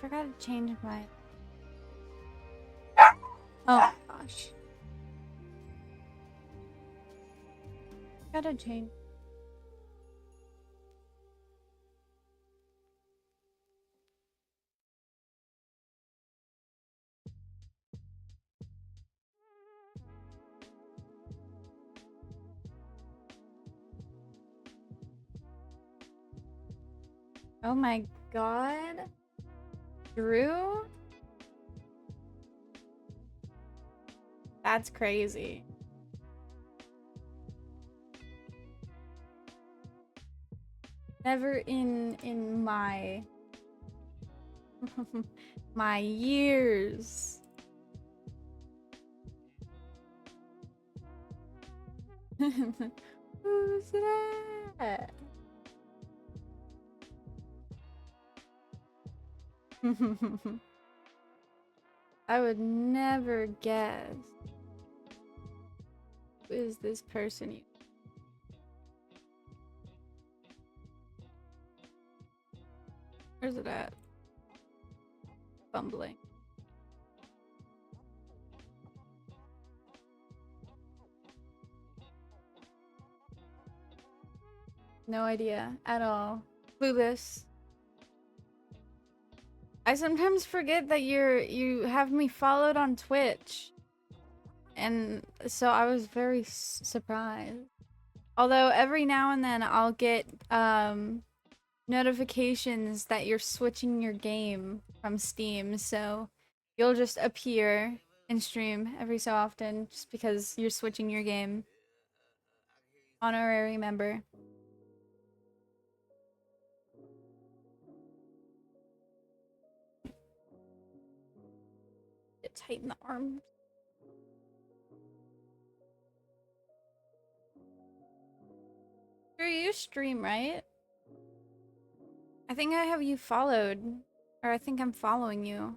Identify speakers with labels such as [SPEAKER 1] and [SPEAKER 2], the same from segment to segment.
[SPEAKER 1] forgot to change my... Oh gosh. Gotta change. Oh my god. Drew? That's crazy. Never in my my years. Who's that? I would never guess. Who is this person? Where's it at? Fumbling. No idea at all. Clueless. I sometimes forget that you have me followed on Twitch. And so I was very surprised. Although every now and then I'll get notifications that you're switching your game from Steam, so you'll just appear in stream every so often just because you're switching your game. Honorary member. Tighten the arms. Sure, you stream, right? I think I have you followed. Or I think I'm following you.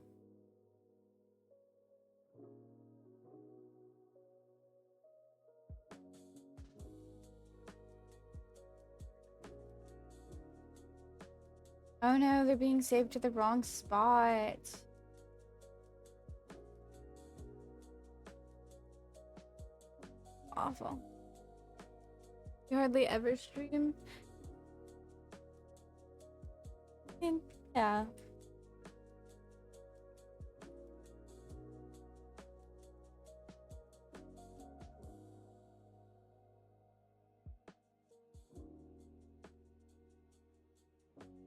[SPEAKER 1] Oh no, they're being saved to the wrong spot. Awful. You hardly ever stream? Yeah.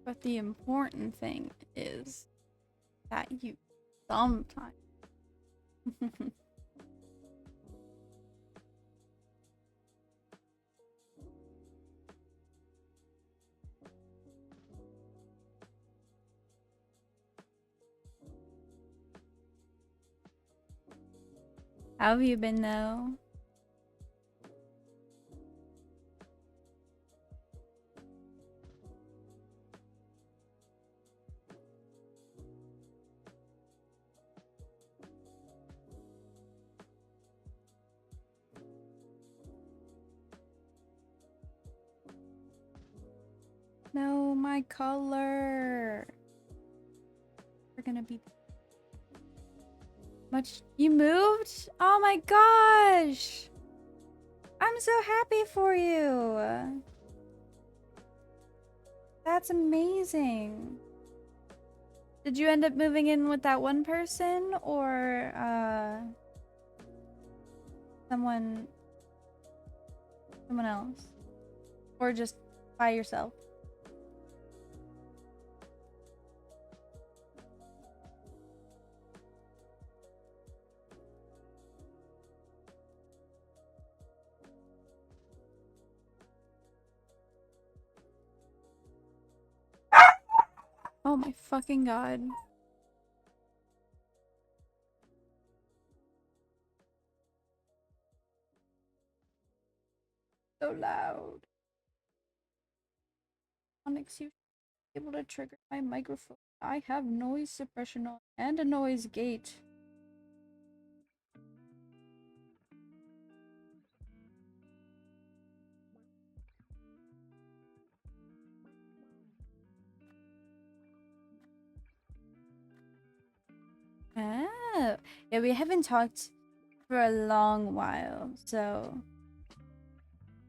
[SPEAKER 1] But the important thing is that you sometimes. How have you been though? No, my color. We're gonna be much. You moved? Oh my gosh! I'm so happy for you. That's amazing. Did you end up moving in with that one person or someone else? Or just by yourself? Oh my fucking god. So loud. Onyx, you should be able to trigger my microphone. I have noise suppression on and a noise gate. Yeah, we haven't talked for a long while, so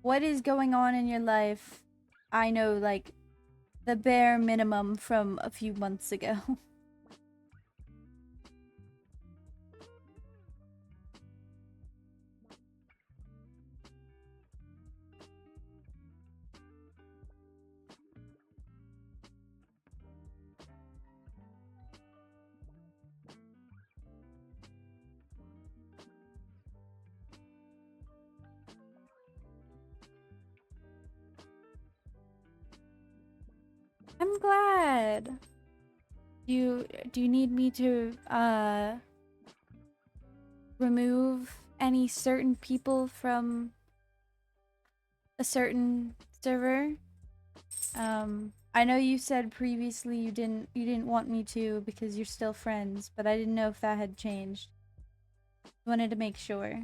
[SPEAKER 1] what is going on in your life? I know, like, the bare minimum from a few months ago. I'm glad. Do you need me to remove any certain people from a certain server? I know you said previously you didn't want me to because you're still friends, but I didn't know if that had changed. Wanted to make sure.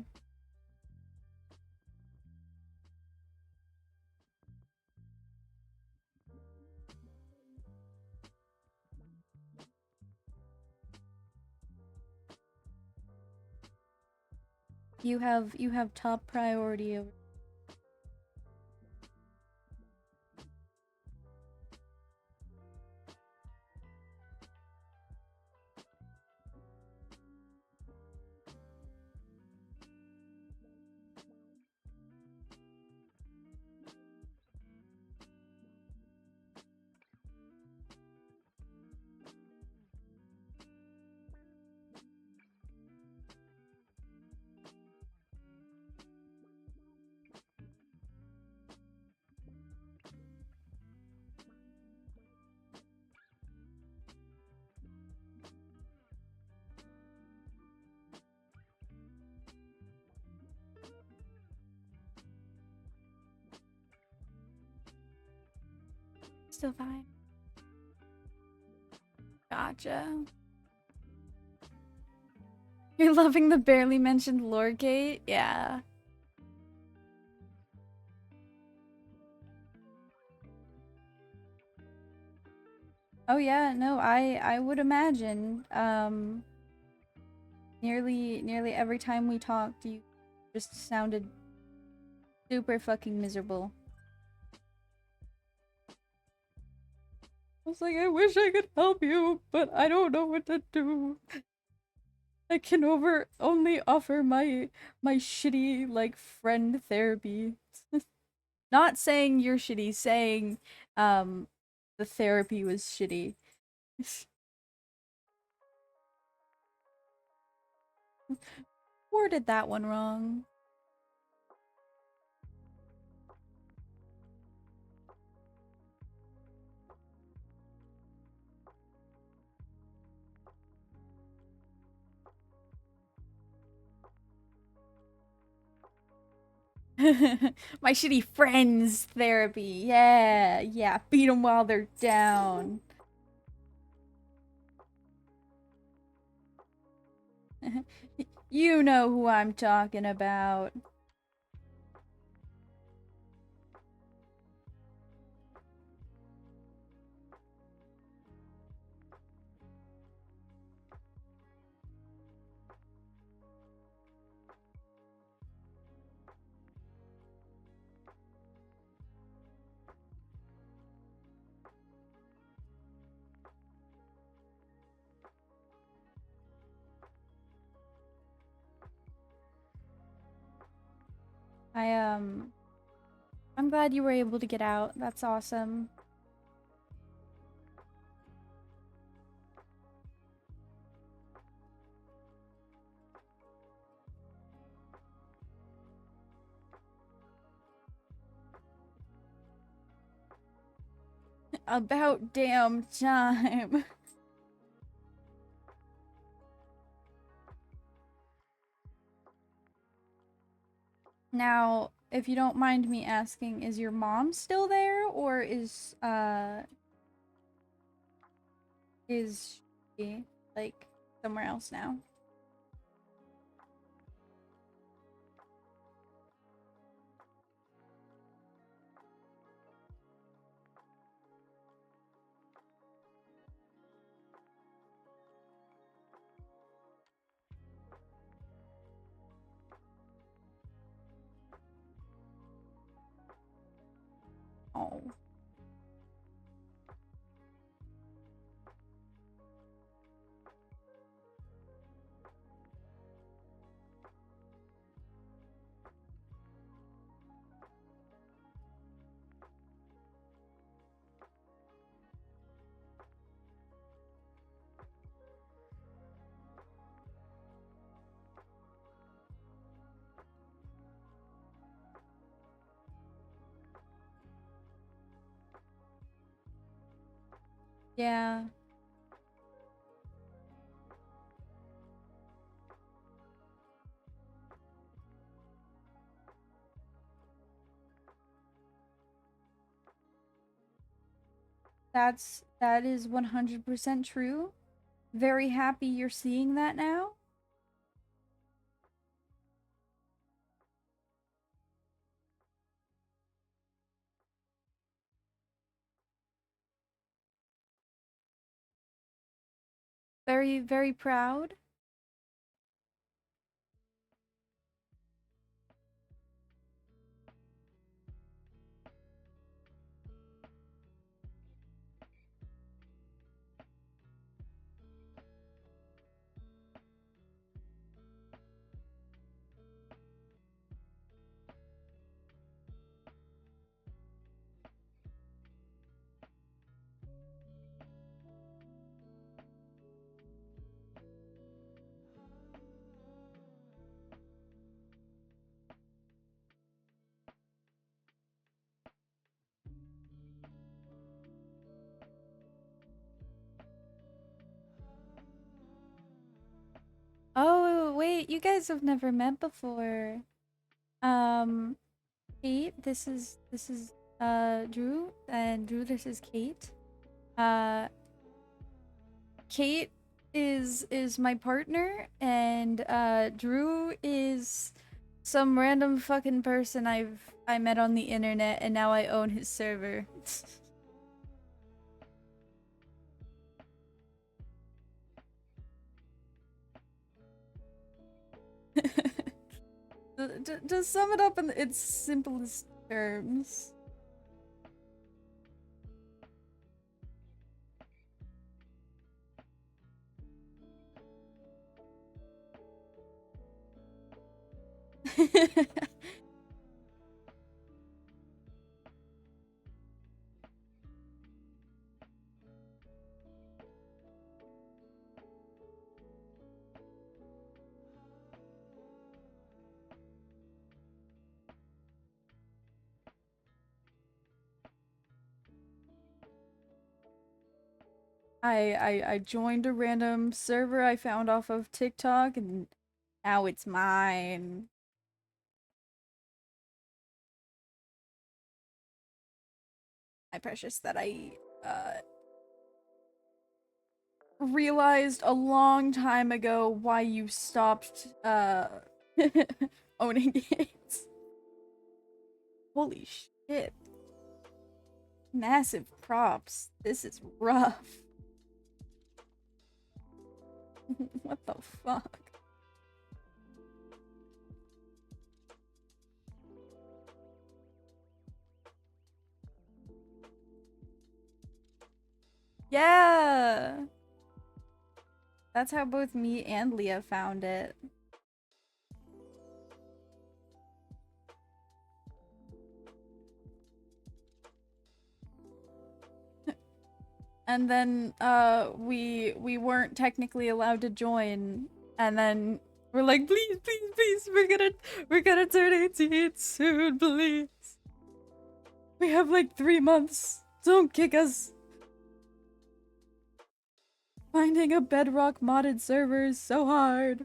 [SPEAKER 1] You have top priority over. Still fine. Gotcha. You're loving the barely mentioned lore gate? Yeah. Oh yeah, no, I would imagine. Nearly every time we talked, you just sounded super fucking miserable. I was like, I wish I could help you, but I don't know what to do. I can only offer my shitty like friend therapy. Not saying you're shitty, saying the therapy was shitty. Worded that one wrong. My shitty friends therapy. Yeah, yeah. Beat them while they're down. You know who I'm talking about. I'm glad you were able to get out. That's awesome. About damn time. Now, if you don't mind me asking, is your mom still there or is she like somewhere else now? Oh. Yeah. That is 100% true. Very happy you're seeing that now. Very, very proud. Oh, wait, you guys have never met before. Um, Kate, this is Drew, and Drew, this is Kate. Uh, Kate is my partner, and Drew is some random fucking person I met on the internet, and now I own his server. To sum it up in its simplest terms. I joined a random server I found off of TikTok, and now it's mine. My precious, that I realized a long time ago why you stopped owning it. Holy shit. Massive props. This is rough. What the fuck? Yeah! That's how both me and Leah found it. And then we weren't technically allowed to join, and then we're like, please, please, please, we're gonna turn 18 soon, please. We have like 3 months. Don't kick us. Finding a Bedrock modded server is so hard.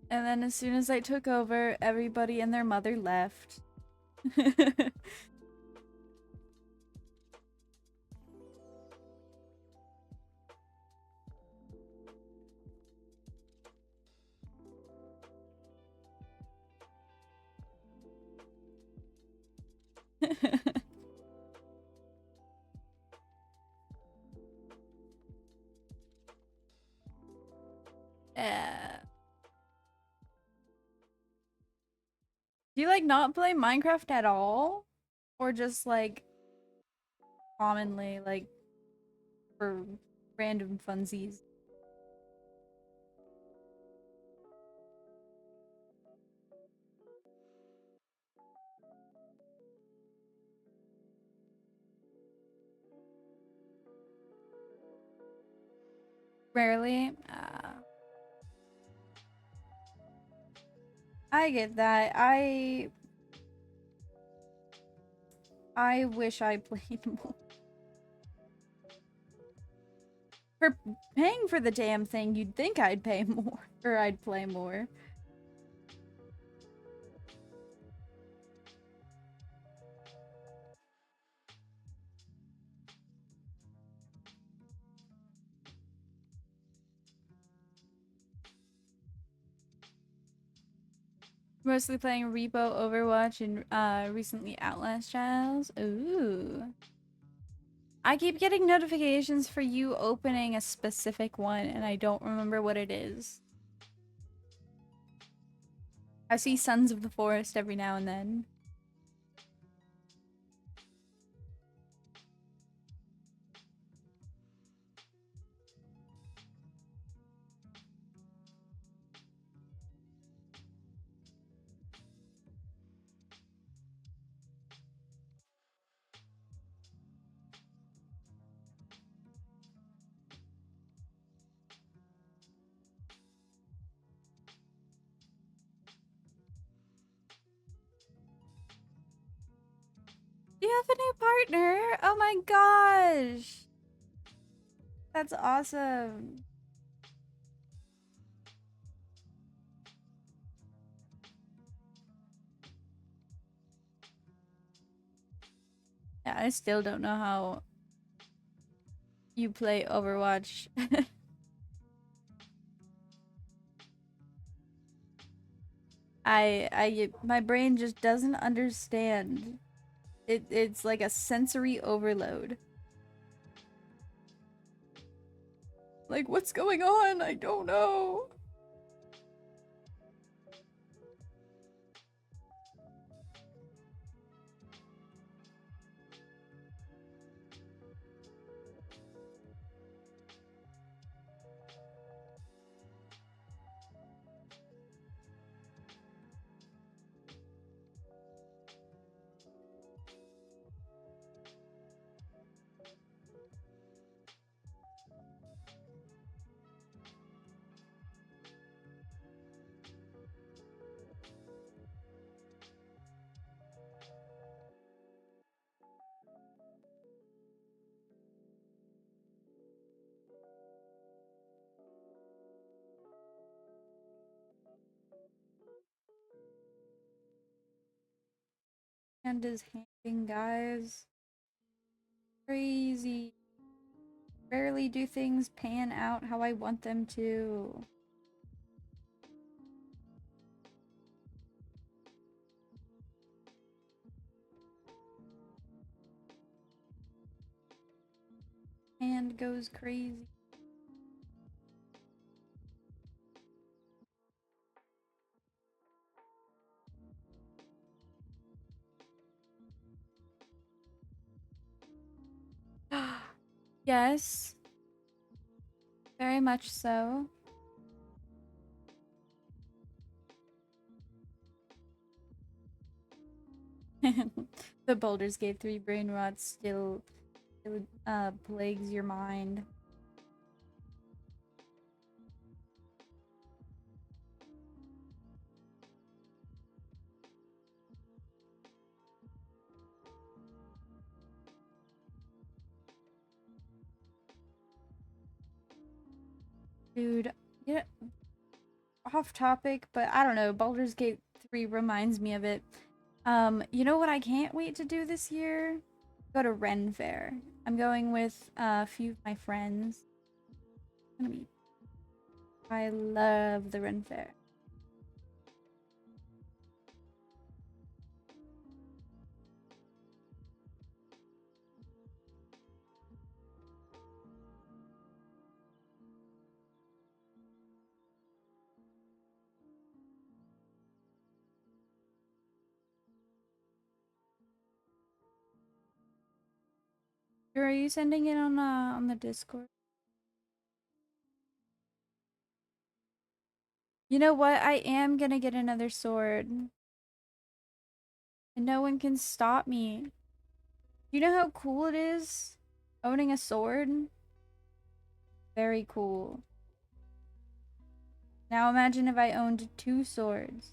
[SPEAKER 1] And then as soon as I took over, everybody and their mother left. Do you like not play Minecraft at all? Or just like commonly like for random funsies? Rarely. I get that. I wish I played more. For paying for the damn thing, you'd think I'd pay more or I'd play more. Mostly playing Repo, Overwatch, and recently Outlast Trials. Ooh. I keep getting notifications for you opening a specific one, and I don't remember what it is. I see Sons of the Forest every now and then. You have a new partner? Oh my gosh! That's awesome. Yeah, I still don't know how you play Overwatch. My brain just doesn't understand. It's like a sensory overload. Like, what's going on? I don't know. And is hanging, guys. Crazy. Rarely do things pan out how I want them to. Hand goes crazy. Yes. Very much so. The Baldur's Gate 3 brain rot still plagues your mind. Dude, yeah, off topic, but I don't know, Baldur's Gate 3 reminds me of it. You know what I can't wait to do this year? Go to Ren Fair. I'm going with a few of my friends. It's gonna be. I love the Ren Fair. Or are you sending it on the Discord? You know what? I am gonna get another sword. And no one can stop me. You know how cool it is? Owning a sword? Very cool. Now imagine if I owned 2 swords.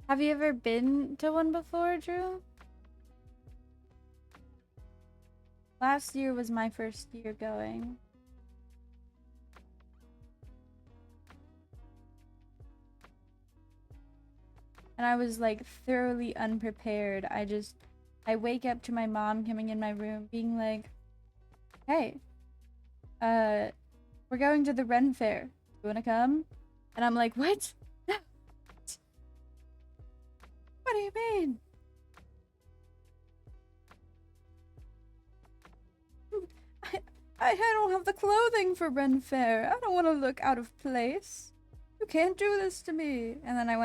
[SPEAKER 1] Have you ever been to one before, Drew? Last year was my first year going. And I was like thoroughly unprepared. I wake up to my mom coming in my room being like, "Hey, we're going to the Ren Fair. You wanna come?" And I'm like, "What? No. What do you mean?" I don't have the clothing for Ren Fair. I don't want to look out of place. You can't do this to me. And then I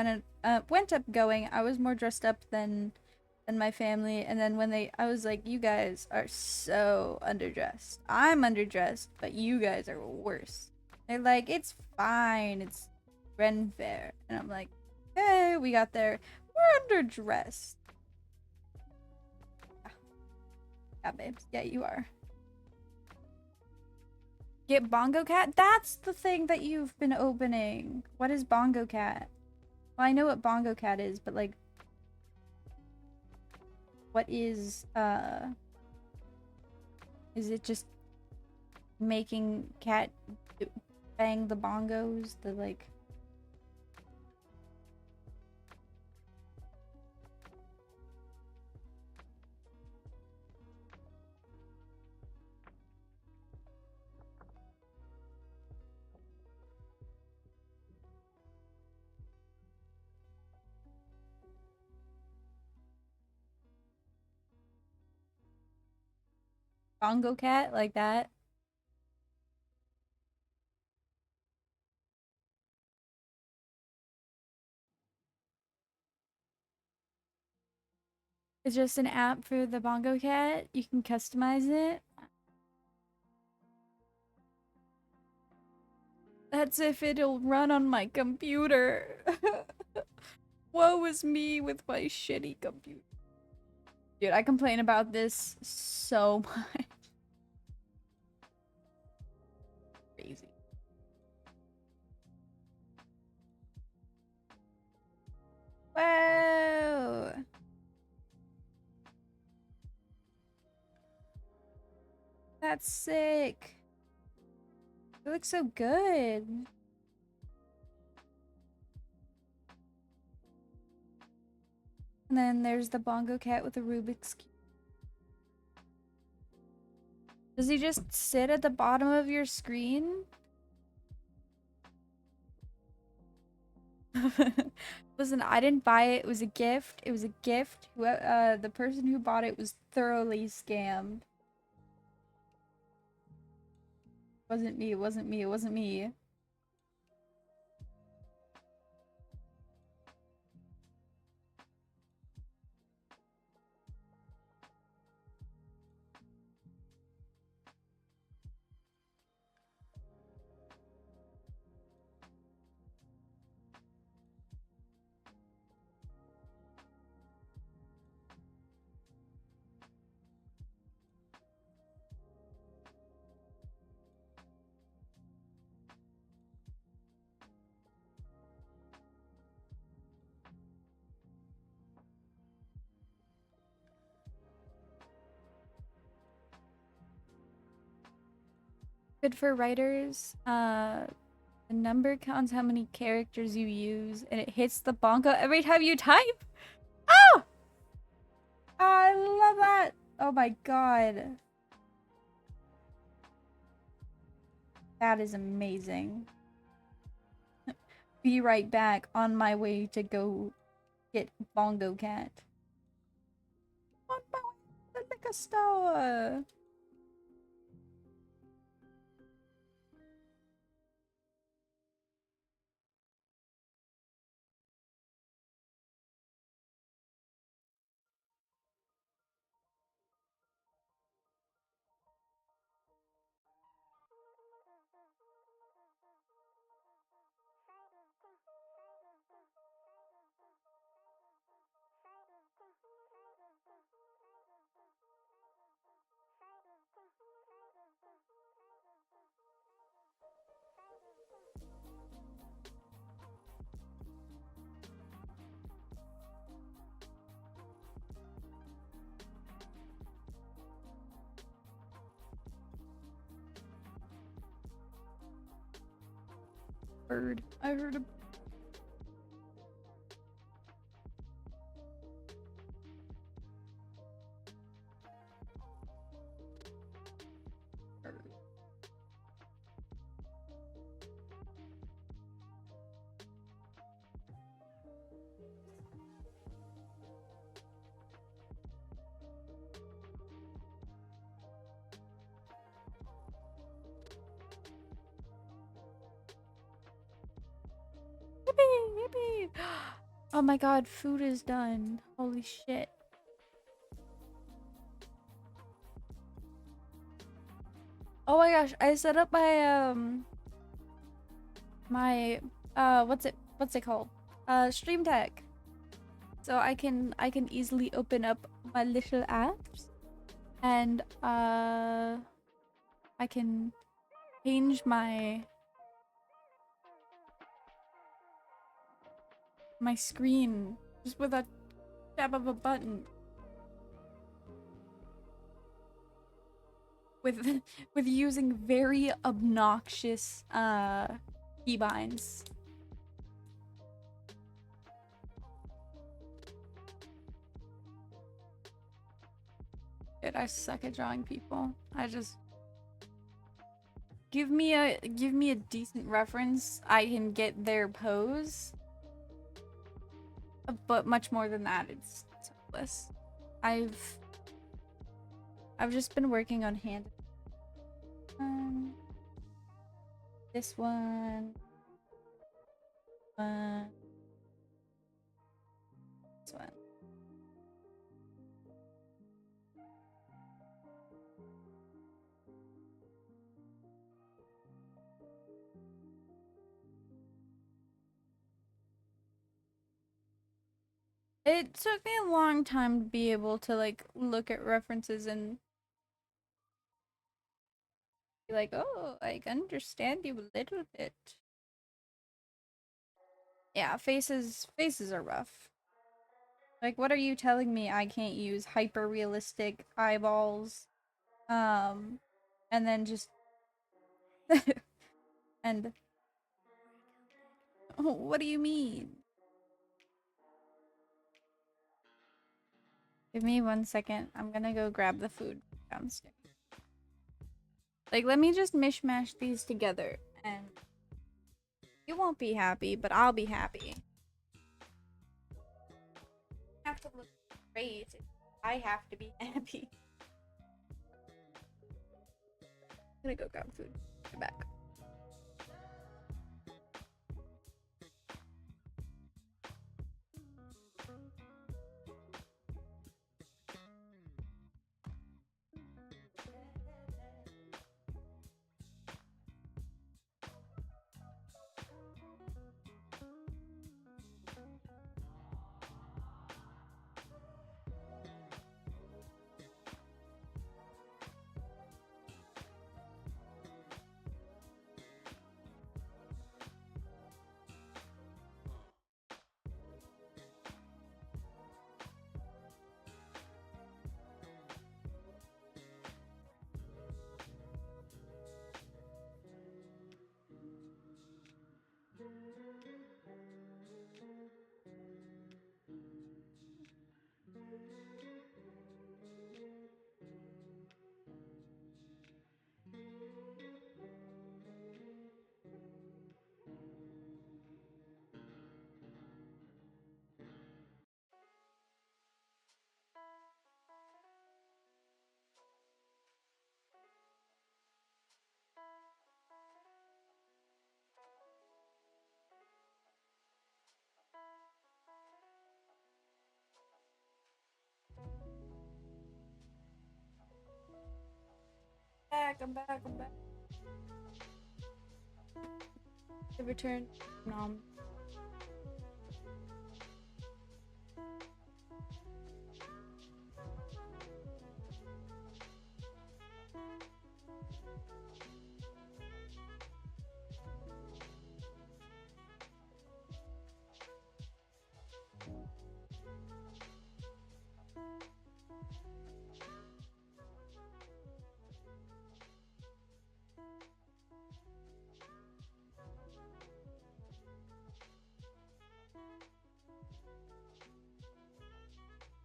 [SPEAKER 1] went up going. I was more dressed up than my family. And then I was like, you guys are so underdressed. I'm underdressed, but you guys are worse. They're like, it's fine. It's Ren Fair. And I'm like, hey, we got there. We're underdressed. Yeah, babes. Yeah, you are. Get Bongo Cat? That's the thing that you've been opening. What is Bongo Cat? Well, I know what Bongo Cat is, but like... What is, Is it just making cat bang the bongos? The like... Bongo Cat? Like that? It's just an app for the Bongo Cat. You can customize it. That's if it'll run on my computer. Woe is me with my shitty computer. Dude, I complain about this so much. Crazy. Whoa! That's sick. It looks so good. And then there's the Bongo Cat with the Rubik's Cube. Does he just sit at the bottom of your screen? Listen, I didn't buy it. It was a gift. It was a gift. The person who bought it was thoroughly scammed. It wasn't me. It wasn't me. It wasn't me. Good for writers. The number counts how many characters you use, and it hits the bongo every time you type. Oh! I love that. Oh my god. That is amazing. Be right back on my way to go get Bongo Cat. On my way to the liquor store. Bird. I heard a bird. Yippee! Yippee! Oh my god, food is done. Holy shit. Oh my gosh, I set up my what's it called? Stream Deck. So I can easily open up my little apps and I can change my screen just with a tap of a button. With with using very obnoxious keybinds. Dude, I suck at drawing people. I just give me a decent reference. I can get their pose. But much more than that, it's hopeless. I've just been working on hand. This one. This one. It took me a long time to be able to like look at references and be like, oh, I understand you a little bit. Yeah, faces are rough. Like, what are you telling me I can't use hyper realistic eyeballs? And then just and oh, what do you mean? Give me 1 second. I'm gonna go grab the food downstairs. Like, let me just mishmash these together, and you won't be happy, but I'll be happy. I have to look great. I have to be happy. I'm gonna go grab food. Get back. I'm back. The return. Nom.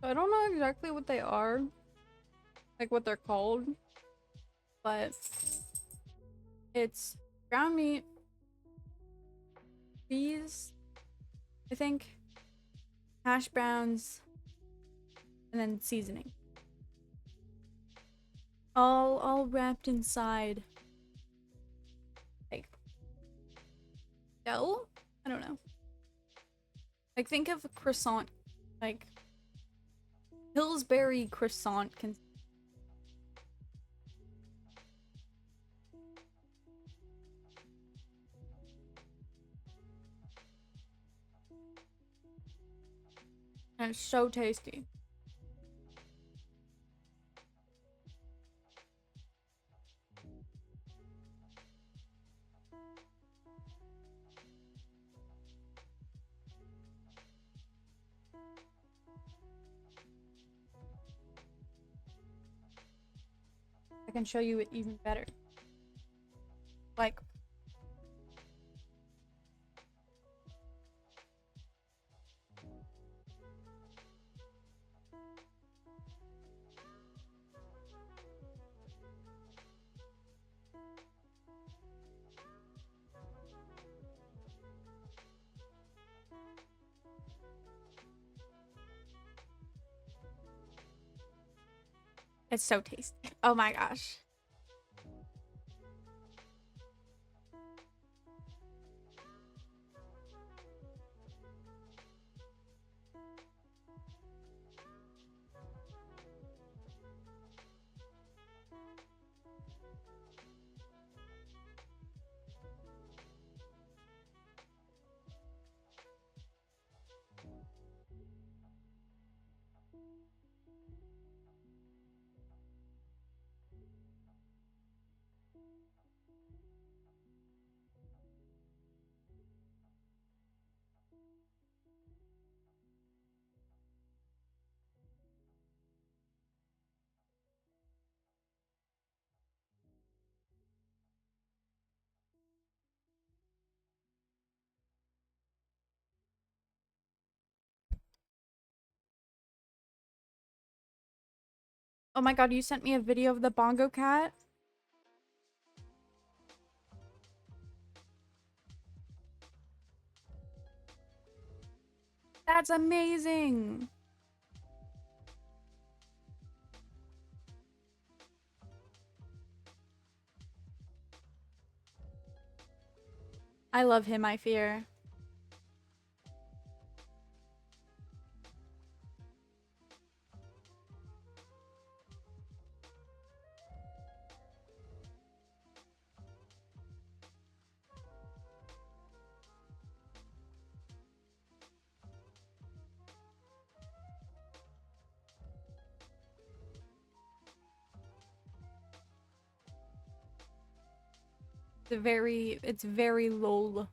[SPEAKER 1] I don't know exactly what they are, like what they're called, but it's ground meat, cheese, I think, hash browns, and then seasoning. All wrapped inside like dough? I don't know. Like think of a croissant, like Pillsbury croissant and it's so tasty. I can show you it even better. Like it's so tasty. Oh my gosh. Oh my god, you sent me a video of the bongo cat? That's amazing! I love him, I fear. It's very lol.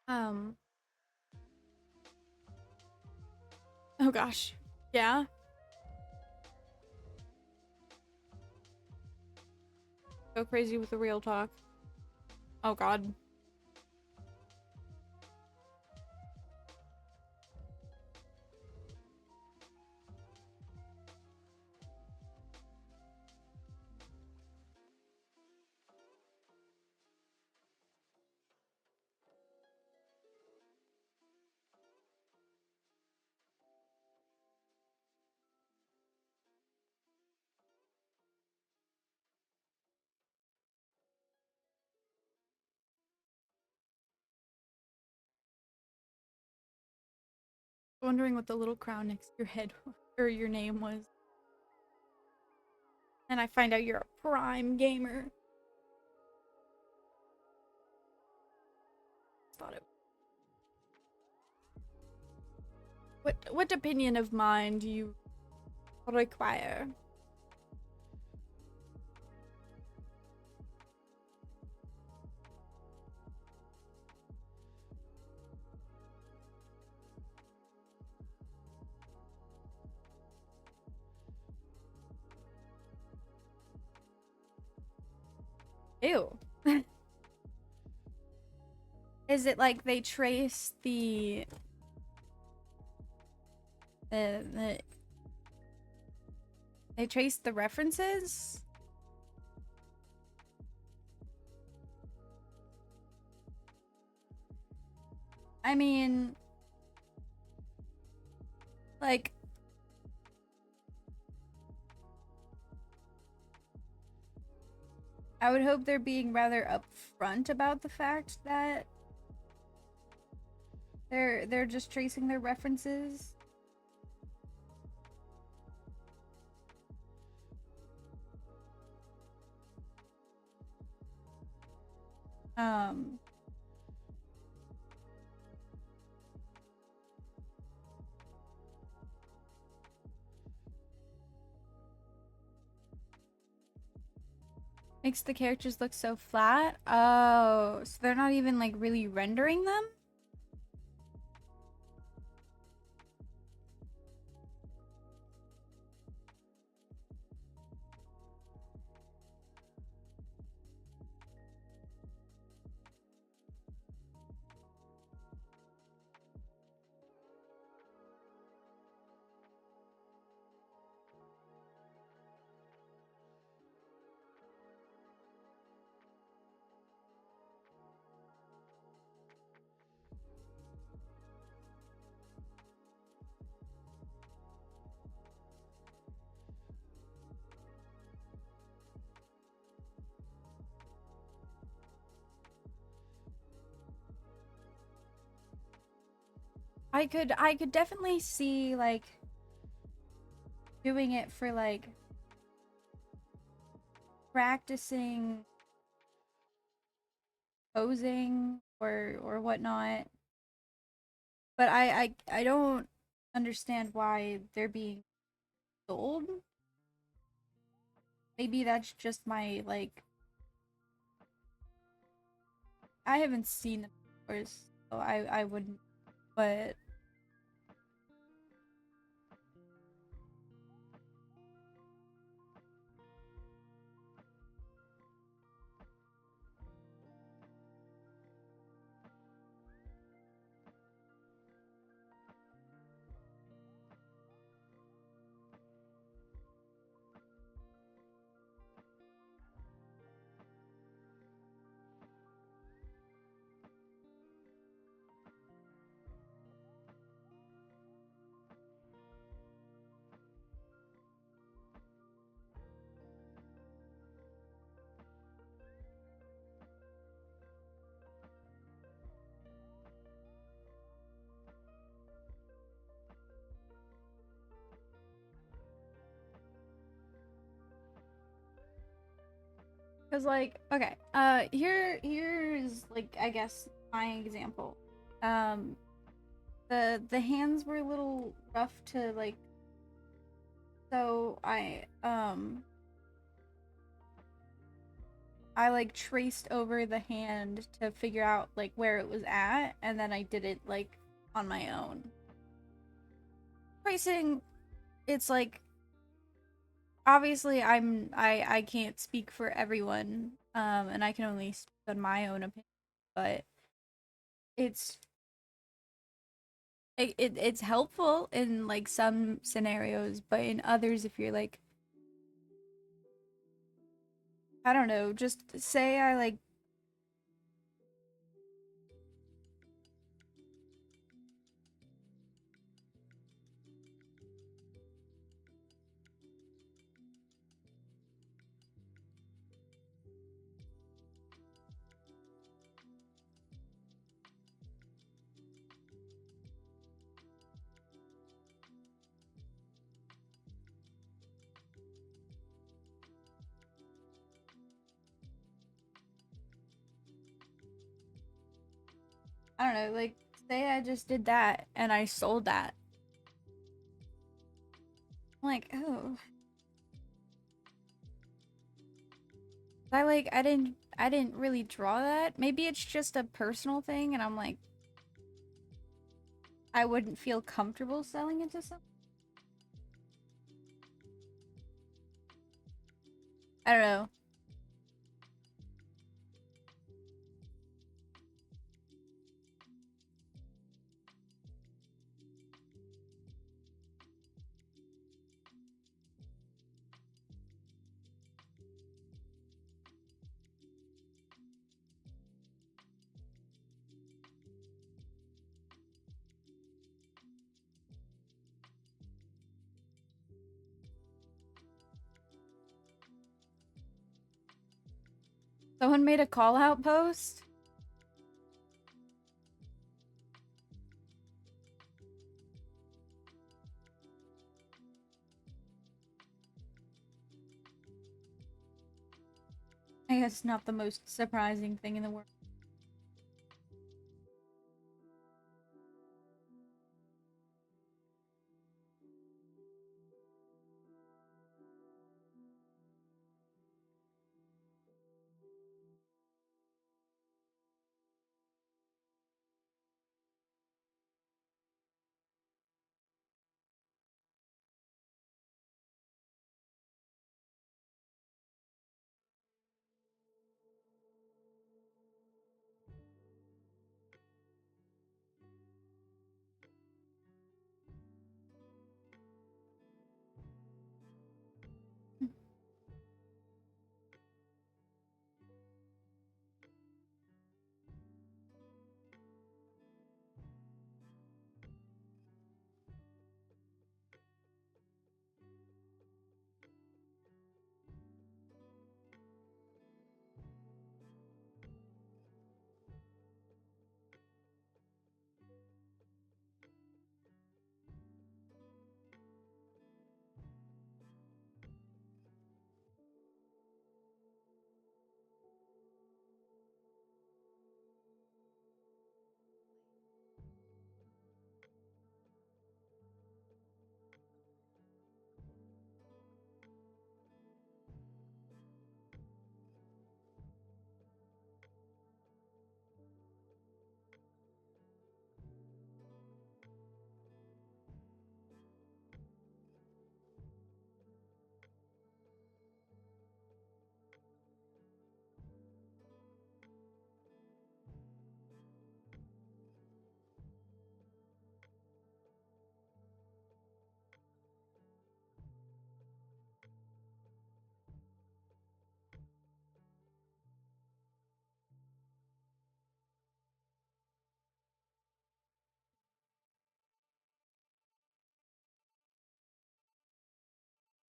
[SPEAKER 1] Um. Oh gosh. Yeah? Go crazy with the real talk. Oh god. Wondering what the little crown next to your head or your name was. And I find out you're a prime gamer. Thought it. What opinion of mine do you require? Ew. Is it like they trace the they trace the references? I mean, like, I would hope they're being rather upfront about the fact that they're just tracing their references. Um Makes the characters look so flat. Oh, so they're not even like really rendering them? I could definitely see like doing it for like practicing posing or whatnot. But I don't understand why they're being sold. Maybe that's just my like I haven't seen them before, so I wouldn't, but because like okay, here's like I guess my example. Um, the hands were a little rough to like, so I like traced over the hand to figure out like where it was at, and then I did it like on my own. Tracing, it's like obviously I can't speak for everyone. and I can only speak on my own opinion, but it's it's helpful in like some scenarios, but in others, if you're like, I don't know, just say I like. I don't know, like, say I just did that and I sold that. I'm like, oh, I didn't really draw that. Maybe it's just a personal thing, and I'm like, I wouldn't feel comfortable selling it to someone. I don't know. Someone made a call out post. I guess not the most surprising thing in the world.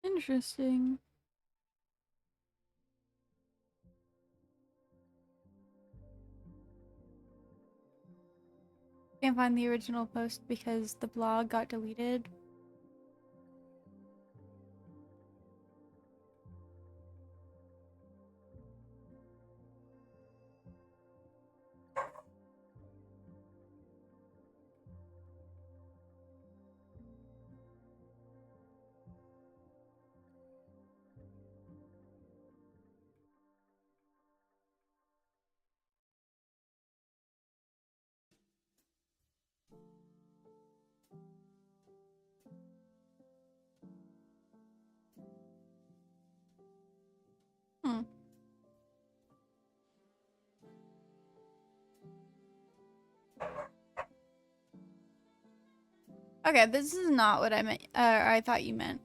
[SPEAKER 1] Interesting. Can't find the original post because the blog got deleted. Okay, this is not what I meant. I thought you meant.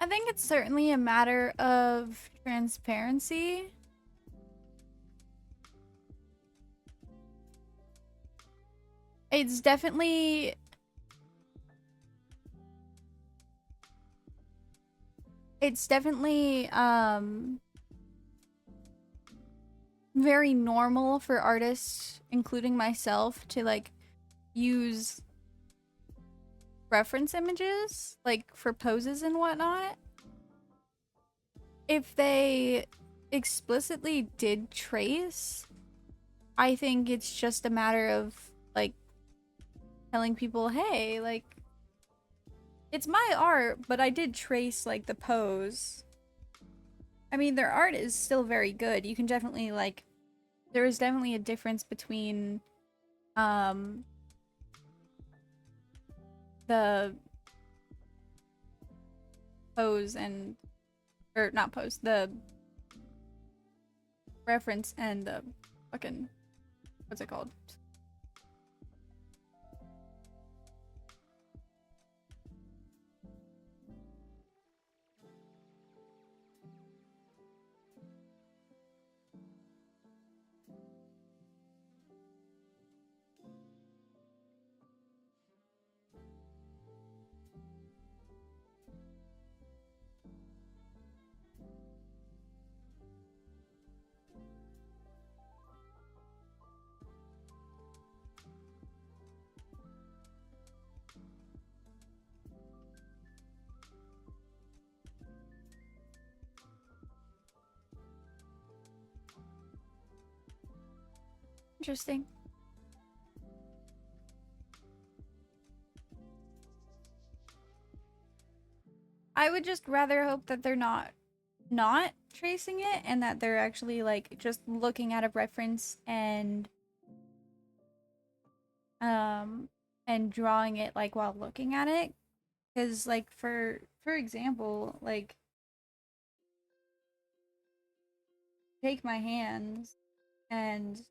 [SPEAKER 1] I think it's certainly a matter of transparency. It's definitely very normal for artists, including myself, to like use reference images like for poses and whatnot. If they explicitly did trace, I think it's just a matter of like telling people, hey, like it's my art, but I did trace like the pose. I mean, their art is still very good. You can definitely like there is definitely a difference between the pose and or not pose, the reference and the fucking what's it called? Interesting. I would just rather hope that they're not tracing it and that they're actually like just looking at a reference and drawing it like while looking at it, because like for example, like take my hands and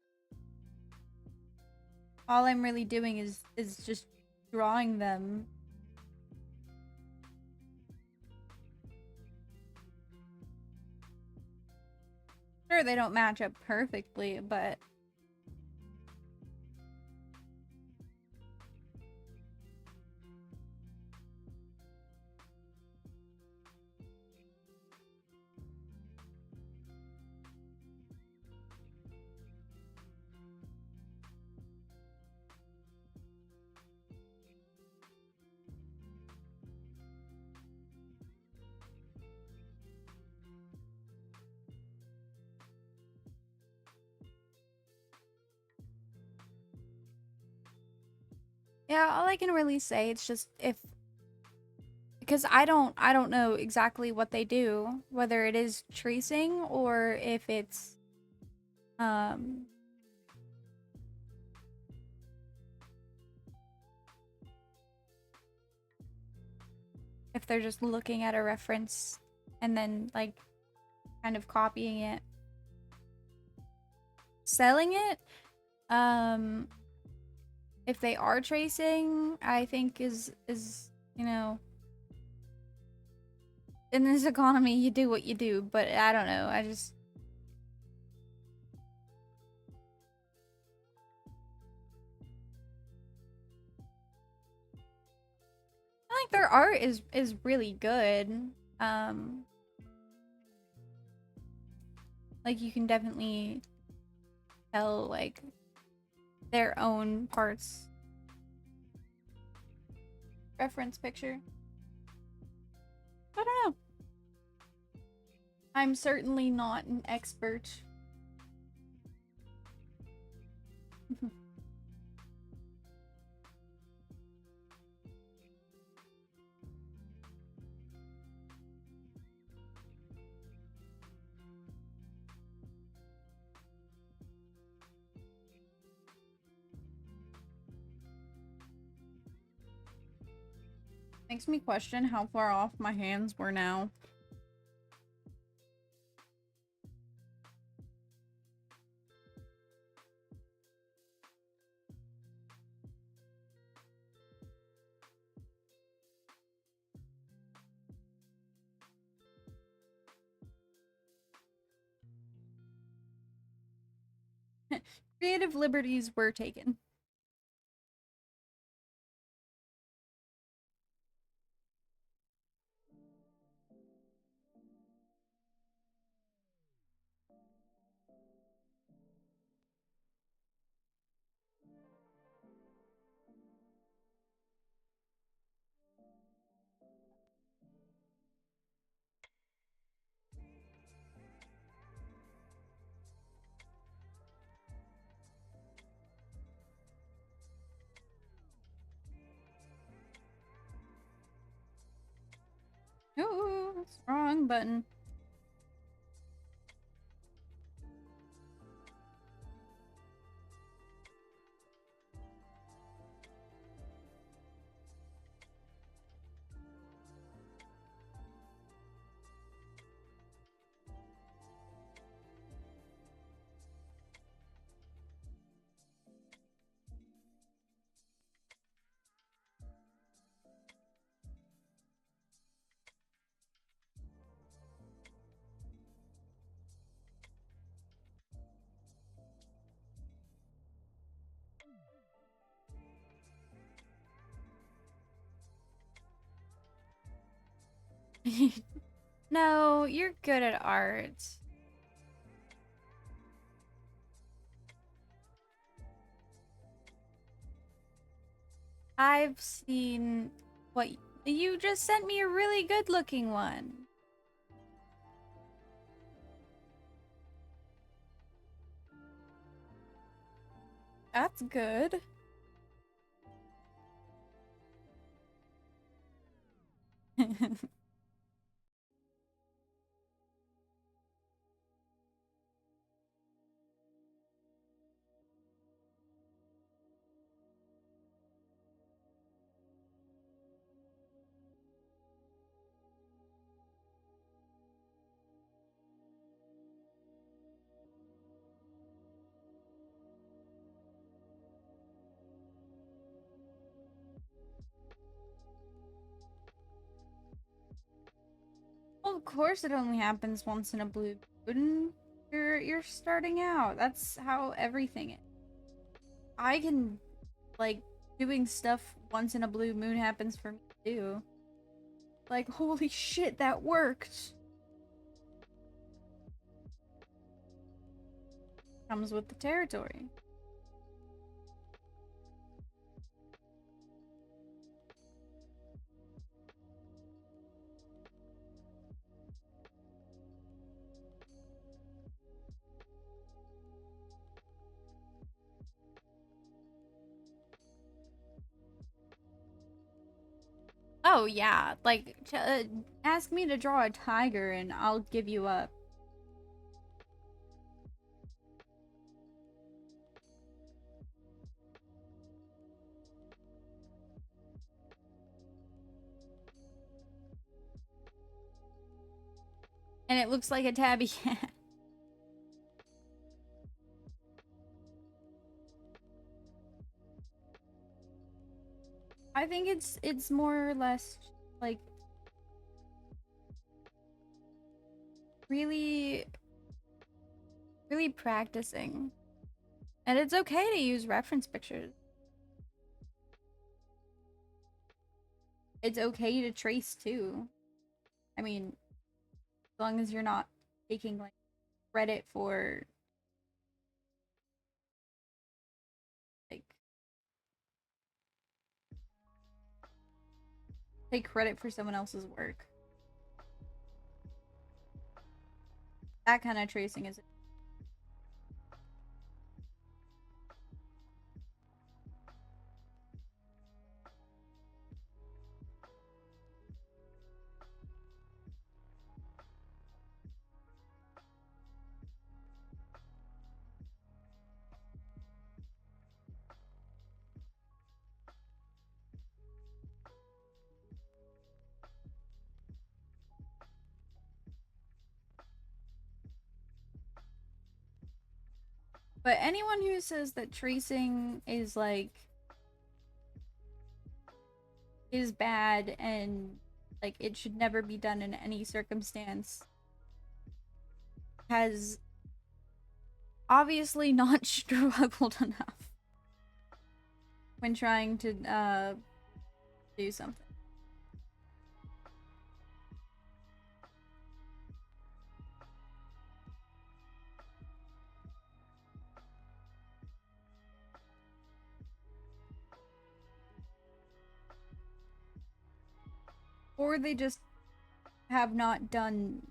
[SPEAKER 1] all I'm really doing is just drawing them. Sure, they don't match up perfectly, but yeah, all I can really say it's just if because I don't know exactly what they do, whether it is tracing or if it's um if they're just looking at a reference and then like kind of copying it. Selling it, um if they are tracing, I think is you know, in this economy you do what you do, but I don't know. I think their art is really good. Um like you can definitely tell like their own parts. Reference picture. I don't know. I'm certainly not an expert. Makes me question how far off my hands were now. Creative liberties were taken. Ooh, that's the wrong button. No, you're good at art. I've seen what you just sent me a really good looking one. That's good. Well, of course it only happens once in a blue moon. You're starting out. That's how everything is. I can like doing stuff once in a blue moon happens for me too. Like, holy shit, that worked. Comes with the territory. Oh yeah, like ask me to draw a tiger and I'll give you up. And it looks like a tabby cat. I think it's more or less like really really practicing. And it's okay to use reference pictures. It's okay to trace too. I mean, as long as you're not taking like credit for like take credit for someone else's work. That kind of tracing is But anyone who says that tracing is like is bad and like it should never be done in any circumstance has obviously not struggled enough when trying to do something. Or they just have not done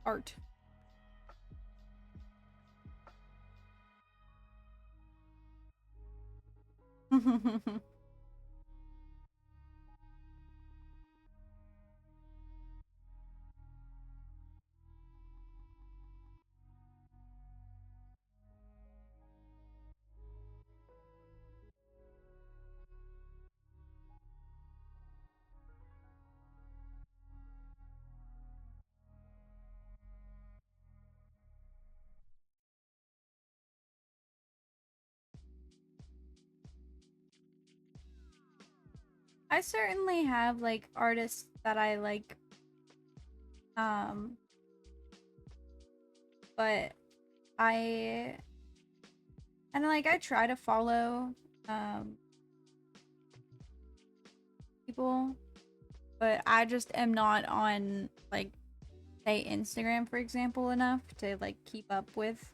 [SPEAKER 1] art. I certainly have like artists that I like, um, but I and like I try to follow people, but I just am not on like say Instagram for example enough to like keep up with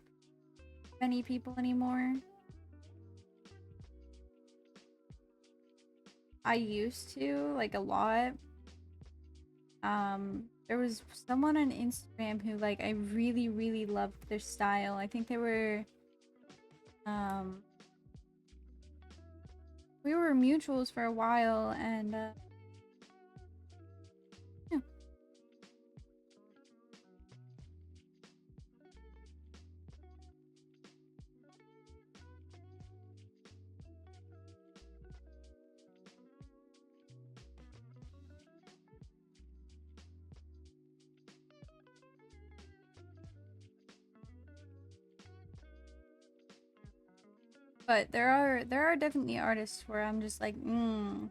[SPEAKER 1] many people anymore. I used to like a lot. There was someone on Instagram who like I really really loved their style. I think they were um we were mutuals for a while and yeah. But there are definitely artists where I'm just like, I'm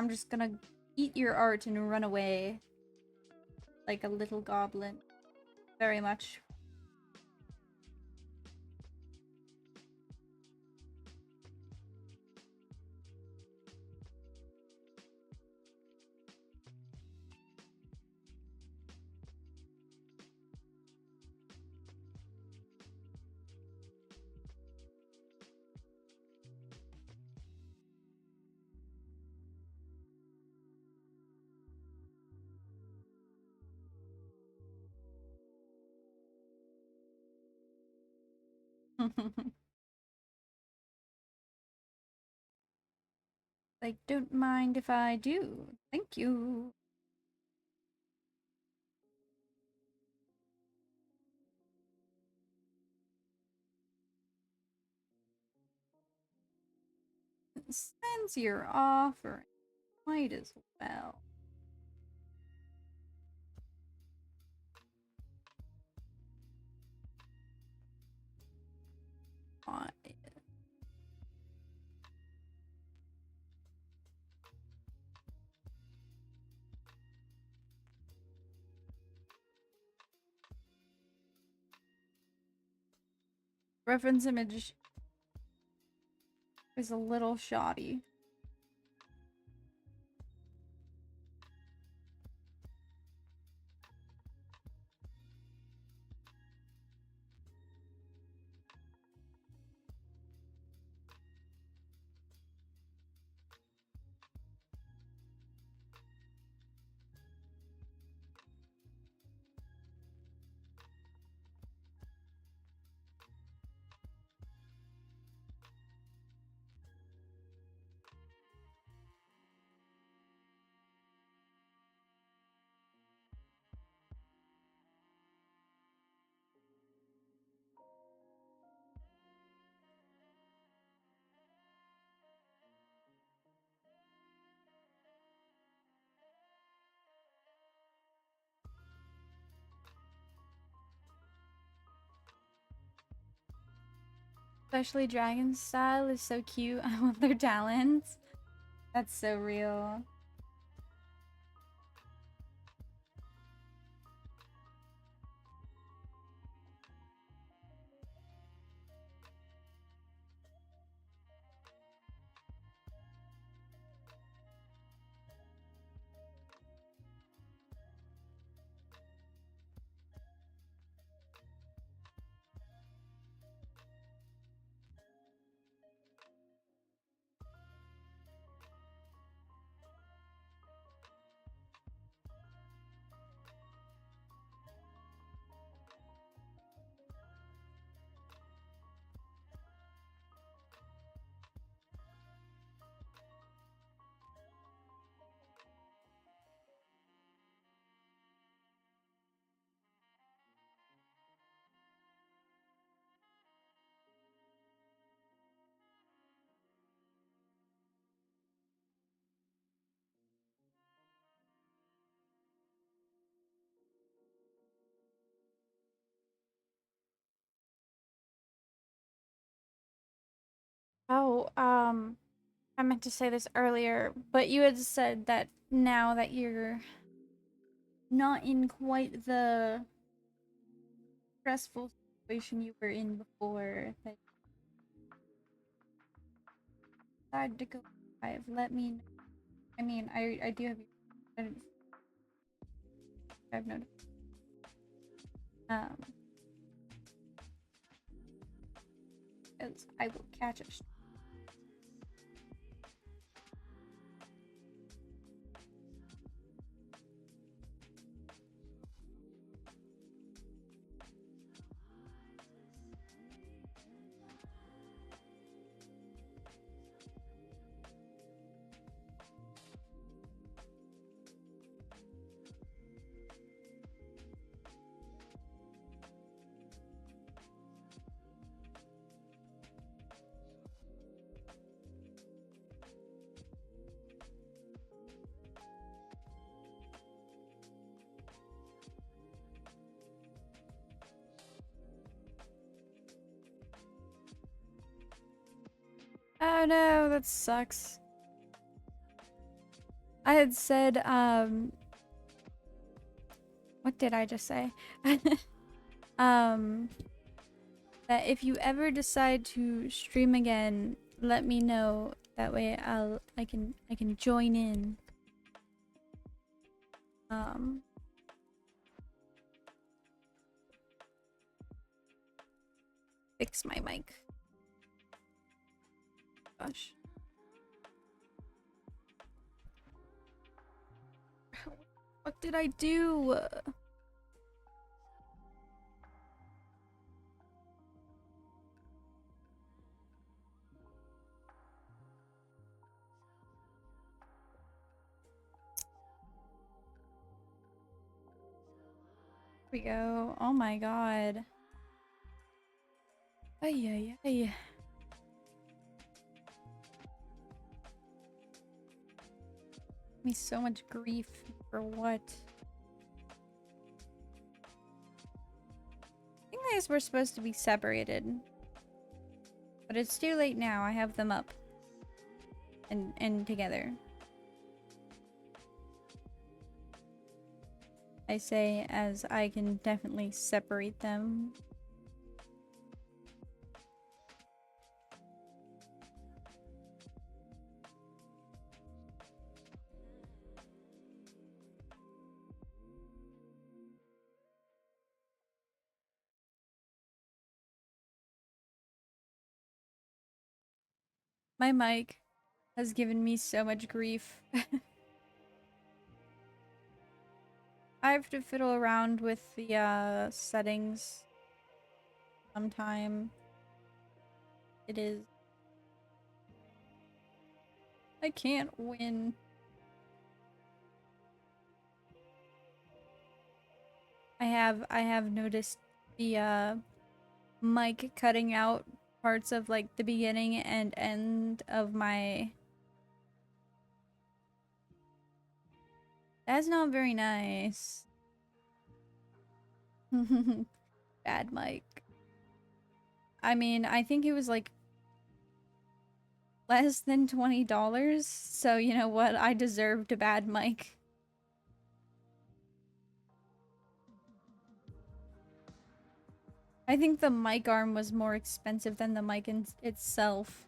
[SPEAKER 1] just gonna eat your art and run away like a little goblin. Very much. Like, don't mind if I do. Thank you. Since you're offering, might as well. Fine. Reference image is a little shoddy. Especially Dragon style is so cute. I want their talents. That's so real. Oh, I meant to say this earlier, but you had said that now that you're not in quite the stressful situation you were in before, that you decided to go live. Let me know. I mean, I do have your I've noticed. Um, as I will catch a Oh no, that sucks. I had said, what did I just say? um, that if you ever decide to stream again, let me know. That way I can join in. Um, fix my mic. Gosh. What did I do? Here we go. Oh my god. Ay, ay, ay. Me so much grief for what? I think these were supposed to be separated. But it's too late now. I have them up. And together. I say as I can definitely separate them. My mic has given me so much grief. I have to fiddle around with the settings sometime. It is. I can't win. I have noticed the mic cutting out parts of like the beginning and end of my. That's not very nice. Bad mic. I mean, I think it was like less than $20, so you know what? I deserved a bad mic. I think the mic arm was more expensive than the mic itself.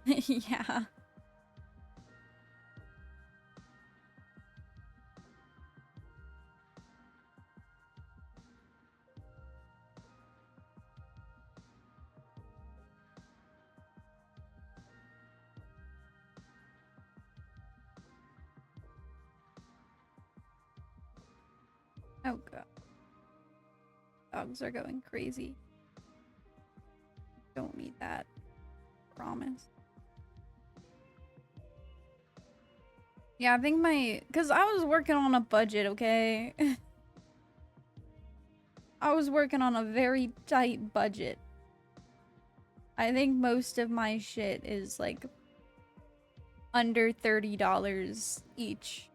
[SPEAKER 1] Yeah. Oh god. Dogs are going crazy. Don't need that. Promise. Yeah, I think cause I was working on a budget, okay? I was working on a very tight budget. I think most of my shit is like under $30 each.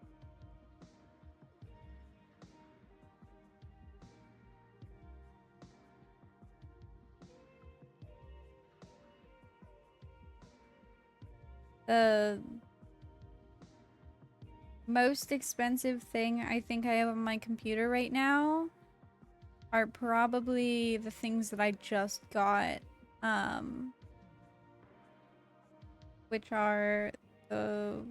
[SPEAKER 1] The most expensive thing I think I have on my computer right now are probably the things that I just got, which are the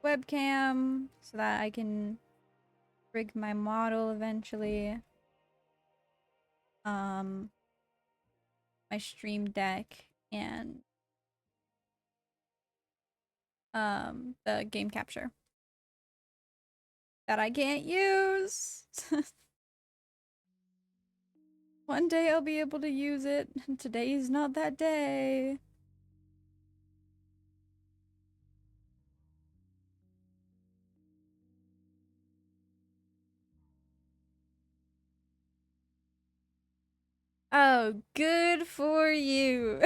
[SPEAKER 1] webcam so that I can rig my model eventually, my stream deck, and the game capture that I can't use. One day I'll be able to use it. Today's not that day. Oh, good for you.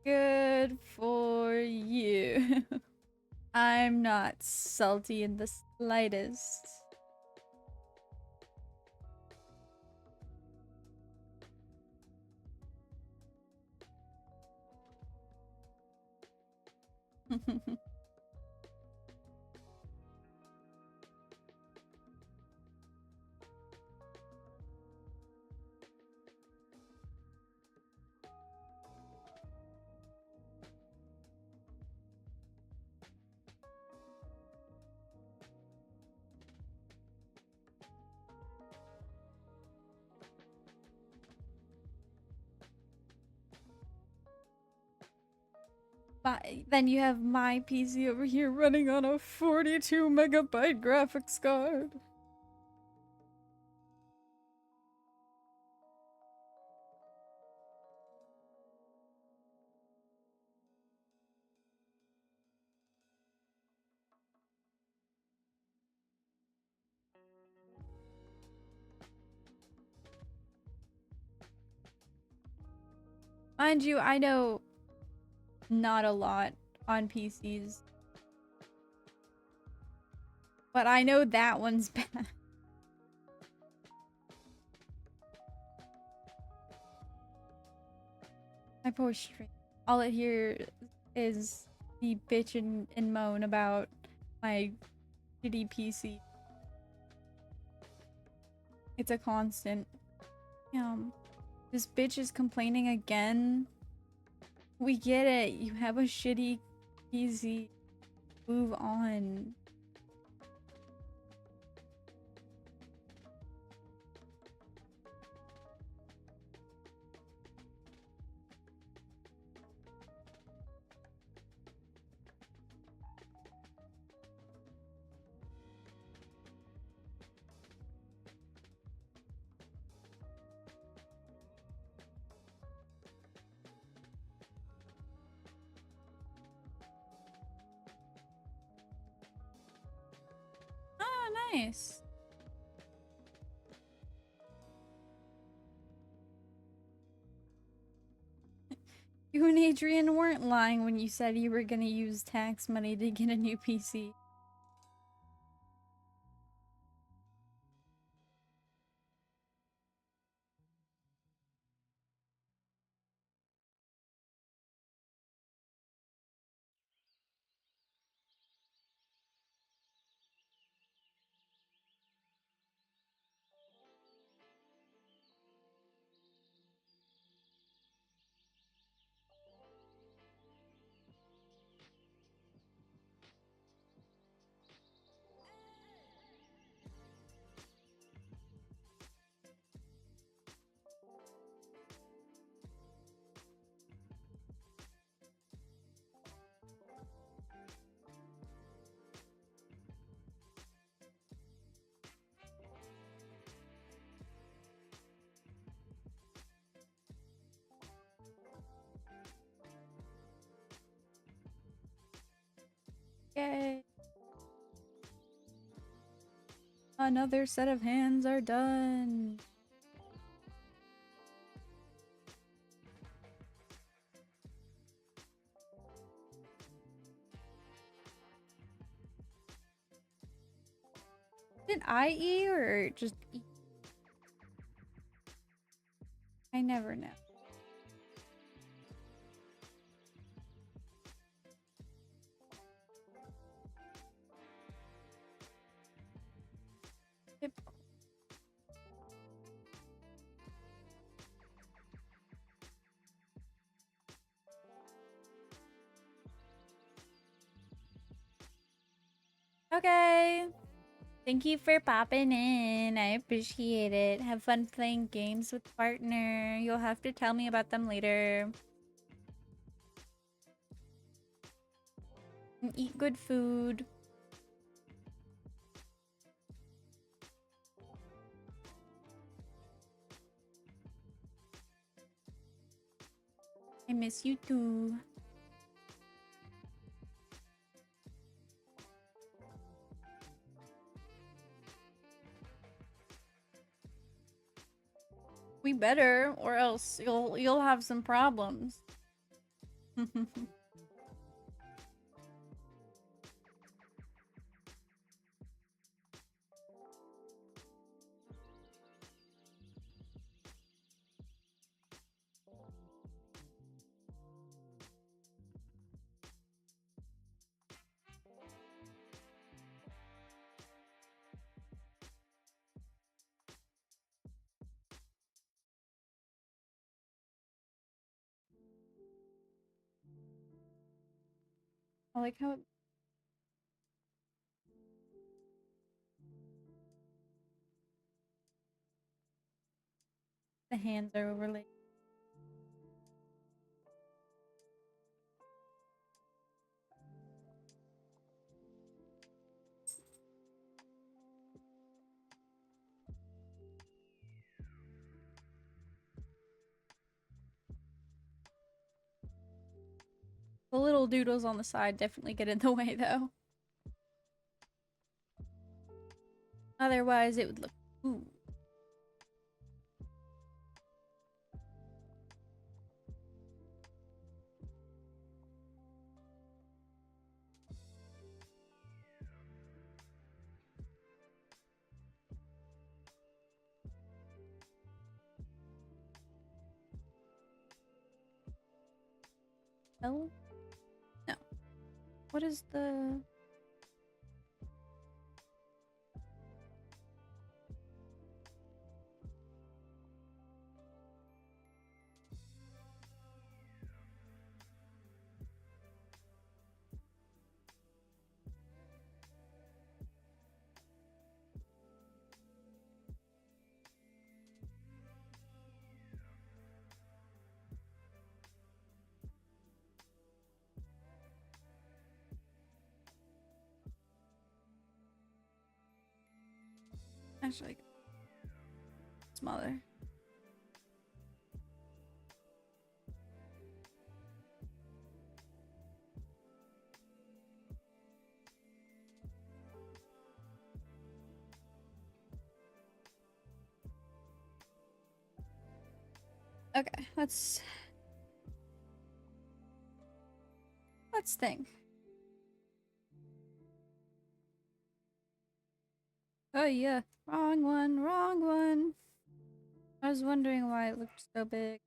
[SPEAKER 1] Good for you. I'm not salty in the slightest. But then you have my PC over here running on a 42 megabyte graphics card. Mind you, I know not a lot on PCs. But I know that one's bad. My poor stream. All I hear is me bitch and moan about my shitty PC. It's a constant. This bitch is complaining again. We get it. You have a shitty PC. Move on. Nice. You and Adrian weren't lying when you said you were gonna use tax money to get a new PC. Yay. Another set of hands are done. Did I eat or just eat? I never know. Yep. Okay. Thank you for popping in. I appreciate it. Have fun playing games with partner. You'll have to tell me about them later. And eat good food. I miss you too. We better, or else you'll have some problems. I like how the hands are overlaid. The little doodles on the side definitely get in the way though. Otherwise it would look ooh. L? No. What is the... Actually, smaller. Okay, let's think. Oh yeah, wrong one, wrong one. I was wondering why it looked so big.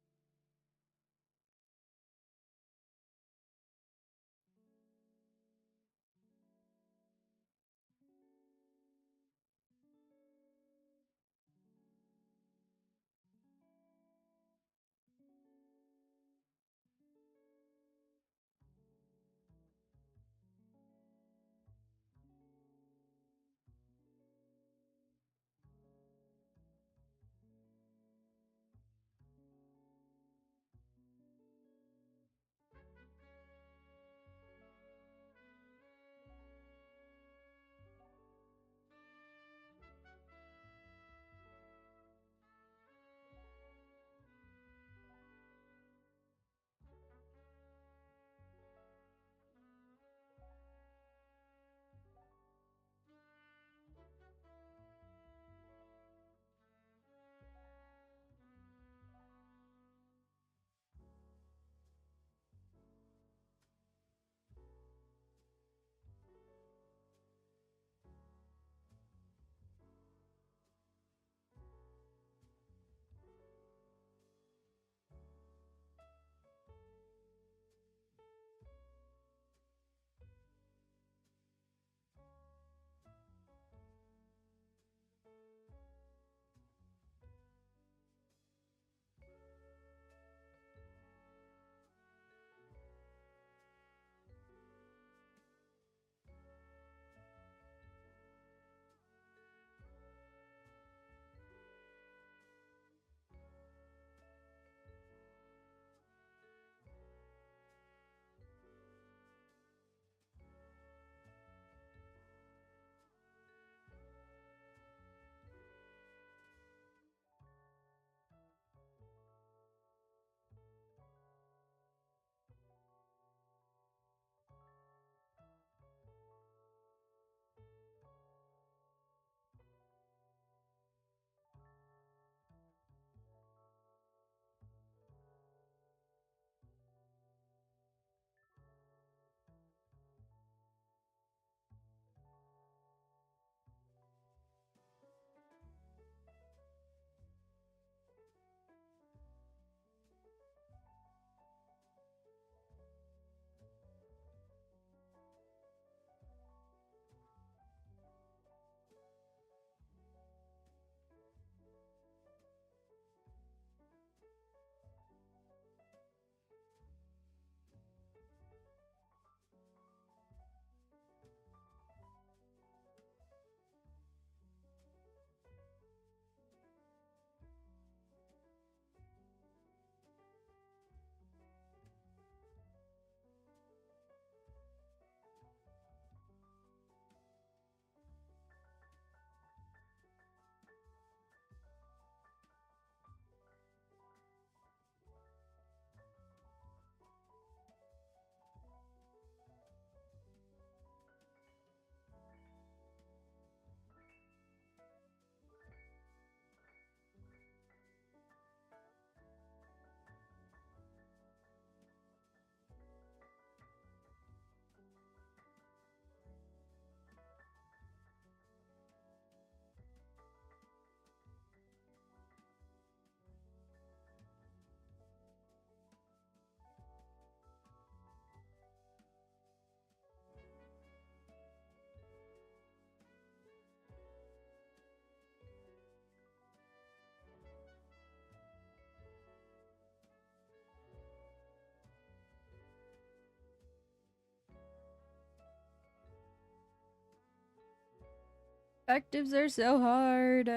[SPEAKER 1] Perspectives are so hard.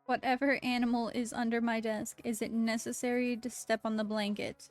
[SPEAKER 1] Whatever animal is under my desk, is it necessary to step on the blanket?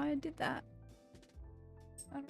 [SPEAKER 1] why I did that. I don't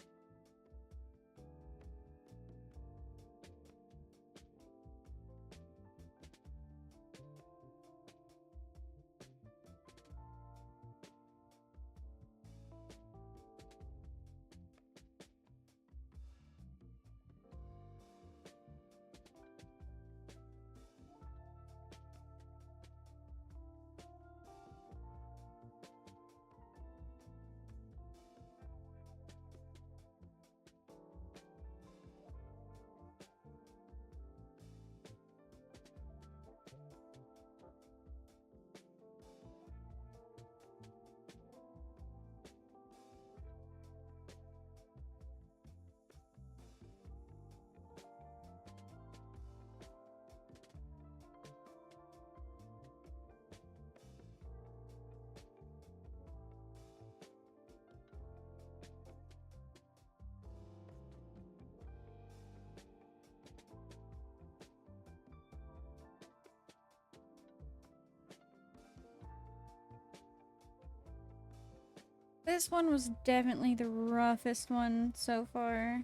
[SPEAKER 1] This one was definitely the roughest one so far.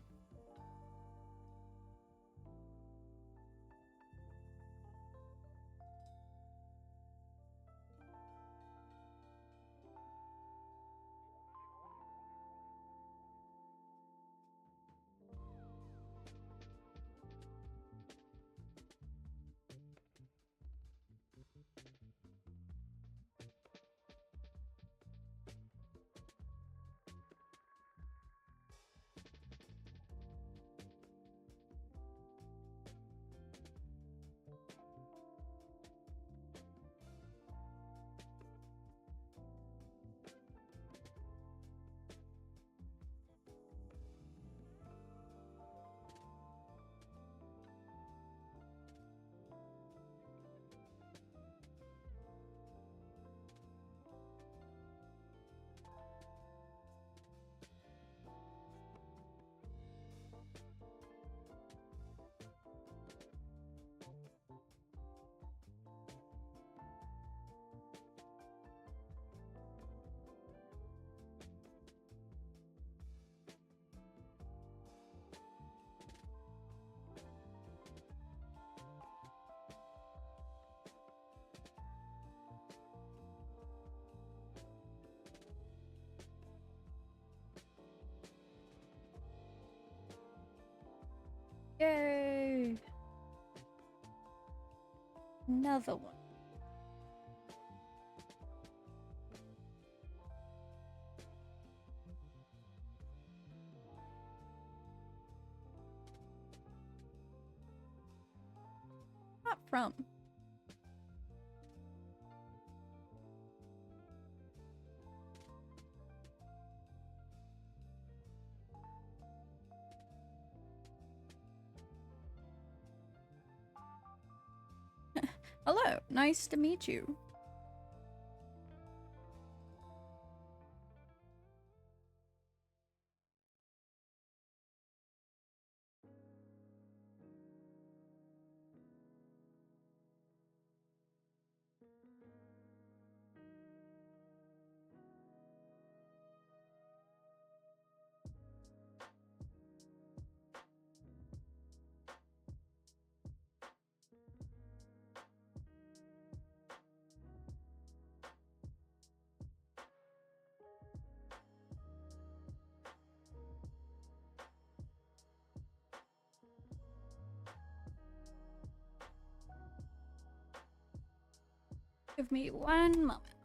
[SPEAKER 1] Yay! Another one. Not from. Hello, nice to meet you. Give me one moment.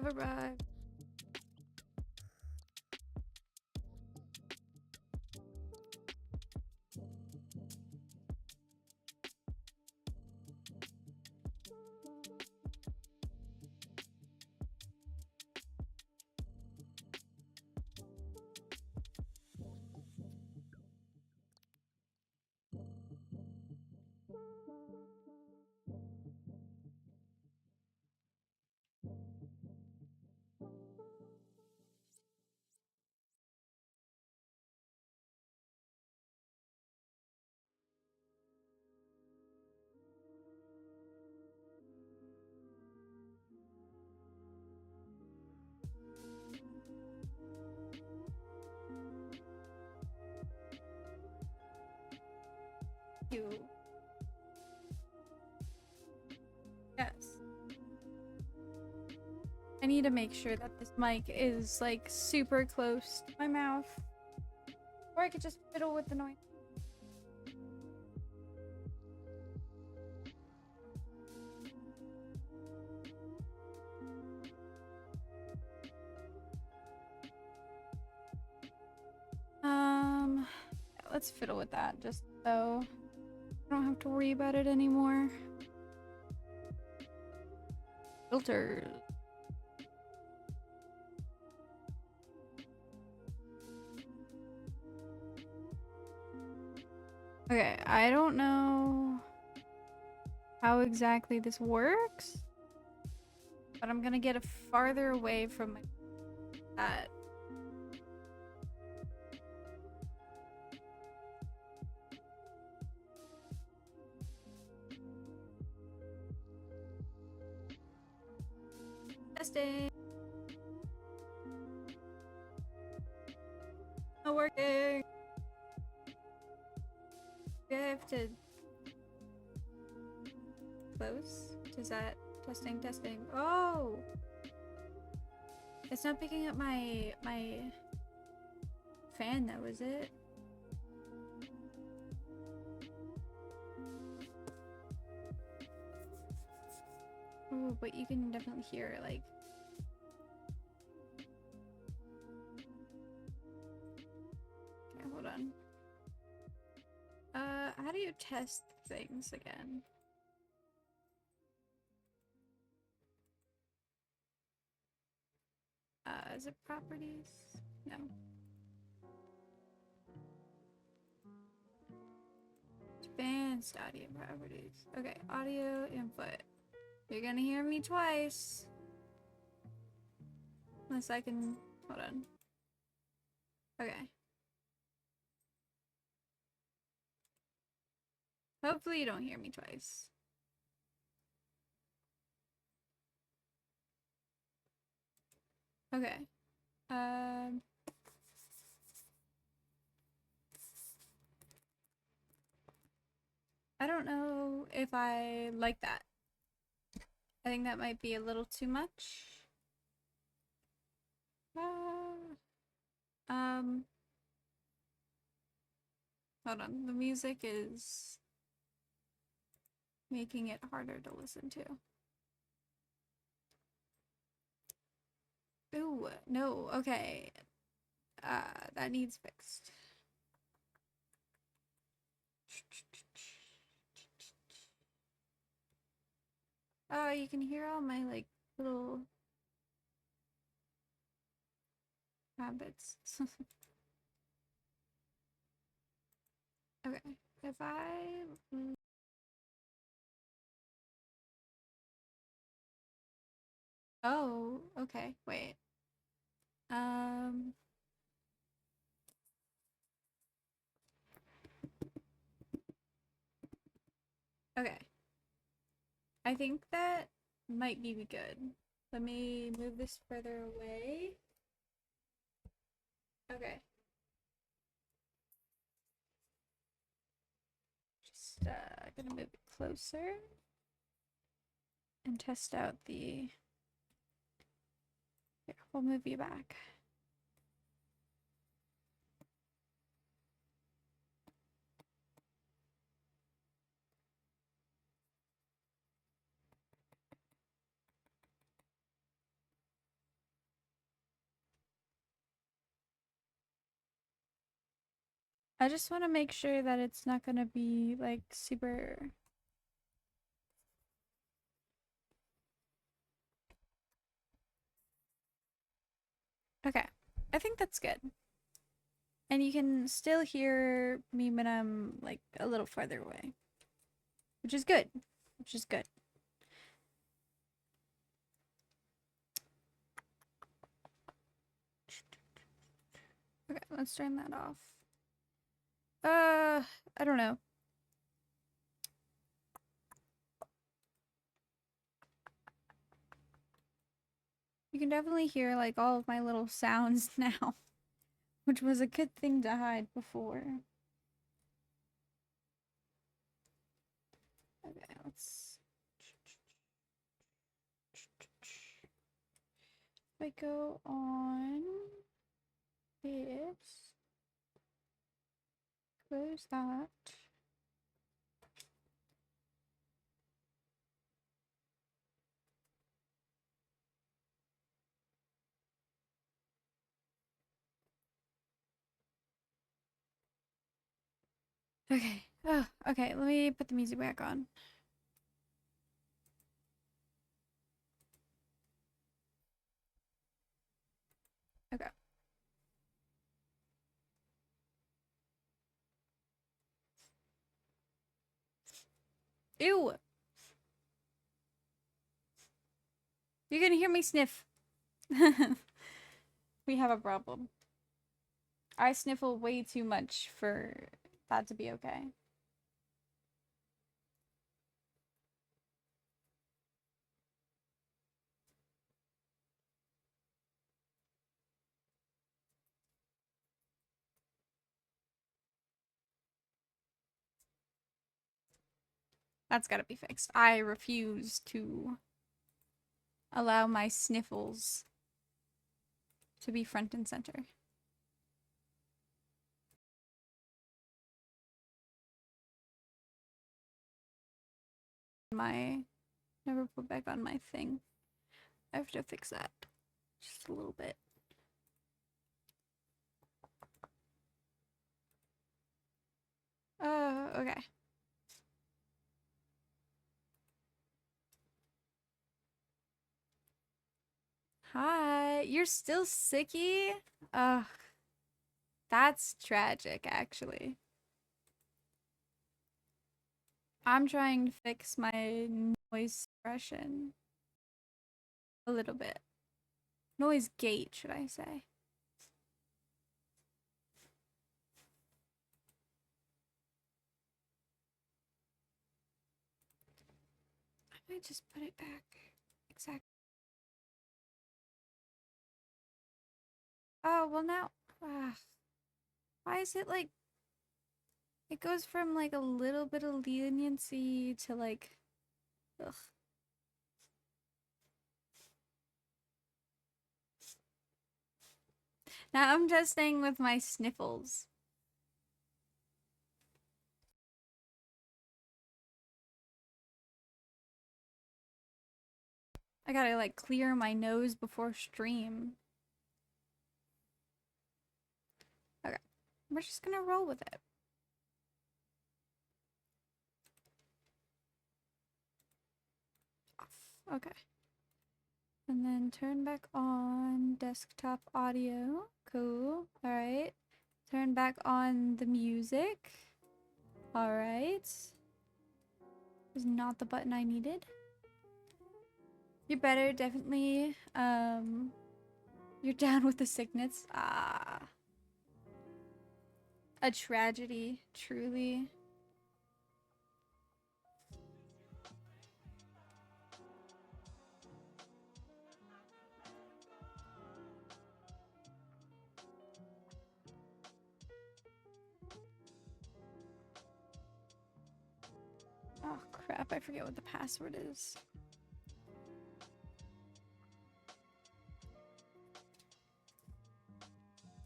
[SPEAKER 1] have arrived. You. Yes. I need to make sure that this mic is like super close to my mouth. Or I could just fiddle with the noise. Let's fiddle with that just so I don't have to worry about it anymore. Filters. Okay, I don't know how exactly this works, but I'm gonna get farther away from that. Testing. Not working. Do I have to close? Is that testing? Oh, it's not picking up my fan though, is it? Oh, but you can definitely hear like. Okay, hold on. How do you test things again? Is it properties? No. Advanced audio properties. Okay, audio input. You're gonna hear me twice. Unless I can... Hold on. Okay. Hopefully you don't hear me twice. Okay. I don't know if I like that. I think that might be a little too much. Hold on. The music is making it harder to listen to. Ooh, no. Okay. That needs fixed. Oh, you can hear all my like little habits. Okay, if I... Oh, okay, wait. Okay. I think that might be good. Let me move this further away. Okay. Just gonna move it closer and test out the... Here, we'll move you back. I just want to make sure that it's not gonna be like super. Okay, I think that's good. And you can still hear me when I'm like a little farther away, which is good. Which is good. Okay, let's turn that off. I don't know. You can definitely hear like all of my little sounds now, which was a good thing to hide before. Okay, let's. If I go on this, close that. Okay. Oh, okay. Let me put the music back on. Okay. Ew! You're gonna hear me sniff. We have a problem. I sniffle way too much for that to be okay. That's gotta be fixed. I refuse to allow my sniffles to be front and center. Never put back on my thing. I have to fix that just a little bit. Okay. Hi, you're still sicky? Ugh, that's tragic, actually. I'm trying to fix my noise suppression a little bit. Noise gate, should I say. I might just put it back. Exactly. Oh, well now, why is it like, it goes from like a little bit of leniency to like, ugh. Now I'm just staying with my sniffles. I gotta like clear my nose before stream. Okay, we're just gonna roll with it. Off. Okay. And then turn back on desktop audio. Cool. Alright. Turn back on the music. Alright. Was not the button I needed. You're better, definitely. You're down with the sickness. Ah. A tragedy, truly. Oh crap, I forget what the password is.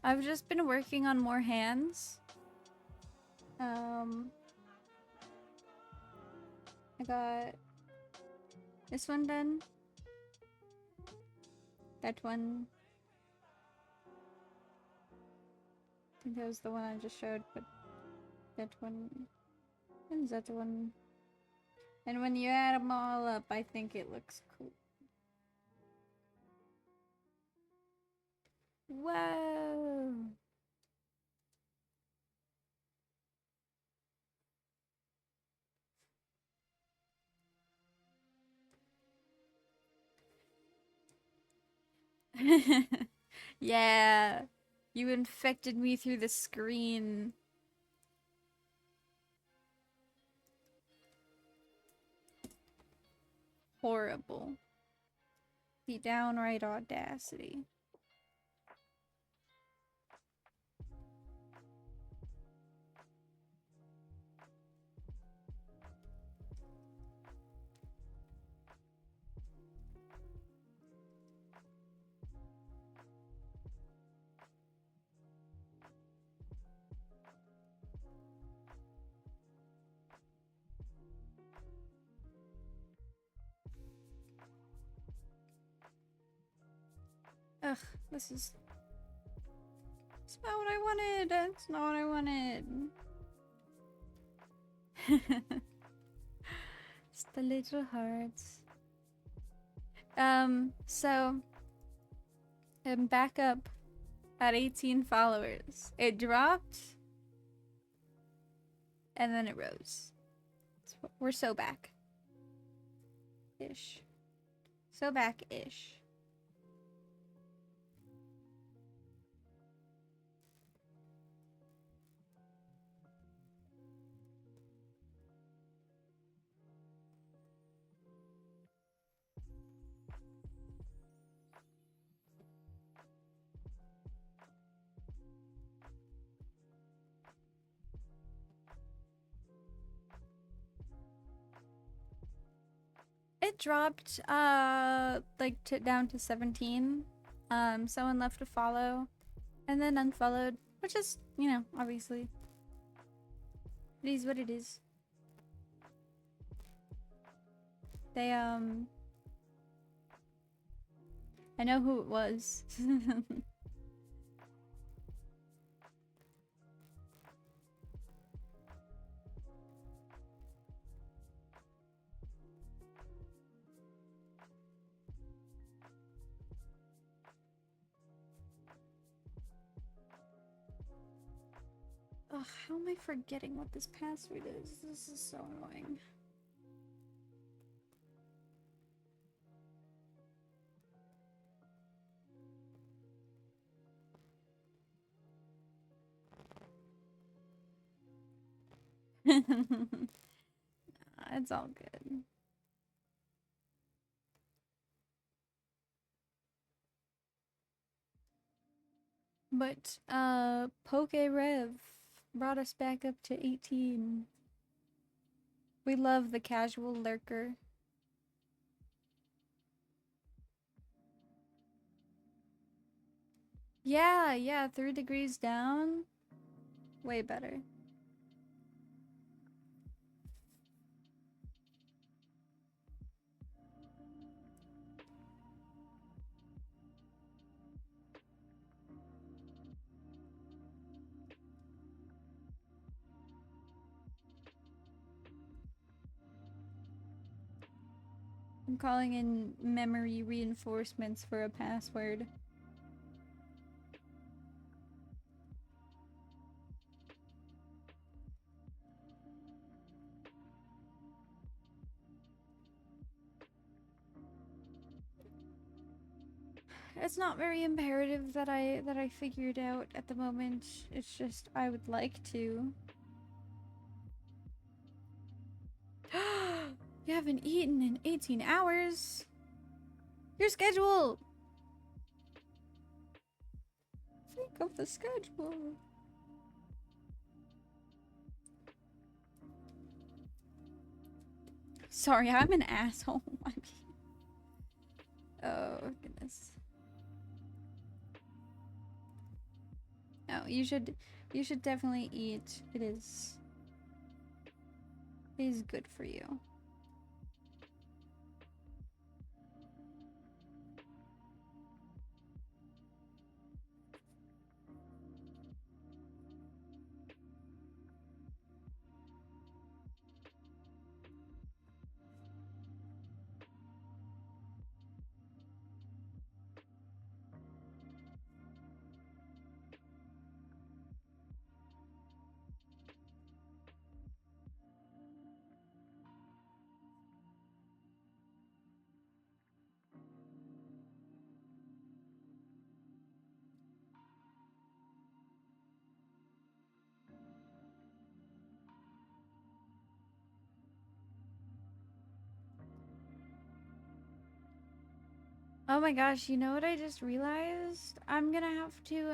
[SPEAKER 1] I've just been working on more hands. I got this one done. That one. I think that was the one I just showed, but that one, and that one. And when you add them all up, I think it looks cool. Whoa! Yeah, you infected me through the screen. Horrible. The downright audacity. Ugh, this is... It's not what I wanted! That's not what I wanted! It's the little hearts. So... I'm back up at 18 followers. It dropped, and then it rose. We're so back. Ish. So back-ish. It dropped, like, down to 17. Someone left a follow, and then unfollowed, which is, you know, obviously. It is what it is. They, I know who it was. Ugh, how am I forgetting what this password is? This is so annoying. It's all good. But, Poke Rev brought us back up to 18. We love the casual lurker. Yeah, 3 degrees down. Way better. I'm calling in memory reinforcements for a password. It's not very imperative that I figure it out at the moment. It's just I would like to. You haven't eaten in 18 hours. Your schedule. Think of the schedule. Sorry, I'm an asshole. I mean, oh goodness. No, you should definitely eat. It is good for you. Oh my gosh, you know what I just realized? I'm gonna have to,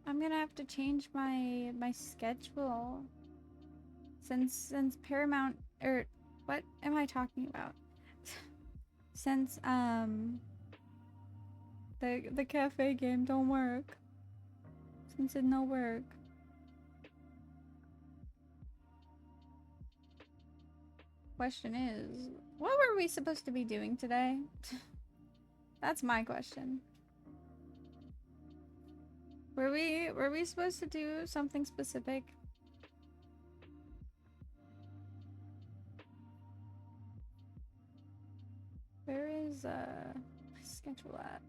[SPEAKER 1] I'm gonna have to change my schedule. Since Paramount, or what am I talking about? Since, the cafe game don't work. Since it no work. Question is, what were we supposed to be doing today? That's my question. Were we supposed to do something specific? Where is my schedule at?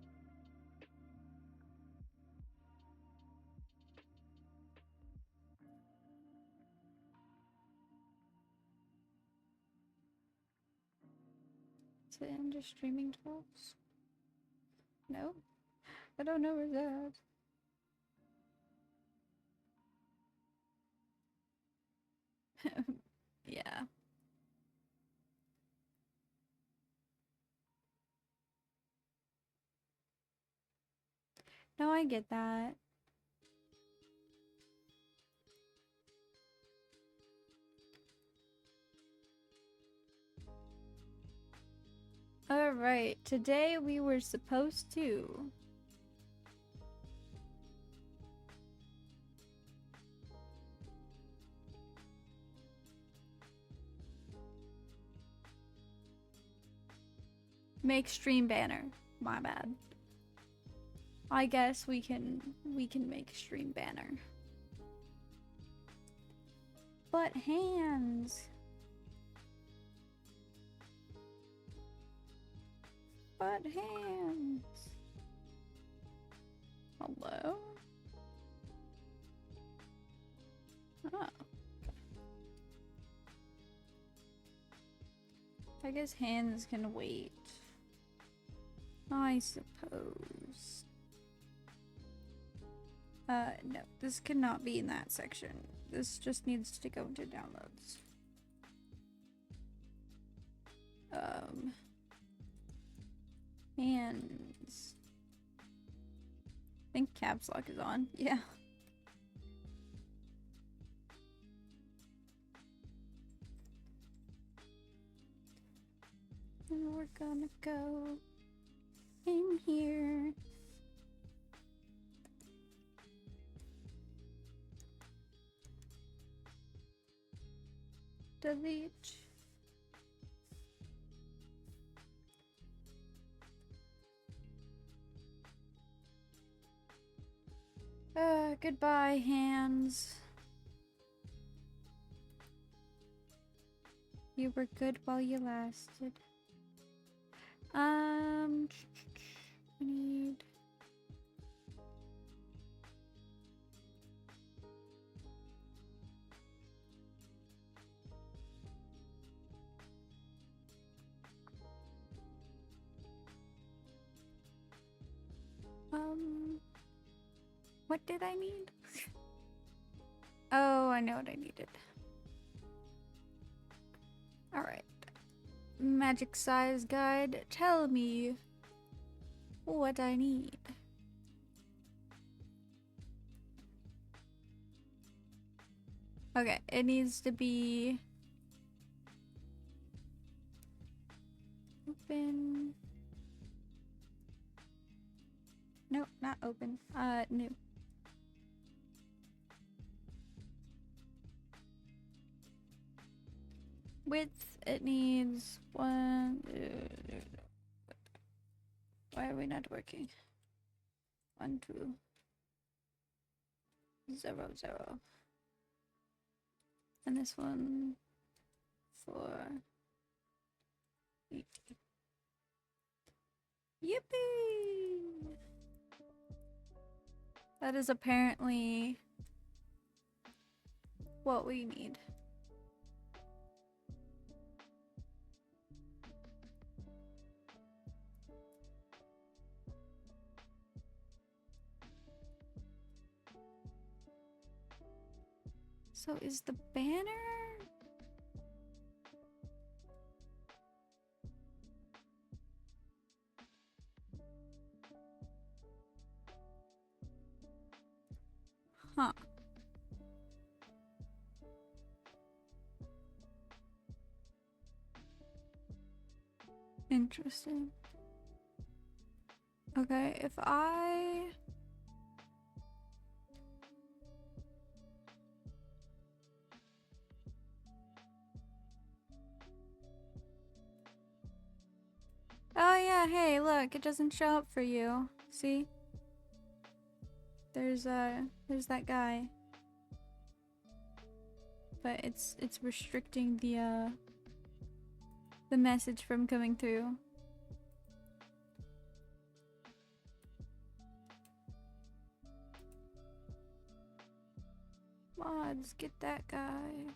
[SPEAKER 1] Is it under streaming tools? No, I don't know where that. Yeah. No, I get that. Alright, today we were supposed to make stream banner. My bad. I guess we can make stream banner. But hands. But hands. Hello? Oh. I guess hands can wait. I suppose. No, this cannot be in that section. This just needs to go into downloads. Hands. I think caps lock is on. Yeah. And we're gonna go in here. Delete. Goodbye, hands. You were good while you lasted. I need... What did I need? Oh, I know what I needed. Alright. Magic size guide, tell me what I need. Okay, it needs to be open. Nope, not open. New. Width, it needs one. Why are we not working? 1, 2, 0, 0. And this one 4, 8. Yippee! That is apparently what we need. So is the banner?
[SPEAKER 2] Huh. Interesting. Okay, if I... Oh yeah, hey, look, it doesn't show up for you. See? There's that guy. But it's restricting the message from coming through. Mods, get that guy.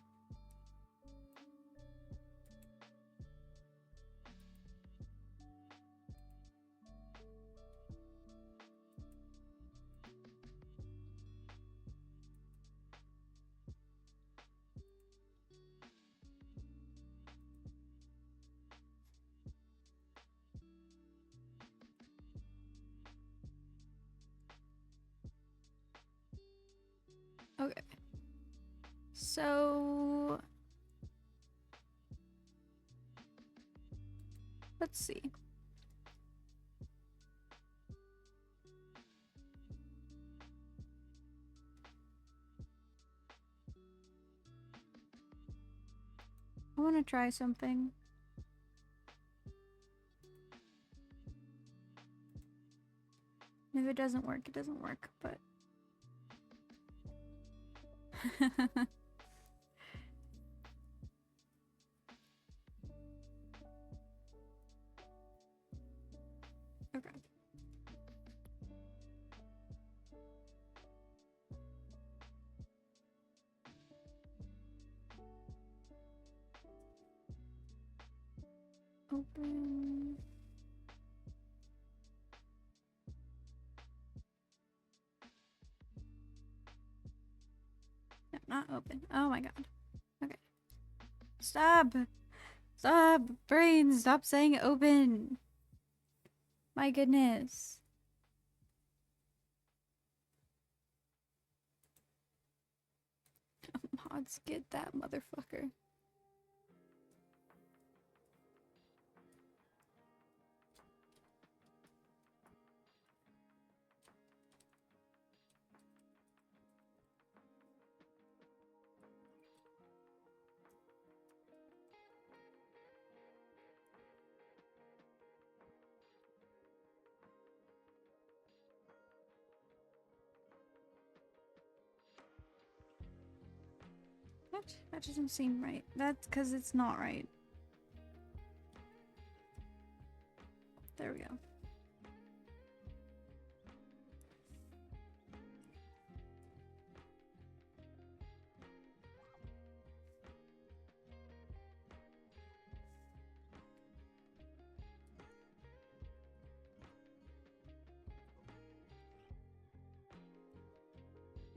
[SPEAKER 2] Okay. So... let's see. I want to try something. If it doesn't work, it doesn't work, but... okay. Open... no, not open. Oh my god. Okay. Stop! Stop! Brain, stop saying open! My goodness. Mods, get that motherfucker. What? That doesn't seem right. That's because it's not right. There we go.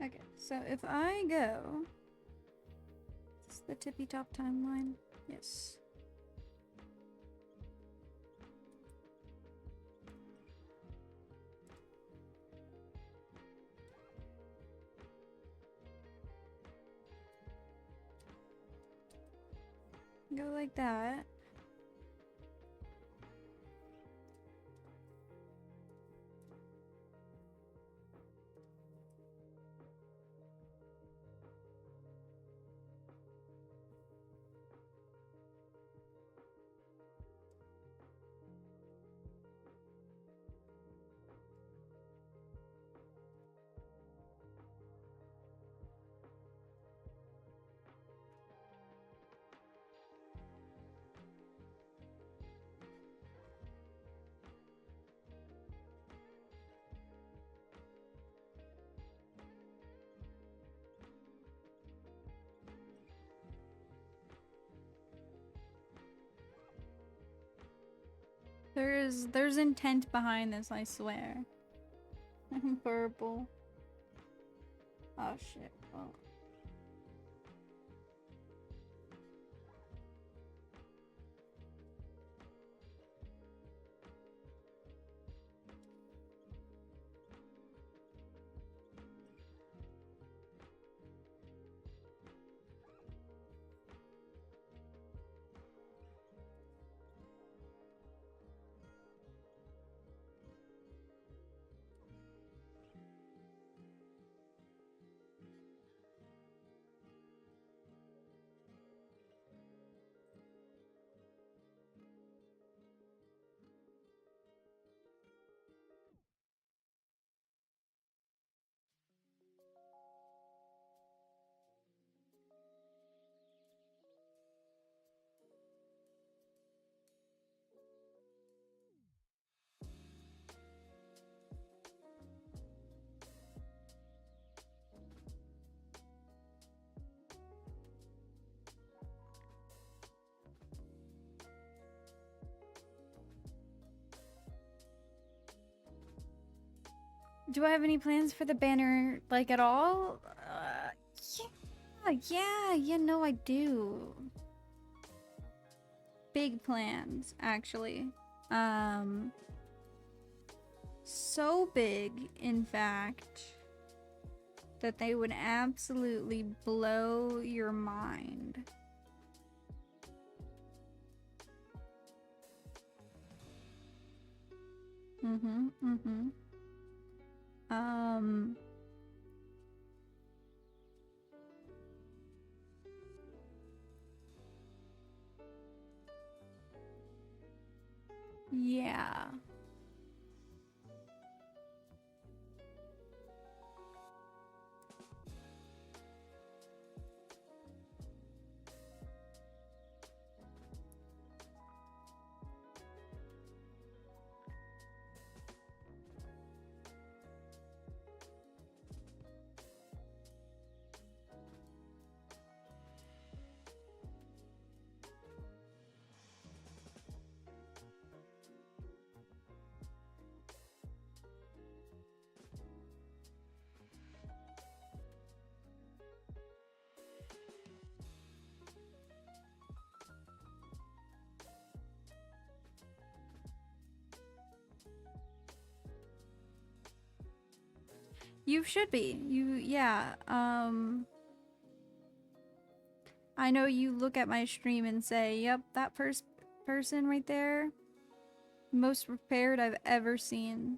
[SPEAKER 2] Okay, so if I go... is this the tippy top timeline? Yes. Go like that. There's intent behind this, I swear. Purple. Oh shit. Well. Do I have any plans for the banner, like, at all? Yeah, no, I do. Big plans, actually. So big, in fact, that they would absolutely blow your mind. Mm-hmm. Yeah. You should be. Yeah. I know you look at my stream and say, yep, that person right there, most prepared I've ever seen.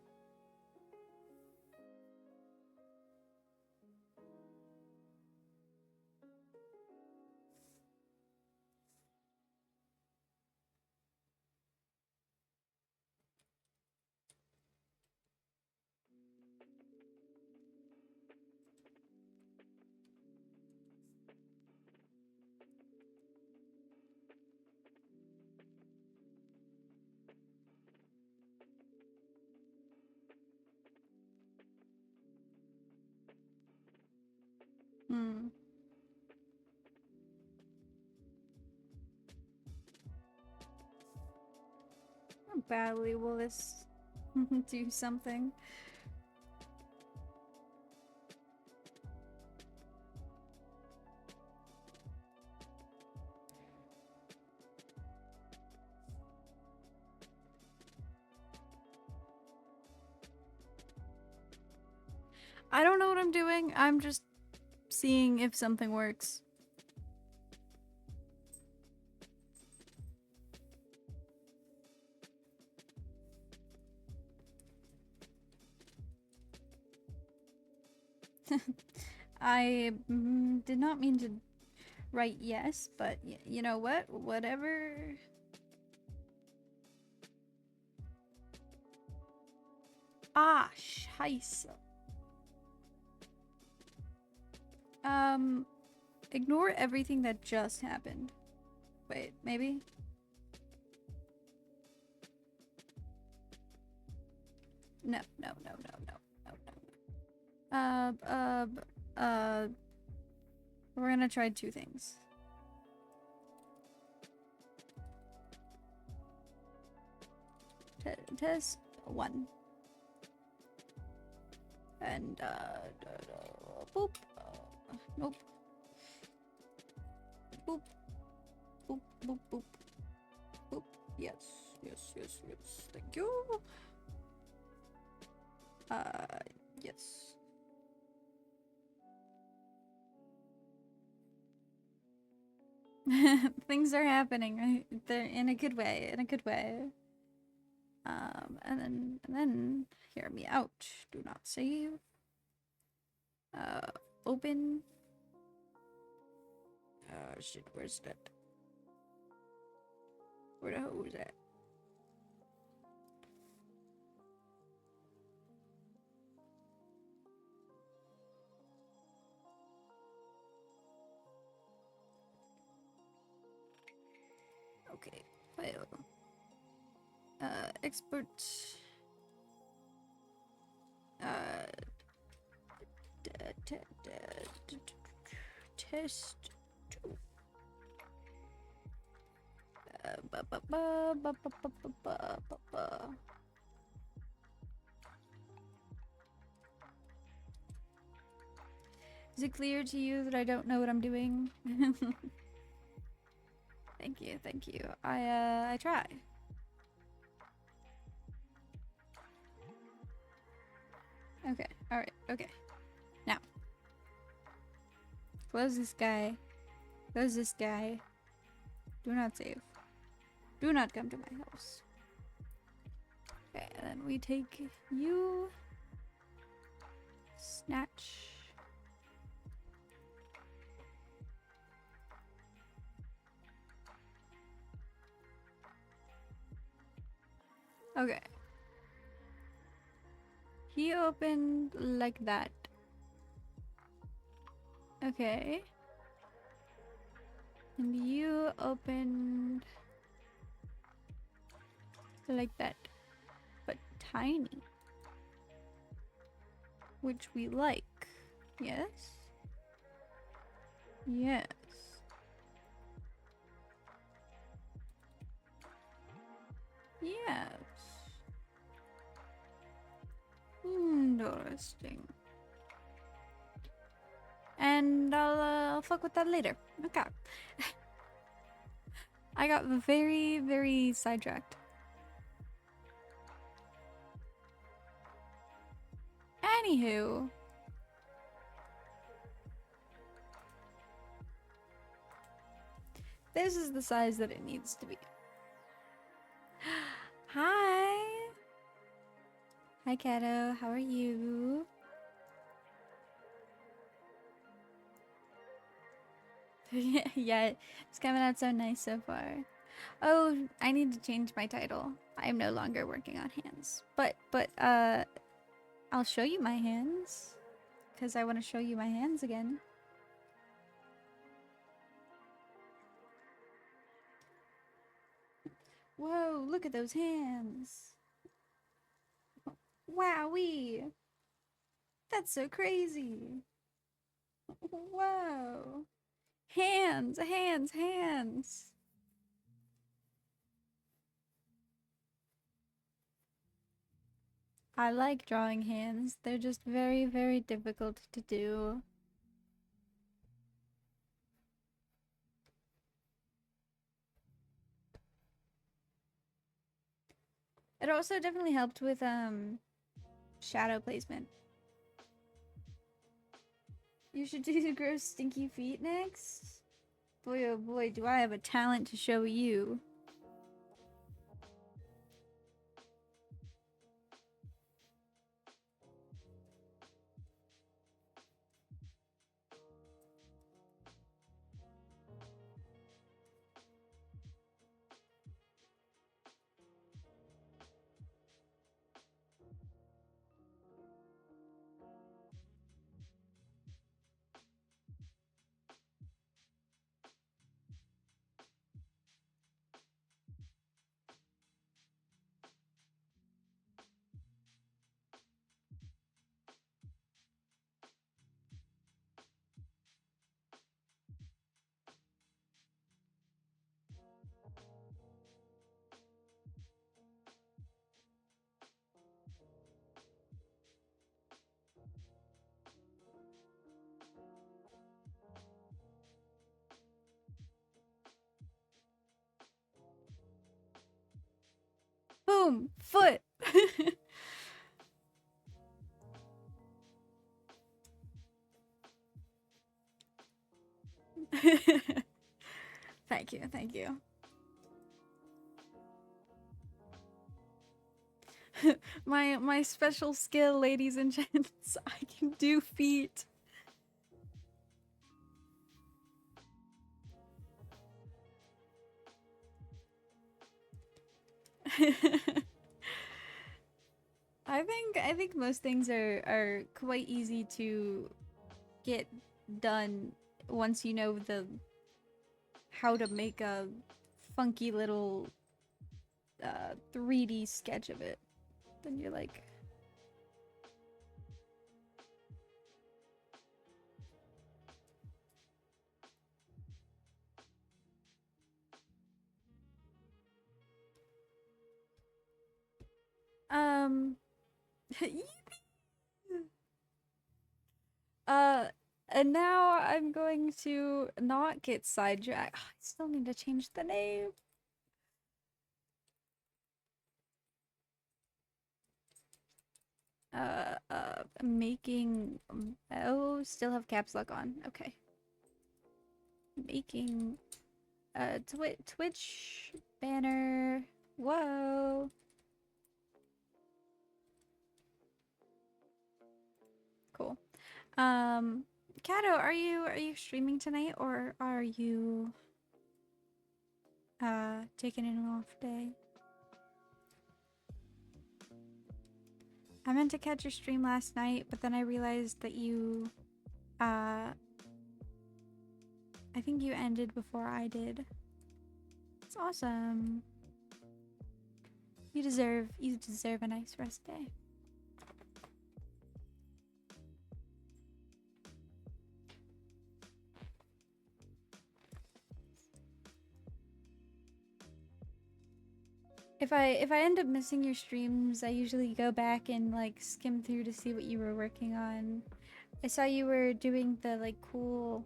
[SPEAKER 2] Hmm. How badly will this do something? I don't know what I'm doing. I'm just seeing if something works. I did not mean to write yes, but you know what? Whatever. Ah, scheiße. Ignore everything that just happened. Wait, maybe? No. We're gonna try two things. Test one. And, boop. Nope. Boop. Boop, boop, boop. Boop. Yes. Thank you. Yes. Things are happening. They're in a good way. And then hear me out. Do not save. Open. Shit, where's that? Where the hell was that? Okay, file. Export. Test 2. Is it clear to you that I don't know what I'm doing? Thank you, thank you. I try. Okay, alright, okay. Now. Close this guy. Close this guy. Do not save. Do not come to my house. Okay, and then we take you. Snatch. Okay. He opened like that. Okay. And you opened like that. But tiny. Which we like. Yes? Yes. Yes. Interesting. And I'll fuck with that later. Okay. I got very, very sidetracked. Anywho. This is the size that it needs to be. Hi! Hi, Kato. How are you? Yeah, it's coming out so nice so far. Oh, I need to change my title. I am no longer working on hands. But, I'll show you my hands. Because I want to show you my hands again. Whoa, look at those hands. Wowee. That's so crazy. Whoa. Hands, hands, hands. I like drawing hands. They're just very, very difficult to do. It also definitely helped with shadow placement. You should do gross stinky feet next. Boy oh boy, do I have a talent to show you. Boom! Foot! Thank you, thank you. my special skill, ladies and gents. I can do feet. I think most things are quite easy to get done once you know the how to make a funky little 3D sketch of it. Then you're like, uh And now I'm going to not get sidetracked. I still need to change the name. Making. Oh, still have caps lock on. Okay. Making. Twitch banner. Whoa. Cool. Kato, are you streaming tonight or are you taking an off day? I meant to catch your stream last night, but then I realized that you I think you ended before I did. It's awesome. You deserve a nice rest day. If I end up missing your streams, I usually go back and like skim through to see what you were working on. I saw you were doing the like cool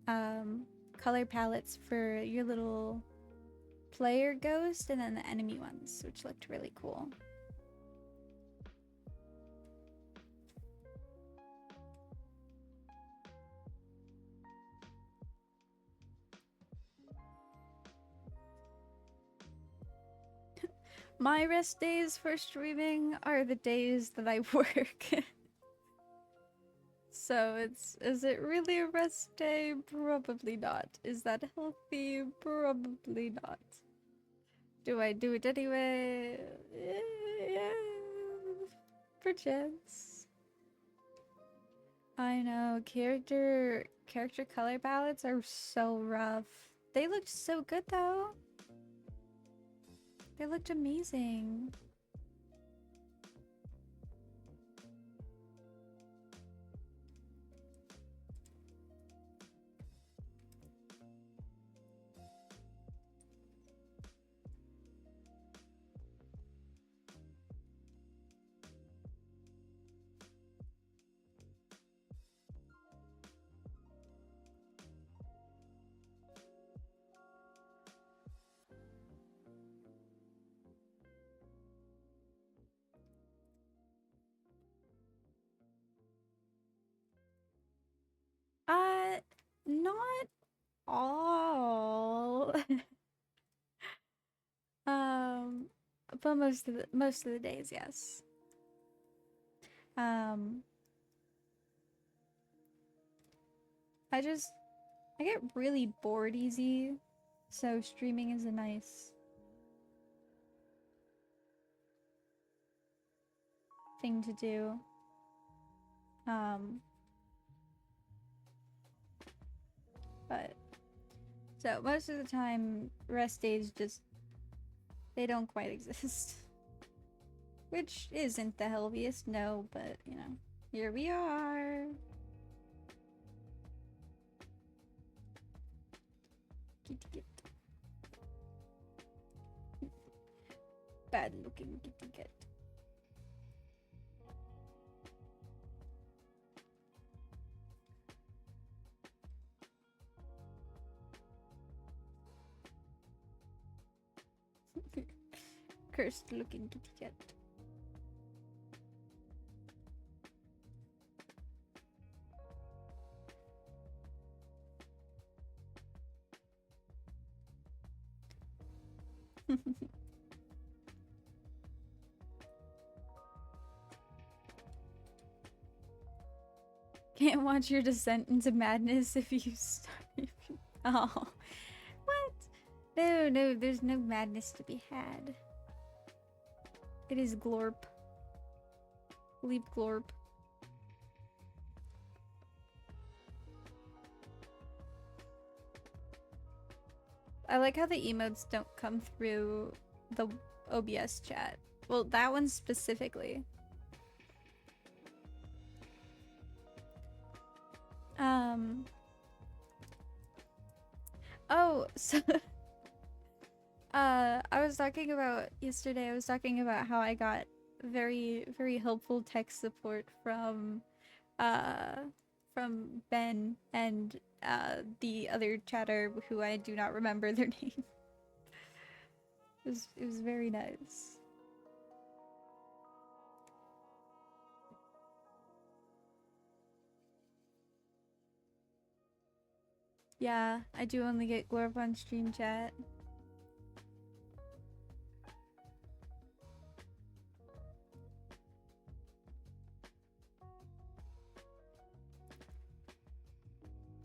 [SPEAKER 2] color palettes for your little player ghost and then the enemy ones, which looked really cool. My rest days for streaming are the days that I work. So is it really a rest day? Probably not. Is that healthy? Probably not. Do I do it anyway? Yeah, perchance. I know, character color palettes are so rough. They looked so good though. They looked amazing. Not all. But most of the days, yes. I get really bored easy, so streaming is a nice thing to do. But so most of the time rest days just they don't quite exist. Which isn't the healthiest, no, but you know, here we are. Kitty cat. Bad looking kitty cat. Cursed looking kitty cat. Can't watch your descent into madness if you start. Oh, what? No, there's no madness to be had. It is glorp. Leap glorp. I like how the emotes don't come through the OBS chat. Well, that one specifically. Oh, so I was talking about yesterday, I was talking about how I got very, very helpful tech support from from Ben and the other chatter who I do not remember their name. It was very nice. Yeah, I do only get Glorp on stream chat.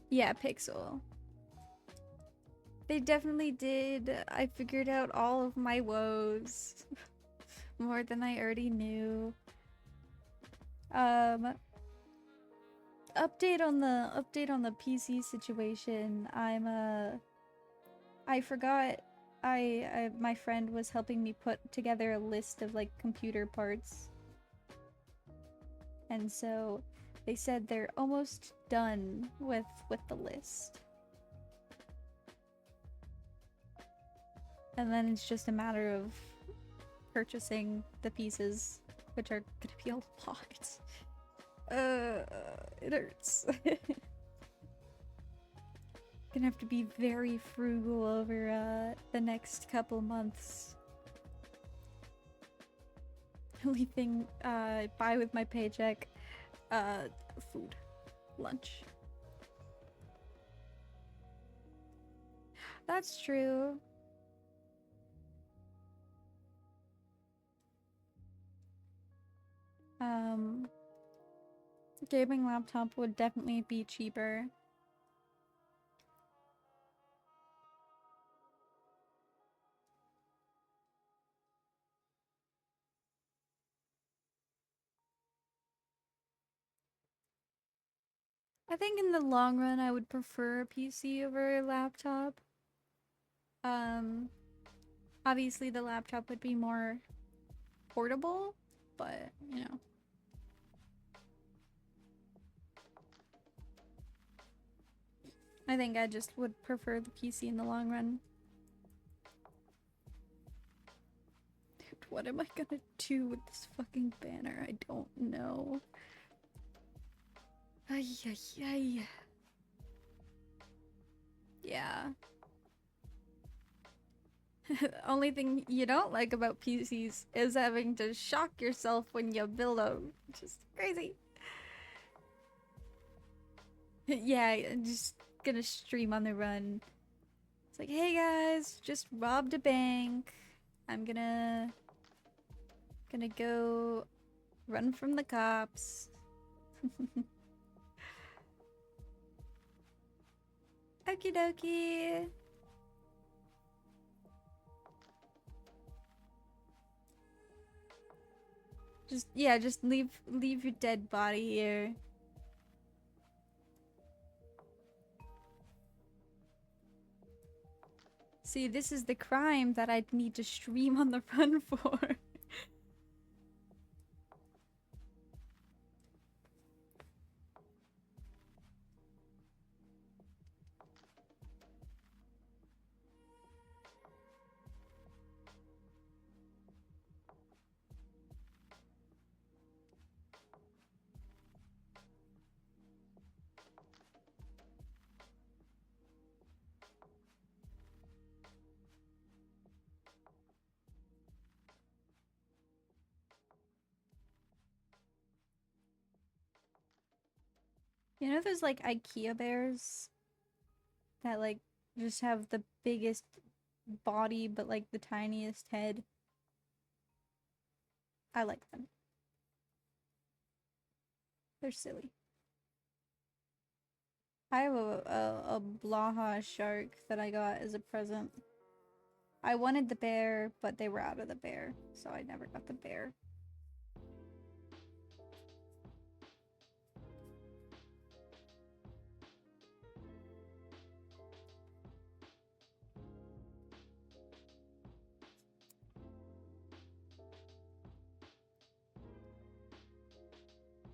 [SPEAKER 2] Yeah, Pixel. They definitely did. I figured out all of my woes. More than I already knew. Update on the PC situation. I forgot my friend was helping me put together a list of like computer parts. And so they said they're almost done with the list. And then it's just a matter of purchasing the pieces, which are gonna be a lot. It hurts. Gonna have to be very frugal over the next couple months. Only thing I buy with my paycheck, food, lunch. That's true. Gaming laptop would definitely be cheaper. I think in the long run I would prefer a PC over a laptop. Obviously the laptop would be more portable, but you know. I think I just would prefer the PC in the long run. Dude, what am I gonna do with this fucking banner? I don't know. Ay, ay, ay. Yeah. Only thing you don't like about PCs is having to shock yourself when you build them. Just crazy. Yeah, I'm just gonna stream on the run. It's like, hey guys, just robbed a bank. I'm gonna go run from the cops. Okie dokie. Just leave your dead body here. See, this is the crime that I'd need to stream on the run for. You know those like IKEA bears that like just have the biggest body but like the tiniest head? I like them. They're silly. I have a Blaha shark that I got as a present. I wanted the bear, but they were out of the bear, so I never got the bear.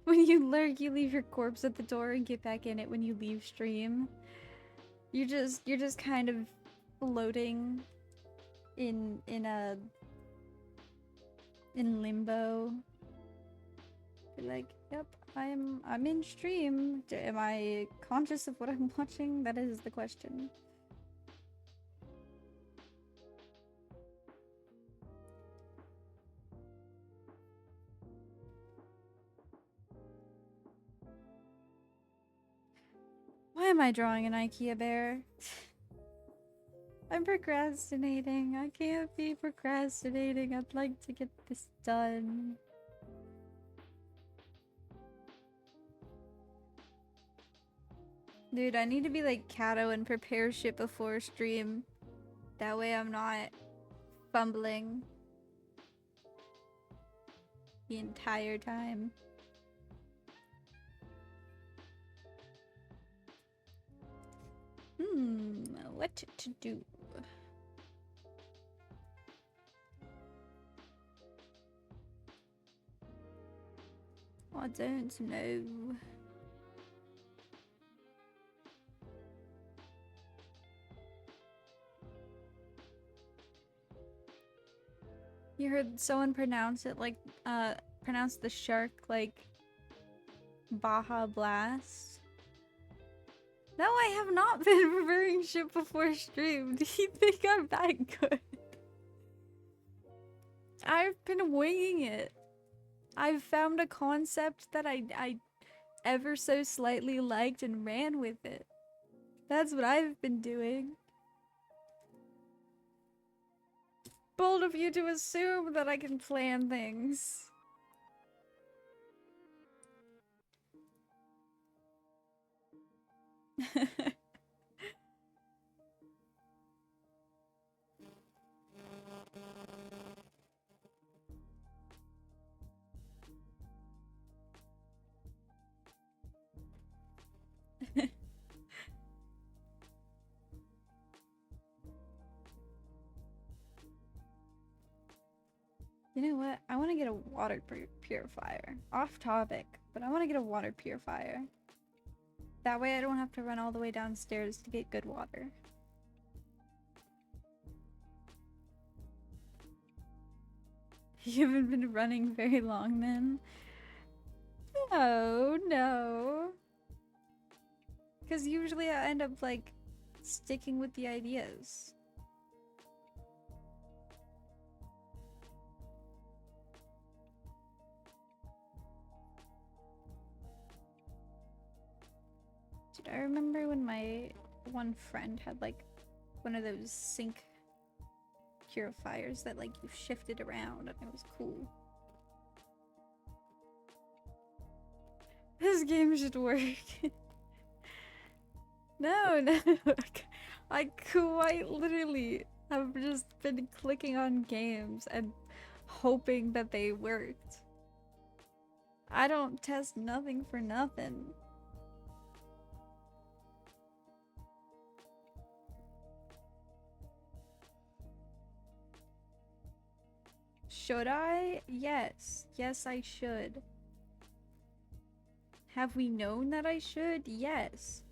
[SPEAKER 2] When you lurk, you leave your corpse at the door and get back in it when you leave stream. You're just kind of floating in limbo. You're like, yep, I'm in stream. Am I conscious of what I'm watching? That is the question. Why am I drawing an IKEA bear? I'm procrastinating. I can't be procrastinating. I'd like to get this done. Dude, I need to be like Kato and prepare shit before stream. That way I'm not fumbling the entire time. What to do? I don't know. You heard someone pronounce it like, pronounce the shark like Baja Blast? No, I have not been preparing shit before stream. Do you think I'm that good? I've been winging it. I've found a concept that I ever so slightly liked and ran with it. That's what I've been doing. Bold of you to assume that I can plan things. You know what? I want to get a water purifier. Off topic, but I want to get a water purifier. That way I don't have to run all the way downstairs to get good water. You haven't been running very long then? No, no. Because usually I end up like sticking with the ideas. Dude, I remember when my one friend had like one of those sink purifiers that like you shifted around and it was cool. This game should work. No, I quite literally have just been clicking on games and hoping that they worked. I don't test nothing for nothing. Should I? Yes. Yes, I should. Have we known that I should? Yes.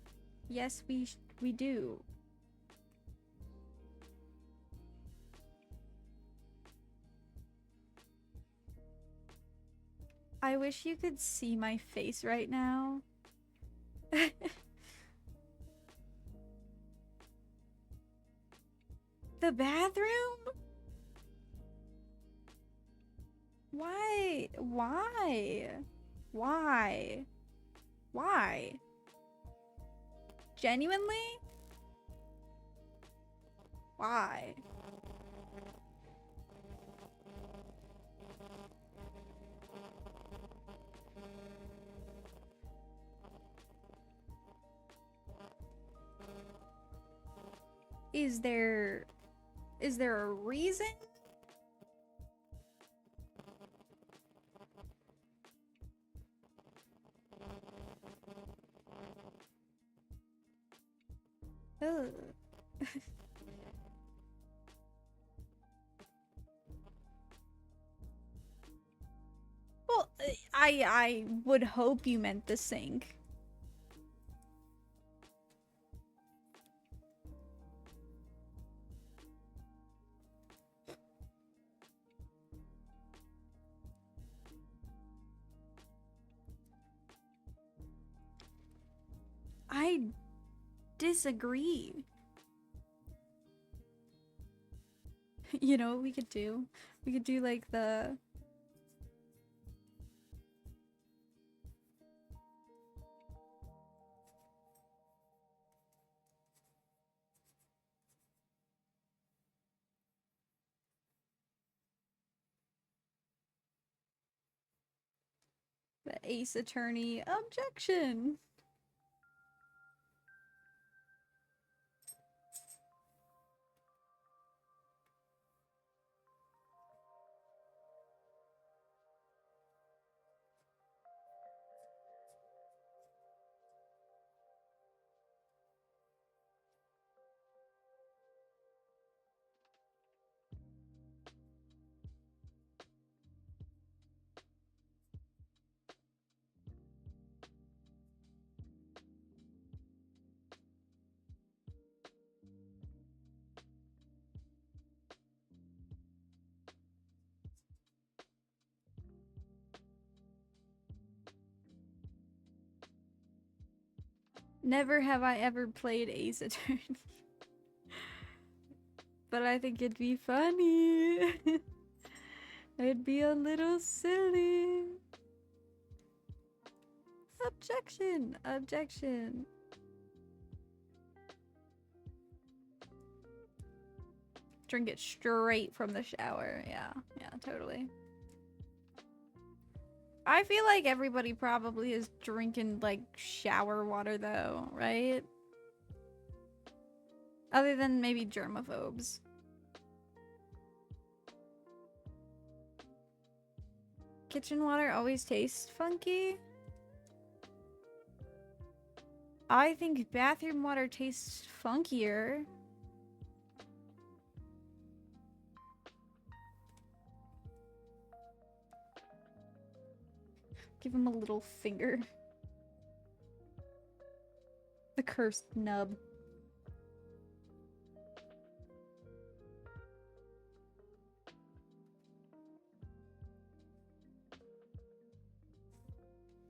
[SPEAKER 2] Yes, we do. I wish you could see my face right now. The bathroom? Why? Why? Why? Why? Genuinely? Why? Is there a reason? Ugh. Well, I would hope you meant the sink. I disagree. You know what we could do? We could do like the Ace Attorney objection. Never have I ever played Ace Attorney. But I think it'd be funny. It'd be a little silly. Objection! Objection. Drink it straight from the shower. Yeah, yeah, totally. I feel like everybody probably is drinking, like, shower water, though, right? Other than maybe germaphobes. Kitchen water always tastes funky. I think bathroom water tastes funkier. Give him a little finger. The cursed nub.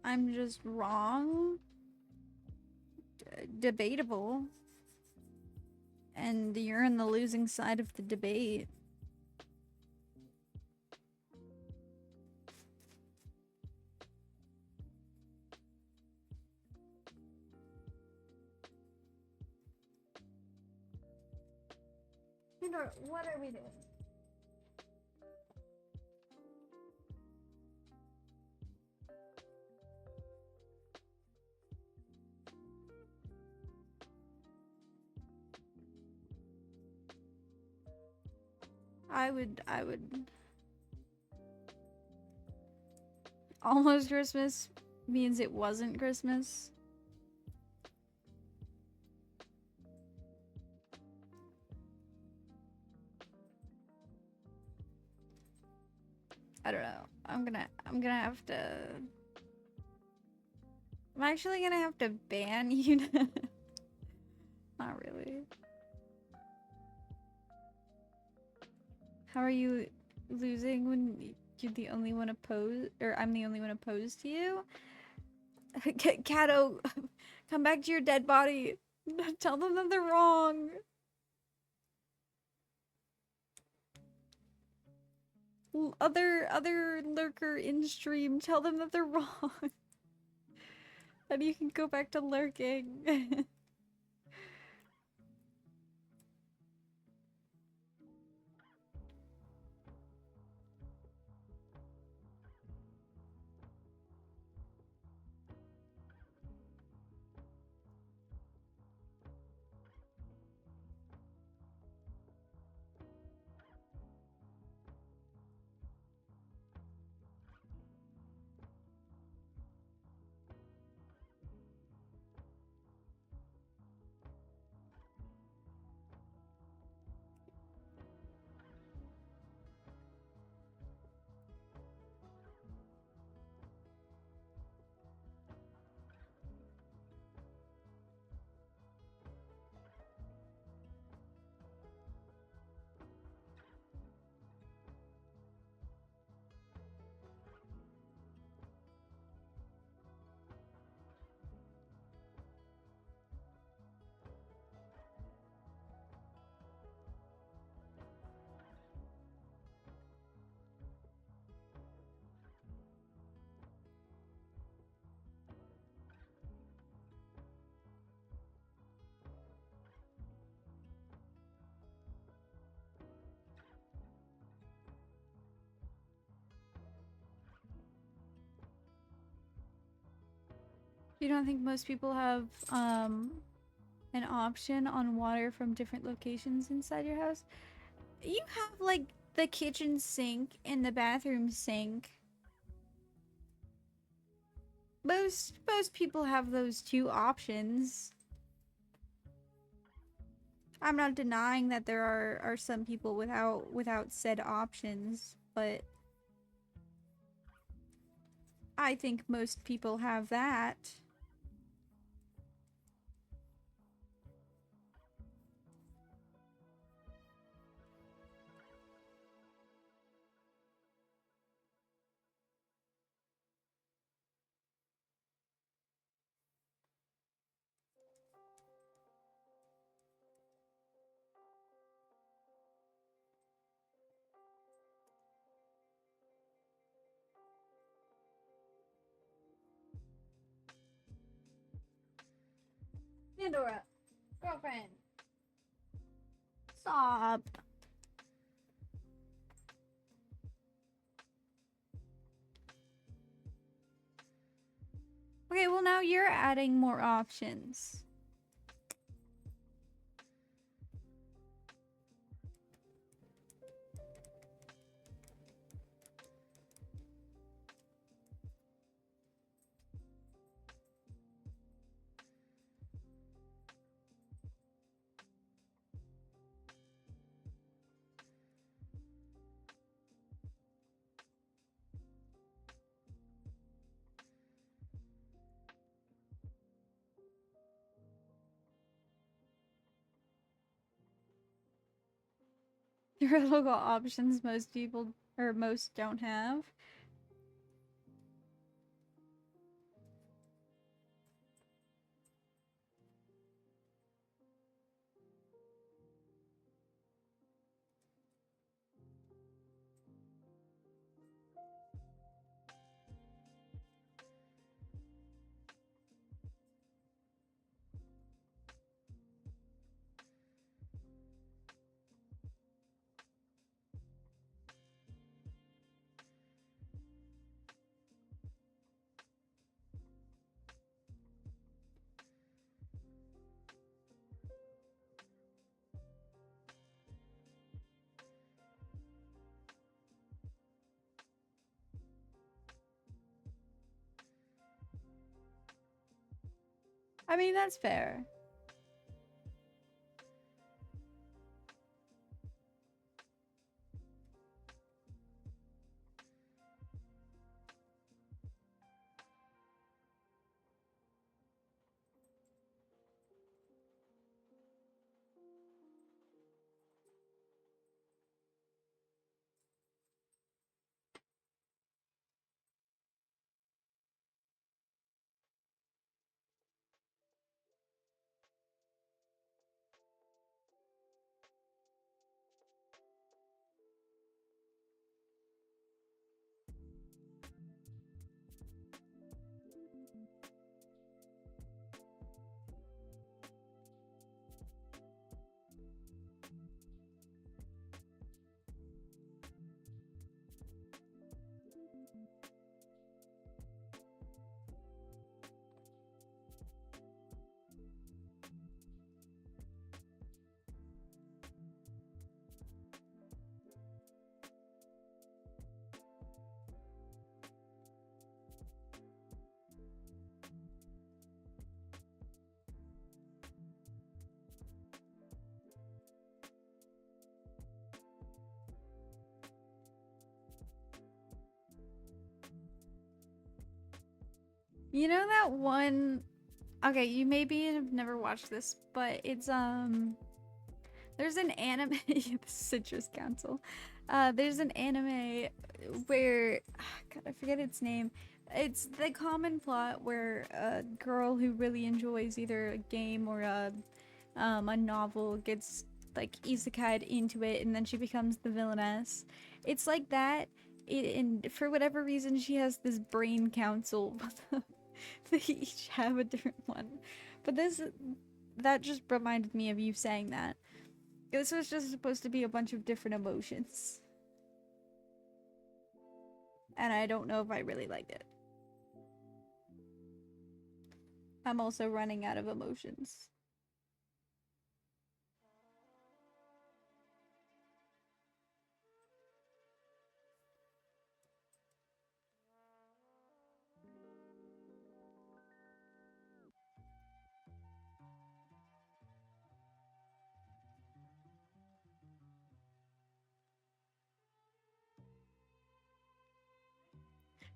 [SPEAKER 2] I'm just wrong. Debatable. And you're on the losing side of the debate. What are we doing? I would almost Christmas means it wasn't Christmas. I don't know. I'm gonna have to. I'm actually gonna have to ban you. Not really. How are you losing when you're the only one opposed, or I'm the only one opposed to you? Kato, come back to your dead body. Tell them that they're wrong. Other lurker in stream, tell them that they're wrong. And you can go back to lurking. You don't think most people have an option on water from different locations inside your house? You have like the kitchen sink and the bathroom sink. Most people have those two options. I'm not denying that there are some people without said options, but I think most people have that. Pandora, girlfriend, stop. Okay, well now you're adding more options. There are local options most people or most don't have. I mean, that's fair. You know that one. Okay, you maybe have never watched this, but it's there's an anime the Citrus Council. There's an anime where God, I forget its name. It's the common plot where a girl who really enjoys either a game or a novel gets like isekai'd into it, and then she becomes the villainess. It's like that. And for whatever reason, she has this brain council. They each have a different one. But that just reminded me of you saying that. This was just supposed to be a bunch of different emotions. And I don't know if I really liked it. I'm also running out of emotions.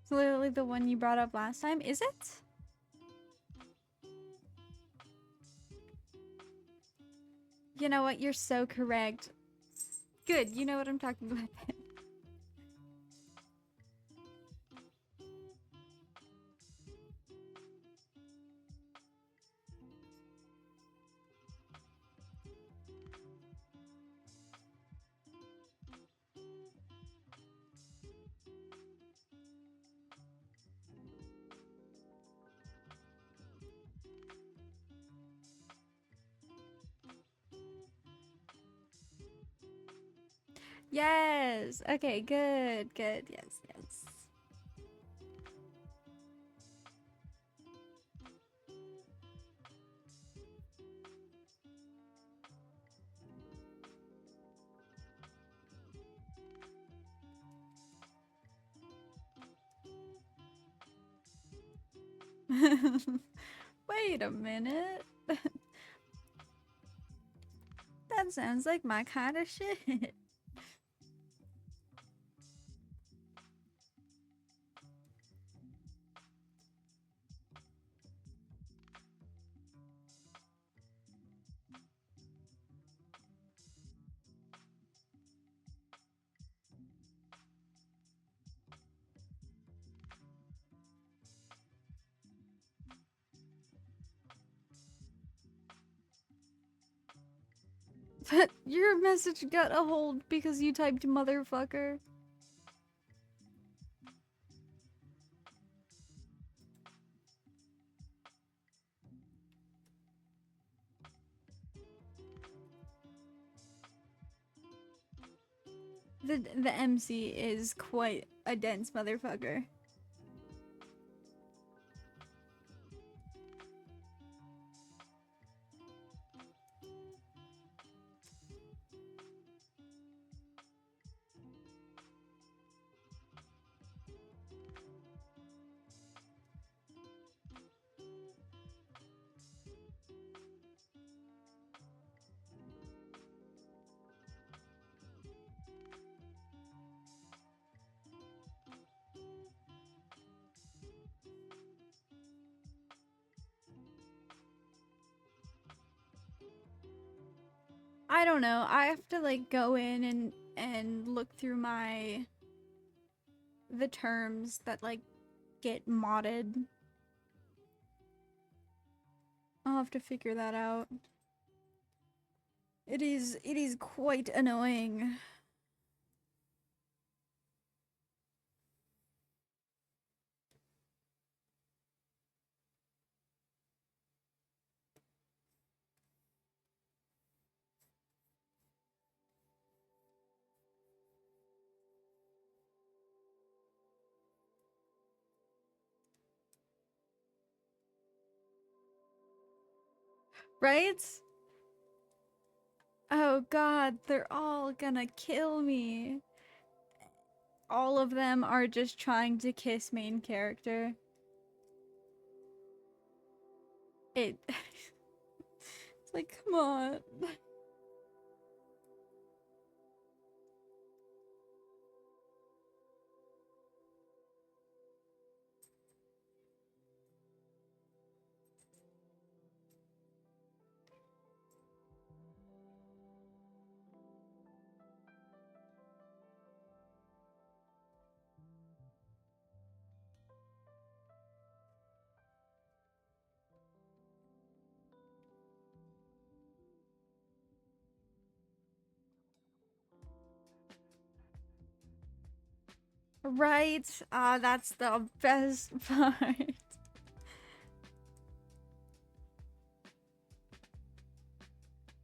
[SPEAKER 2] It's literally the one you brought up last time, is it? You know what? You're so correct. Good, you know what I'm talking about then. Yes! Okay, good, good. Yes, yes. Wait a minute. That sounds like my kind of shit. But your message got a hold because you typed motherfucker. The MC is quite a dense motherfucker. I don't know. I have to like go in and look through the terms that like get modded. I'll have to figure that out. It is quite annoying. Right? Oh god, they're all gonna kill me. All of them are just trying to kiss main character. It it's like, come on. Right? Ah, that's the best part.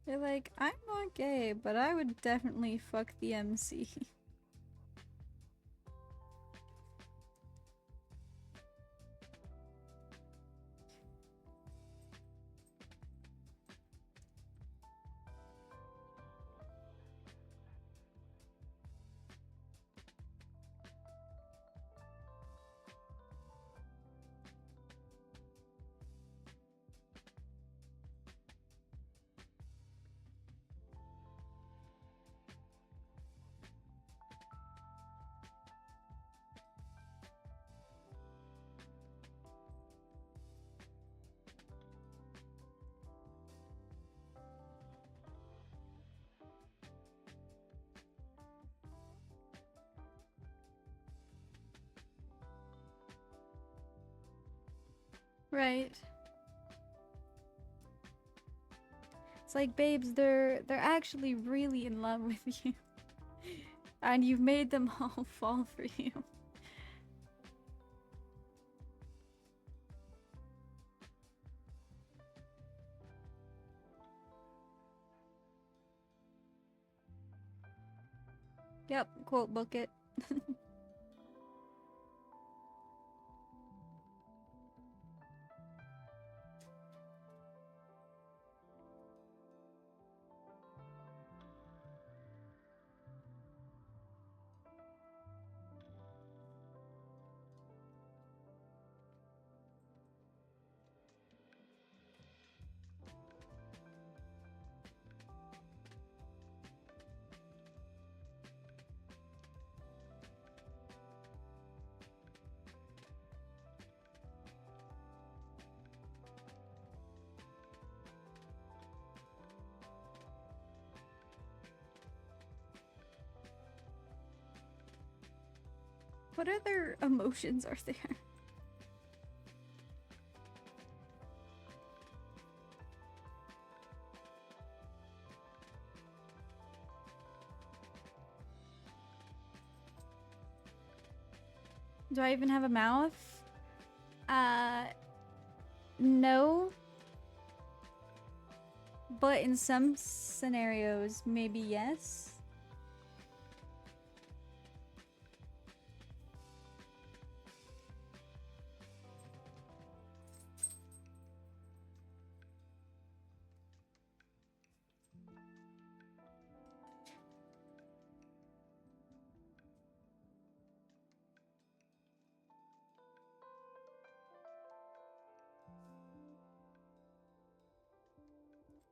[SPEAKER 2] They're like, I'm not gay, but I would definitely fuck the MC. Right. It's like, babes, they're actually really in love with you. And you've made them all fall for you. Yep, quote book it. What other emotions are there? Do I even have a mouth? No. But in some scenarios, maybe yes.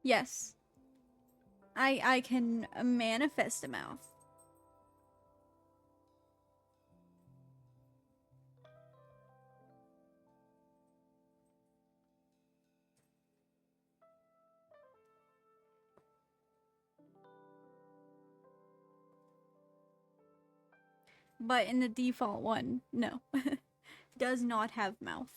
[SPEAKER 2] Yes. I can manifest a mouth. But in the default one, no. Does not have mouth.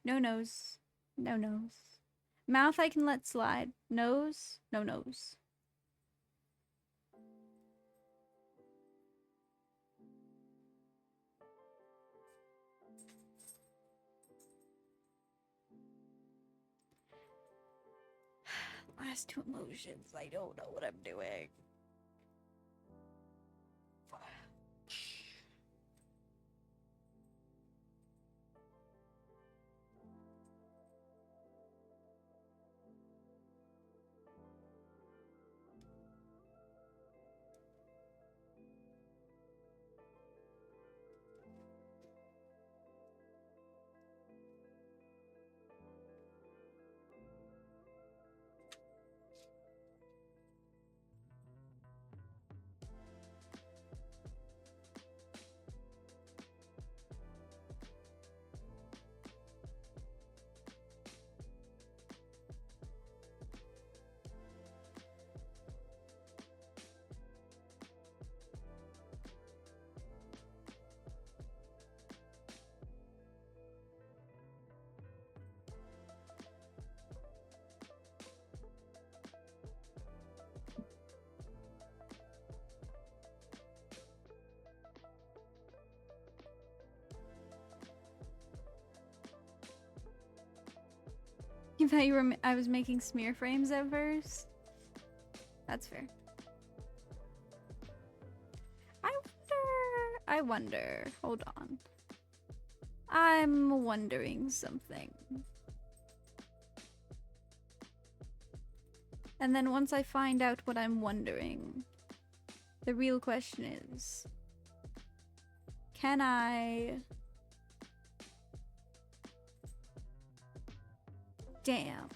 [SPEAKER 2] No nose. No nose. Mouth I can let slide. Nose? No nose. Last two emotions. I don't know what I'm doing. You thought you were I was making smear frames at first? That's fair. I wonder. Hold on. I'm wondering something. And then once I find out what I'm wondering, the real question is, can I... Damn.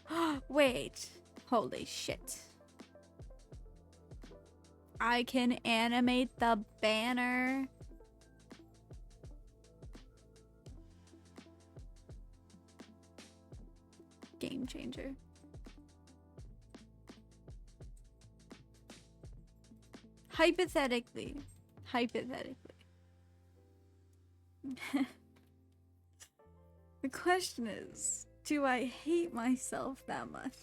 [SPEAKER 2] Wait. Holy shit. I can animate the banner. Game changer. Hypothetically. Hypothetically. The question is, do I hate myself that much?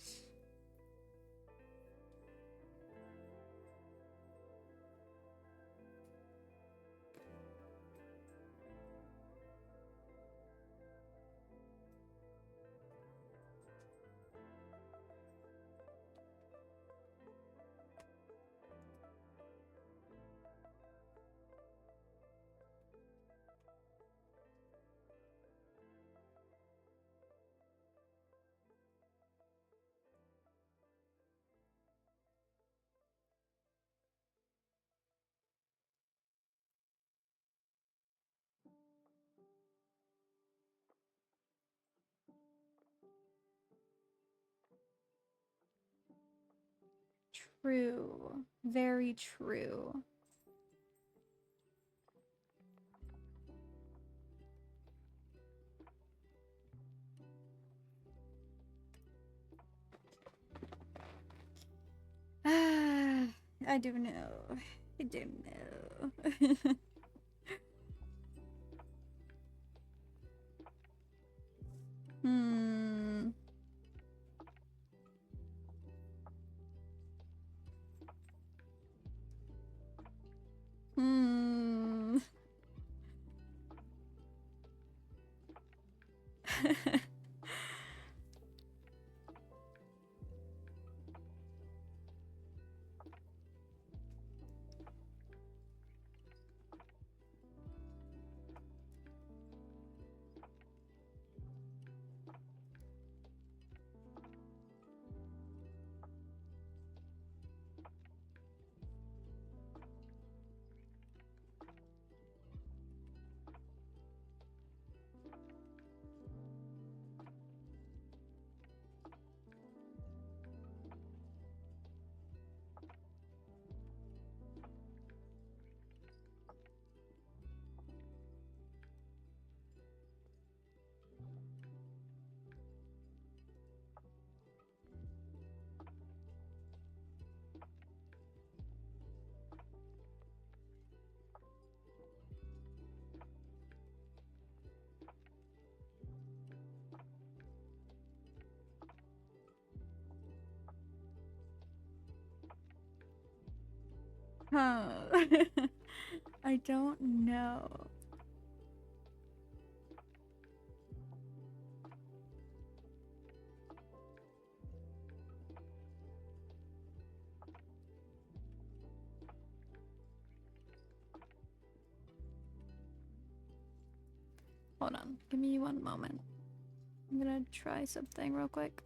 [SPEAKER 2] True. Very true. I do know. I do know. Hmm. Hmm. Huh. I don't know. Hold on. Give me one moment. I'm gonna try something real quick.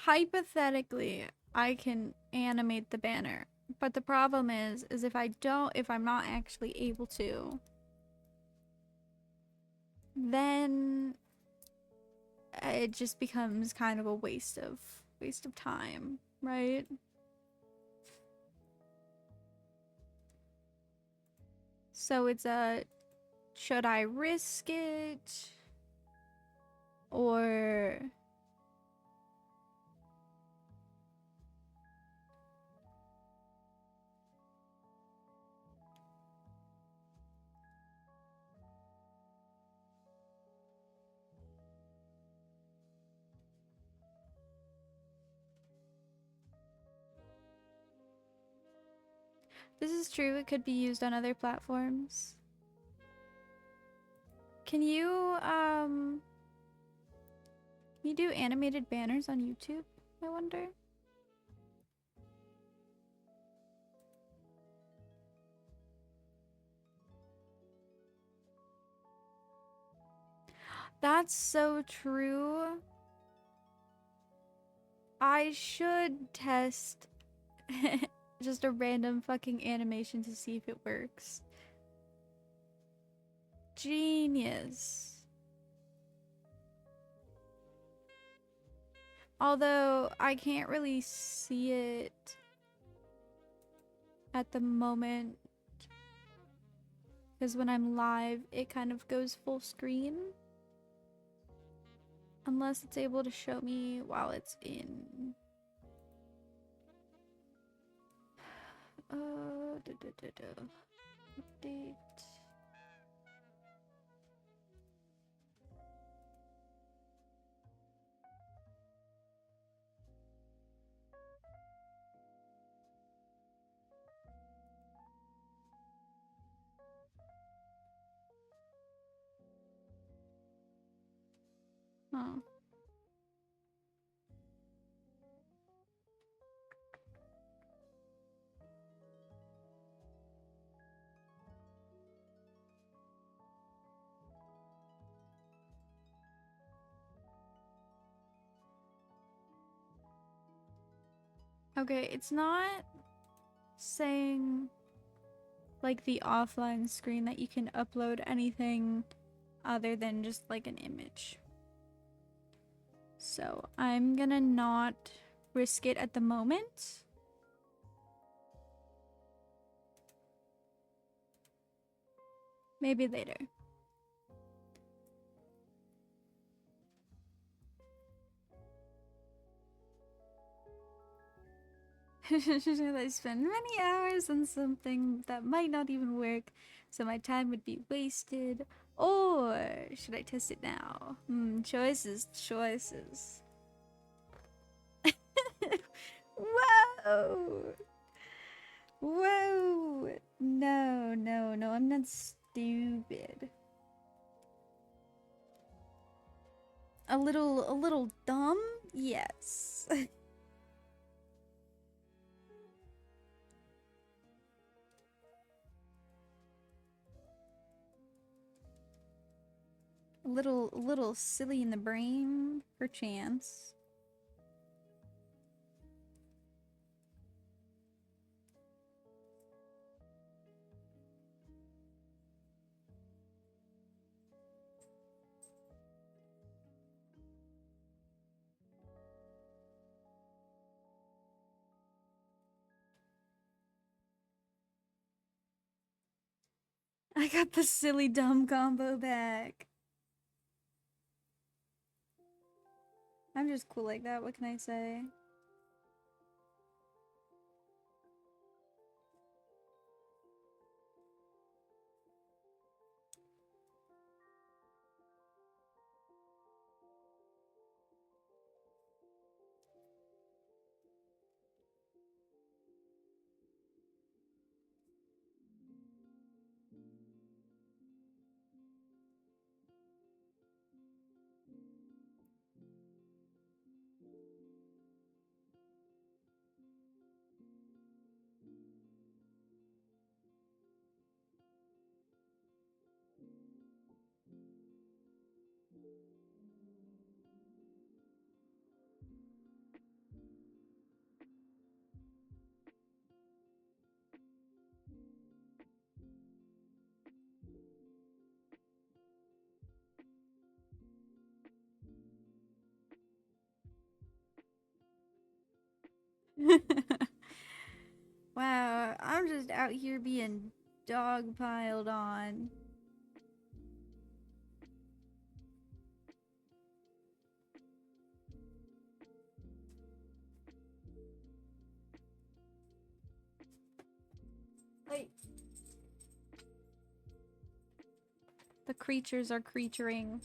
[SPEAKER 2] Hypothetically, I can animate the banner. But the problem is if I'm not actually able to, then it just becomes kind of a waste of time, right? So it's a, should I risk it? Or this is true, it could be used on other platforms. Can you do animated banners on YouTube, I wonder? That's so true. I should test just a random fucking animation to see if it works. Genius. Although I can't really see it at the moment. Because when I'm live, it kind of goes full screen. Unless it's able to show me while it's in. Update. Huh. Okay, it's not saying like the offline screen that you can upload anything other than just like an image. So I'm gonna not risk it at the moment. Maybe later. I spend many hours on something that might not even work, so my time would be wasted. Or should I test it now? Choices, choices. Whoa! Whoa! No, no, no, I'm not stupid. A little dumb? Yes. A little silly in the brain, perchance. I got the silly dumb combo back. I'm just cool like that, what can I say? Wow, I'm just out here being dogpiled on. Like, the creatures are creaturing.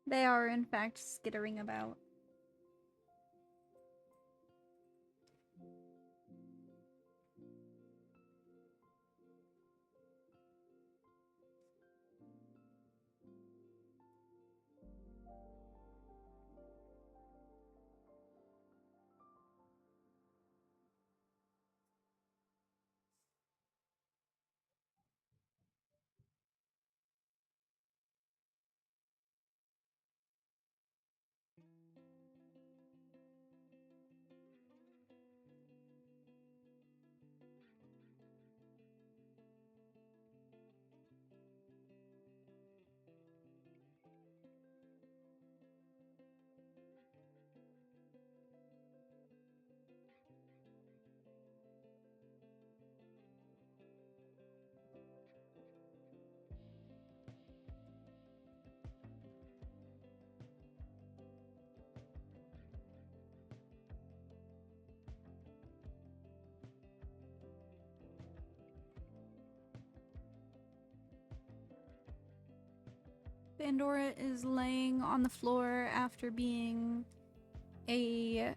[SPEAKER 2] They are, in fact, skittering about. Pandora is laying on the floor after being a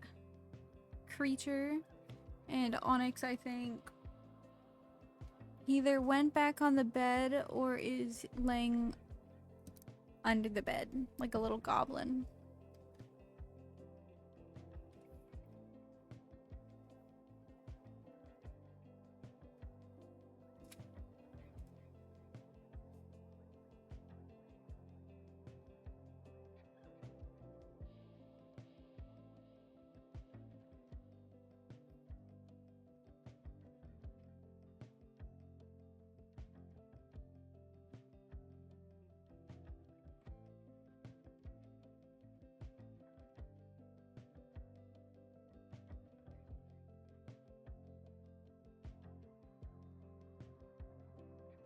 [SPEAKER 2] creature, and Onyx, I think, either went back on the bed or is laying under the bed like a little goblin.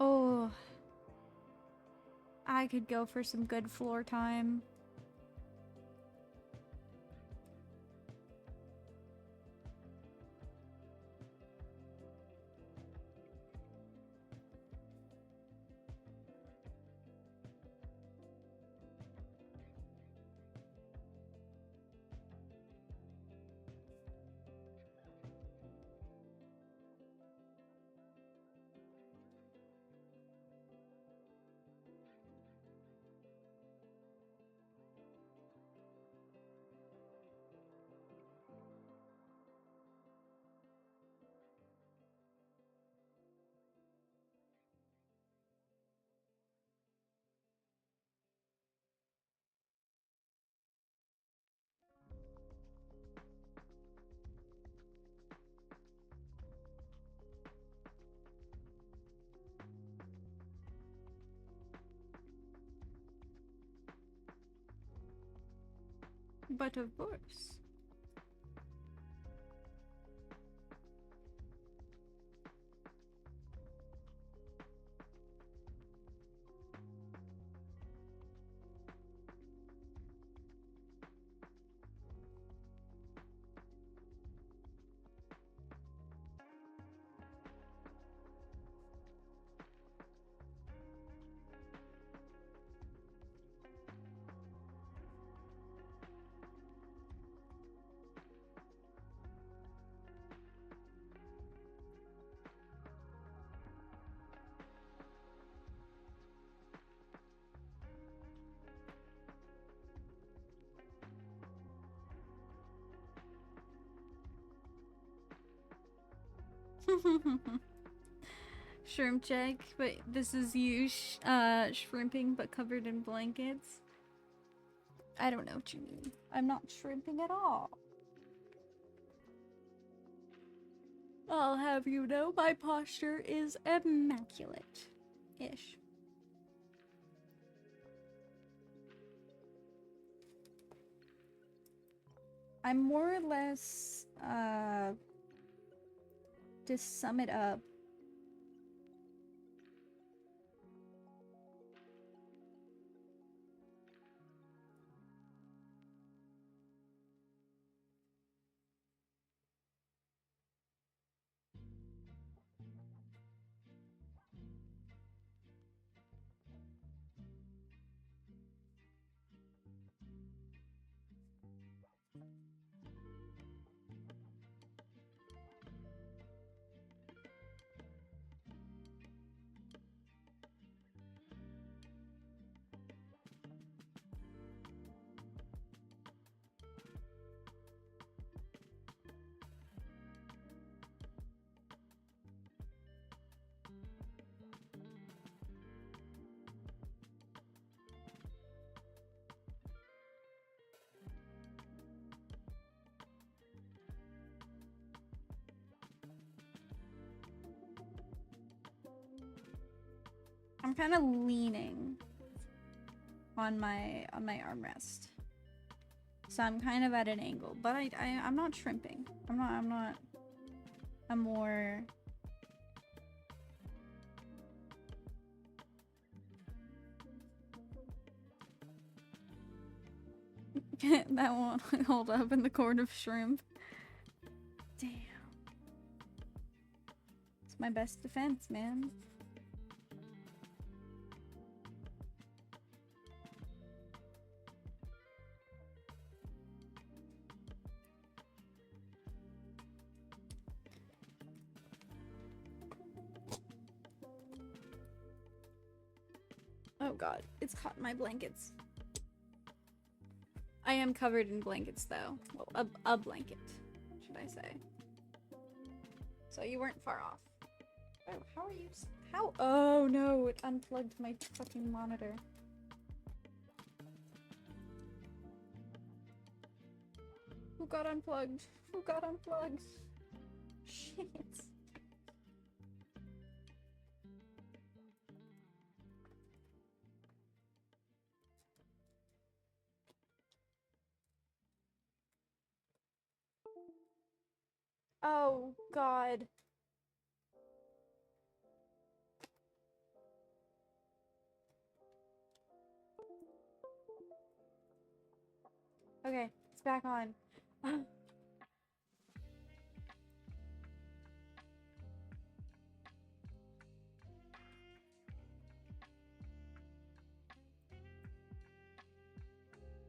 [SPEAKER 2] Oh, I could go for some good floor time. But of course. Shrimp check, but this is you shrimping but covered in blankets. I don't know what you mean. I'm not shrimping at all. I'll have you know my posture is immaculate-ish. I'm more or less, to sum it up, I'm kind of leaning on my armrest. So I'm kind of at an angle, but I'm not shrimping. I'm more that won't hold up in the court of shrimp. Damn. It's my best defense, man. Oh god, it's caught in my blankets. I am covered in blankets though. Well, a blanket, should I say. So you weren't far off. Oh, how are you? How? Oh no, it unplugged my fucking monitor. Who got unplugged? Who got unplugged? Shit. Oh god. Okay, it's back on.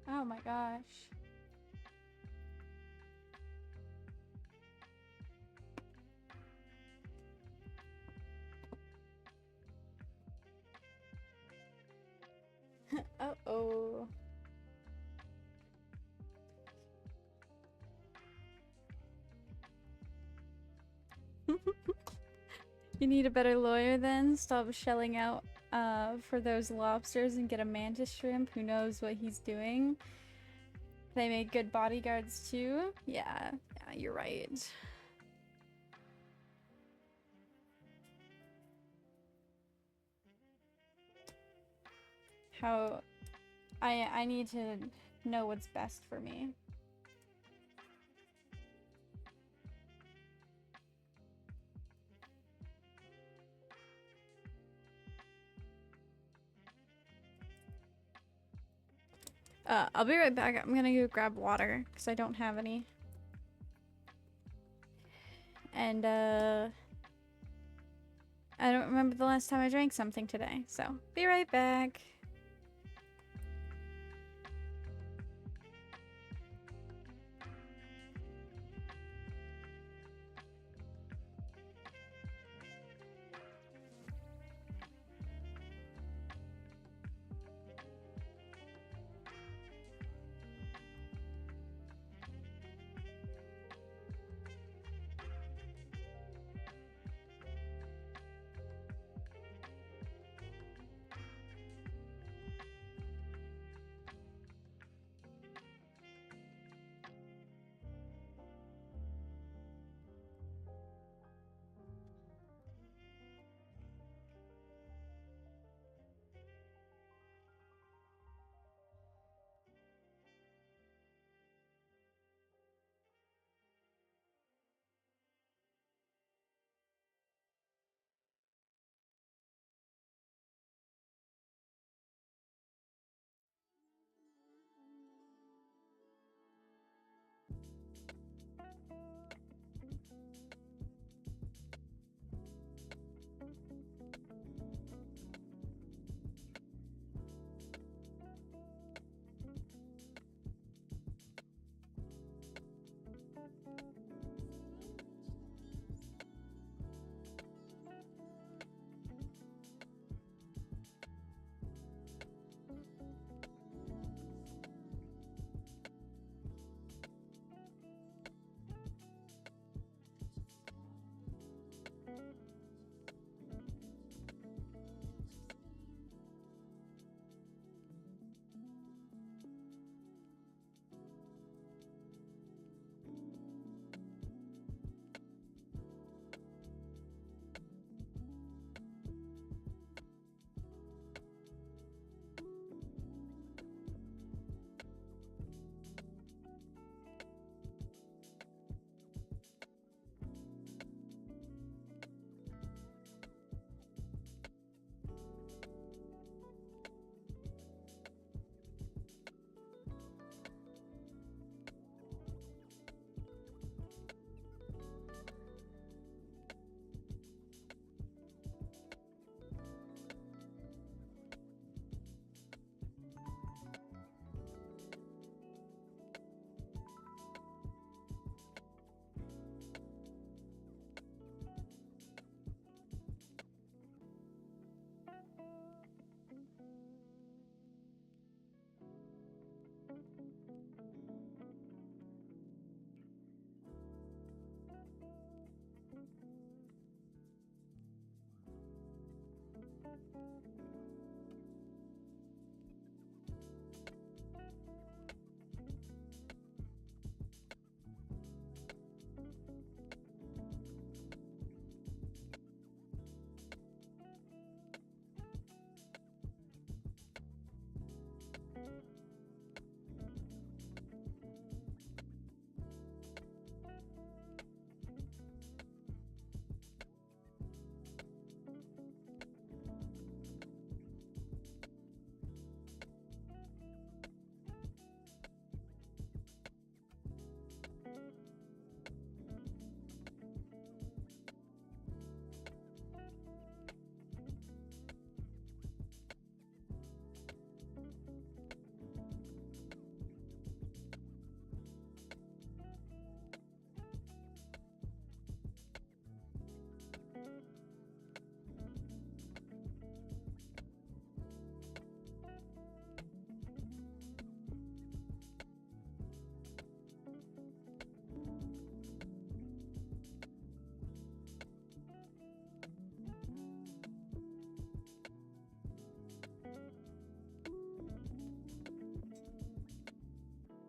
[SPEAKER 2] Oh my gosh. Uh-oh. You need a better lawyer then? Stop shelling out for those lobsters and get a mantis shrimp who knows what he's doing. They make good bodyguards too. Yeah, you're right. How I need to know what's best for me. I'll be right back. I'm gonna go grab water because I don't have any. And I don't remember the last time I drank something today, so be right back.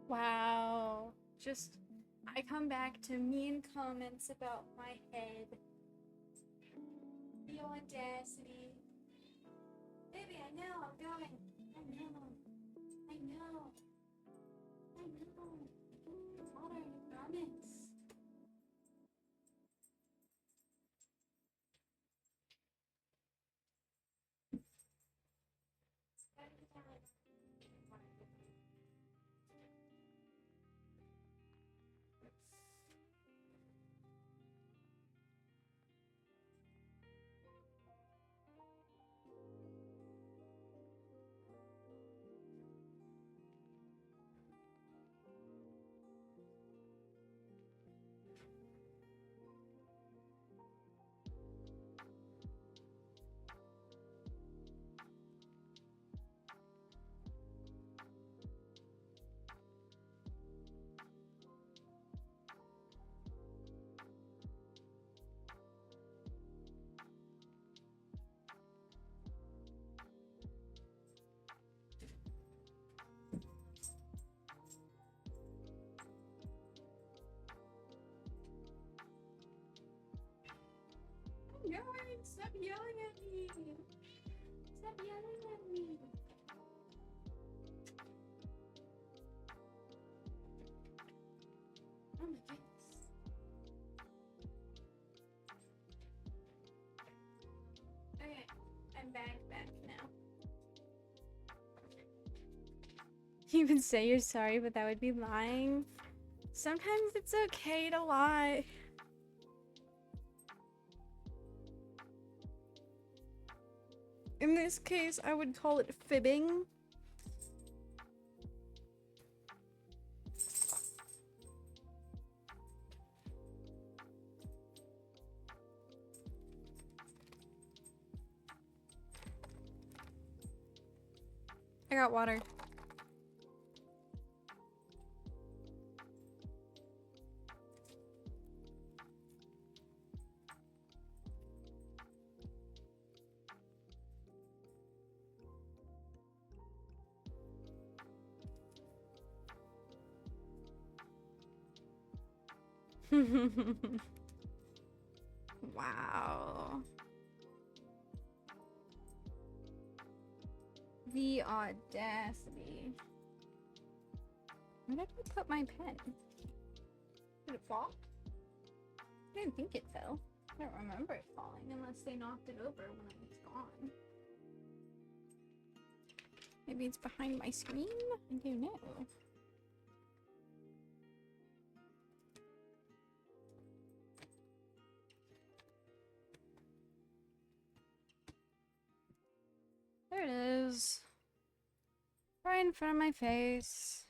[SPEAKER 2] Wow. Just, I come back to mean comments about my head. The audacity. Baby, I know, I'm going. I know. I know. I know. What are your comments? Yelling! Stop yelling at me! Stop yelling at me! Oh my goodness. Okay, I'm back now. You even say you're sorry, but that would be lying. Sometimes it's okay to lie. In this case, I would call it fibbing. I got water. Wow. The audacity. Where did I put my pen? Did it fall? I didn't think it fell. I don't remember it falling unless they knocked it over when it was gone. Maybe it's behind my screen? I don't know. There it is. Right in front of my face.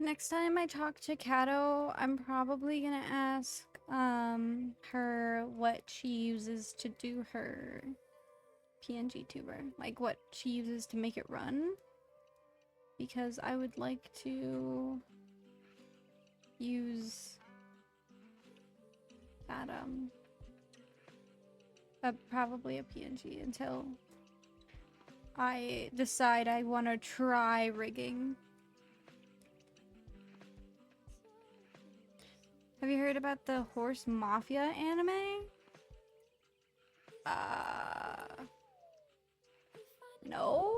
[SPEAKER 2] Next time I talk to Kato, I'm probably gonna ask her what she uses to do her PNG tuber. Like what she uses to make it run. Because I would like to use that probably a PNG until I decide I want to try rigging. Have you heard about the Horse Mafia anime? No?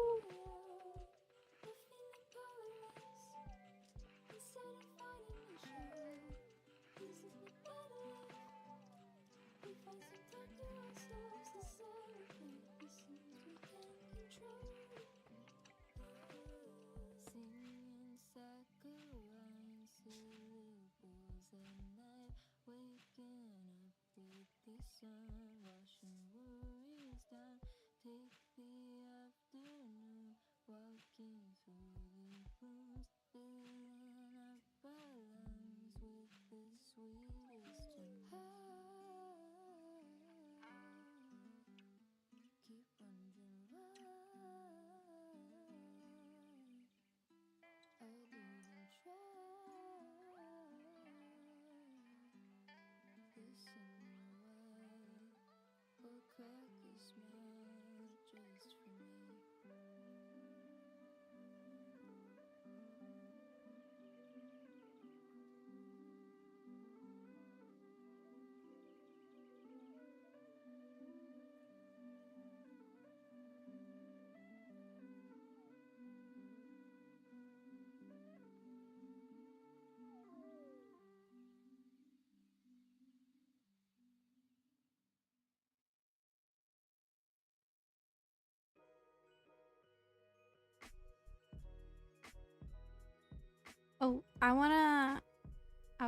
[SPEAKER 2] Oh, I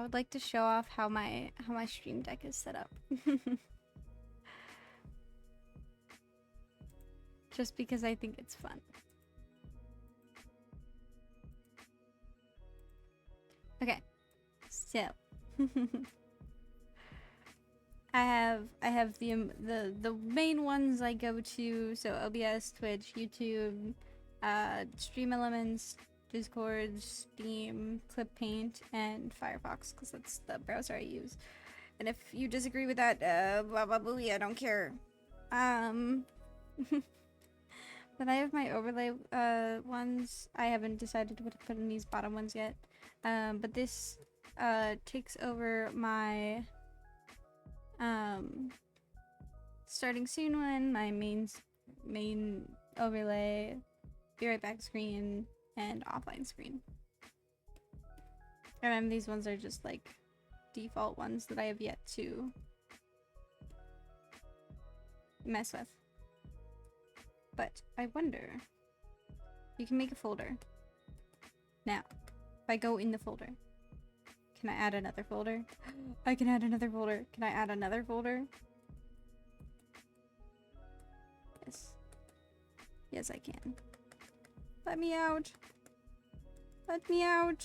[SPEAKER 2] would like to show off how my stream deck is set up. Just because I think it's fun. Okay. So I have the main ones I go to, so OBS, Twitch, YouTube, Stream Elements, Discord, Steam, ClipPaint, and Firefox, because that's the browser I use. And if you disagree with that, blah blah blah, I don't care. But I have my overlay ones. I haven't decided what to put in these bottom ones yet. But this takes over my starting soon one, my main overlay, be right back screen, and offline screen. And these ones are just like default ones that I have yet to mess with. But I wonder, you can make a folder. Now, if I go in the folder, can I add another folder? I can add another folder. Can I add another folder? Yes. Yes, I can. Let me out. Let me out.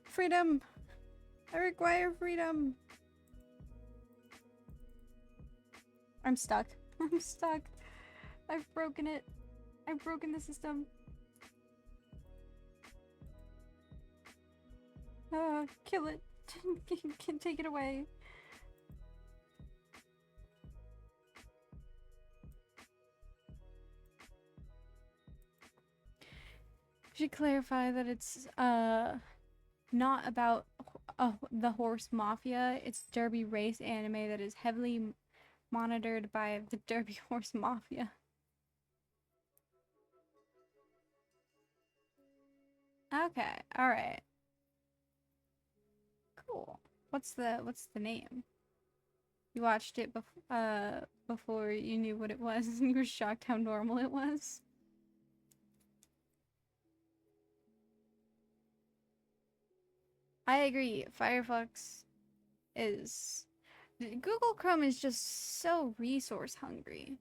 [SPEAKER 2] Freedom. I require freedom. I'm stuck. I'm stuck. I've broken it. I've broken the system. Kill it. Can take it away. Should clarify that it's not about the horse mafia. It's Derby race anime that is heavily monitored by the Derby horse mafia. Okay, all right. Cool. What's the name? You watched it before you knew what it was, and you were shocked how normal it was. I agree. Firefox is... Google Chrome is just so resource hungry.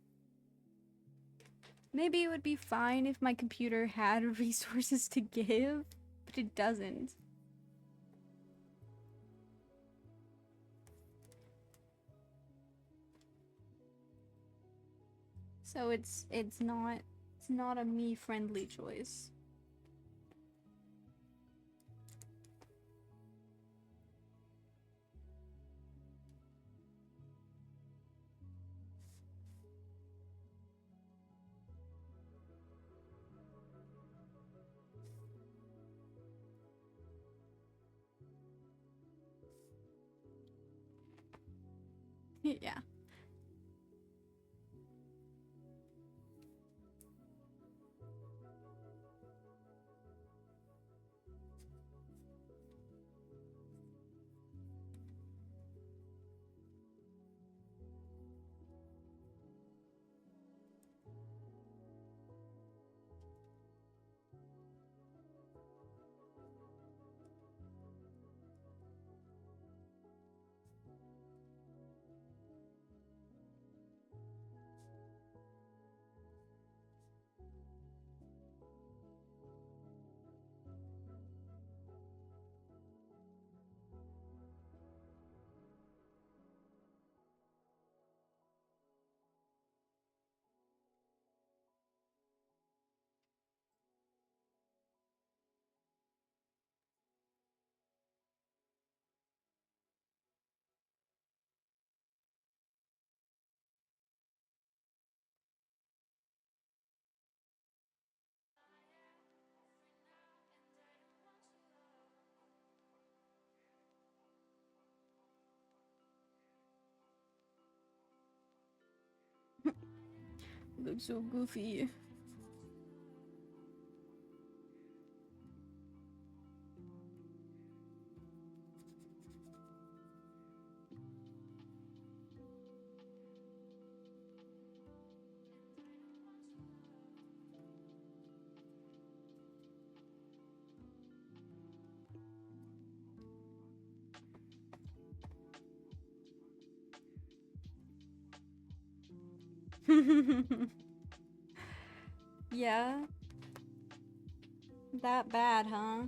[SPEAKER 2] Maybe it would be fine if my computer had resources to give, but it doesn't. So it's not a me friendly choice. Yeah. Looks so goofy. Yeah. That bad, huh?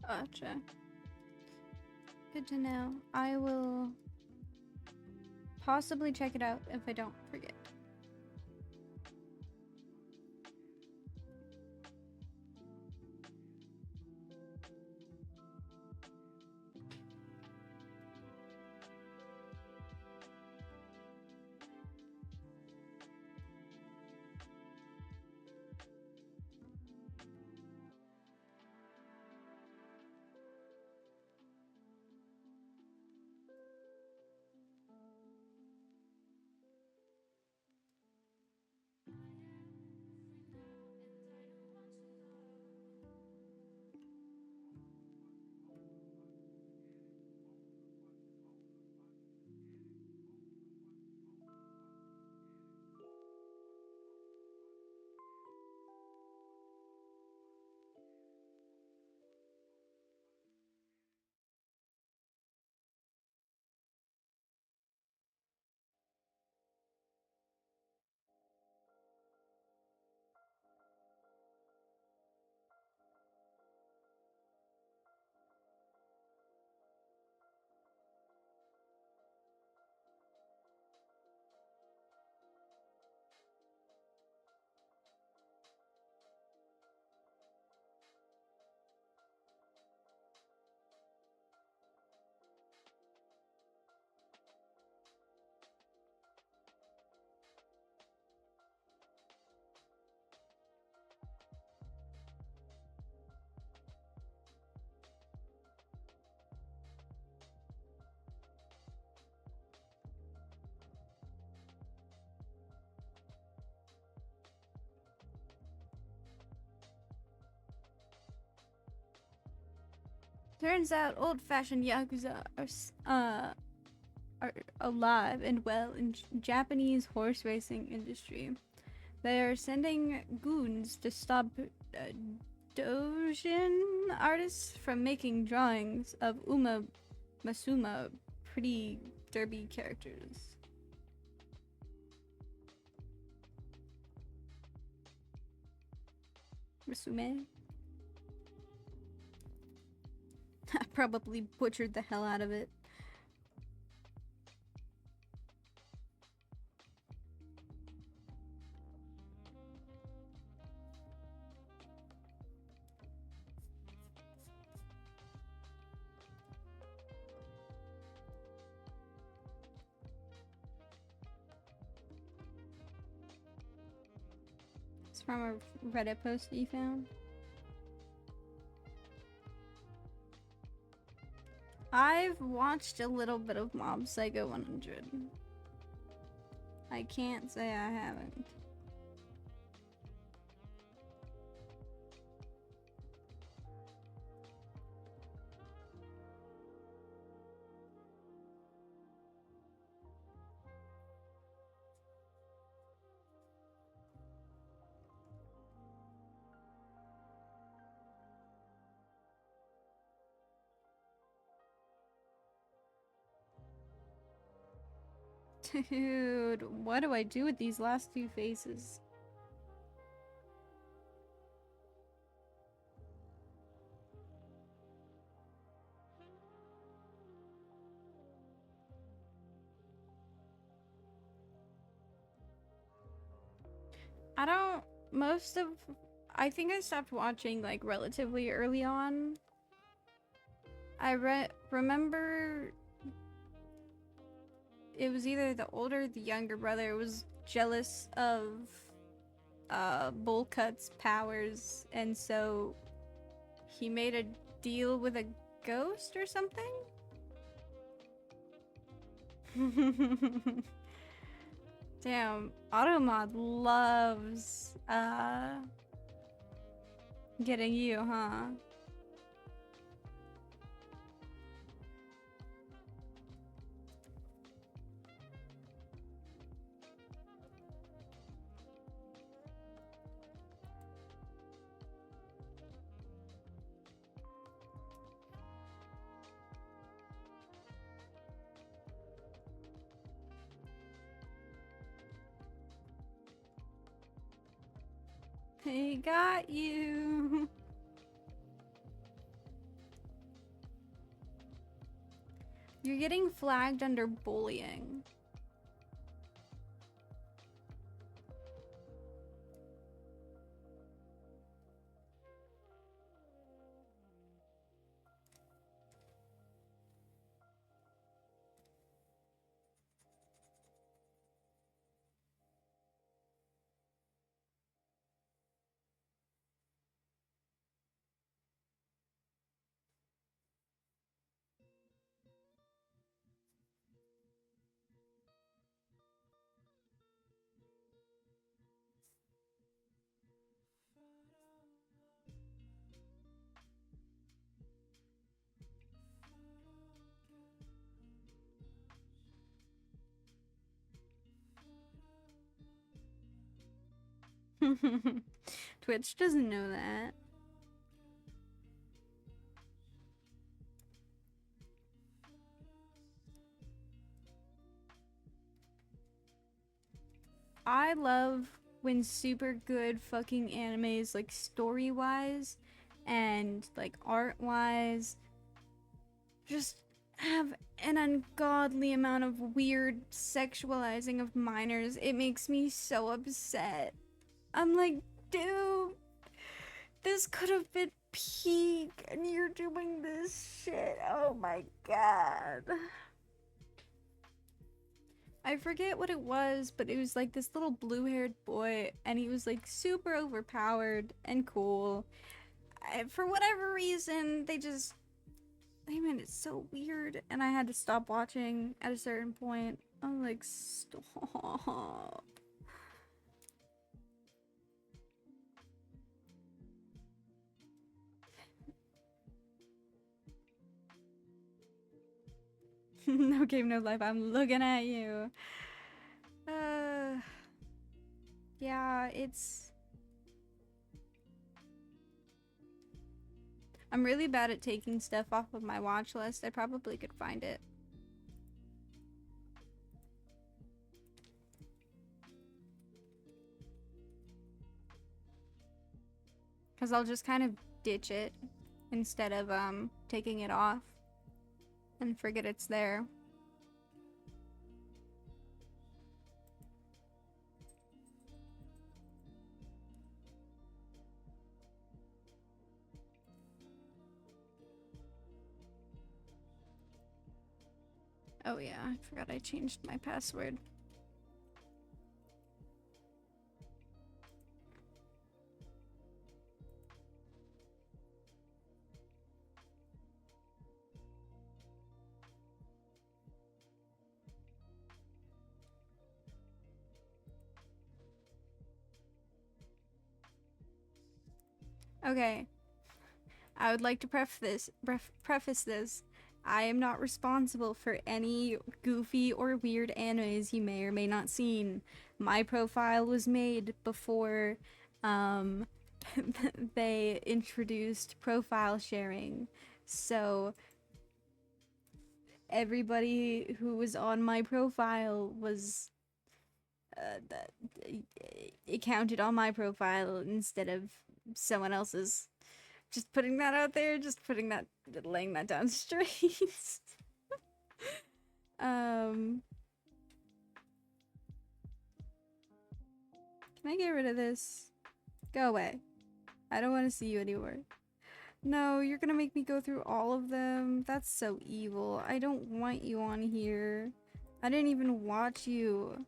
[SPEAKER 2] Gotcha. Good to know. I will possibly check it out if I don't forget. Turns out old-fashioned Yakuza are alive and well in Japanese horse racing industry. They are sending goons to stop Dojin artists from making drawings of Uma Masuma pretty derby characters. Masume? I probably butchered the hell out of it. It's from a Reddit post you found. I've watched a little bit of Mob Psycho 100. I can't say I haven't. Dude, what do I do with these last two faces? I think I stopped watching like relatively early on. I remember it was either the older or the younger brother was jealous of Bullcut's powers, and so he made a deal with a ghost or something? Damn, Automod loves getting you, huh? He got you. You're getting flagged under bullying. Twitch doesn't know that. I love when super good fucking animes, like story-wise and like art-wise, just have an ungodly amount of weird sexualizing of minors. It makes me so upset. I'm like, dude, this could have been peak and you're doing this shit. Oh my god. I forget what it was, but it was like this little blue-haired boy, and he was like super overpowered and cool. For whatever reason, they made it so weird, and I had to stop watching at a certain point. I'm like, stop. No game, no life. I'm looking at you. Yeah, it's... I'm really bad at taking stuff off of my watch list. I probably could find it. Because I'll just kind of ditch it instead of taking it off and forget it's there. Oh yeah, I forgot I changed my password. Okay. I would like to preface this. I am not responsible for any goofy or weird animes you may or may not seen. My profile was made before they introduced profile sharing. So everybody who was on my profile was it counted on my profile instead of someone else's. Just putting that out there, laying that down straight. Can I get rid of this? Go away. I don't want to see you anymore. No, you're gonna make me go through all of them. That's so evil. I don't want you on here. I didn't even watch you.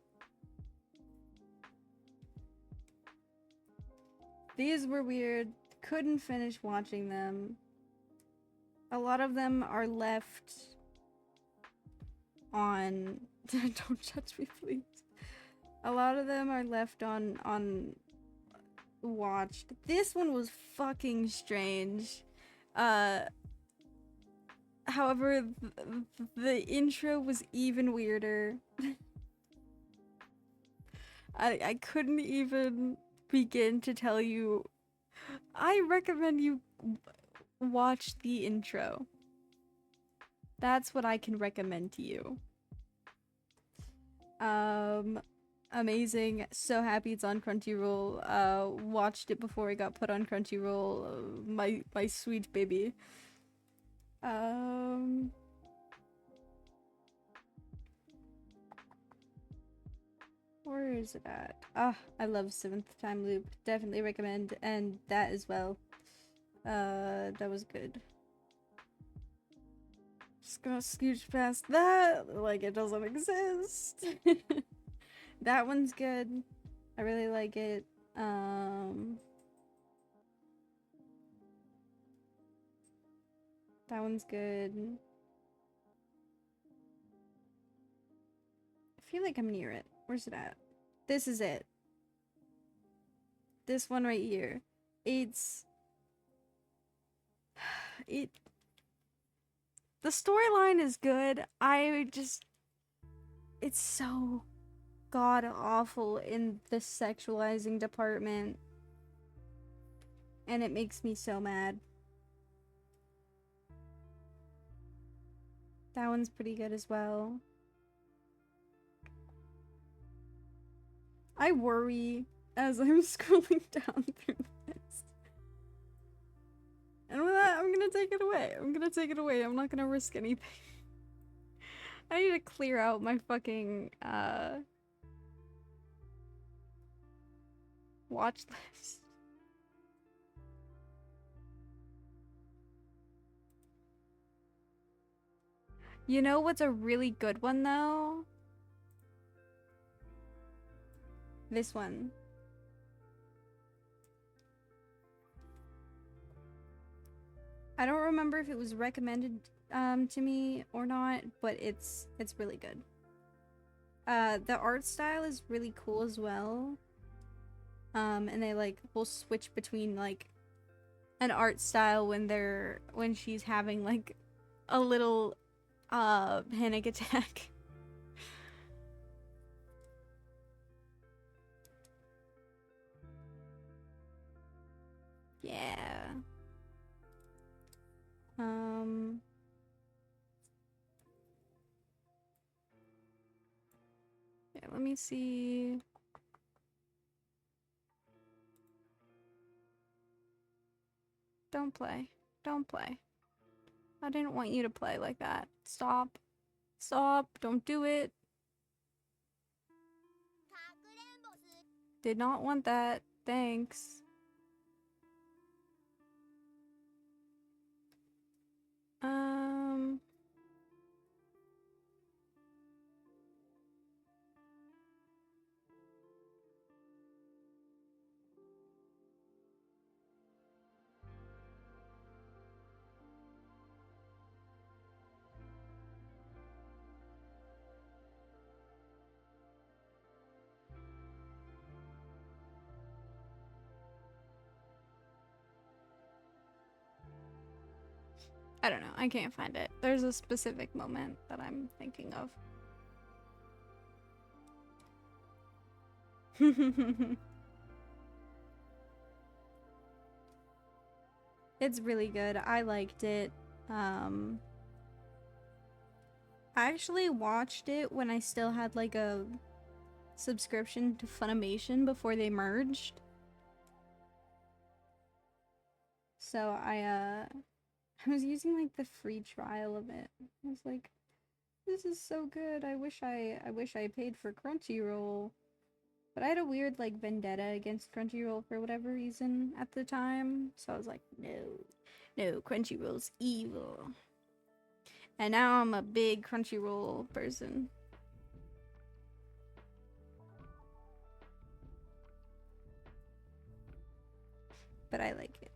[SPEAKER 2] These were weird. Couldn't finish watching them. A lot of them are left on... Don't judge me, please. A lot of them are left on watched. This one was fucking strange. However, the intro was even weirder. I couldn't even begin to tell you. I recommend you watch the intro. That's what I can recommend to you. Amazing. So happy it's on Crunchyroll. Watched it before it got put on Crunchyroll. My sweet baby. Where is it at? Ah, I love Seventh Time Loop. Definitely recommend, and that as well. That was good. Just gonna scooch past that like it doesn't exist. That one's good. I really like it. That one's good. I feel like I'm near it. Where's it at? This is it. This one right here. It's... The storyline is good. It's so god awful in the sexualizing department. And it makes me so mad. That one's pretty good as well. I worry as I'm scrolling down through this. And with that, I'm gonna take it away. I'm not gonna risk anything. I need to clear out my fucking, watch list. You know what's a really good one, though? This one. I don't remember if it was recommended to me or not, but it's really good. The art style is really cool as well. And they will switch between an art style when she's having a little panic attack. Yeah. Yeah, let me see. Don't play. Don't play. I didn't want you to play like that. Stop. Stop. Don't do it. Did not want that. Thanks. I don't know. I can't find it. There's a specific moment that I'm thinking of. It's really good. I liked it. I actually watched it when I still had like a subscription to Funimation before they merged. So I was using like the free trial of it. I was like, this is so good. I wish I paid for Crunchyroll. But I had a weird like vendetta against Crunchyroll for whatever reason at the time. So I was like, no, Crunchyroll's evil. And now I'm a big Crunchyroll person. But I like it.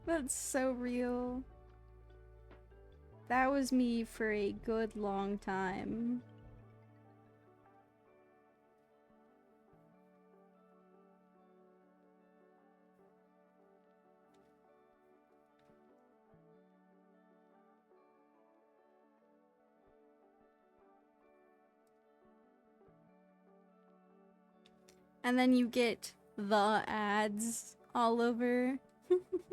[SPEAKER 2] That's so real. That was me for a good long time. And then you get the ads all over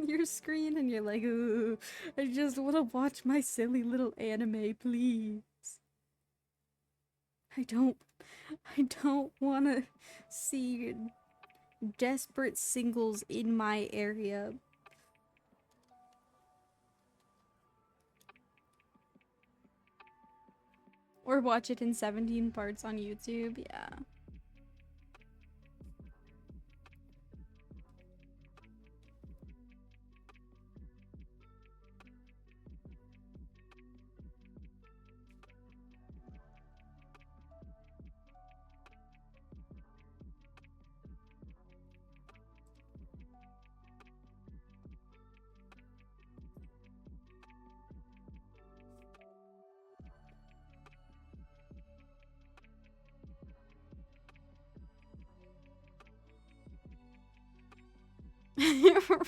[SPEAKER 2] your screen and you're like, ooh, I just want to watch my silly little anime, please. I don't want to see desperate singles in my area. Or watch it in 17 parts on YouTube, yeah.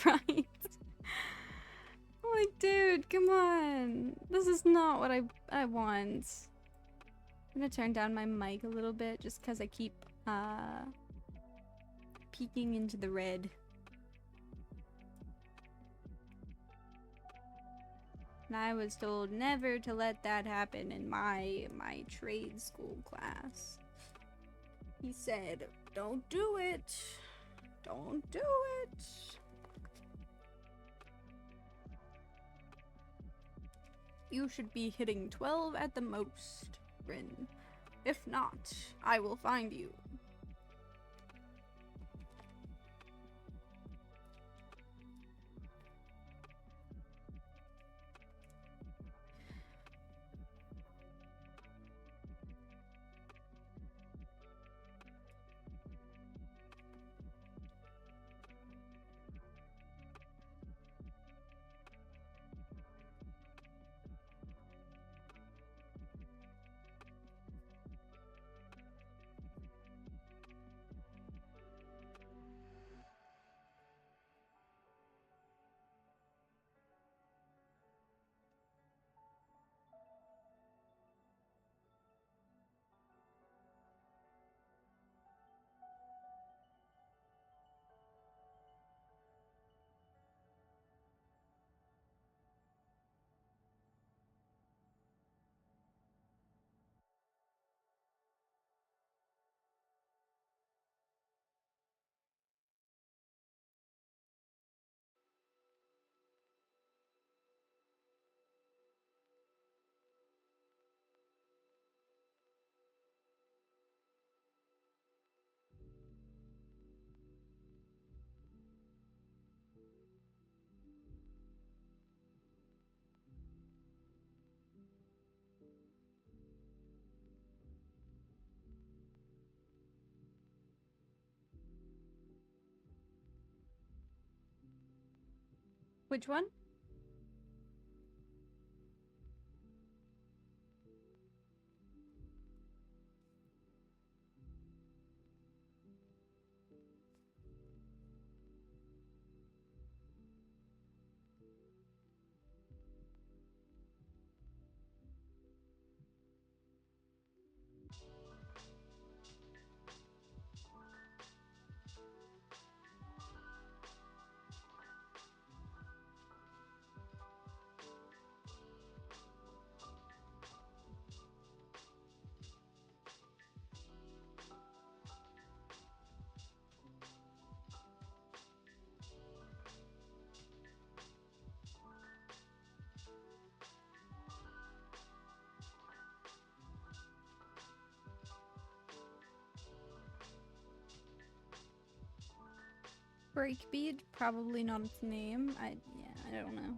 [SPEAKER 2] Right. I'm like, dude, come on. This is not what I want. I'm gonna turn down my mic a little bit just because I keep peeking into the red. And I was told never to let that happen in my trade school class. He said, don't do it. Don't do it. You should be hitting 12 at the most, Rin. If not, I will find you. Which one? Breakbeat? Probably not its name. I don't know.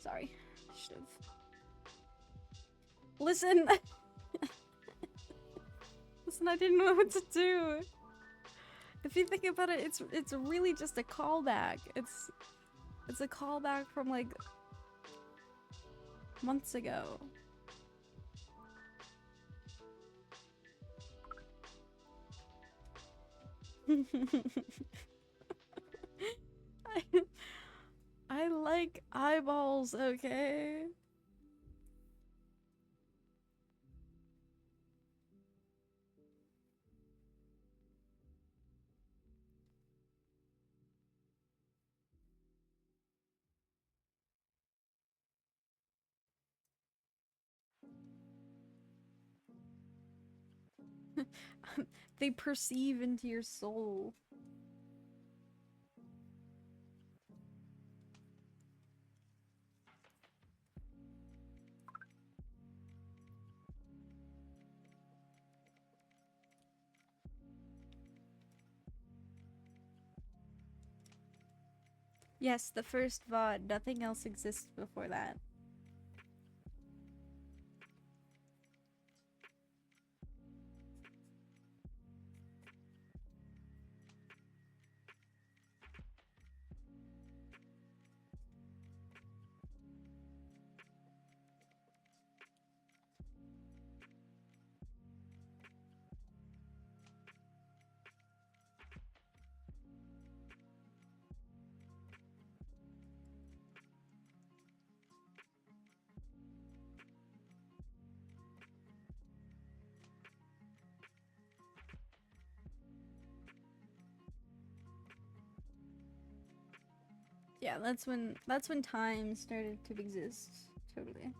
[SPEAKER 2] Sorry. Should've. Listen! Listen, I didn't know what to do. If you think about it, it's really just a callback. It's a callback from like months ago. I like eyeballs, okay? They perceive into your soul. Yes, the first VOD. Nothing else exists before that. Yeah, that's when time started to exist. Totally.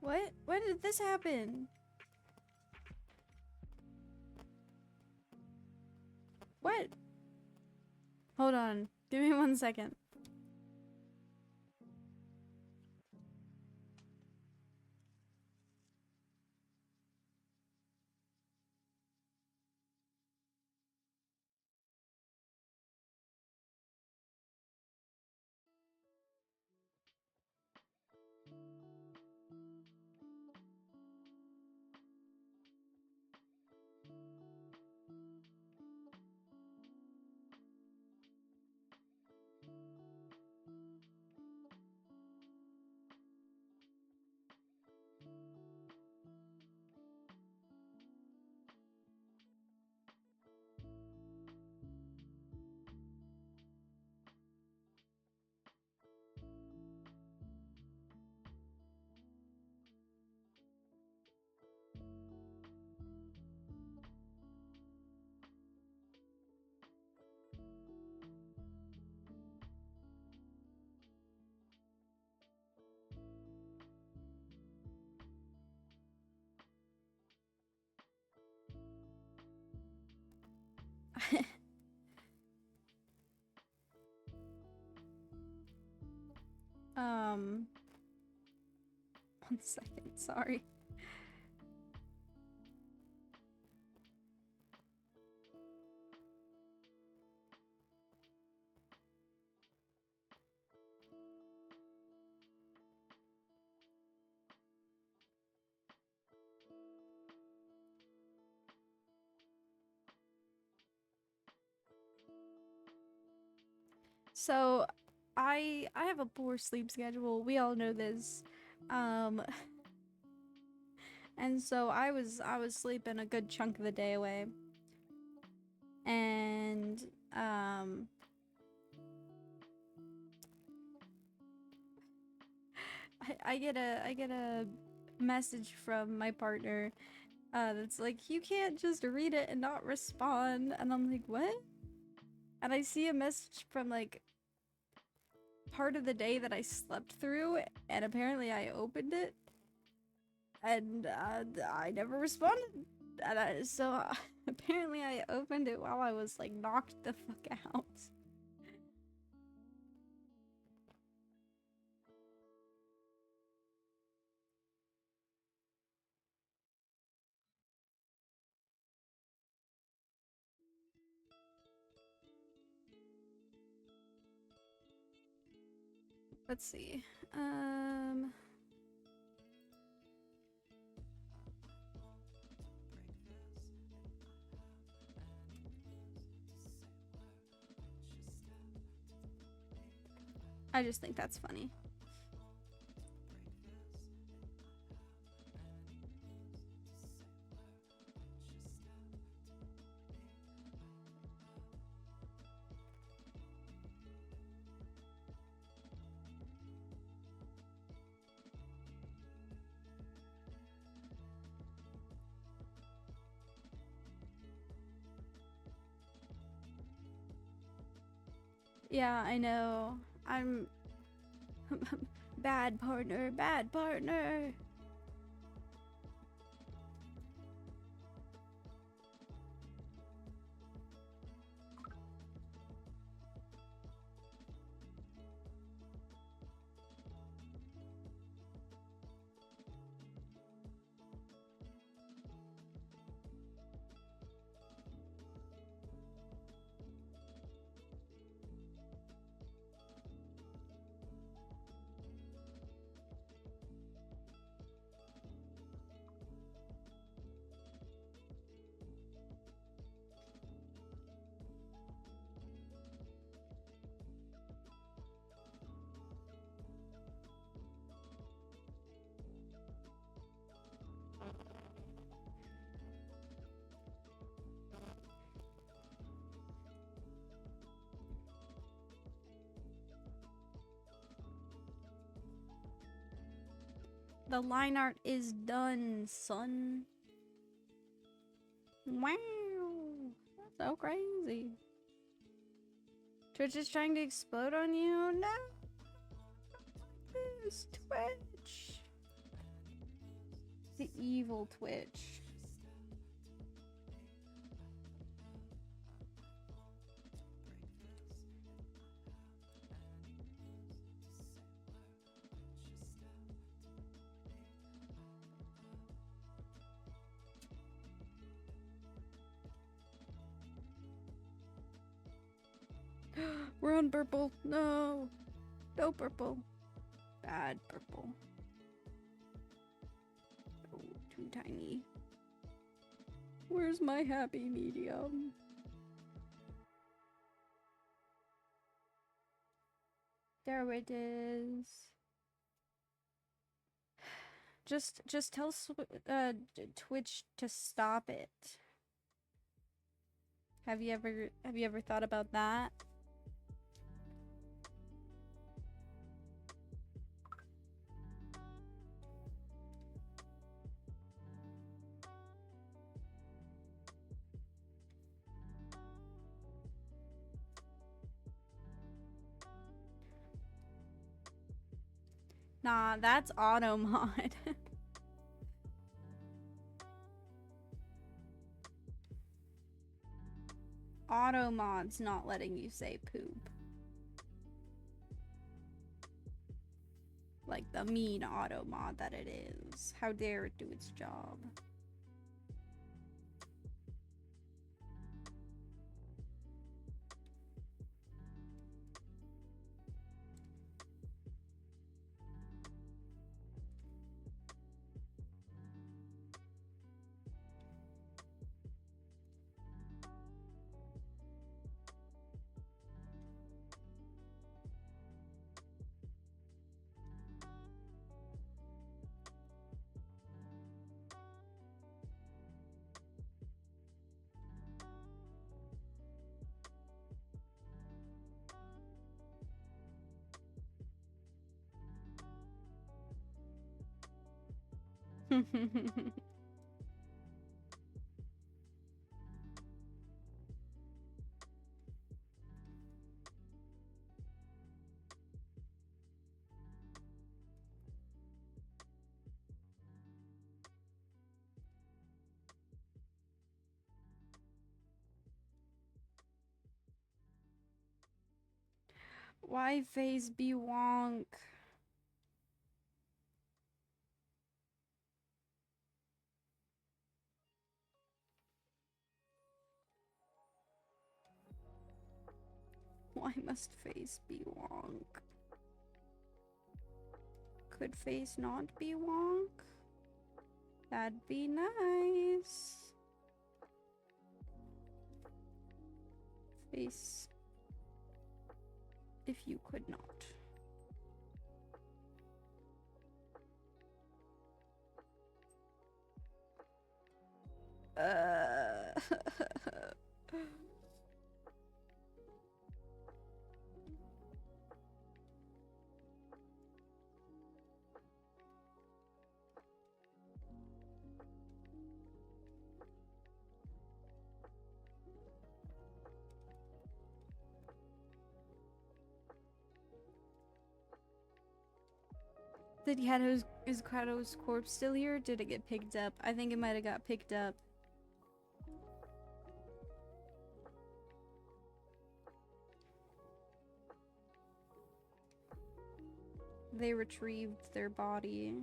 [SPEAKER 2] What? When did this happen? What? Hold on. Give me 1 second. um 1 second, sorry. So I have a poor sleep schedule. We all know this. Um and so I was sleeping a good chunk of the day away. And I get a message from my partner that's like, you can't just read it and not respond. And I'm like, what? And I see a message from like part of the day that I slept through, and apparently I opened it and I never responded. And so apparently I opened it while I was like knocked the fuck out. Let's see. I just think that's funny. Yeah, I know. I'm bad partner, bad partner. The line art is done, son. Wow. That's so crazy. Twitch is trying to explode on you? No. This Twitch. The evil Twitch.
[SPEAKER 1] We're on purple. No. No purple. Bad purple. Oh, too tiny. Where's my happy medium?
[SPEAKER 2] There it is. Just tell Twitch to stop it. Have you ever thought about that? Nah, that's auto mod. Auto mod's not letting you say poop. Like the mean auto mod that it is. How dare it do its job. Why phase be wonk? Why must face be wonk? Could face not be wonk? That'd be nice. Face. If you could not. Did is Kato's corpse still here? Did it get picked up? I think it might have got picked up. They retrieved their body.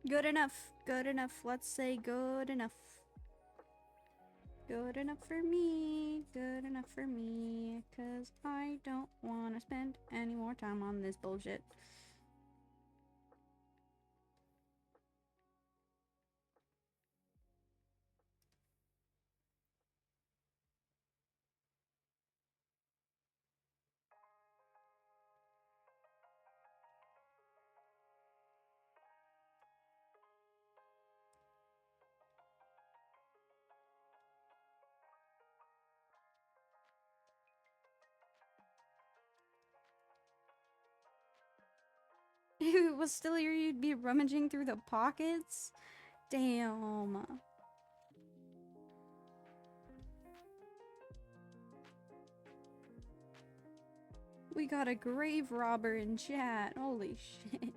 [SPEAKER 2] Good enough. Good enough. Let's say good enough. Good enough for me. Good enough for me. Cause I don't want to spend any more time on this bullshit. If it was still here, you'd be rummaging through the pockets? Damn. We got a grave robber in chat. Holy shit.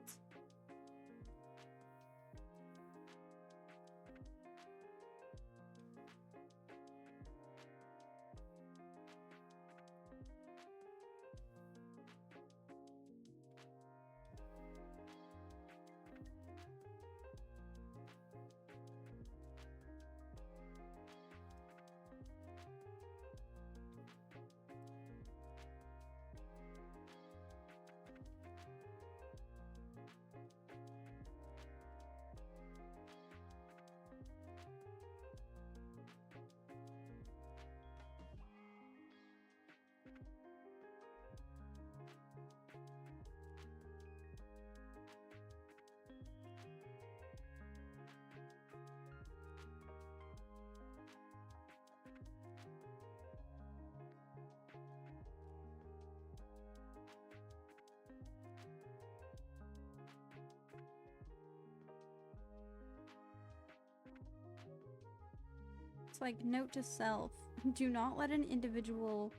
[SPEAKER 2] It's like, note to self. Do not let an individual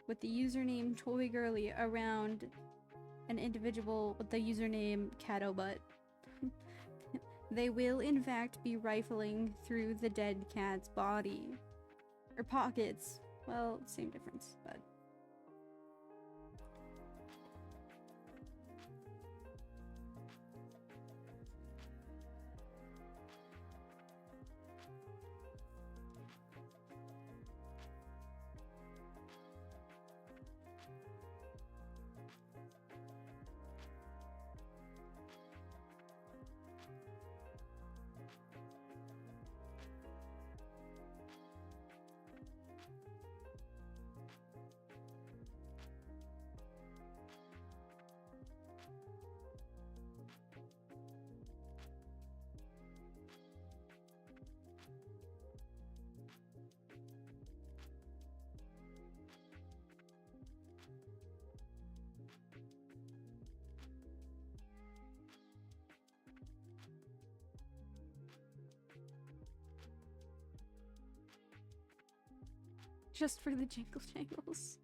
[SPEAKER 2] with the username ToyGirly around an individual with the username Catobutt. They will in fact be rifling through the dead cat's body. Or pockets. Well, same difference, but... just for the jingle jangles.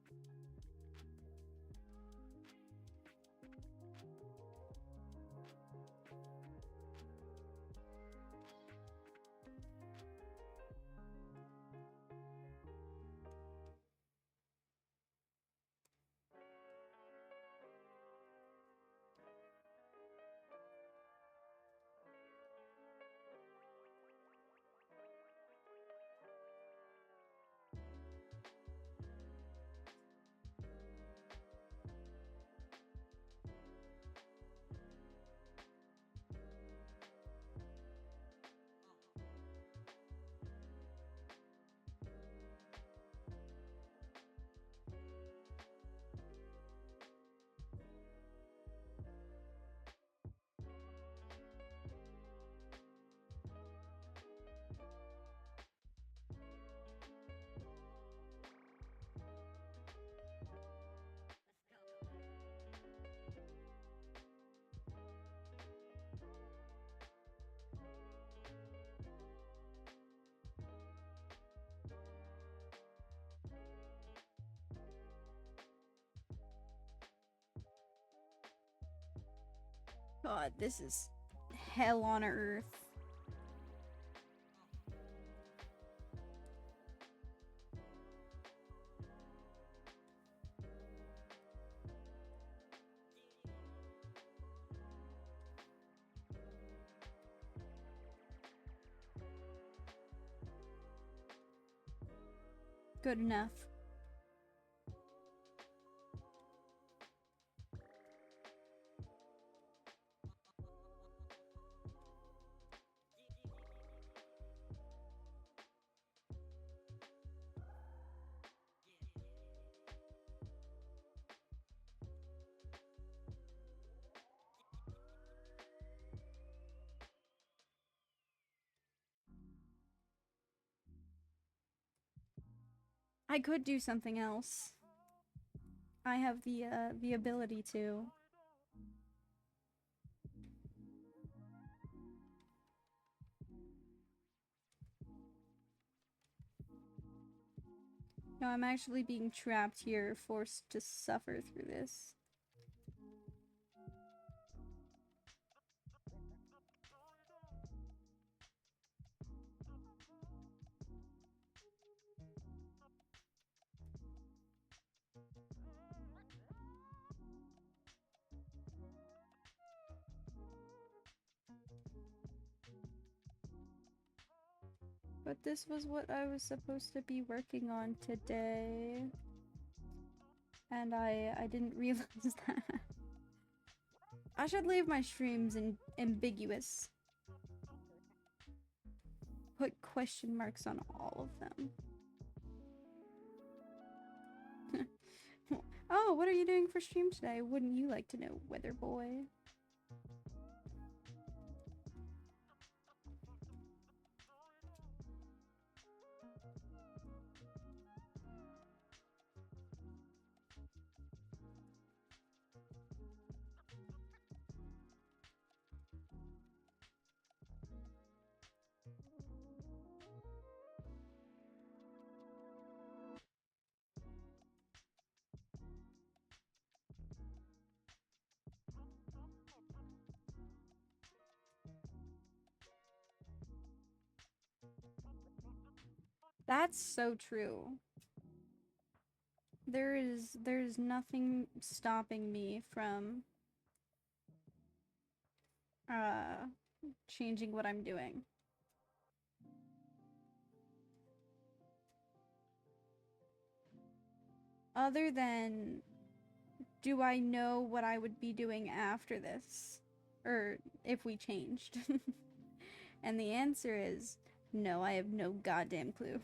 [SPEAKER 2] God, this is hell on earth.
[SPEAKER 1] Good enough. I could do something else. I have the ability to. No, I'm actually being trapped here, forced to suffer through this. But this was what I was supposed to be working on today. And I didn't realize that. I should leave my streams ambiguous. Put question marks on all of them. Oh, what are you doing for stream today? Wouldn't you like to know, Weather Boy? That's so true. There's nothing stopping me from changing what I'm doing. Other than, do I know what I would be doing after this? Or if we changed? And the answer is, no, I have no goddamn clue.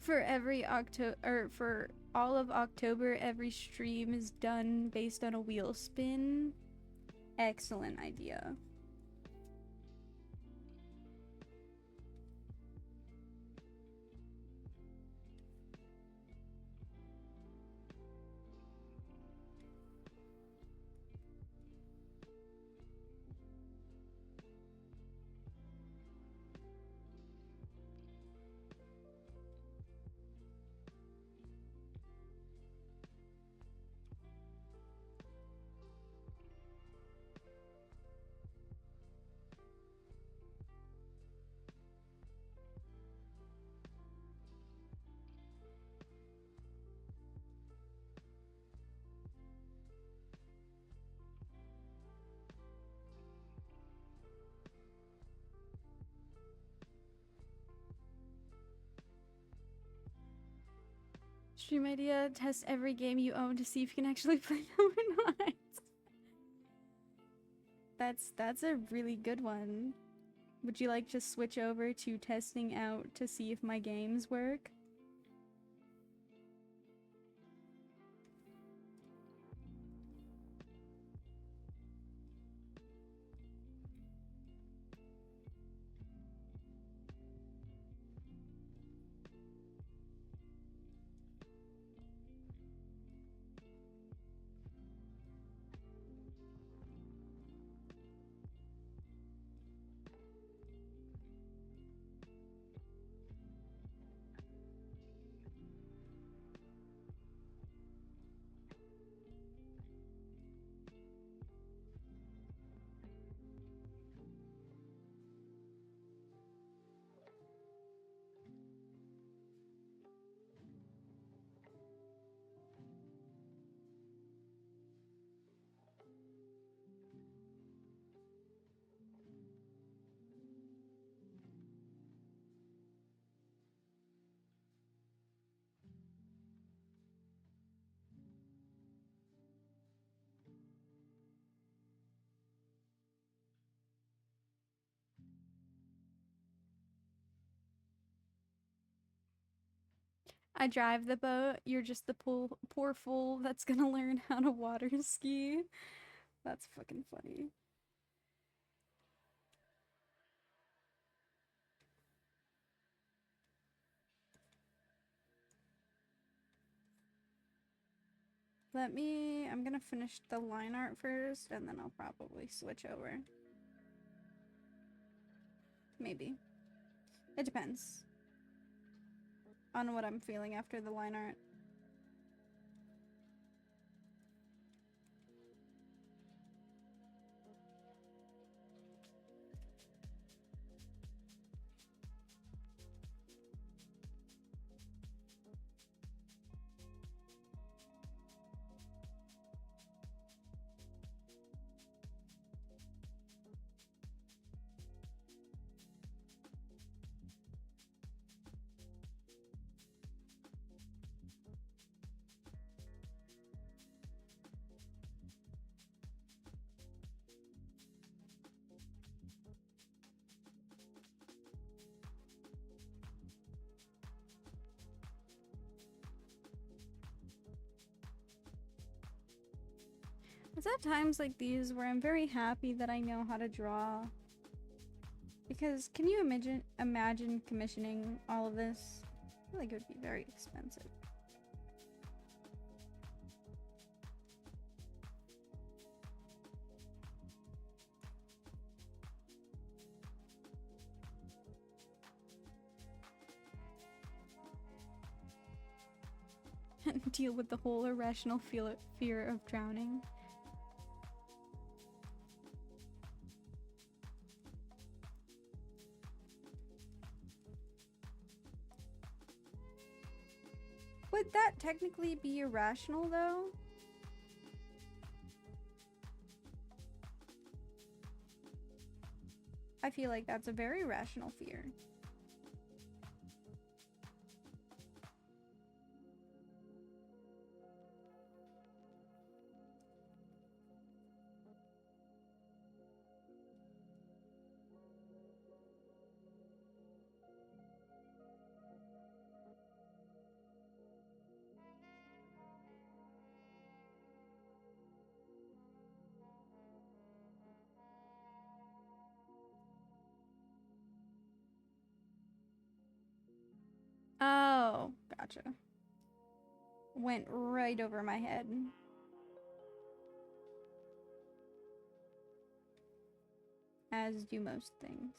[SPEAKER 1] For every for all of October, every stream is done based on a wheel spin. Excellent idea. Stream idea, test every game you own to see if you can actually play them or not. That's a really good one. Would you like to switch over to testing out to see if my games work?
[SPEAKER 2] I drive the boat. You're just the poor fool that's gonna learn how to water ski. That's fucking funny. I'm gonna finish the line art first, and then I'll probably switch over. Maybe. It depends on what I'm feeling after the line art. It's at times like these where I'm very happy that I know how to draw. Because can you imagine commissioning all of this? I feel like it would be very expensive. And deal with the whole irrational fear of drowning. Would that technically be irrational, though? I feel like that's a very rational fear. Oh, gotcha. Went right over my head. As do most things.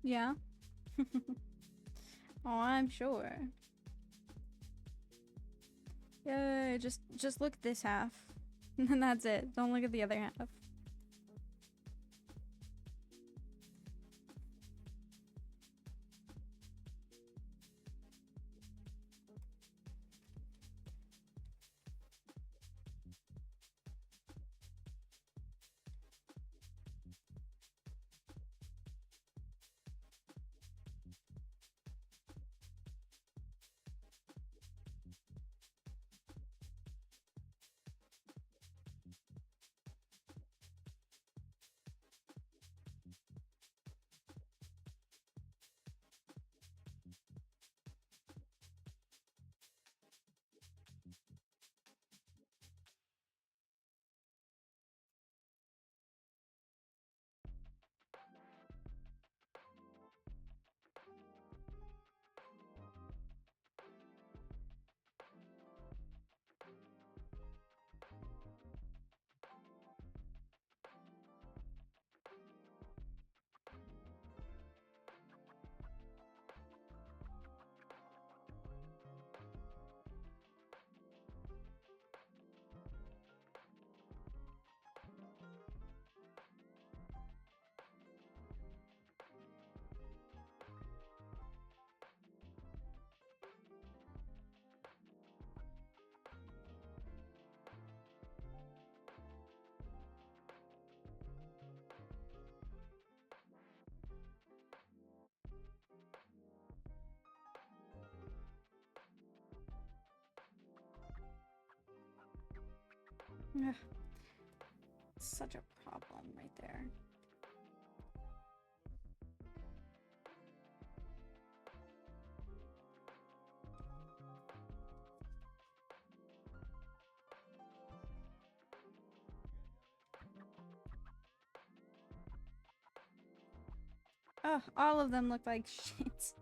[SPEAKER 2] Yeah. Oh, I'm sure. Yeah, just look at this half. And that's it. Don't look at the other half. Ugh. Such a problem right there. Oh, all of them look like shit.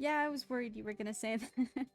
[SPEAKER 2] Yeah, I was worried you were gonna say that.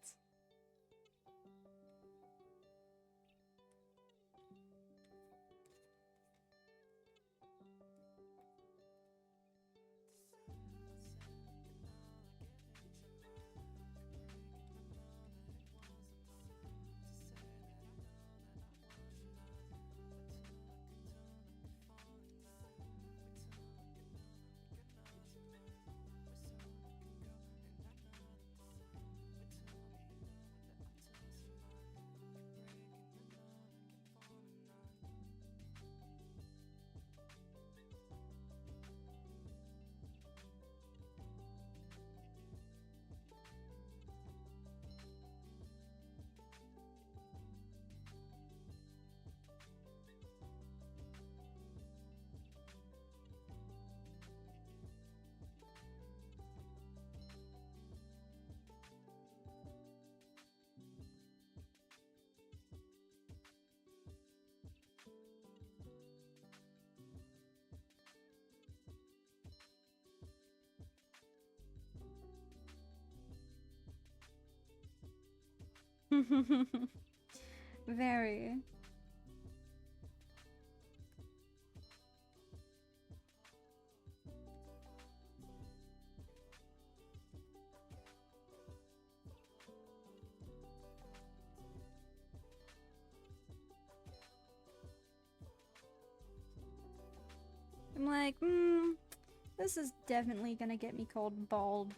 [SPEAKER 2] Very. I'm like, this is definitely gonna get me called bald.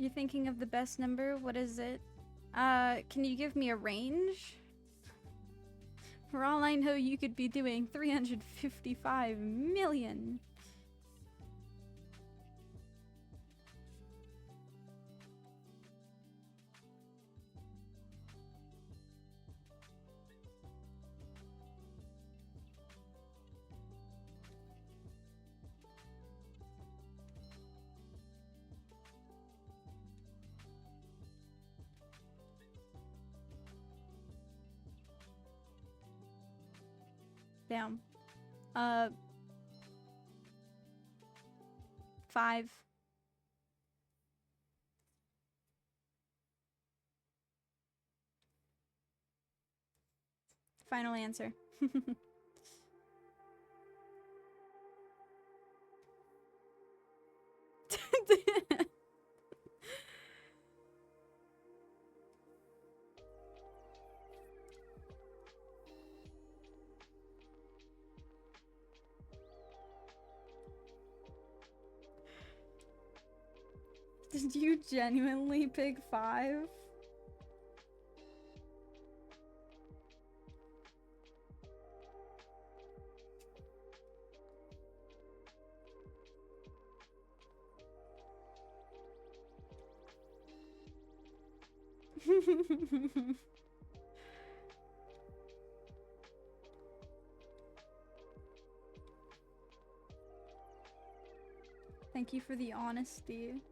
[SPEAKER 2] You're thinking of the best number? What is it? Can you give me a range? For all I know, you could be doing 355 million. Damn. 5. Final answer. Did you genuinely pick 5? Thank you for the honesty.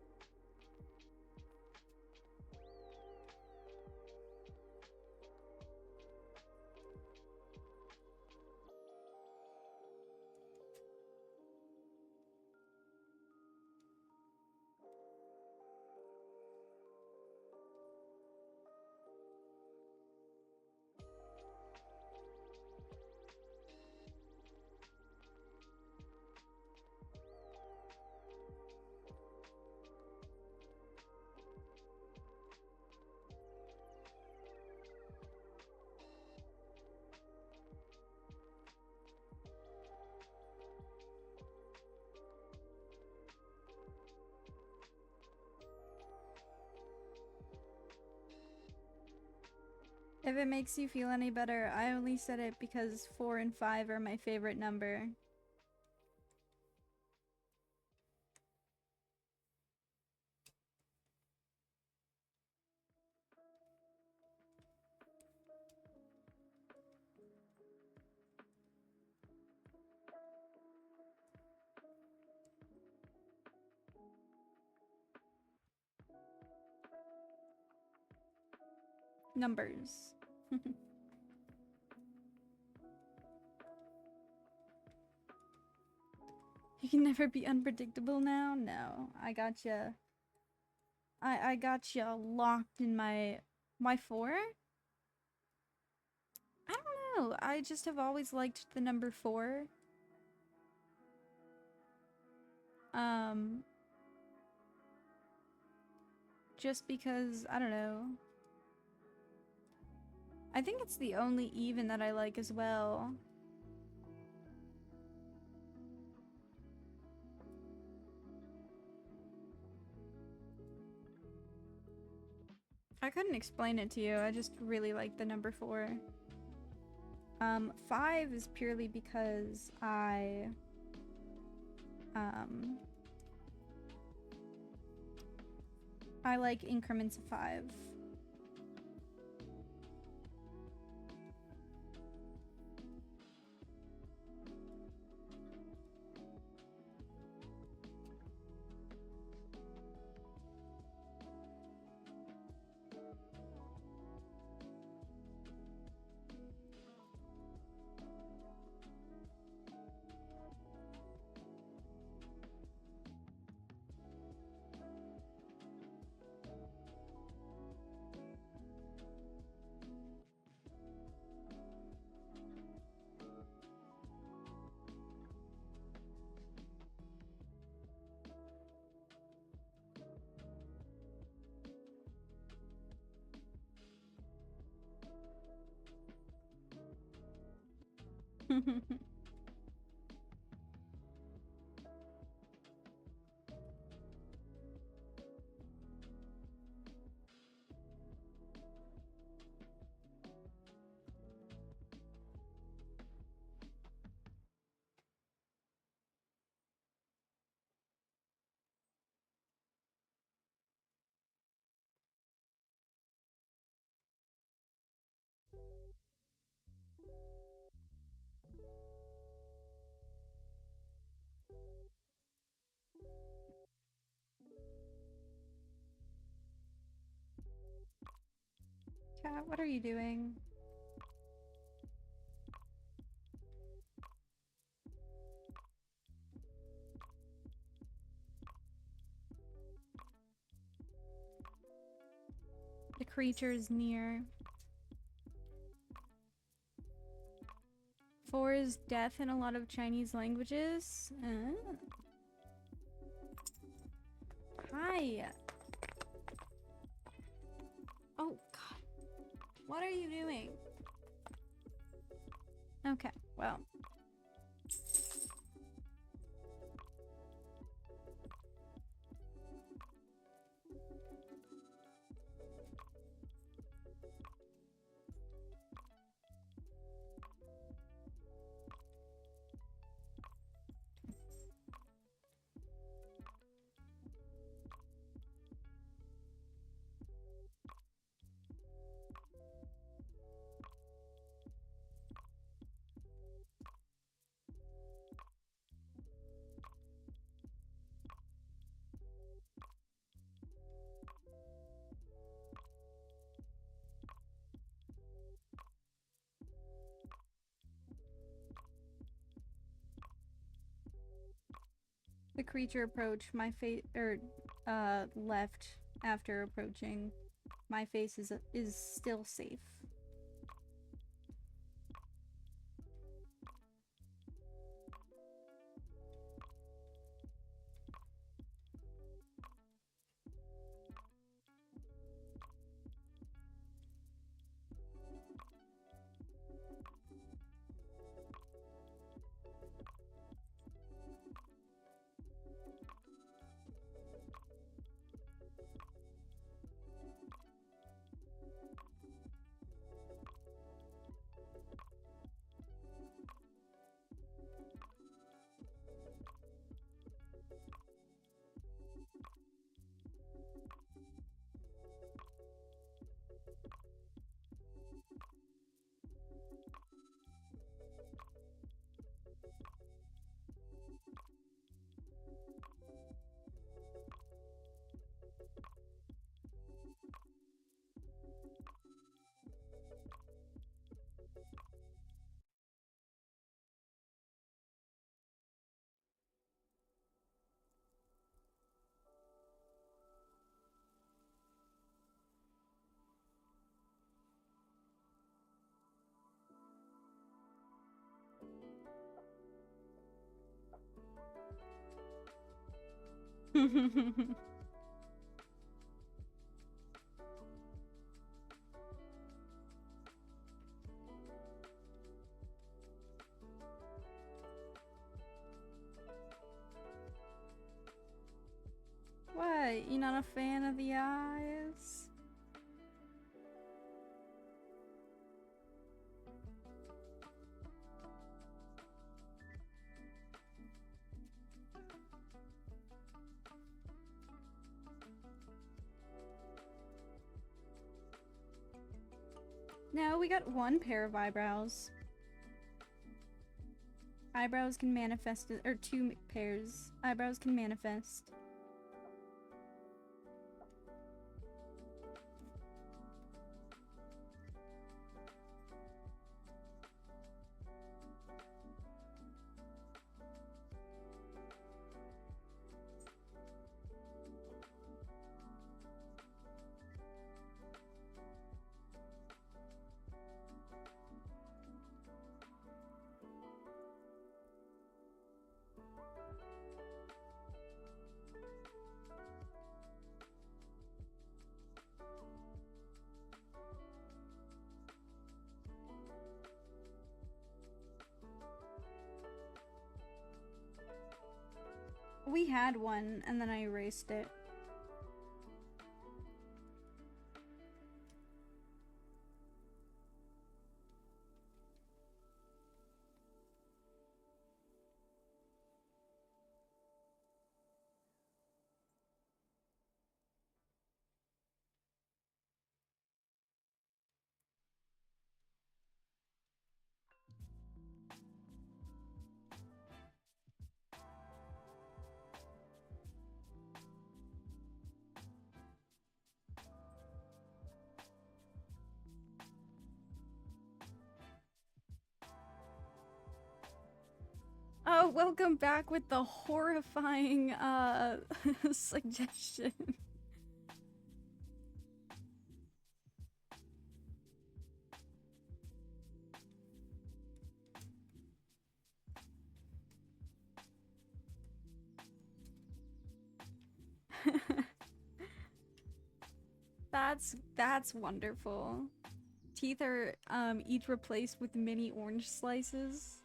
[SPEAKER 2] If it makes you feel any better, I only said it because 4 and 5 are my favorite number. Numbers. You can never be unpredictable now? No, I gotcha. I gotcha locked in my 4? I don't know. I just have always liked the number 4. Just because, I don't know. I think it's the only even that I like as well. I couldn't explain it to you. I just really like the number 4. 5 is purely because I like increments of 5. Cat, what are you doing? The creature is near. 4 is death in a lot of Chinese languages. Hi. Oh, God. What are you doing? Okay, well. The creature approached my face, left after approaching. My face is still safe. What? You not a fan of the eyes? No, we got one pair of eyebrows. Eyebrows can manifest, or two pairs. Eyebrows can manifest. We had one, and then I erased it. Oh, welcome back with the horrifying, suggestion. That's wonderful. Teeth are, each replaced with mini orange slices.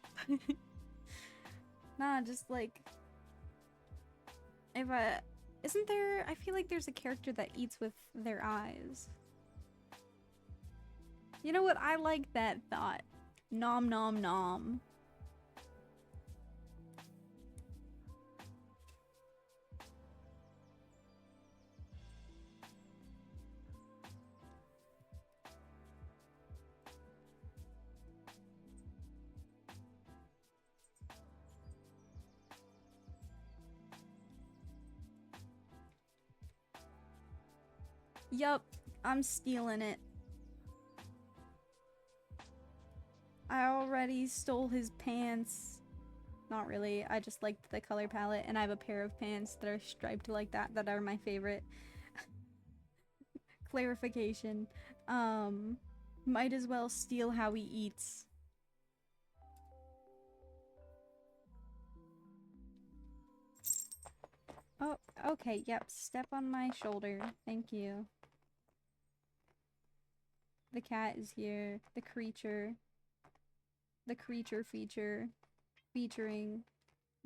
[SPEAKER 2] Nah, just like... If isn't there... I feel like there's a character that eats with their eyes. You know what? I like that thought. Nom nom nom. Yup, I'm stealing it. I already stole his pants. Not really, I just liked the color palette, and I have a pair of pants that are striped like that that are my favorite. Clarification. Might as well steal how he eats. Oh, okay, yep, step on my shoulder. Thank you. The cat is here. The creature. The creature feature. Featuring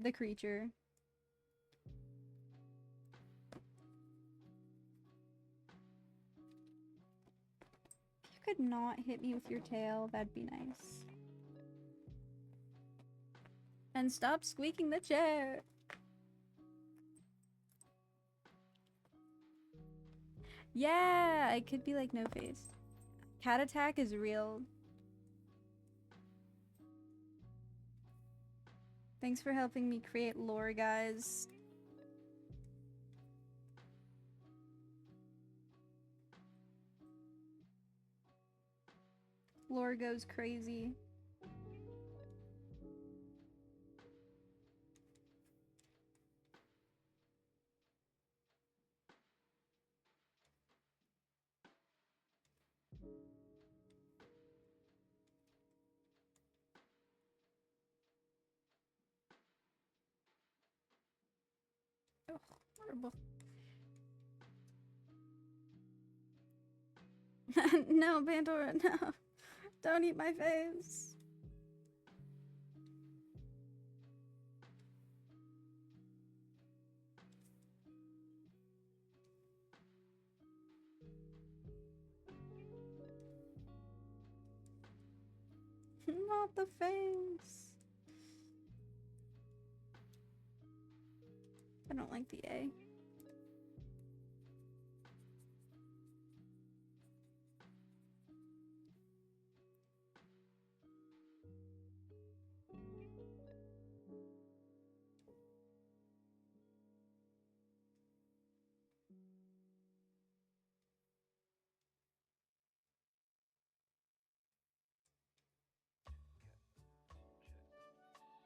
[SPEAKER 2] the creature. If you could not hit me with your tail, that'd be nice. And stop squeaking the chair! Yeah, I could be like No Face. Cat attack is real. Thanks for helping me create lore, guys. Lore goes crazy.
[SPEAKER 1] adorable.
[SPEAKER 2] No, Pandora, no. Don't eat my face. Not the face. I don't like the A.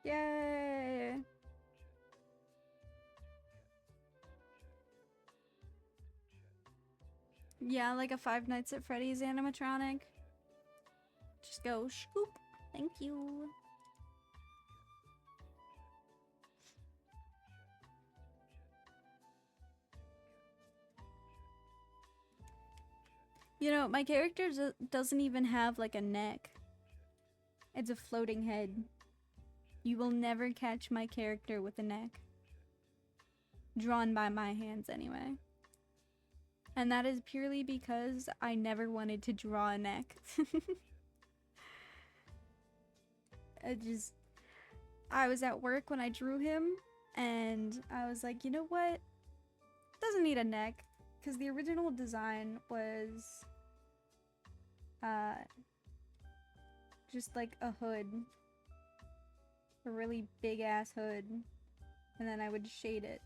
[SPEAKER 2] Yay! Yeah, like a Five Nights at Freddy's animatronic. Just go scoop. Thank you. You know, my character doesn't even have like a neck. It's a floating head. You will never catch my character with a neck. Drawn by my hands anyway. And that is purely because I never wanted to draw a neck. I was at work when I drew him, and I was like, you know what? Doesn't need a neck, because the original design was just like a hood. A really big ass hood. And then I would shade it.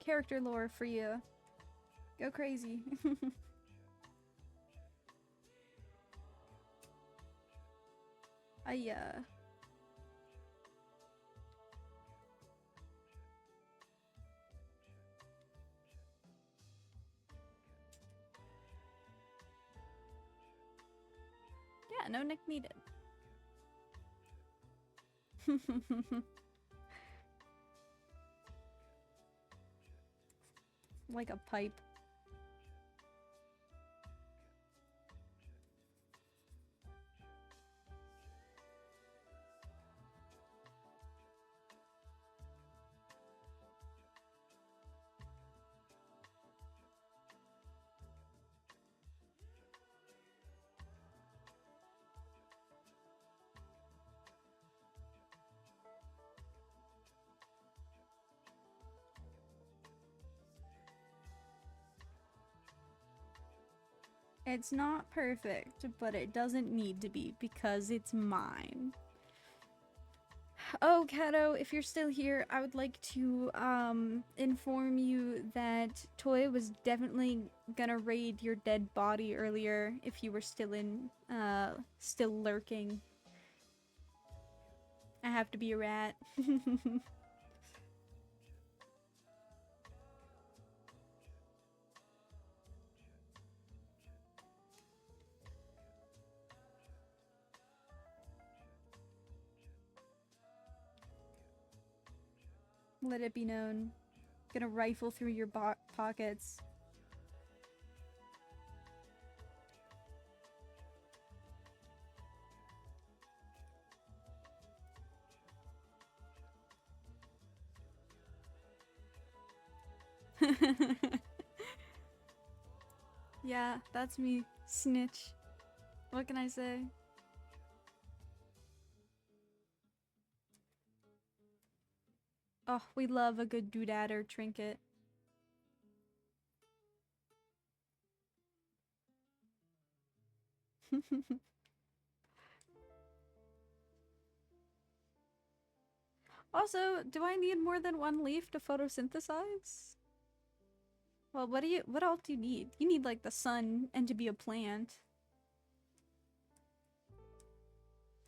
[SPEAKER 2] Character lore for you. Go crazy. Yeah, no neck needed. Like a pipe. It's not perfect, but it doesn't need to be because it's mine. Oh, Kato, if you're still here, I would like to inform you that Toy was definitely gonna raid your dead body earlier if you were still still lurking. I have to be a rat. Let it be known. Gonna rifle through your pockets. Yeah, that's me. Snitch. What can I say? Oh, we love a good doodad or trinket. Also, do I need more than one leaf to photosynthesize? Well, what else do you need? You need like the sun and to be a plant.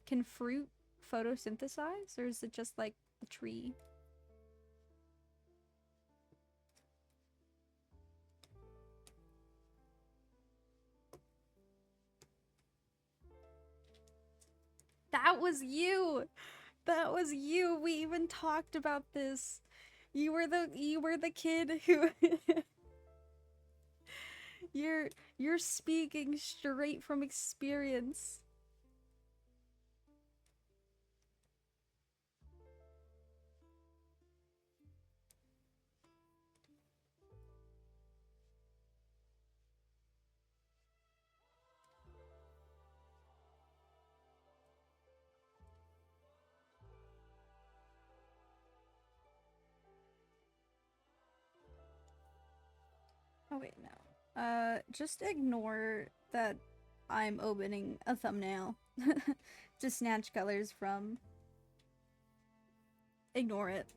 [SPEAKER 2] Can fruit photosynthesize, or is it just like a tree? That was you. That was you. We even talked about this. You were the kid who you're speaking straight from experience. Oh wait, no. Just ignore that I'm opening a thumbnail to snatch colors from. Ignore it.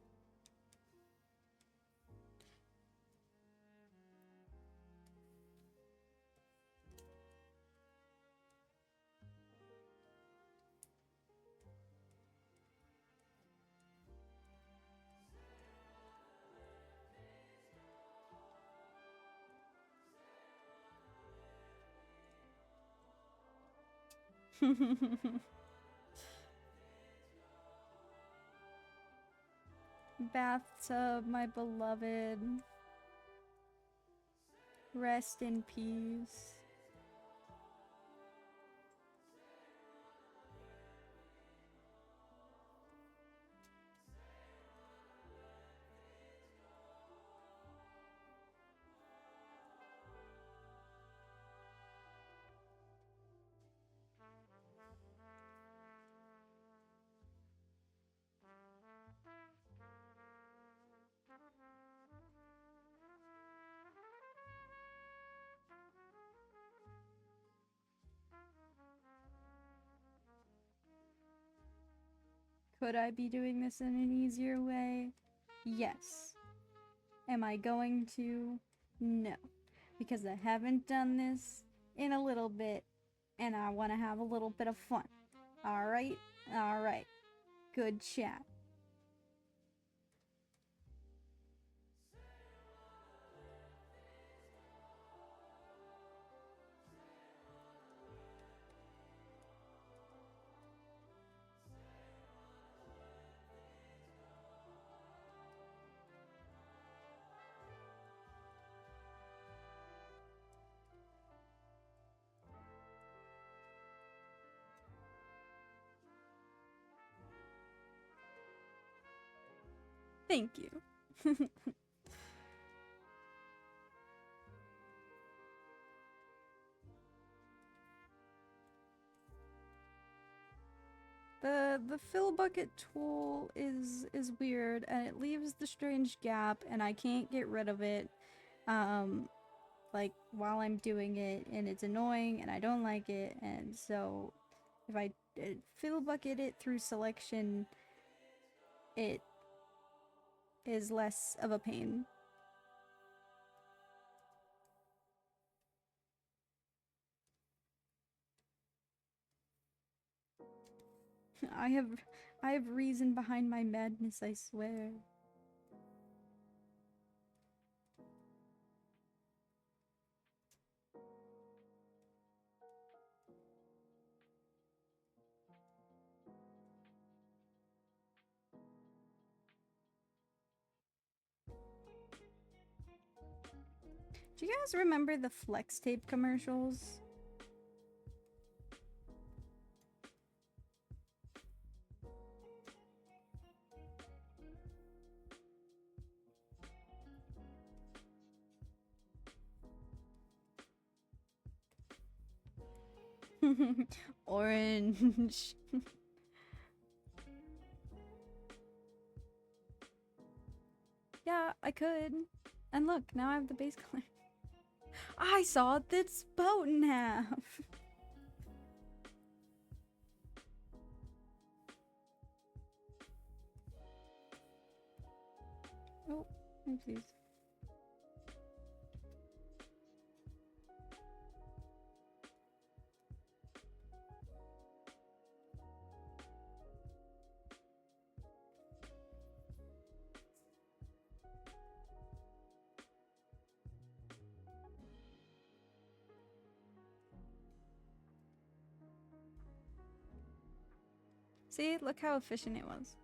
[SPEAKER 2] Bathtub, my beloved. Rest in peace. Could I be doing this in an easier way? Yes. Am I going to? No. Because I haven't done this in a little bit, and I want to have a little bit of fun. Alright? Alright. Good chat. Thank you. The fill bucket tool is weird, and it leaves the strange gap, and I can't get rid of it like while I'm doing it, and it's annoying and I don't like it. And so if I fill bucket it through selection, it is less of a pain. I have reason behind my madness, I swear. Do you guys remember the flex tape commercials? Orange. Yeah, I could. And look, now I have the base color. I saw this boat in half. Oh, oopsies. See, look how efficient it was.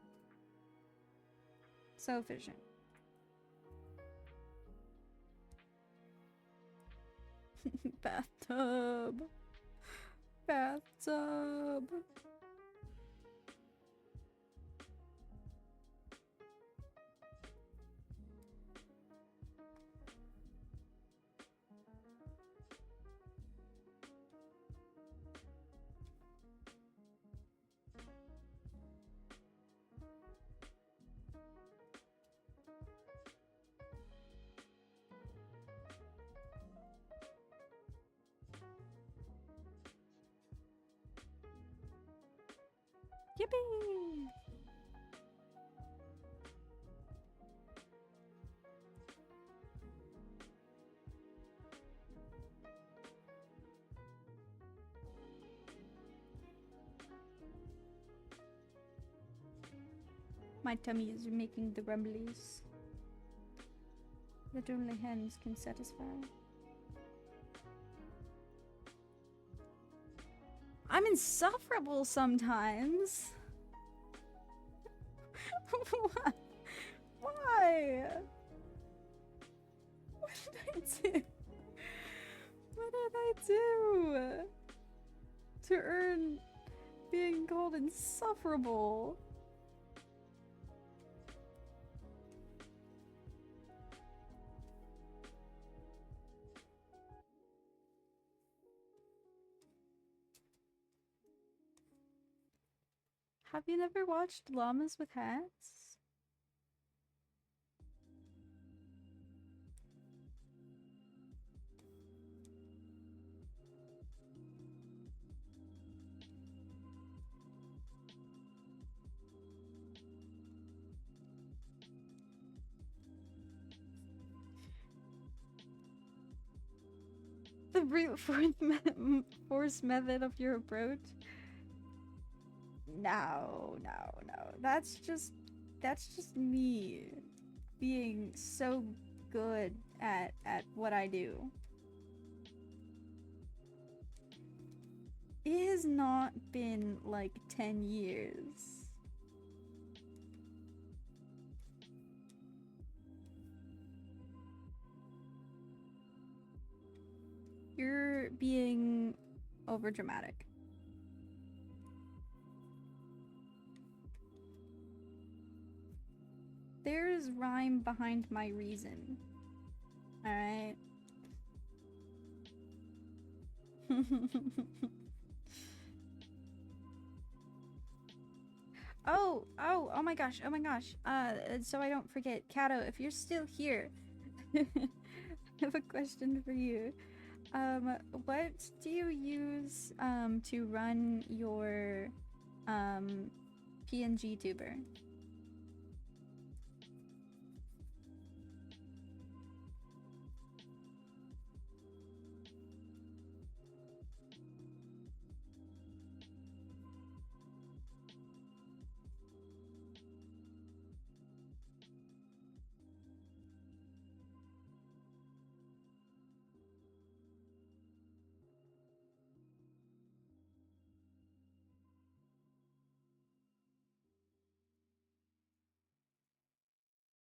[SPEAKER 2] So efficient. Bathtub. Bathtub. Yippee! My tummy is making the rumblies that only hens can satisfy. I'm insufferable sometimes. Why? What did I do? What did I do to earn being called insufferable? Have you never watched Llamas with Hats? The brute force method of your approach? No. That's just me being so good at what I do. It has not been like 10 years. You're being overdramatic. There's rhyme behind my reason. Alright? Oh my gosh, so I don't forget. Kato, if you're still here, I have a question for you. What do you use, to run your, PNG tuber?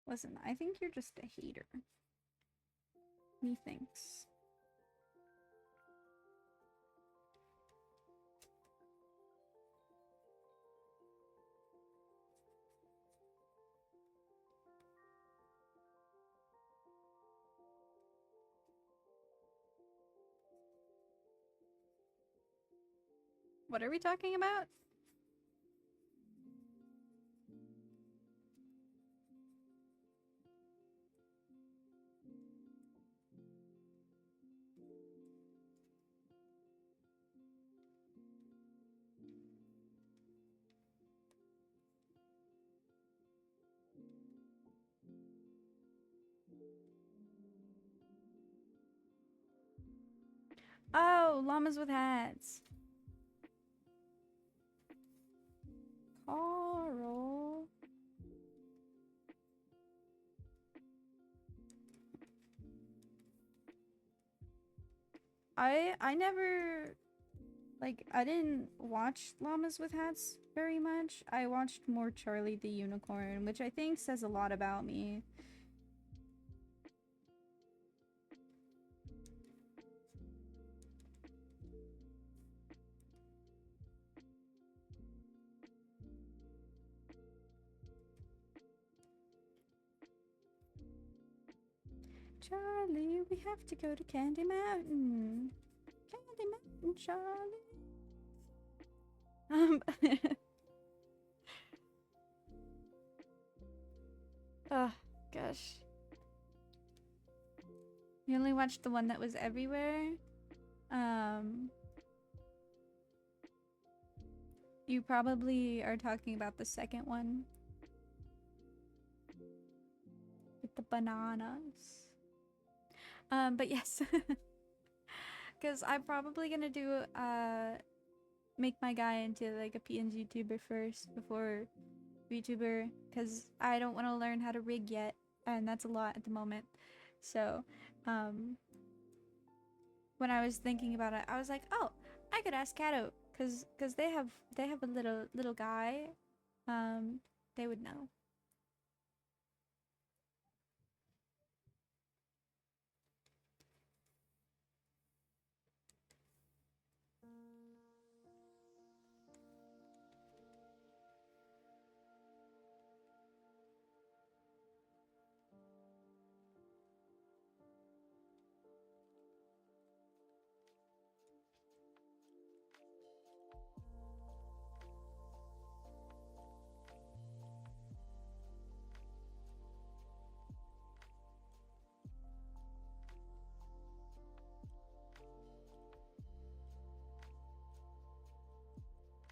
[SPEAKER 2] Listen, I think you're just a hater. Methinks. What are we talking about? Oh, llamas with hats. Carl. I never Like, I didn't watch Llamas with Hats very much. I watched more Charlie the Unicorn, which I think says a lot about me. Charlie, we have to go to Candy Mountain. Candy Mountain, Charlie. Oh, gosh. You only watched the one that was everywhere? You probably are talking about the second one. With the bananas. But yes. Because I'm probably gonna do, make my guy into, like, a PNG tuber first before VTuber. Because I don't want to learn how to rig yet. And that's a lot at the moment. So, when I was thinking about it, I was like, oh, I could ask Kato. Because they have a little guy. They would know.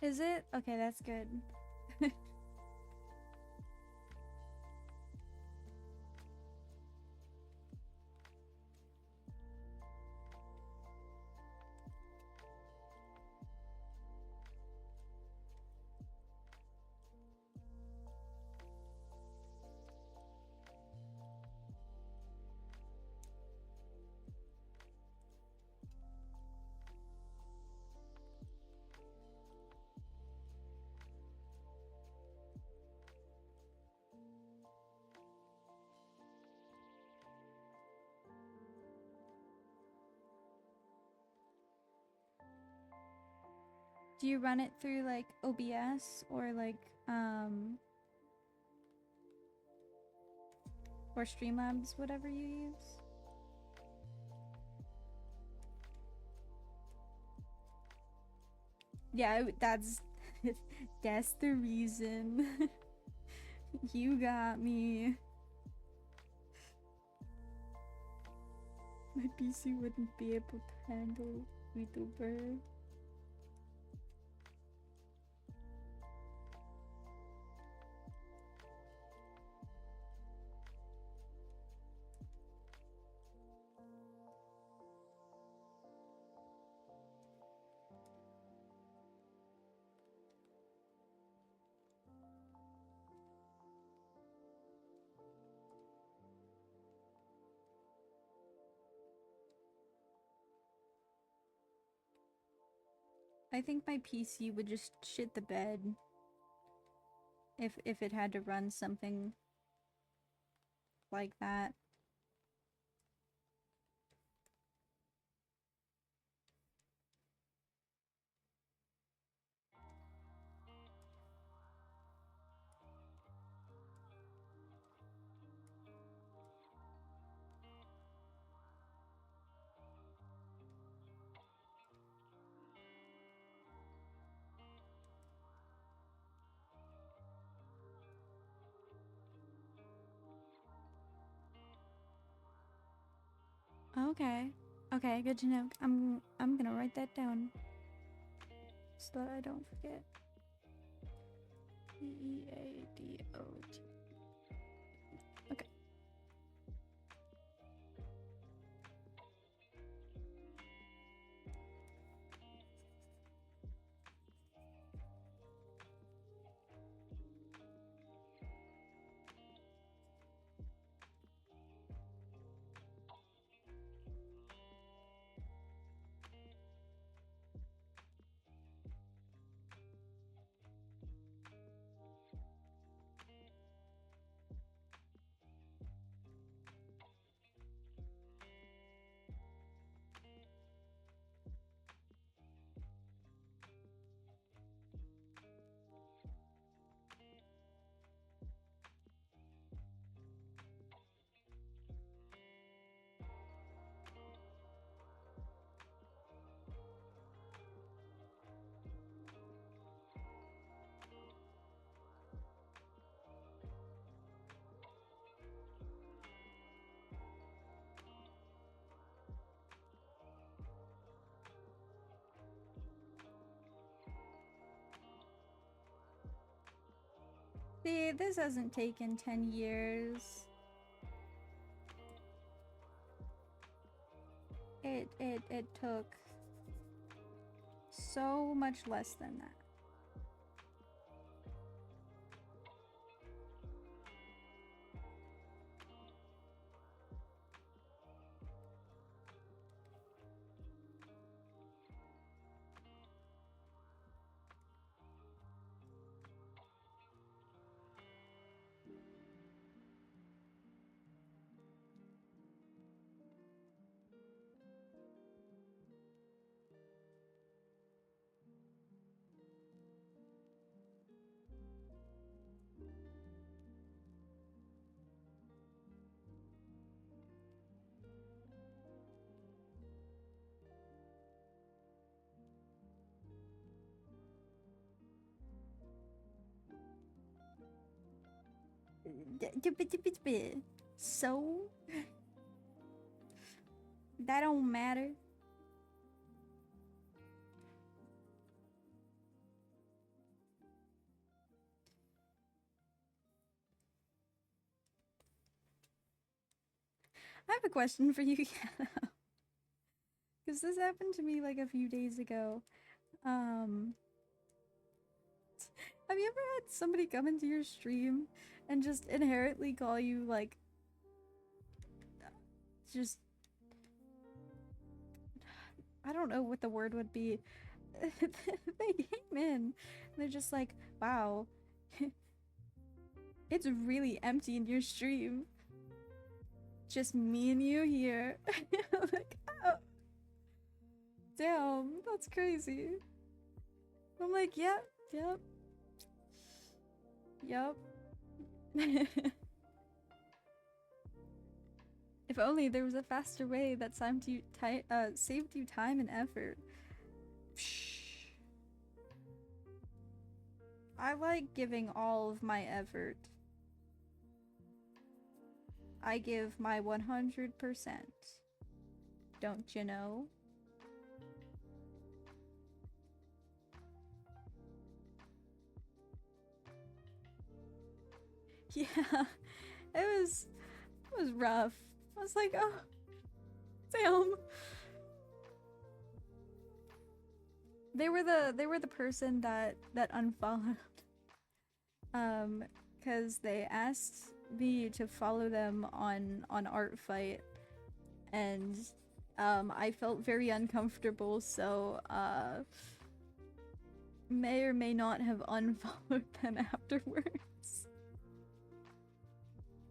[SPEAKER 2] Is it? Okay, that's good. Do you run it through like OBS or like or Streamlabs, whatever you use? Yeah, that's that's the reason. You got me. My PC wouldn't be able to handle VTuber. I think my PC would just shit the bed if it had to run something like that. Okay. Okay, good to know. I'm gonna write that down so that I don't forget. EADOT. Okay. See, this hasn't taken 10 years. It took so much less than that. So that don't matter. I have a question for you, because this happened to me like a few days ago. Have you ever had somebody come into your stream and just inherently call you like just I don't know what the word would be. They came in and they're just like, wow, it's really empty in your stream. Just me and you here. Like, oh, damn, that's crazy. I'm like, yep. If only there was a faster way that saved you time and effort. Psh. I like giving all of my effort. I give my 100%. Don't you know? Yeah, it was rough. I was like, oh, damn. They were the person that unfollowed. Cause they asked me to follow them on Artfight, and I felt very uncomfortable, so may or may not have unfollowed them afterwards.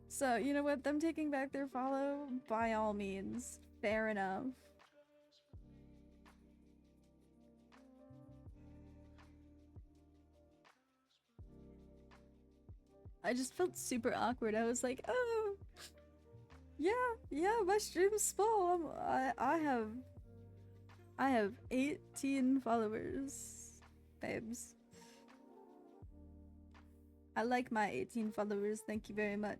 [SPEAKER 2] So, you know what? Them taking back their follow, by all means. Fair enough. I just felt super awkward. I was like, oh, yeah, my stream's small. I have 18 followers, babes. I like my 18 followers, thank you very much.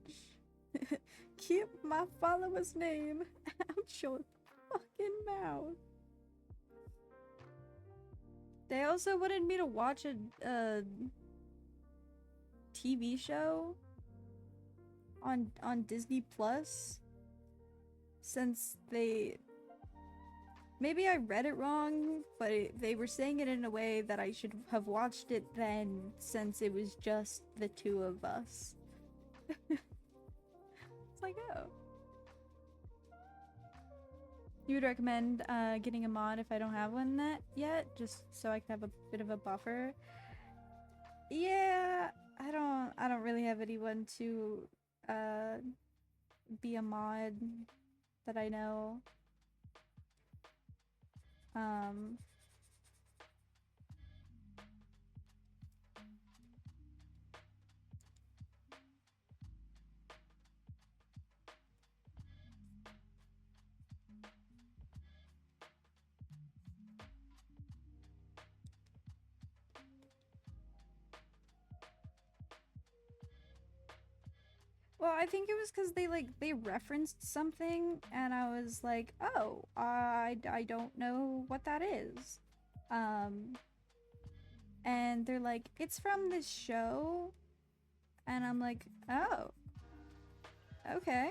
[SPEAKER 2] Keep my follower's name out your fucking mouth. They also wanted me to watch a TV show on Disney Plus, since maybe I read it wrong, but they were saying it in a way that I should have watched it then, since it was just the two of us. It's like, oh. You would recommend getting a mod if I don't have one yet, just so I can have a bit of a buffer? Yeah, I don't really have anyone to be a mod that I know. Well, I think it was because they referenced something, and I was like, oh, I don't know what that is. And they're like, it's from this show. And I'm like, oh, okay.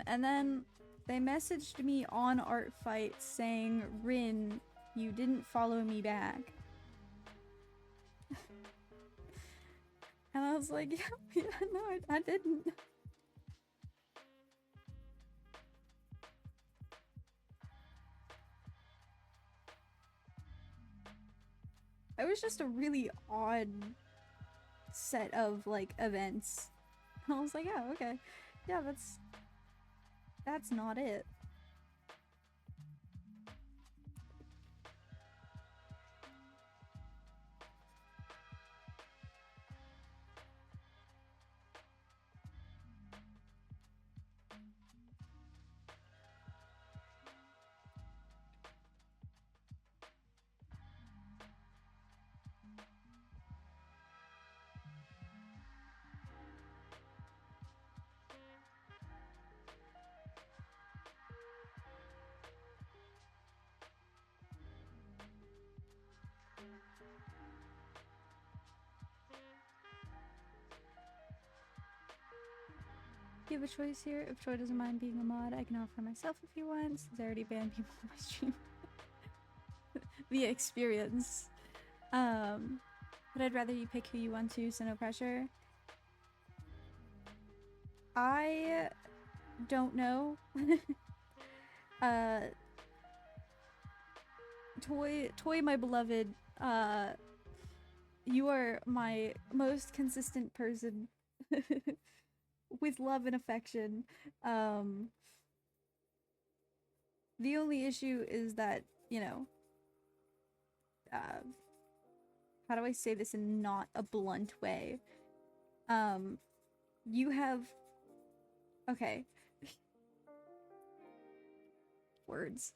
[SPEAKER 2] And then they messaged me on Artfight saying, Rin, you didn't follow me back. And I was like, yeah, no, I didn't. It was just a really odd set of, like, events. And I was like, yeah, okay. Yeah, that's not it. You have a choice here. If Troy doesn't mind being a mod, I can offer myself if he wants. Since I already banned people on my stream. The experience. But I'd rather you pick who you want to, so no pressure. I don't know. Toy, my beloved, you are my most consistent person with love and affection. The only issue is that, you know, how do I say this in not a blunt way? You have... Okay. Words.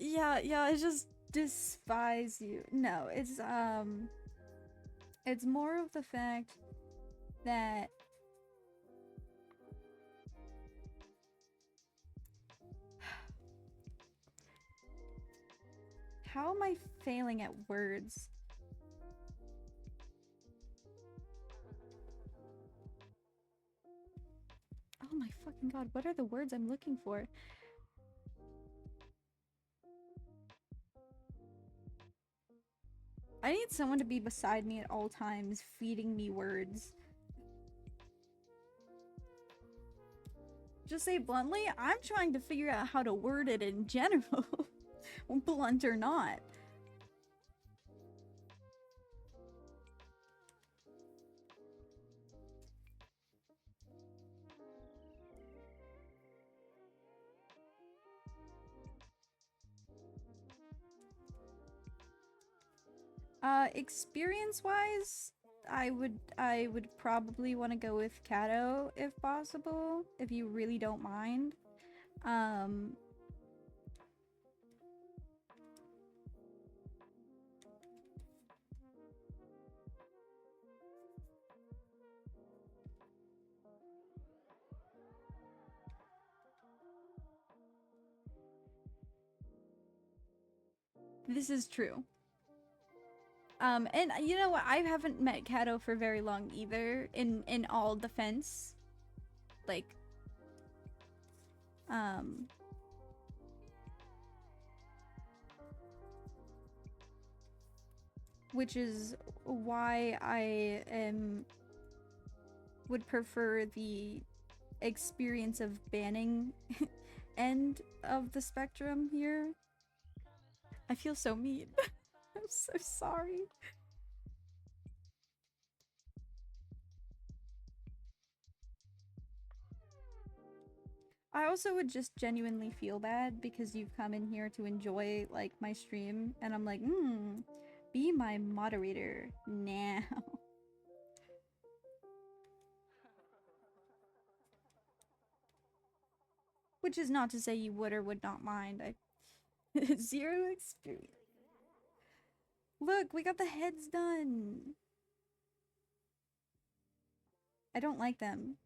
[SPEAKER 2] Yeah, I just despise you. No, it's more of the fact that how am I failing at words? Oh my fucking god, what are the words I'm looking for? I need someone to be beside me at all times, feeding me words. Just say bluntly, I'm trying to figure out how to word it in general. Blunt or not. Experience-wise, I would probably want to go with Kato if possible, if you really don't mind. This is true. And you know what? I haven't met Kato for very long either, in all defense. Like, which is why I would prefer the experience of banning end of the spectrum here. I feel so mean. I'm so sorry. I also would just genuinely feel bad because you've come in here to enjoy, like, my stream, and I'm like, be my moderator now. Which is not to say you would or would not mind. Zero experience. Look, we got the heads done. I don't like them.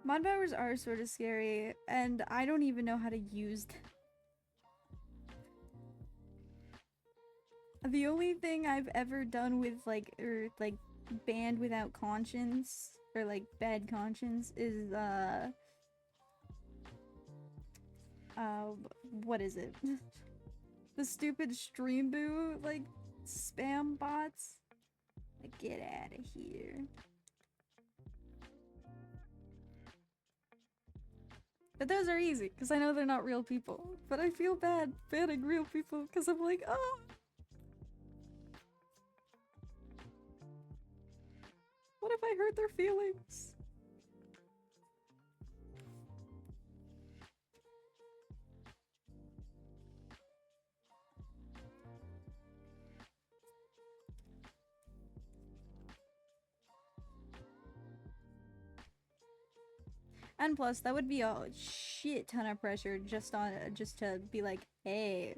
[SPEAKER 2] Mod powers are sort of scary, and I don't even know how to use them. The only thing I've ever done with like banned without conscience or like bad conscience is what is it? The stupid stream boo like spam bots. Like, get out of here. But those are easy because I know they're not real people. But I feel bad banning real people because I'm like, oh. What if I hurt their feelings? And plus, that would be a shit ton of pressure just to be like, hey,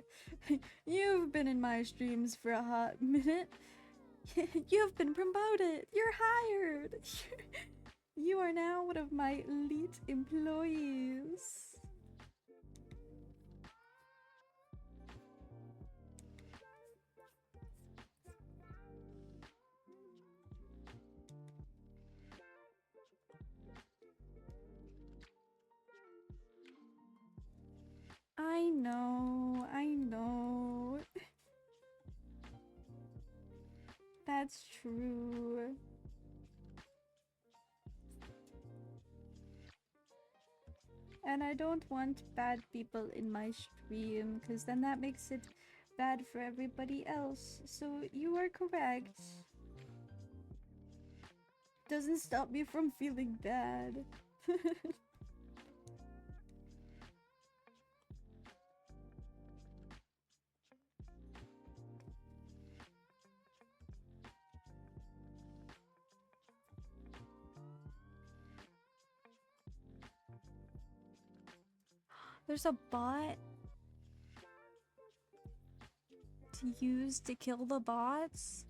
[SPEAKER 2] you've been in my streams for a hot minute. You've been promoted. You're hired. You are now one of my elite employees. I know, I know. That's true. And I don't want bad people in my stream, because then that makes it bad for everybody else. So you are correct. Doesn't stop me from feeling bad. There's a bot to use to kill the bots?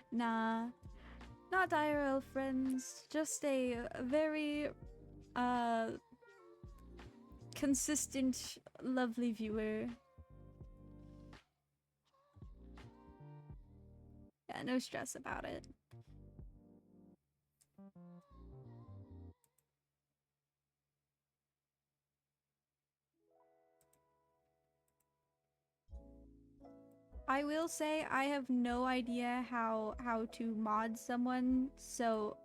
[SPEAKER 2] Nah, not IRL friends, just a very, consistent, lovely viewer. Yeah, no stress about it. I will say I have no idea how to mod someone, so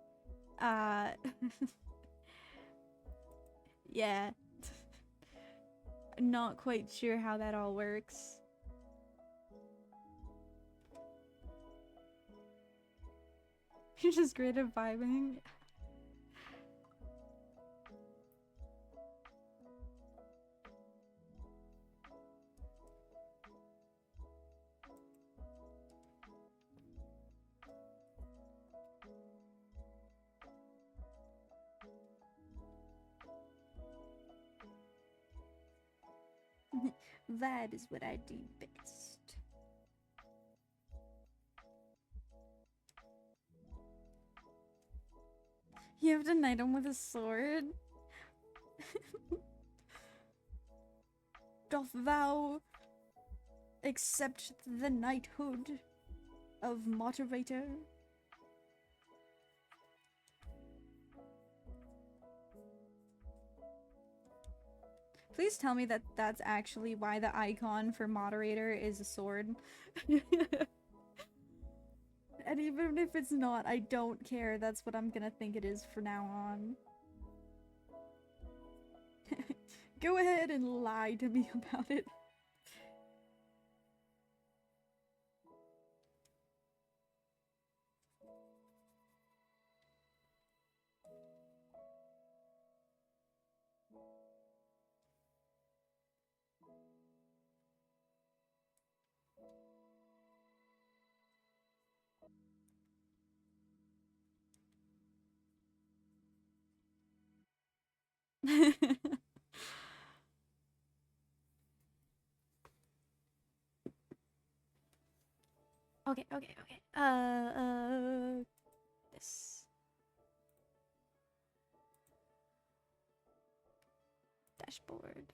[SPEAKER 2] yeah. Not quite sure how that all works. You're just great at vibing. Vibe is what I do best. You have to knight him with a sword? Doth thou accept the knighthood of moderator? Please tell me that that's actually why the icon for moderator is a sword. And even if it's not, I don't care. That's what I'm gonna think it is from now on. Go ahead and lie to me about it. Okay, okay, okay. This dashboard.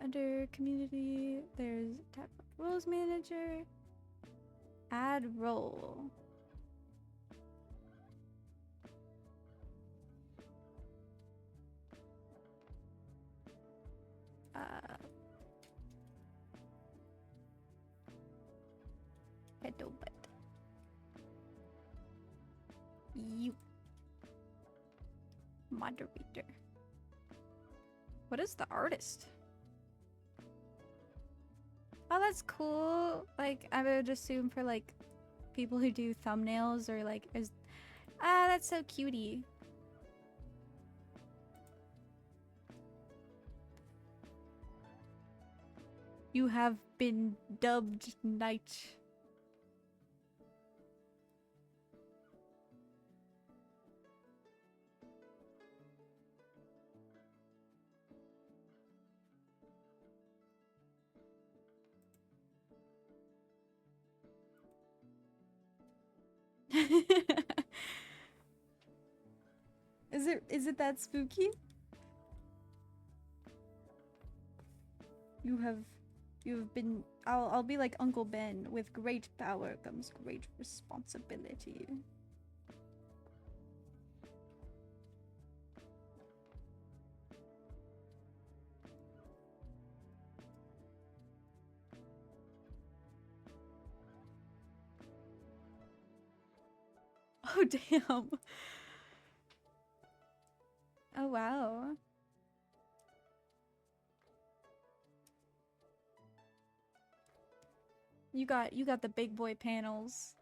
[SPEAKER 2] Under community, there's tab roles manager. Add role. Pedo butt. You. Moderator. What is the artist? Oh, that's cool. Like, I would assume for like people who do thumbnails or like is that's so cutie. You have been dubbed knight. Is it that spooky? You have been I'll be like Uncle Ben. With great power comes great responsibility. Oh damn. Oh wow. You got the big boy panels.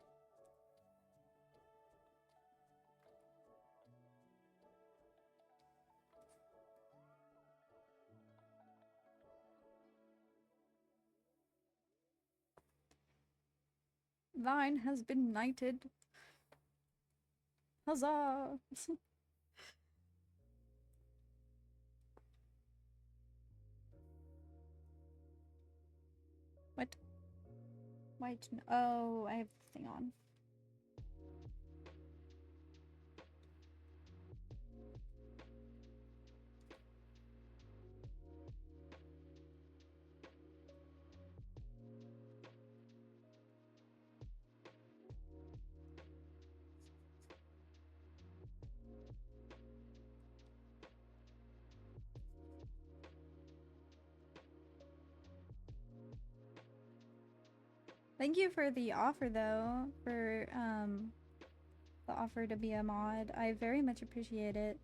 [SPEAKER 2] Vine has been knighted. Huzzah! What? Wait, oh, I have the thing on. Thank you for the offer though, for the offer to be a mod. I very much appreciate it.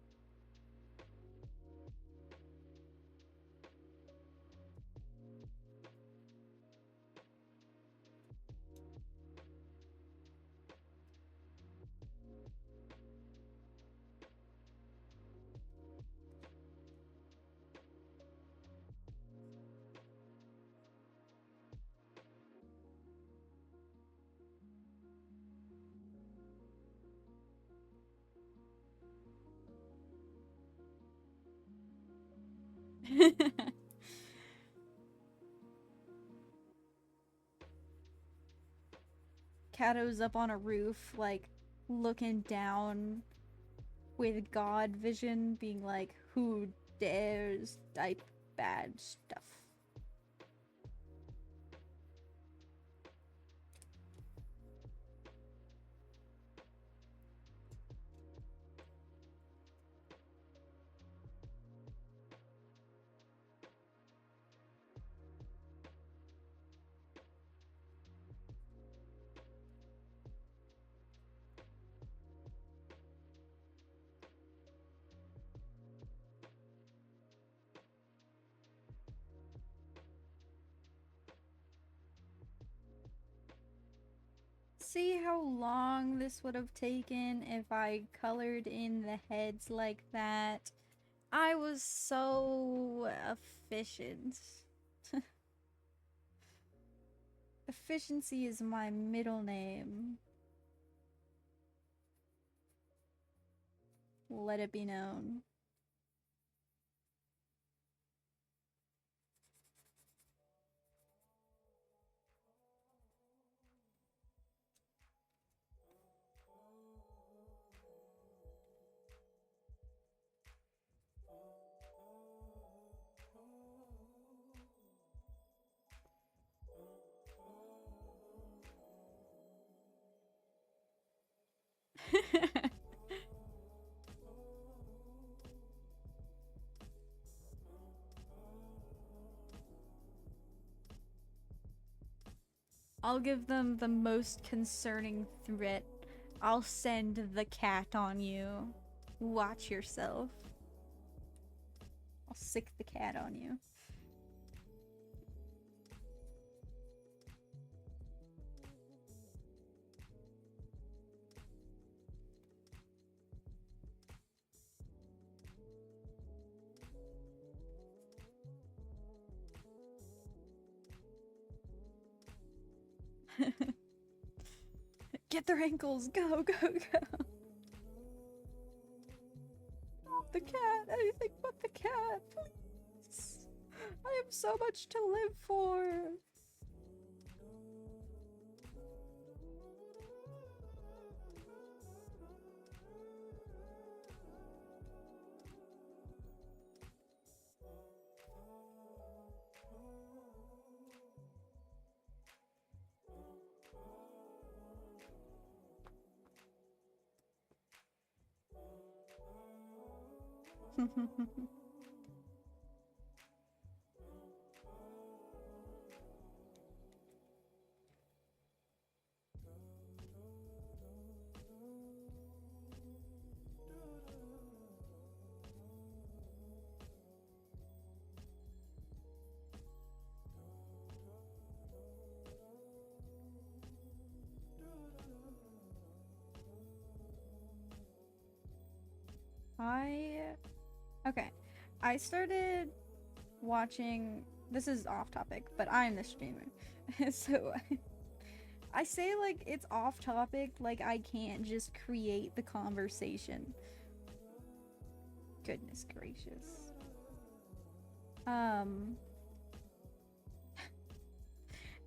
[SPEAKER 2] Kato's up on a roof, like, looking down with God vision, being like, who dares type bad stuff? See how long this would have taken if I colored in the heads like that I was so efficient. Efficiency is my middle name. Let it be known. I'll give them the most concerning threat. I'll send the cat on you. Watch yourself. I'll sick the cat on you. Get their ankles. Go, go, go. The cat. Anything but the cat. Please. I have so much to live for. Okay. I started watching. This is off topic, but I'm the streamer. So I say like it's off topic, like I can't just create the conversation. Goodness gracious.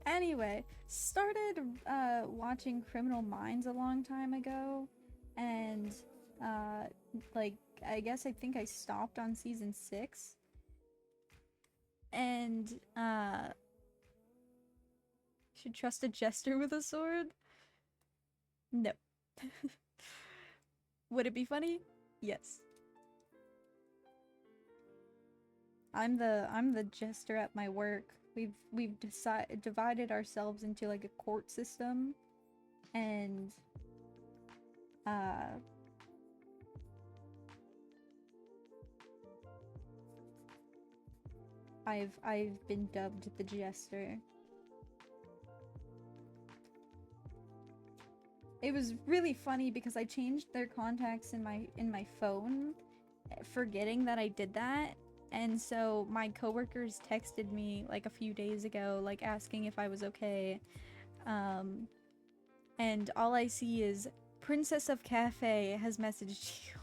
[SPEAKER 2] Anyway, started watching Criminal Minds a long time ago, and like I think I stopped on season 6, and should trust a jester with a sword? No. Would it be funny? Yes. I'm the jester at my work. We've divided ourselves into like a court system, and I've been dubbed the jester. It was really funny because I changed their contacts in my phone, forgetting that I did that. And so my coworkers texted me like a few days ago, like asking if I was okay. And all I see is Princess of Cafe has messaged you.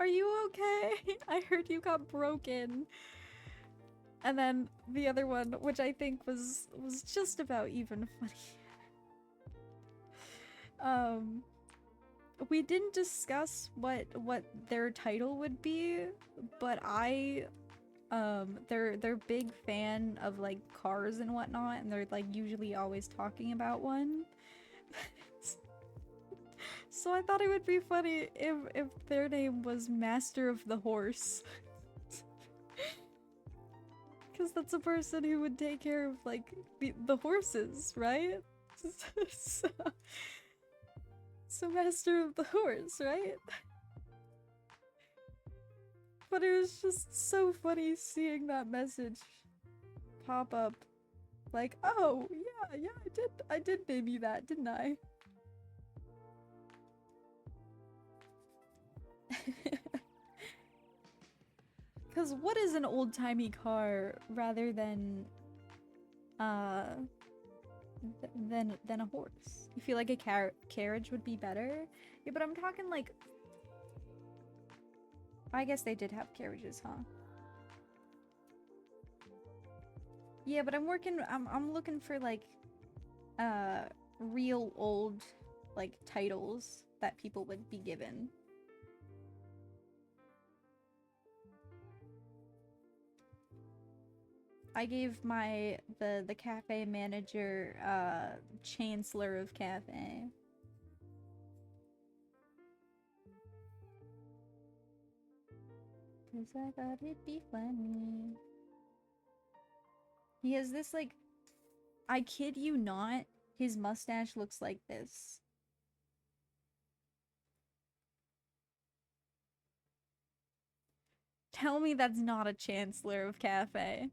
[SPEAKER 2] Are you okay? I heard you got broken. And then the other one, which I think was just about even funny. We didn't discuss what their title would be, but they're big fan of like cars and whatnot, and they're like usually always talking about one. So I thought it would be funny if their name was Master of the Horse. Because that's a person who would take care of like the horses, right? So Master of the Horse, right? But it was just so funny seeing that message pop up. Like, oh, yeah, I did name you that, didn't I?
[SPEAKER 1] Because what is an old-timey car rather than than a horse? You feel like a carriage would be better? Yeah, but I'm talking like, I guess they did have carriages, huh? Yeah, but I'm looking for like real old like titles that people would be given. I gave the cafe manager Chancellor of Cafe. Cause I thought it'd be funny. He has this like, I kid you not, his mustache looks like this. Tell me that's not a Chancellor of Cafe.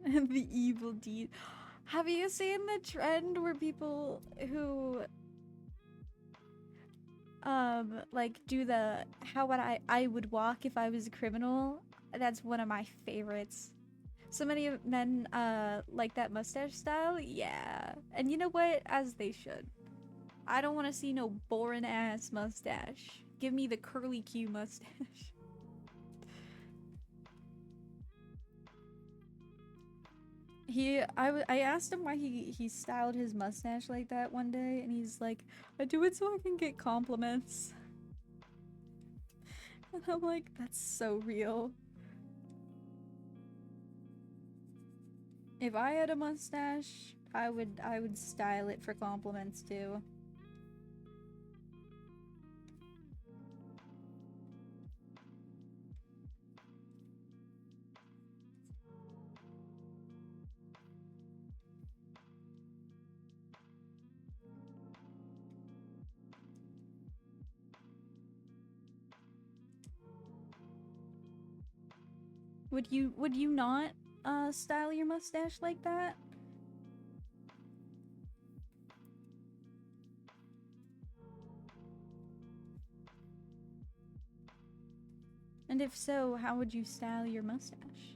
[SPEAKER 1] The evil deed. Have you seen the trend where people who like do the how would I would walk if I was a criminal? That's one of my favorites. So many men like that mustache style. Yeah. And you know what? As they should. I don't want to see no boring ass mustache. Give me the curly Q mustache. I asked him why he styled his mustache like that one day, and he's like, I do it so I can get compliments. And I'm like, that's so real. If I had a mustache, I would style it for compliments too. Would you not style your mustache like that? And if so, how would you style your mustache?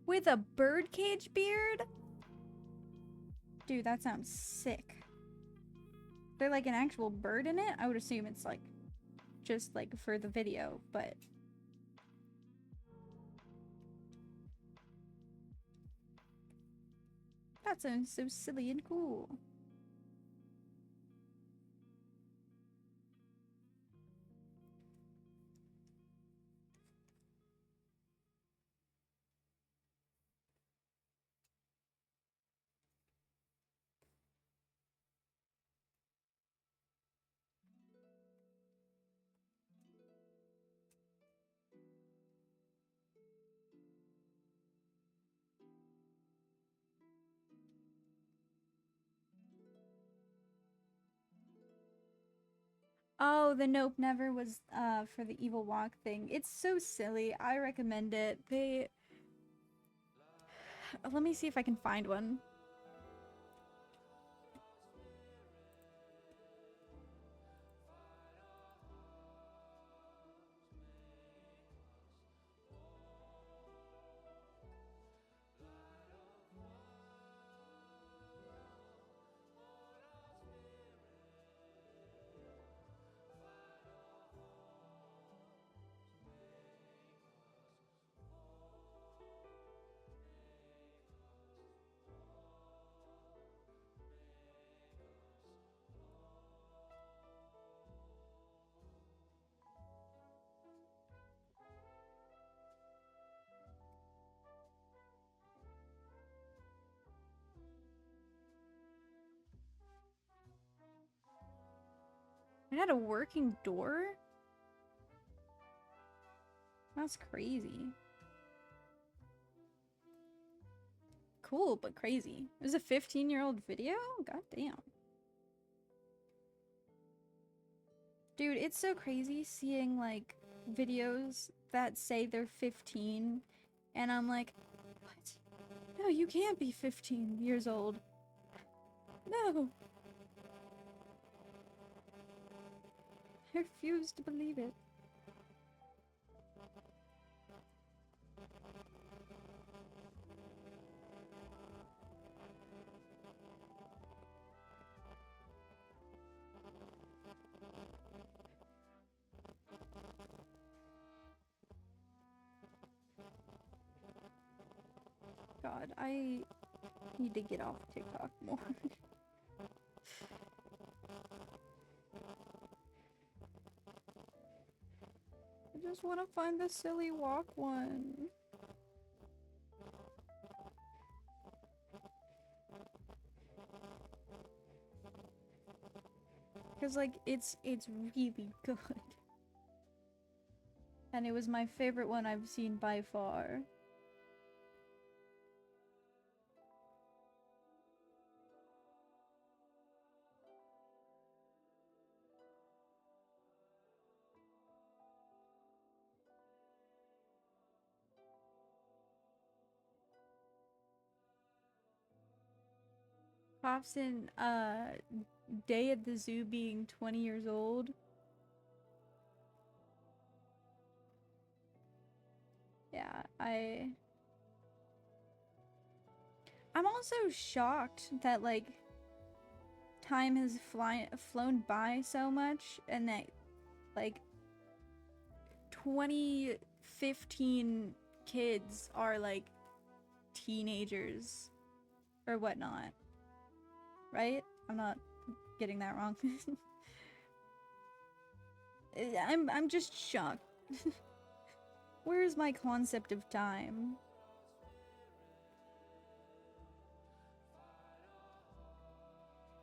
[SPEAKER 1] With a birdcage beard? Dude, that sounds sick. They're like an actual bird in it? I would assume it's like just like for the video, but that sounds so silly and cool. Oh, the Nope Never was for the Evil Walk thing. It's so silly. I recommend it. They let me see if I can find one. It had a working door? That's crazy.
[SPEAKER 2] cool, but crazy. It was a 15-year-old video? God damn. Dude, it's so crazy seeing, like, videos that say they're 15, and I'm like, what? No, you can't be 15 years old. No. I refuse to believe it. God, I need to get off TikTok more. I just want to find the silly walk one. Cause like it's really good. And it was my favorite one I've seen by far. Pops in Day at the Zoo being 20 years old. Yeah, I'm also shocked that like time has flown by so much and that like 2015 kids are like teenagers or whatnot. Right? I'm not getting that wrong. I'm just shocked. Where is my concept of time?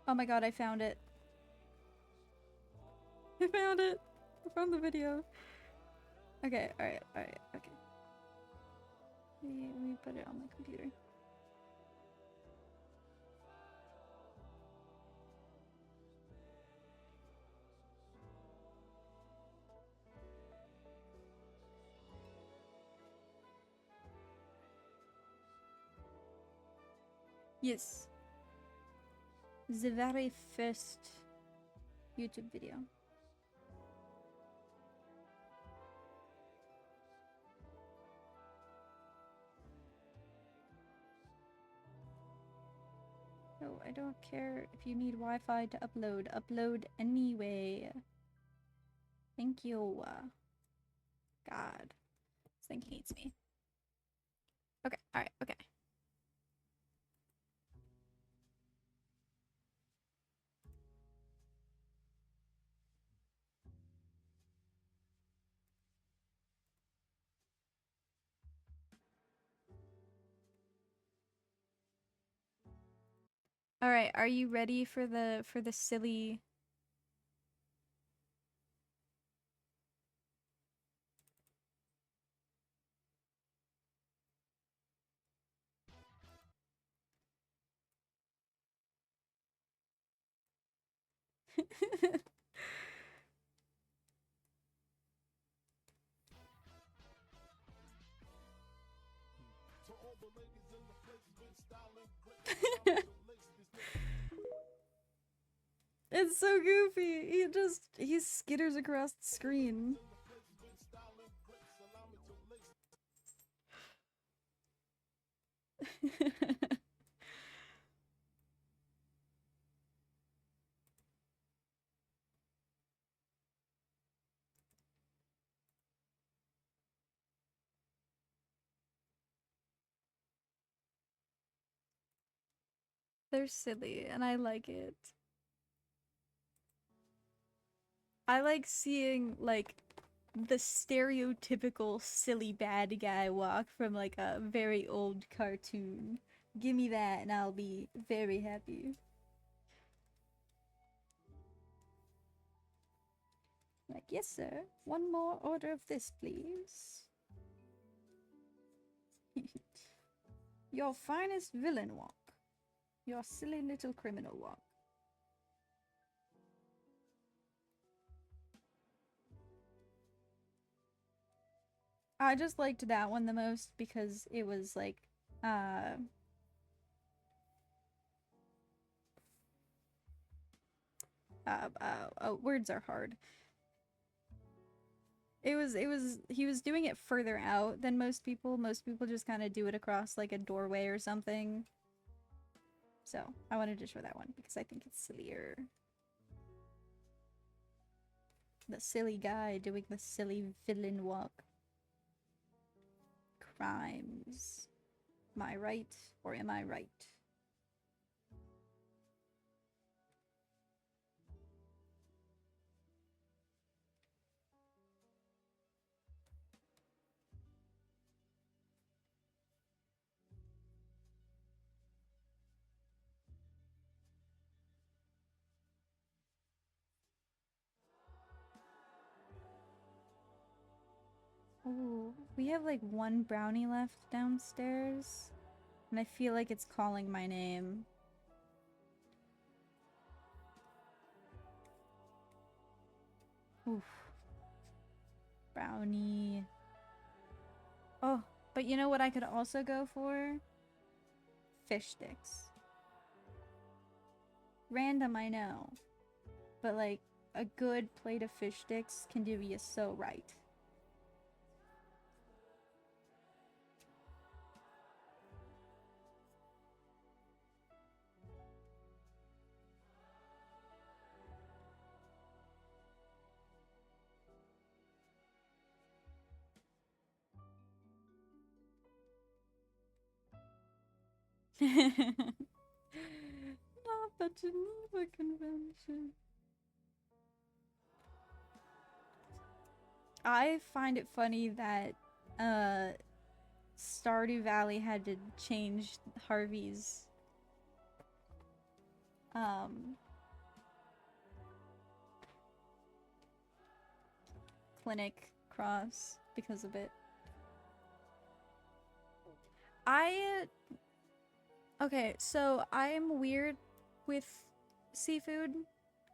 [SPEAKER 2] Oh my god, I found it. I found it. I found the video. Okay, alright, okay. Let me put it on my computer. Yes. The very first YouTube video. No, I don't care if you need Wi-Fi to upload. Upload anyway. Thank you. God. This thing hates me. Okay, alright, okay. Alright, are you ready for the silly It's so goofy. He skitters across the screen. They're silly and I like it. I like seeing like the stereotypical silly bad guy walk from like a very old cartoon. Give me that and I'll be very happy. Like, yes sir, one more order of this please.
[SPEAKER 1] Your finest villain walk. Your silly little criminal walk. I just liked that one the most because it was like, words are hard. He was doing it further out than most people. Most people just kind of do it across like a doorway or something. So I wanted to show that one because I think it's sillier. The silly guy doing the silly villain walk. Crimes. Am I right or am I right? Ooh, we have like one brownie left downstairs. And I feel like it's calling my name. Oof. Brownie. Oh, but you know what I could also go for? Fish sticks. Random, I know. But like, a good plate of fish sticks can do you so right. Not the Geneva Convention. I find it funny that Stardew Valley had to change Harvey's clinic cross because of it. Okay, so I'm weird with seafood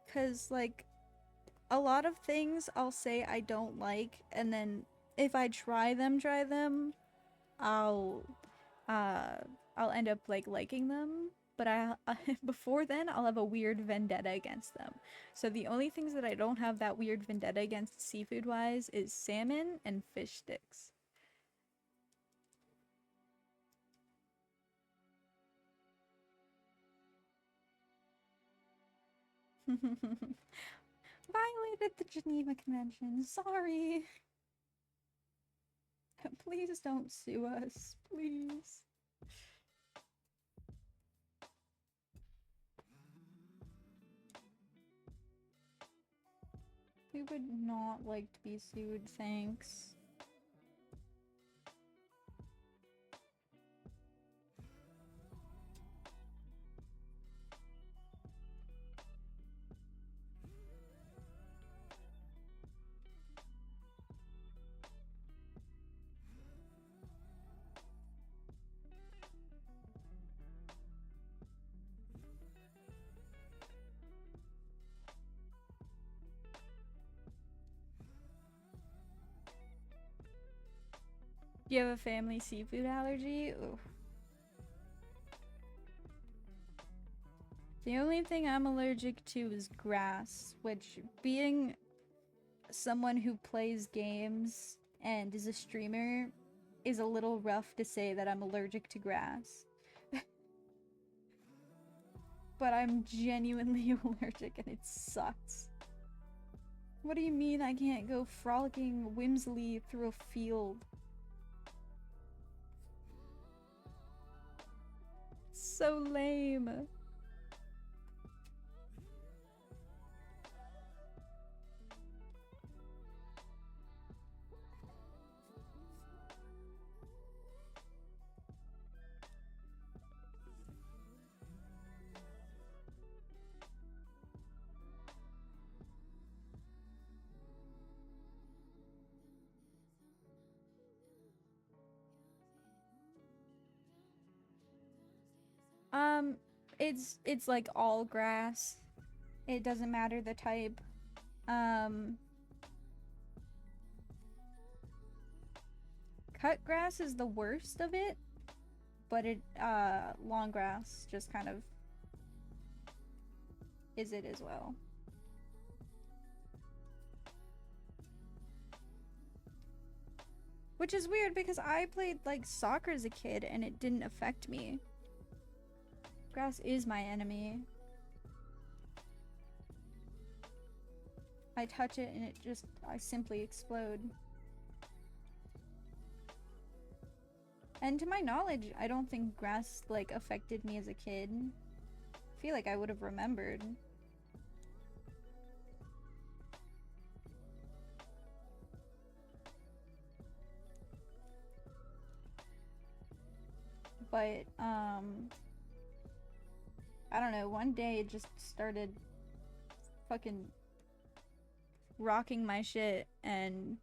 [SPEAKER 1] because like a lot of things I'll say I don't like, and then if I try them, I'll uh I'll end up like liking them, but before then I'll have a weird vendetta against them. So the only things that I don't have that weird vendetta against seafood wise is salmon and fish sticks. Violated the Geneva Convention. Sorry. Please don't sue us. Please. We would not like to be sued, thanks. Do you have a family seafood allergy? Oof. The only thing I'm allergic to is grass, which, being someone who plays games and is a streamer, is a little rough to say that I'm allergic to grass. But I'm genuinely allergic and it sucks. What do you mean I can't go frolicking whimsily through a field? So lame.
[SPEAKER 2] It's like all grass. It doesn't matter the type. Cut grass is the worst of it, but long grass just kind of is it as well. Which is weird because I played like soccer as a kid and it didn't affect me. Grass is my enemy. I touch it and I simply explode. And to my knowledge, I don't think grass like affected me as a kid. I feel like I would have remembered. But, I don't know, one day it just started fucking rocking my shit and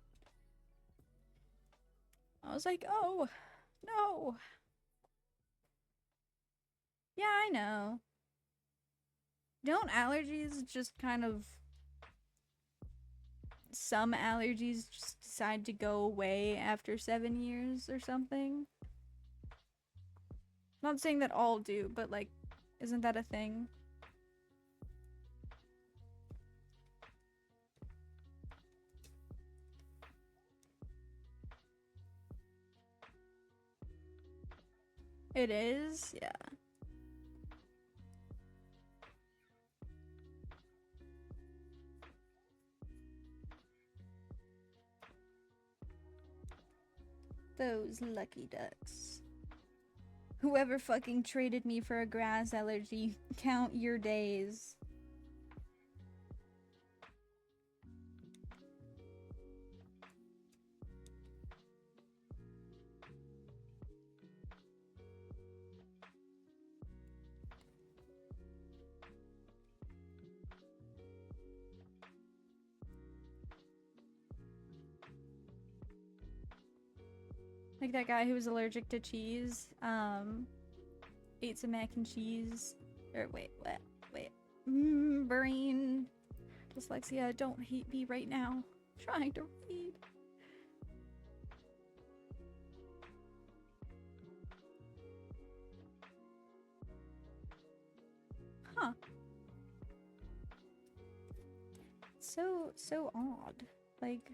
[SPEAKER 2] I was like, oh, no. Yeah, I know. Don't allergies just kind of... Some allergies just decide to go away after 7 years or something? Not saying that all do, but like, isn't that a thing? It is? Yeah. Those lucky ducks. Whoever fucking traded me for a grass allergy, count your days. Like that guy who was allergic to cheese, ate some mac and cheese. Or wait, what? Wait. Brain. Dyslexia, don't hate me right now. I'm trying to read. Huh. So odd. Like...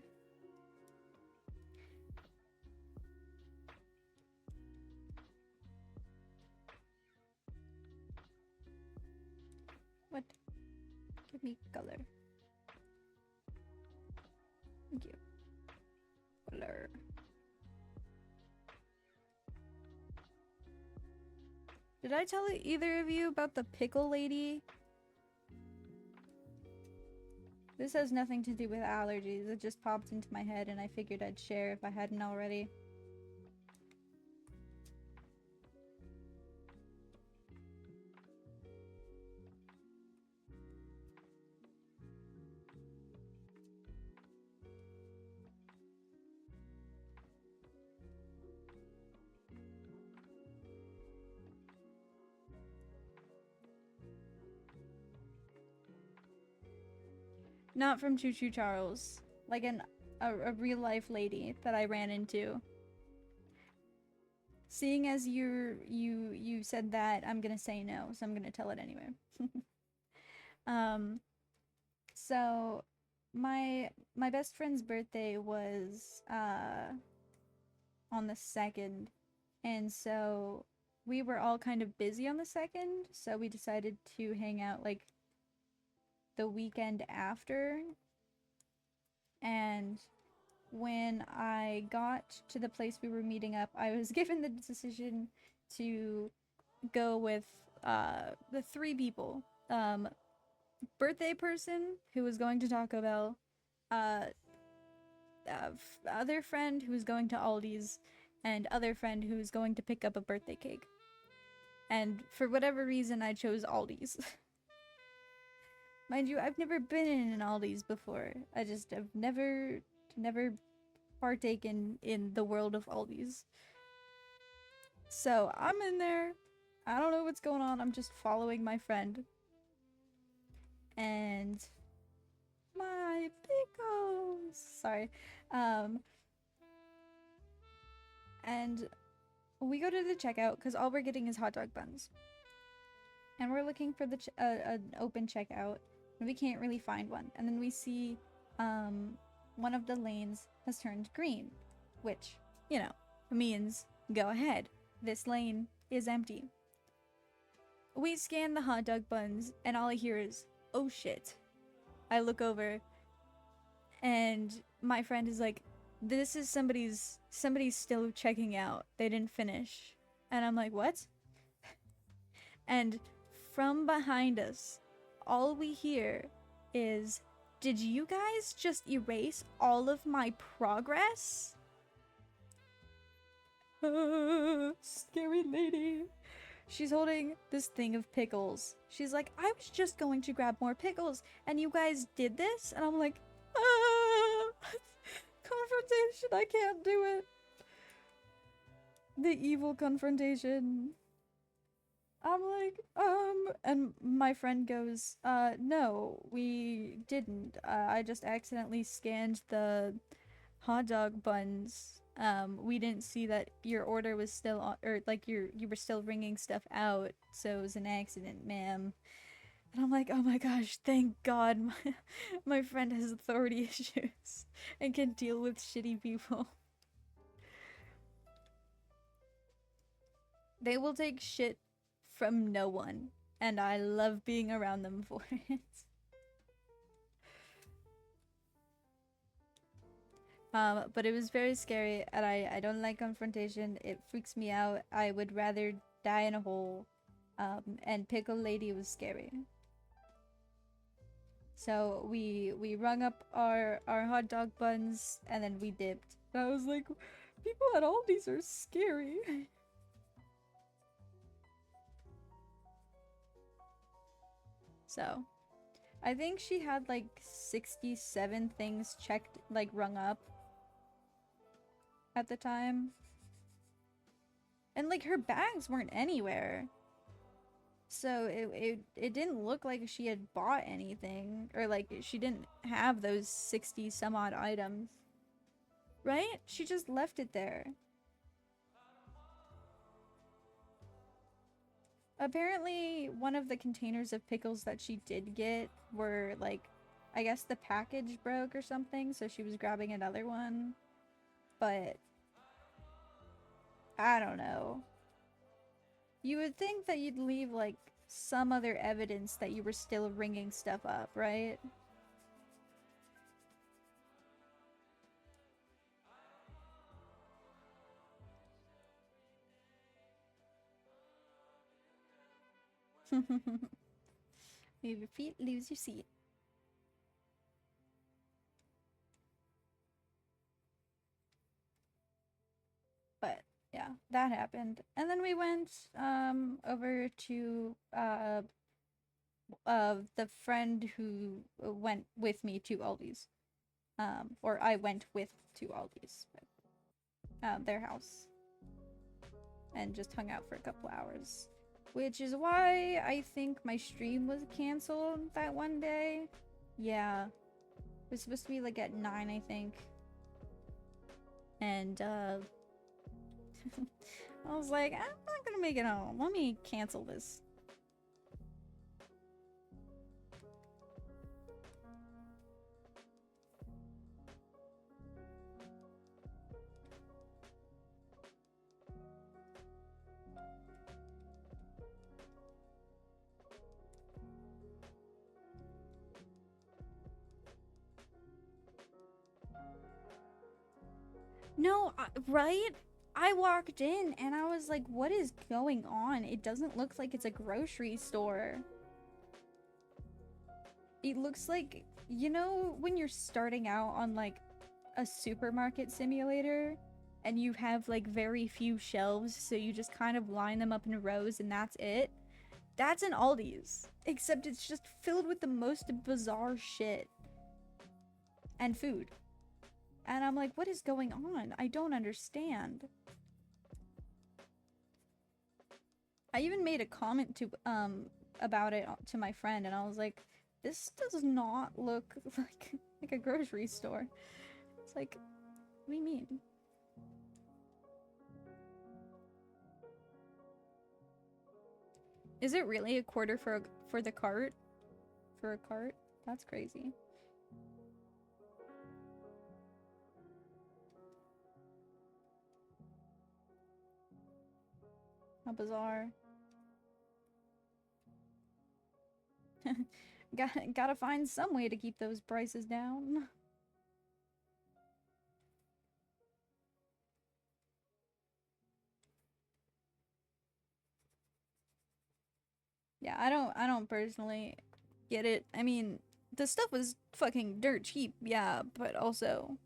[SPEAKER 2] What? Give me color. Thank you. Color. Did I tell either of you about the pickle lady? This has nothing to do with allergies. It just popped into my head and I figured I'd share if I hadn't already. Not from Choo Choo Charles. Like a real life lady that I ran into. Seeing as you said that, I'm gonna say no, so I'm gonna tell it anyway. So my best friend's birthday was on the 2nd, and so we were all kind of busy on the 2nd, so we decided to hang out like the weekend after. And when I got to the place we were meeting up, I was given the decision to go with the 3 people. Birthday person who was going to Taco Bell, other friend who was going to Aldi's, and other friend who was going to pick up a birthday cake. And for whatever reason, I chose Aldi's. Mind you, I've never been in an Aldi's before. I just have never partaken in the world of Aldi's. So I'm in there.
[SPEAKER 1] I don't know what's going on. I'm just following my friend. And my pickles. Sorry. And we go to the checkout because all we're getting is hot dog buns. And we're looking for the an open checkout, and we can't really find one. And then we see one of the lanes has turned green, which, you know, means go ahead. This lane is empty. We scan the hot dog buns, and all I hear is, oh shit. I look over, and my friend is like, this is somebody's still checking out. They didn't finish. And I'm like, what? And from behind us, all we hear is, did you guys just erase all of my progress? Scary lady. She's holding this thing of pickles. She's like, I was just going to grab more pickles, and you guys did this? And I'm like, confrontation, I can't do it. The evil confrontation. I'm like, and my friend goes, no, we didn't. I just accidentally scanned the hot dog buns. We didn't see that your order was still on, or like you were still ringing stuff out, so it was an accident, ma'am. And I'm like, oh my gosh, thank God my friend has authority issues and can deal with shitty people. They will take shit from no one, and I love being around them for it. But it was very scary, and I don't like confrontation. It freaks me out. I would rather die in a hole. And Pickle Lady was scary. So we rung up our hot dog buns, and then we dipped. And I was like, people at Aldi's are scary. So, I think she had like 67 things checked, like rung up at the time. And like her bags weren't anywhere. So it didn't look like she had bought anything, or like she didn't have those 60 some odd items. Right? She just left it there. Apparently, one of the containers of pickles that she did get were like, I guess the package broke or something, so she was grabbing another one. But I don't know. You would think that you'd leave like some other evidence that you were still ringing stuff up, right? Move your feet, lose your seat. But yeah, that happened. And then we went over to the friend who went with me to Aldi's. Or I went with to Aldi's. But, their house. And just hung out for a couple hours. Which is why I think my stream was canceled that one day. Yeah. It was supposed to be like at 9, I think. And I was like, I'm not gonna make it home. Let me cancel this. No, right? I walked in and I was like, what is going on? It doesn't look like it's a grocery store. It looks like, you know, when you're starting out on like a supermarket simulator and you have like very few shelves, so you just kind of line them up in rows and that's it? That's an Aldi's. Except it's just filled with the most bizarre shit. And food. And I'm like, what is going on? I don't understand.
[SPEAKER 2] I even made a comment to about it to my friend, and I was like, "This does not look like a grocery store." It's like, what do you mean? Is it really a quarter for the cart? For a cart? That's crazy. How bizarre. Gotta find some way to keep those prices down. Yeah, I don't personally get it. I mean, the stuff was fucking dirt cheap, yeah, but also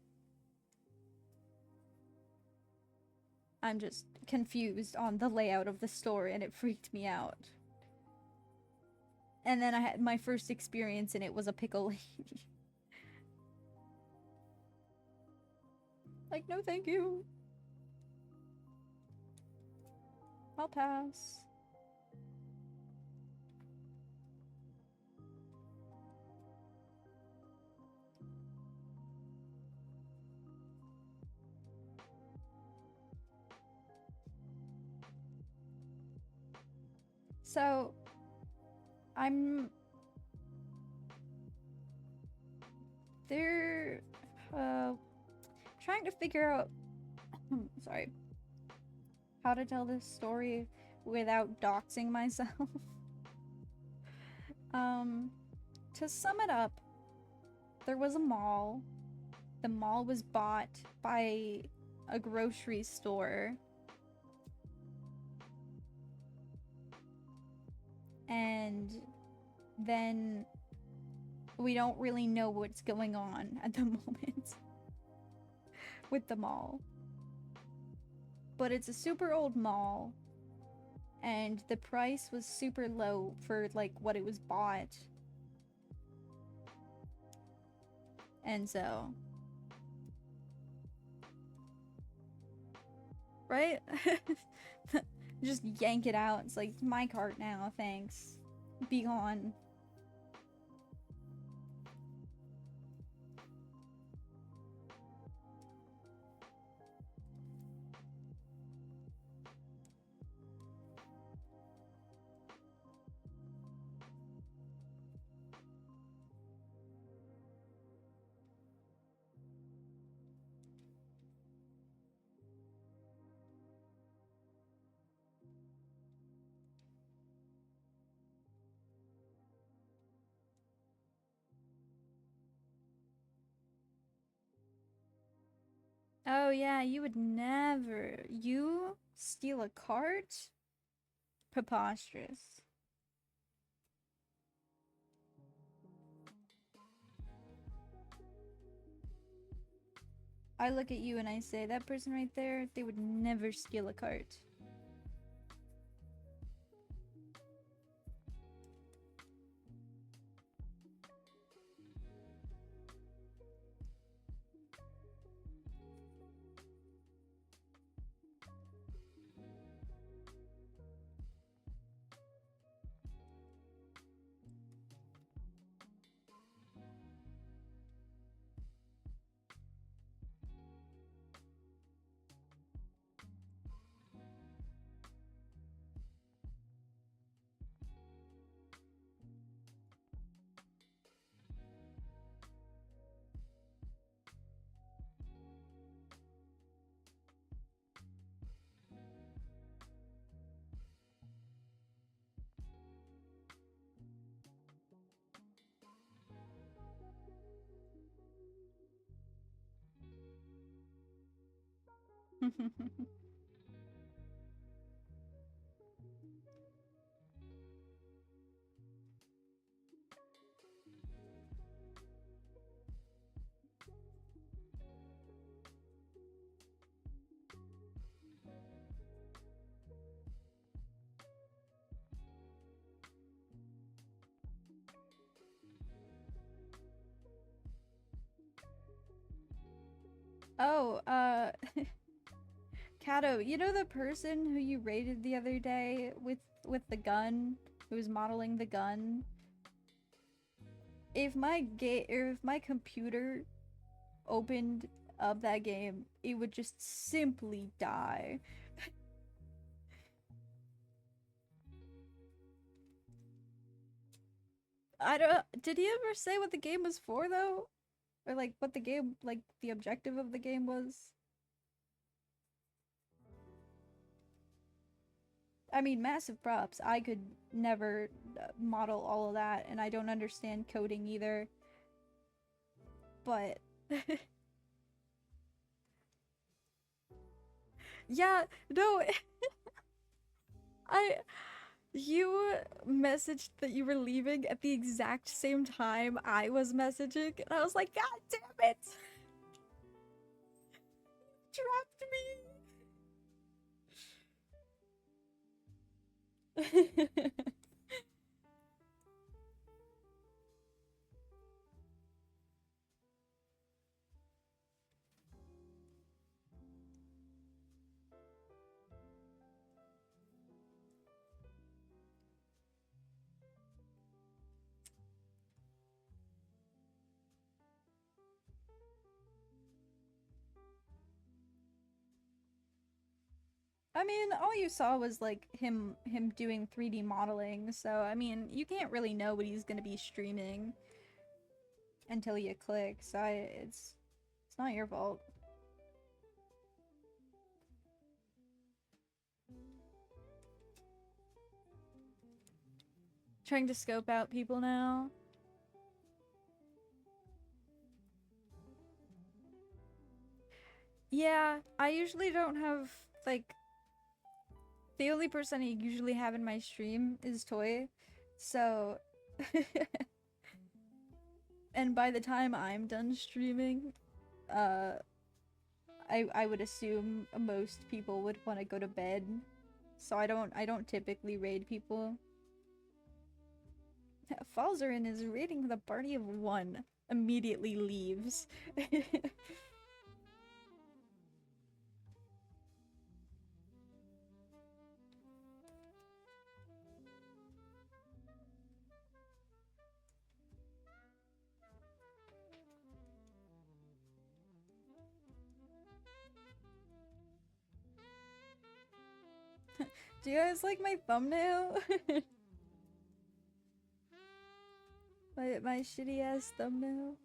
[SPEAKER 2] I'm just confused on the layout of the store and it freaked me out. And then I had my first experience and it was a pickle lady. Like, no thank you. I'll pass. So, I'm... They're... trying to figure out... sorry. How to tell this story without doxing myself. To sum it up, there was a mall. The mall was bought by a grocery store. And then we don't really know what's going on at the moment with the mall. But it's a super old mall, and the price was super low for like what it was bought. And so, right? Just yank it out. It's like, my cart now, thanks. Be gone. Oh yeah, you would never. You steal a cart? Preposterous. I look at you and I say, that person right there, they would never steal a cart. Oh, Kato, you know the person who you raided the other day with the gun, who was modeling the gun? If my computer opened up that game, it would just simply die. I don't. Did he ever say what the game was for though, or like what the game, like the objective of the game was? I mean, massive props. I could never model all of that, and I don't understand coding either. But yeah, no, I you messaged that you were leaving at the exact same time I was messaging, and I was like, God damn it! Trapped me! I mean, all you saw was like him doing 3D modeling, so I mean, you can't really know what he's gonna be streaming until you click, so it's not your fault. Trying to scope out people now. Yeah, I usually don't have, like, the only person I usually have in my stream is Toy, so... and by the time I'm done streaming, I would assume most people would want to go to bed, so I don't typically raid people. Falzarin is raiding with a party of 1, immediately leaves. Do you guys like my thumbnail? my shitty ass thumbnail?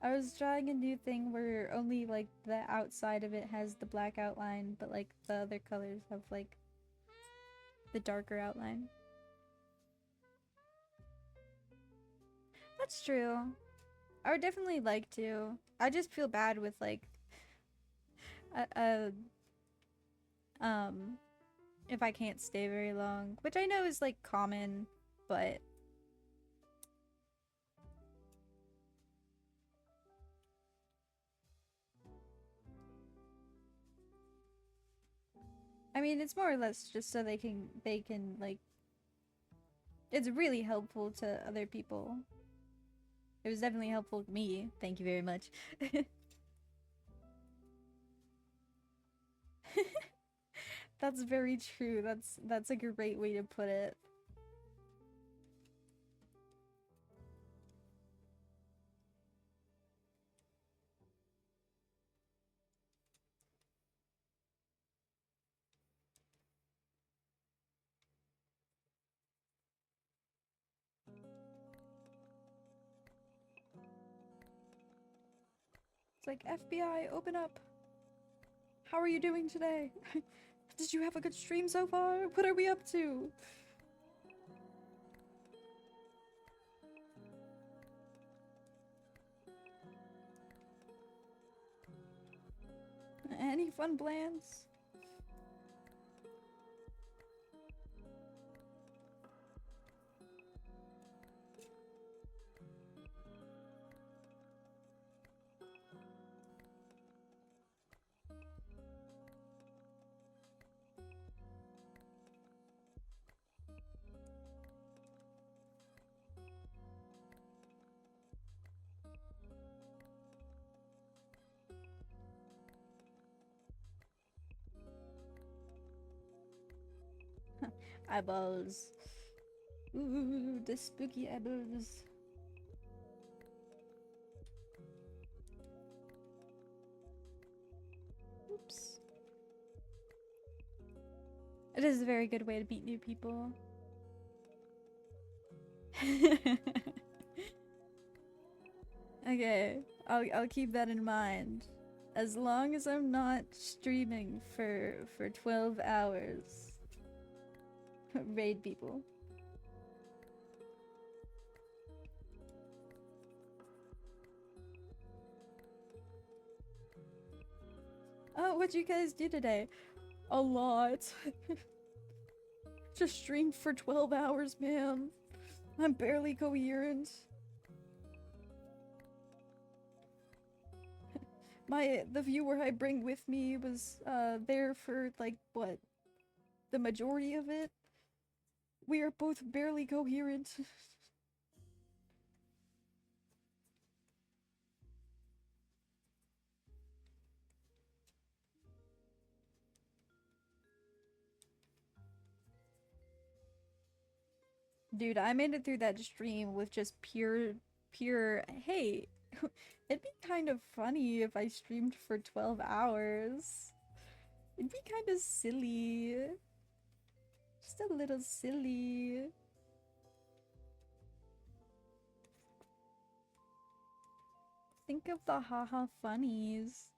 [SPEAKER 2] I was trying a new thing where only like the outside of it has the black outline, but like the other colors have like the darker outline. That's true. I would definitely like to. I just feel bad with like um if I can't stay very long, which I know is like common, but I mean, it's more or less just so they can like it's really helpful to other people. It was definitely helpful to me. Thank you very much. That's very true. That's a great way to put it. It's like, FBI, open up. How are you doing today? Did you have a good stream so far? What are we up to? Any fun plans?
[SPEAKER 1] Eyeballs. Ooh, the spooky eyeballs. Oops. It is a very good way to meet new people. Okay, I'll keep that in mind. As long as I'm not streaming for 12 hours. Raid people. Oh, what'd you guys do today? A lot. Just streamed for 12 hours, man. I'm barely coherent. The viewer I bring with me was there for like what? The majority of it? We are both barely coherent. Dude, I made it through that stream with just pure, hey, it'd be kind of funny if I streamed for 12 hours. It'd be kind of silly. Just a little silly. Think of the haha funnies.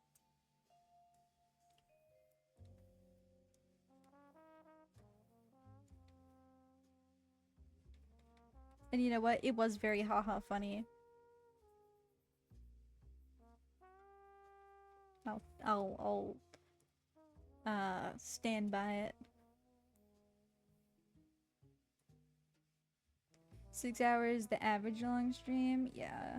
[SPEAKER 1] And you know what? It was very haha funny. I'll stand by it. 6 hours, the average long stream? Yeah.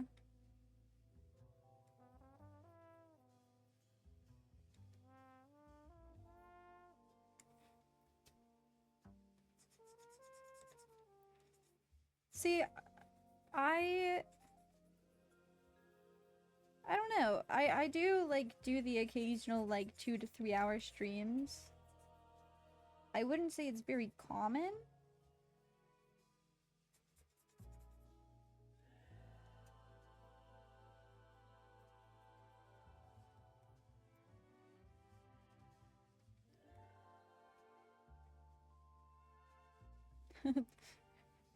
[SPEAKER 1] See, I don't know. I do like do the occasional like 2 to 3 hour streams. I wouldn't say it's very common.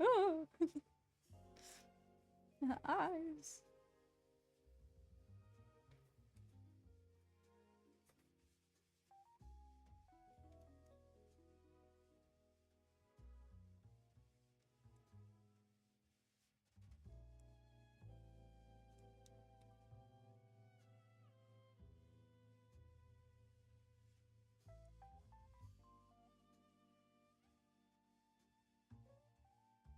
[SPEAKER 1] Oh. Eyes.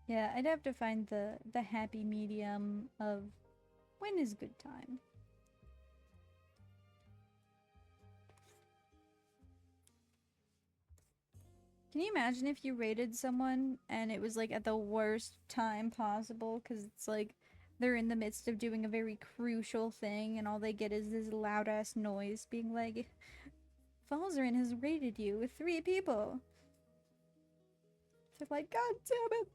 [SPEAKER 1] Yeah, I'd have to find the happy medium of when is good time. Can you imagine if you rated someone and it was like at the worst time possible? Because it's like they're in the midst of doing a very crucial thing and all they get is this loud ass noise being like, Falzarin has rated you with 3 people. They're like, God damn it!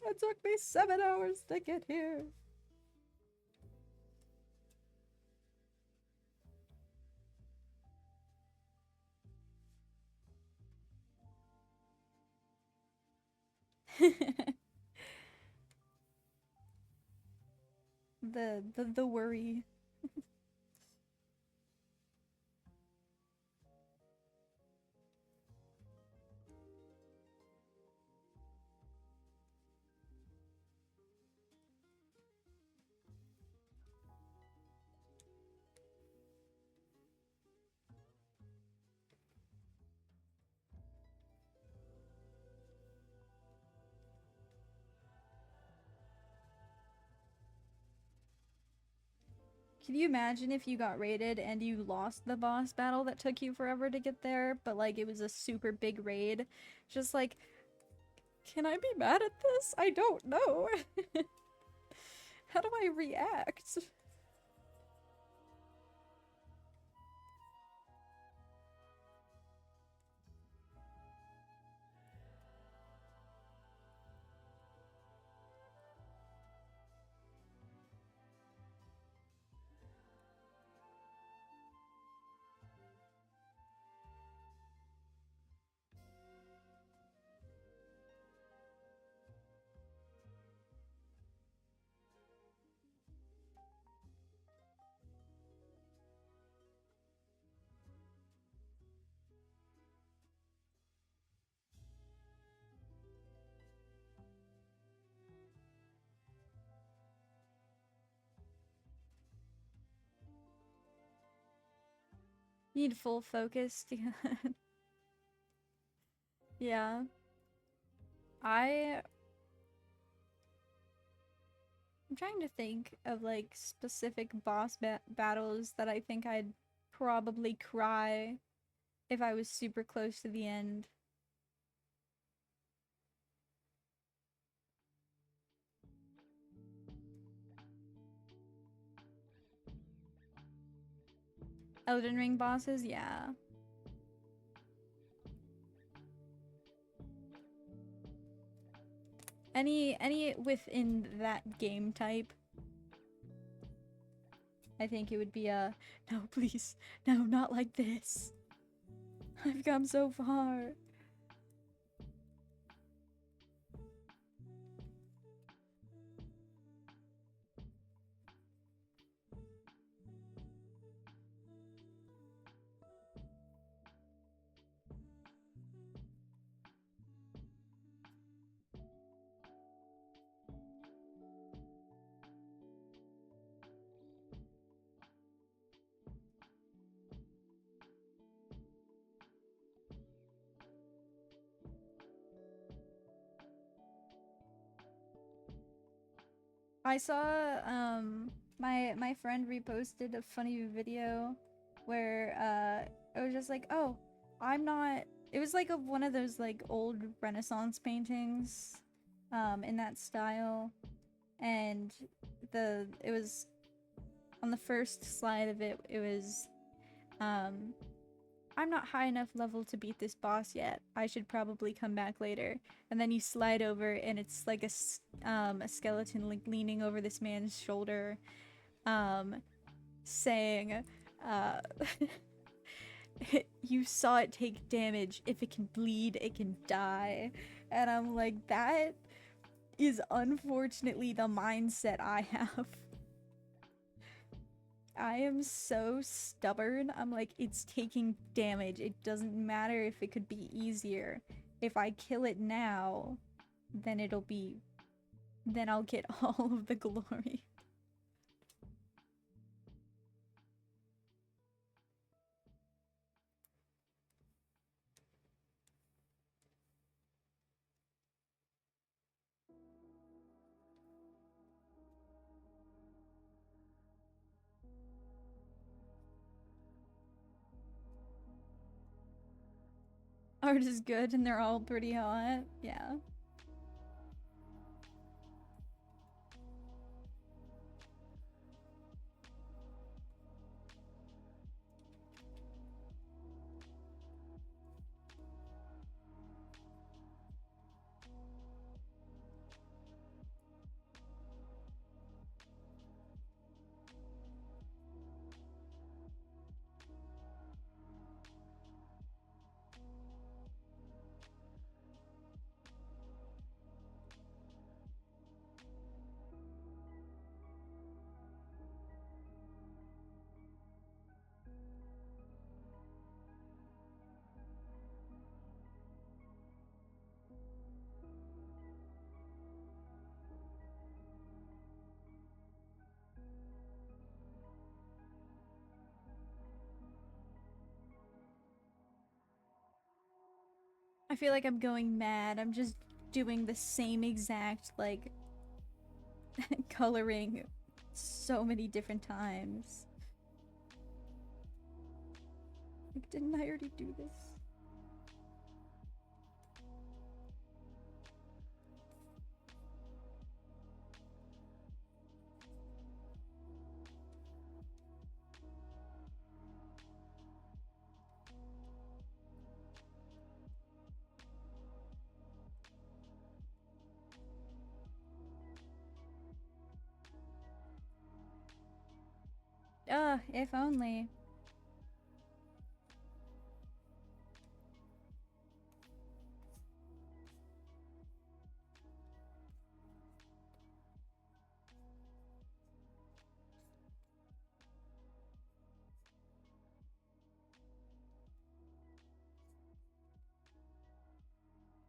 [SPEAKER 1] It took me 7 hours to get here. the worry. Can you imagine if you got raided and you lost the boss battle that took you forever to get there, but like it was a super big raid? Just like, can I be mad at this? I don't know. How do I react?
[SPEAKER 2] Need full focus. Yeah. I'm trying to think of like specific boss battles that I think I'd probably cry if I was super close to the end. Elden Ring bosses, yeah. Any within that game type. I think it would be a no, please. No, not like this. I've come so far. I saw my friend reposted a funny video where it was just like, "Oh, I'm not." It was like one of those like old Renaissance paintings in that style, and it was on the first slide of it, it was um I'm not high enough level to beat this boss yet. I should probably come back later. And then you slide over and it's like a skeleton like leaning over this man's shoulder, um, saying, uh, you saw it take damage. If it can bleed, it can die. And I'm like, that is unfortunately the mindset I have. I am so stubborn. I'm like, it's taking damage. It doesn't matter if it could be easier. If I kill it now, then then I'll get all of the glory. Art is good and they're all pretty hot. Yeah. I feel like I'm going mad. I'm just doing the same exact, like, coloring so many different times. Like, didn't I already do this? If only.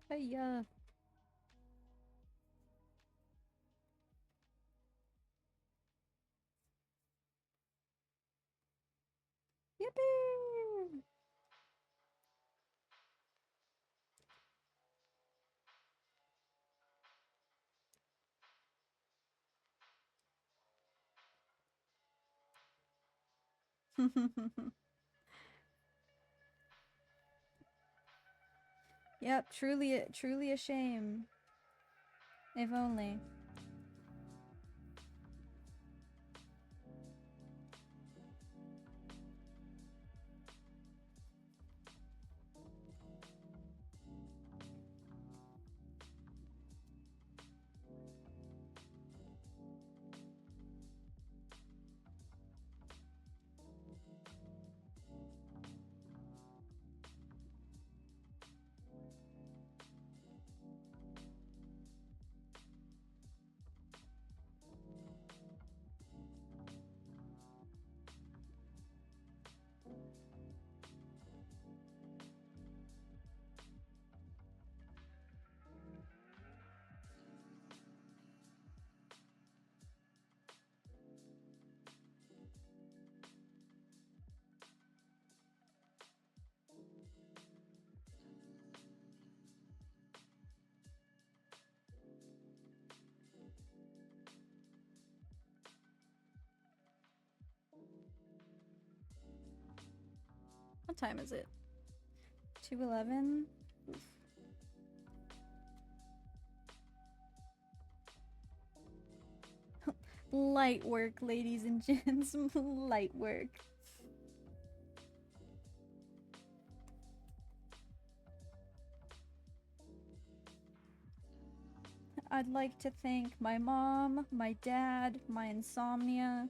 [SPEAKER 2] But yeah. Yippee! Yep, truly a shame. If only. What time is it? 2:11? Light work, ladies and gents. Light work. I'd like to thank my mom, my dad, my insomnia.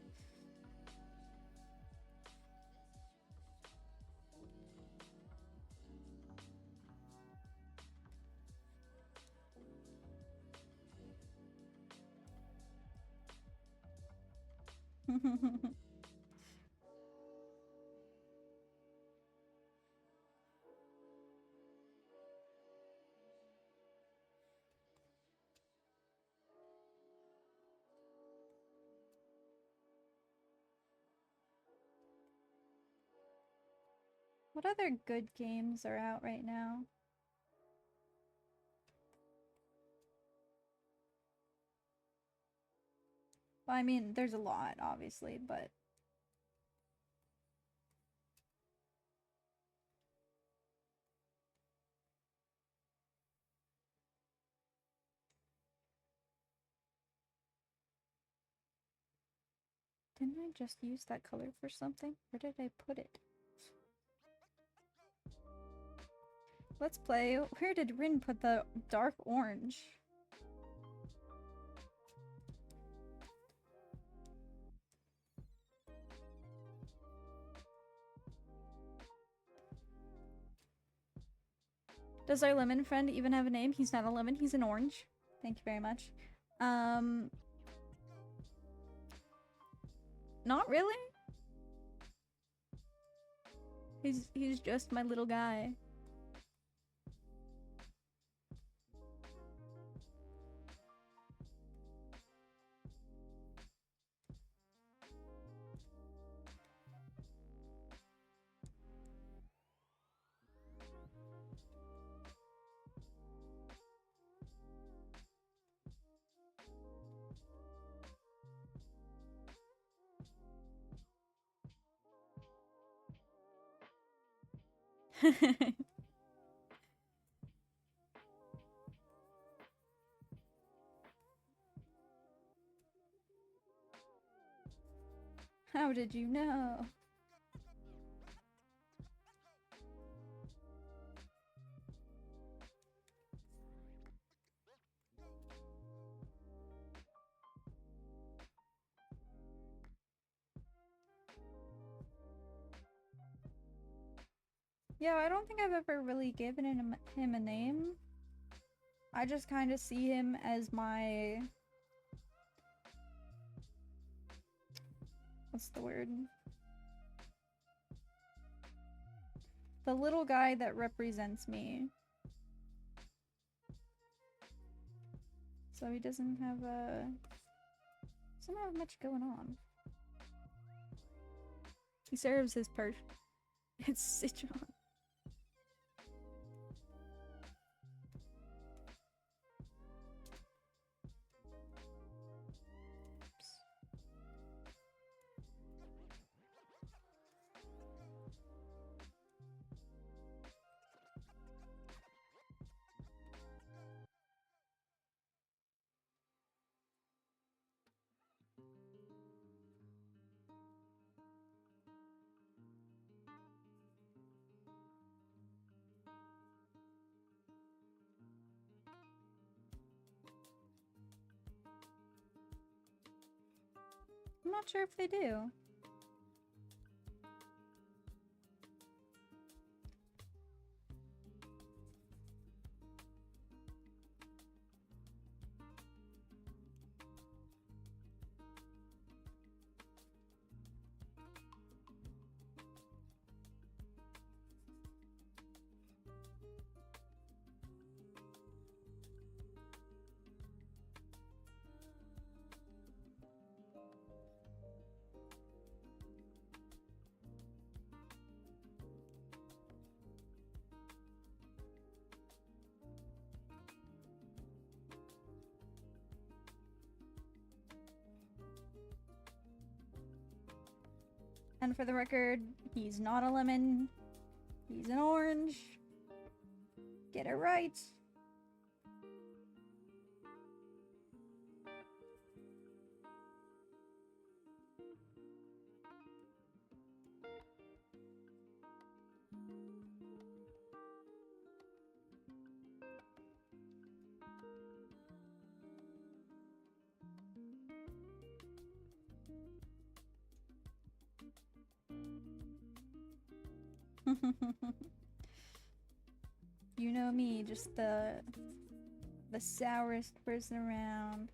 [SPEAKER 2] What other good games are out right now? Well, I mean, there's a lot, obviously, but... Didn't I just use that color for something? Where did I put it? Let's play. Where did Rin put the dark orange? Does our lemon friend even have a name? He's not a lemon, he's an orange. Thank you very much. Not really. He's just my little guy. How did you know? Yeah, I don't think I've ever really given him a name. I just kind of see him as my... What's the word? The little guy that represents me. So he doesn't have much going on. He serves his purpose. It's Citron. I'm not sure if they do. And for the record, he's not a lemon. He's an orange. Get it right. You know me, just the sourest person around.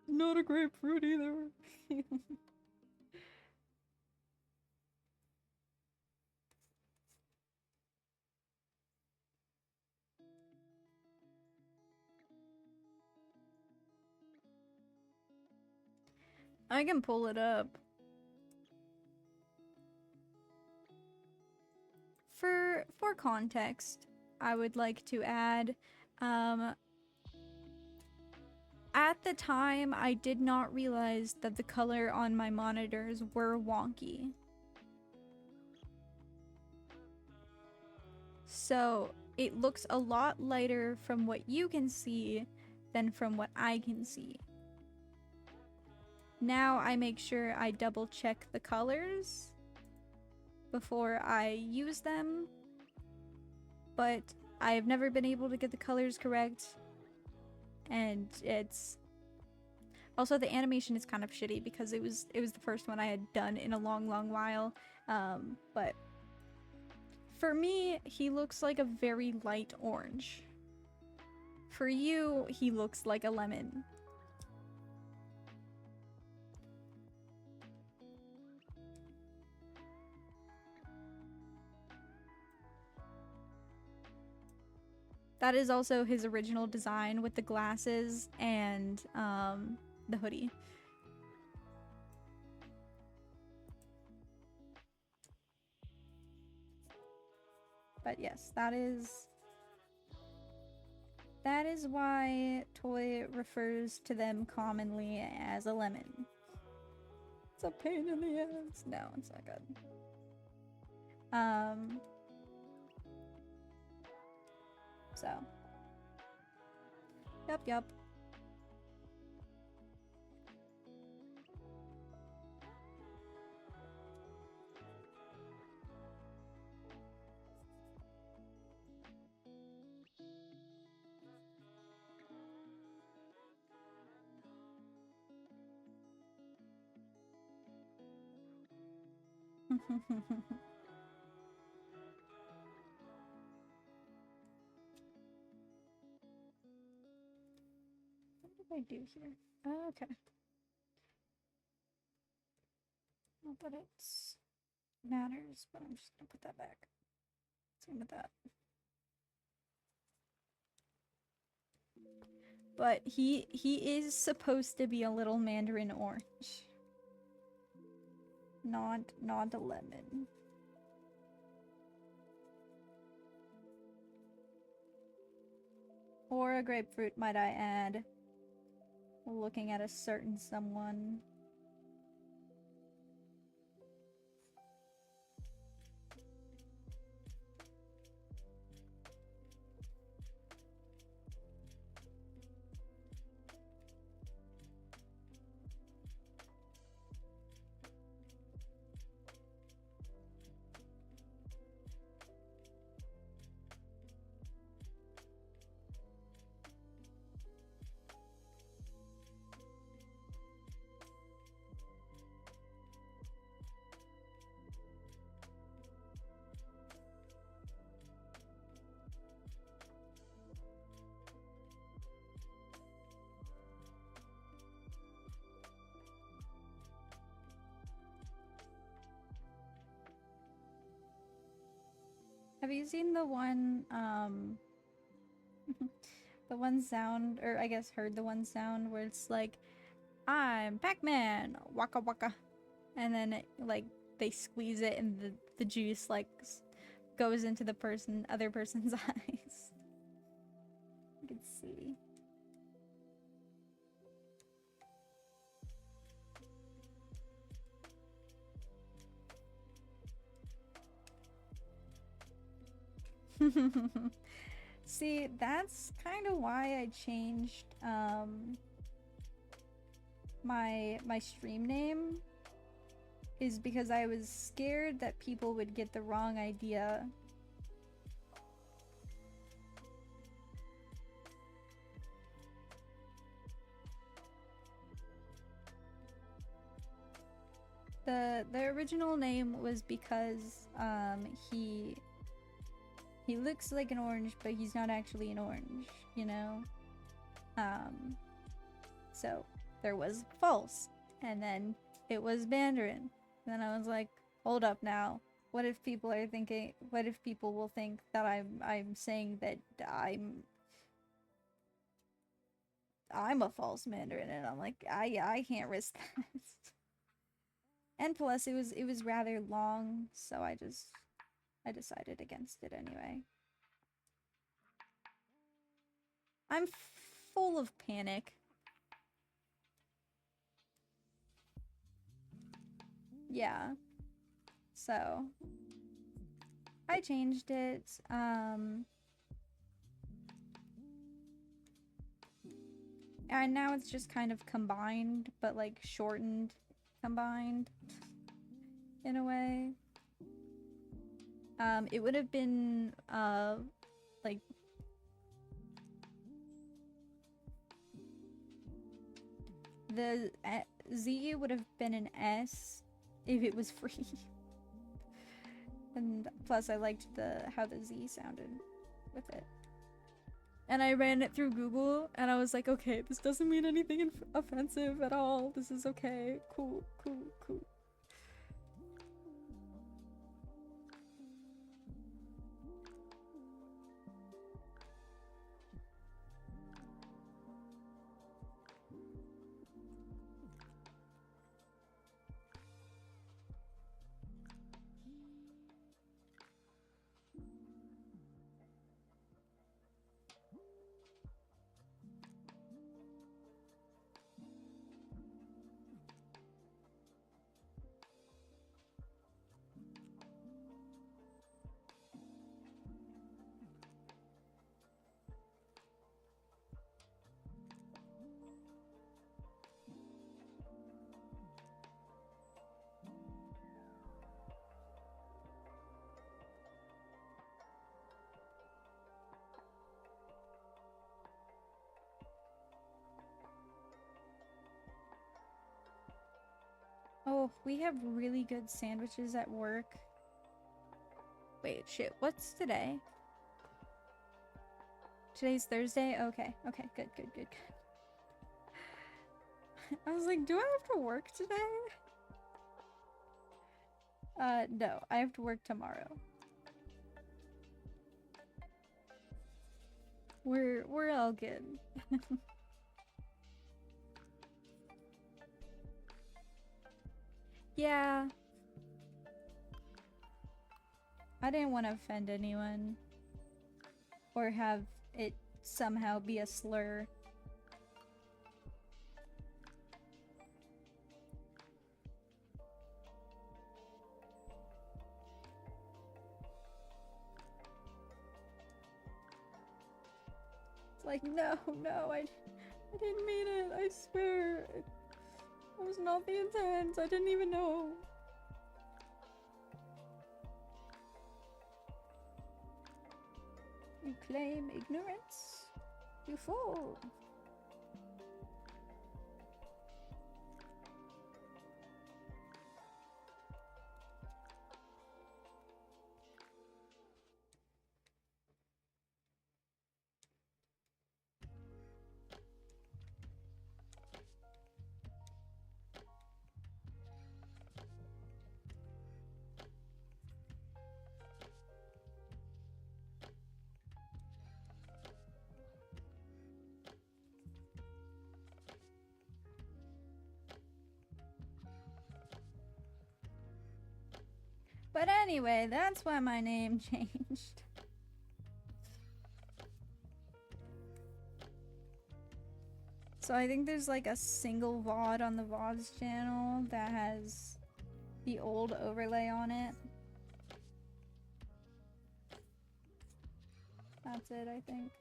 [SPEAKER 1] Not a grapefruit either.
[SPEAKER 2] I can pull it up. For context, I would like to add, at the time, I did not realize that the color on my monitors were wonky. So, it looks a lot lighter from what you can see than from what I can see. Now I make sure I double check the colors before I use them, but I've never been able to get the colors correct, and it's also the animation is kind of shitty because it was the first one I had done in a long while, but for me he looks like a very light orange. For you, he looks like a lemon. That is also his original design with the glasses and the hoodie. But yes, that is why Toy refers to them commonly as a lemon.
[SPEAKER 1] It's a pain in the ass.
[SPEAKER 2] No, it's not good. So. Yup. What did I do here? Okay. Not that it matters, but I'm just gonna put that back. Same with that. But he is supposed to be a little mandarin orange. Not a lemon. Or a grapefruit, might I add. Looking at a certain someone. Have you seen the one, the one sound, or I guess heard the one sound where it's like, I'm Pac-Man, waka waka. And then it, like, they squeeze it and the juice, like, goes into the other person's eyes. You can see. See, that's kind of why I changed my stream name, is because I was scared that people would get the wrong idea. The original name was because he looks like an orange, but he's not actually an orange, you know? So there was false, and then it was Mandarin. And then I was like, hold up now. What if people are thinking, what if people will think that I'm saying that I'm a false Mandarin, and I'm like, I can't risk that. And plus it was rather long, so I decided against it anyway. I'm full of panic. Yeah. So I changed it. And now it's just kind of combined, but like shortened combined in a way. It would have been like the Z would have been an S if it was free. And plus I liked how the Z sounded with it. And I ran it through Google, and I was like, okay, this doesn't mean anything offensive at all. This is okay. Cool, cool, cool. Oh, we have really good sandwiches at work. Wait, shit, what's today? Today's Thursday? Okay, okay, good, good, good, good. I was like, do I have to work today? No, I have to work tomorrow. We're all good. Yeah. I didn't want to offend anyone or have it somehow be a slur. It's like, no, I didn't mean it, I swear. That was not the intent, I didn't even know. You claim ignorance? You fool. But anyway, that's why my name changed. So I think there's like a single VOD on the VODs channel that has the old overlay on it. That's it, I think.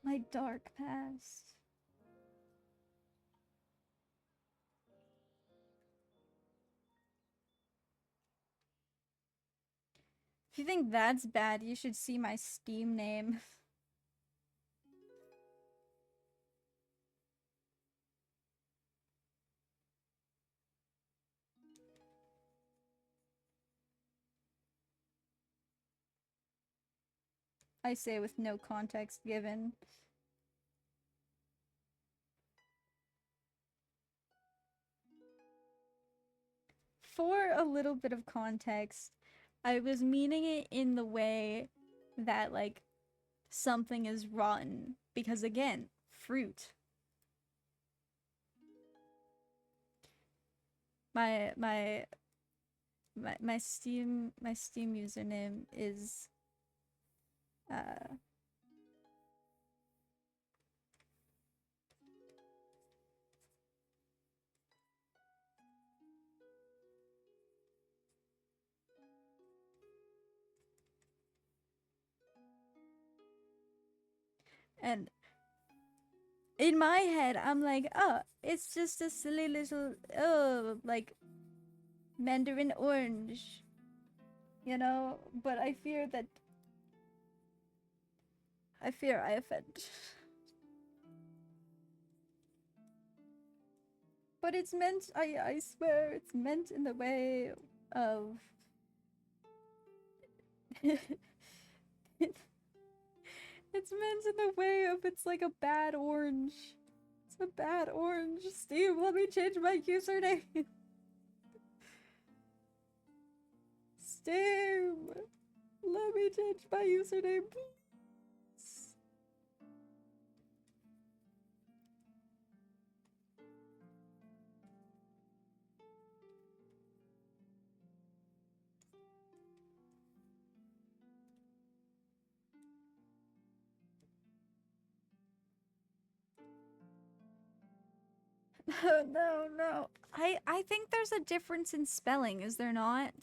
[SPEAKER 2] my dark past. If you think that's bad, you should see my Steam name. I say with no context given. For a little bit of context, I was meaning it in the way that, like, something is rotten. Because again, fruit. My Steam username is and in my head I'm like, oh, it's just a silly little like mandarin orange, you know, but I fear I offend. But it's meant, I swear, it's meant in the way of it's meant in the way of, it's like a bad orange. It's a bad orange. Steve, let me change my username. Steve, let me change my username, please. No. I think there's a difference in spelling, is there not?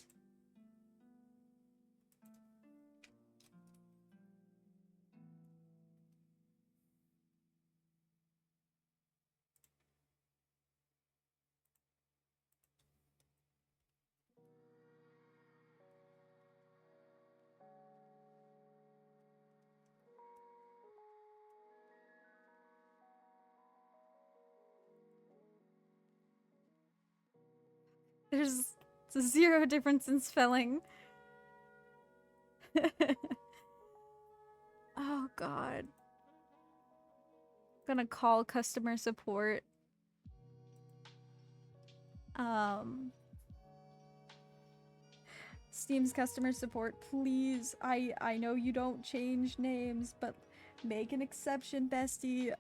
[SPEAKER 2] There's zero difference in spelling. Oh god. Gonna call customer support.
[SPEAKER 1] Steam's customer support, please. I know you don't change names, but make an exception, bestie.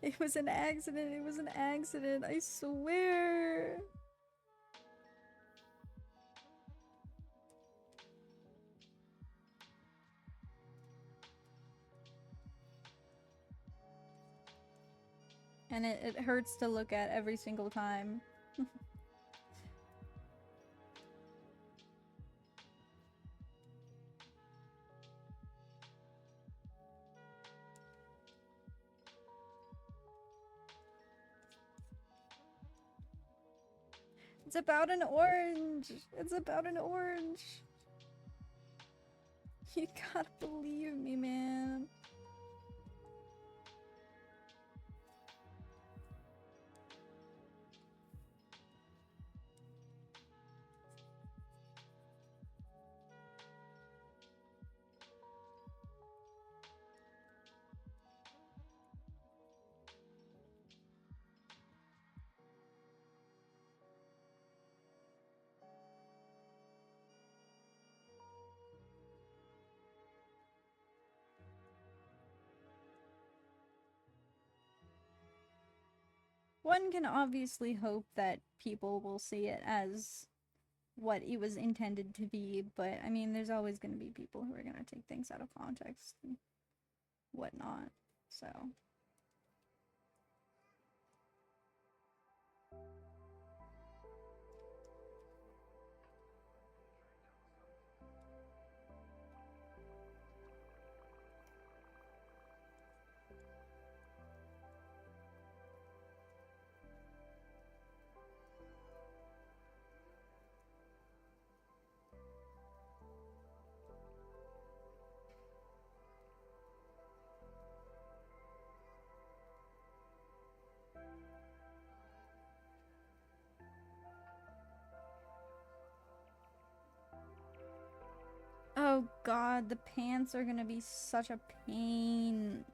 [SPEAKER 1] It was an accident. It was an accident. I swear. And it hurts to look at every single time. It's about an orange! It's about an orange! You gotta believe me, man. One can obviously hope that people will see it as what it was intended to be, but I mean, there's always going to be people who are going to take things out of context and whatnot, so. Oh god, the pants are gonna be such a pain.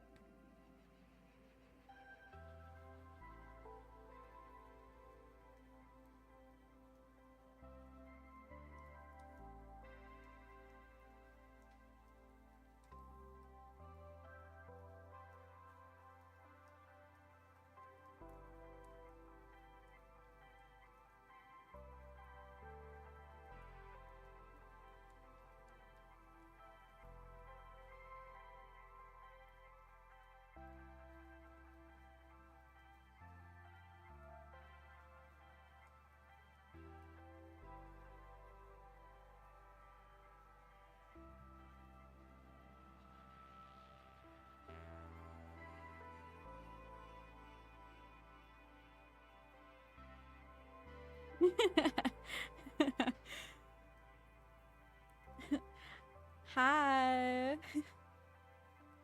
[SPEAKER 1] Hi.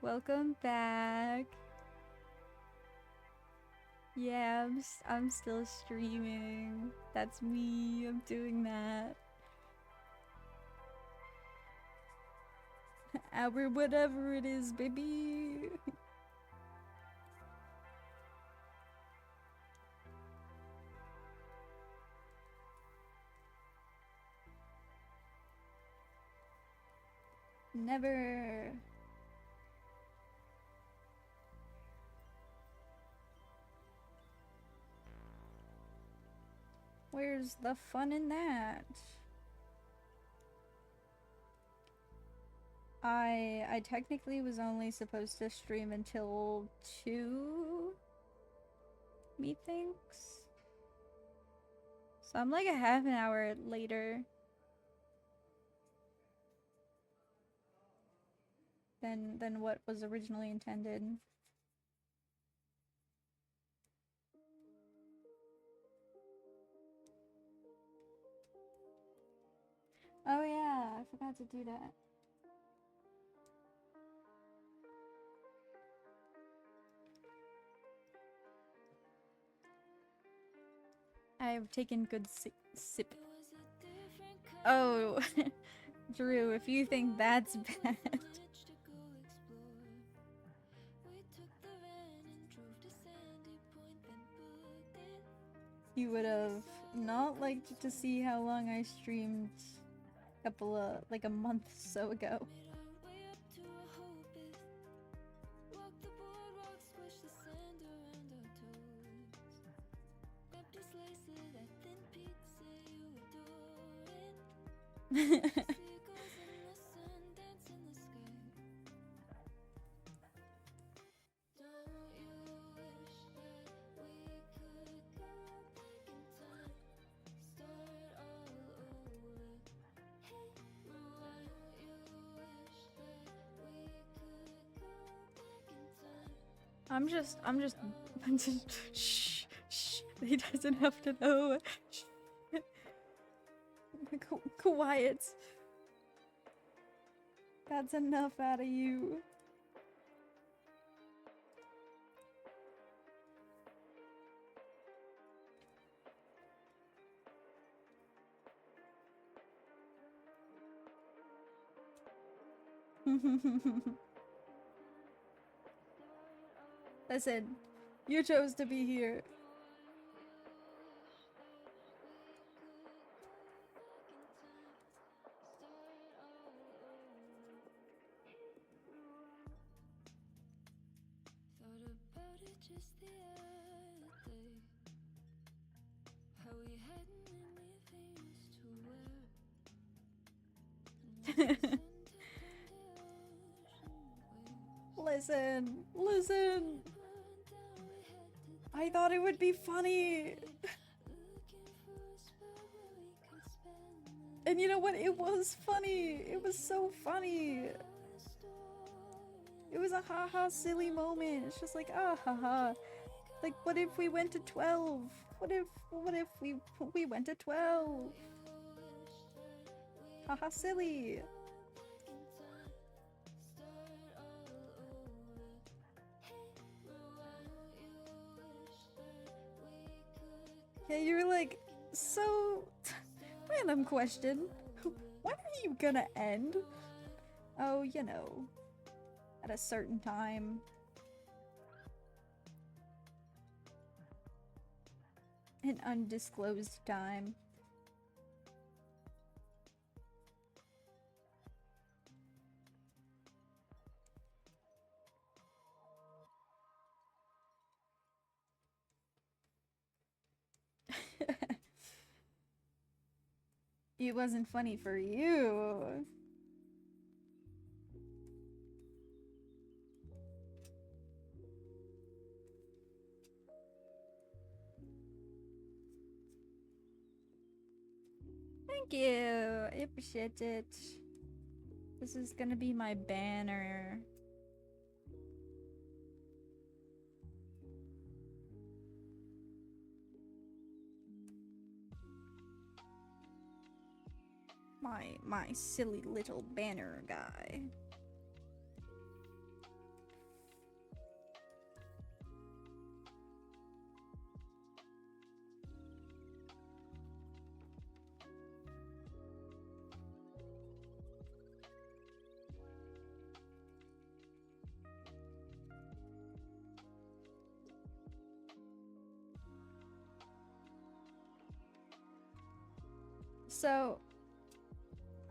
[SPEAKER 1] Welcome back. Yeah, I'm still streaming. That's me. I'm doing that. Hour whatever it is, baby. Never. Where's the fun in that? I technically was only supposed to stream until 2, methinks. So I'm like a half an hour later than what was originally intended. Oh yeah, I forgot to do that. I've taken good sip. Oh, Drew, if you think that's bad. You would have not liked to see how long I streamed like a month or so ago. I'm just shh, shh. He doesn't have to know. Shh. Quiet. That's enough out of you. Listen, you chose to be here. Listen, listen. I thought it would be funny. And you know what? It was funny. It was so funny. It was a haha silly moment. It's just like, ah haha. Like, what if we went to 12? What if we went to 12? Haha silly. Yeah, you were like, so random question. When are you gonna end? Oh, you know, at a certain time. An undisclosed time. It wasn't funny for you. Thank you. I appreciate it. This is gonna be my banner. My silly little banner guy. So,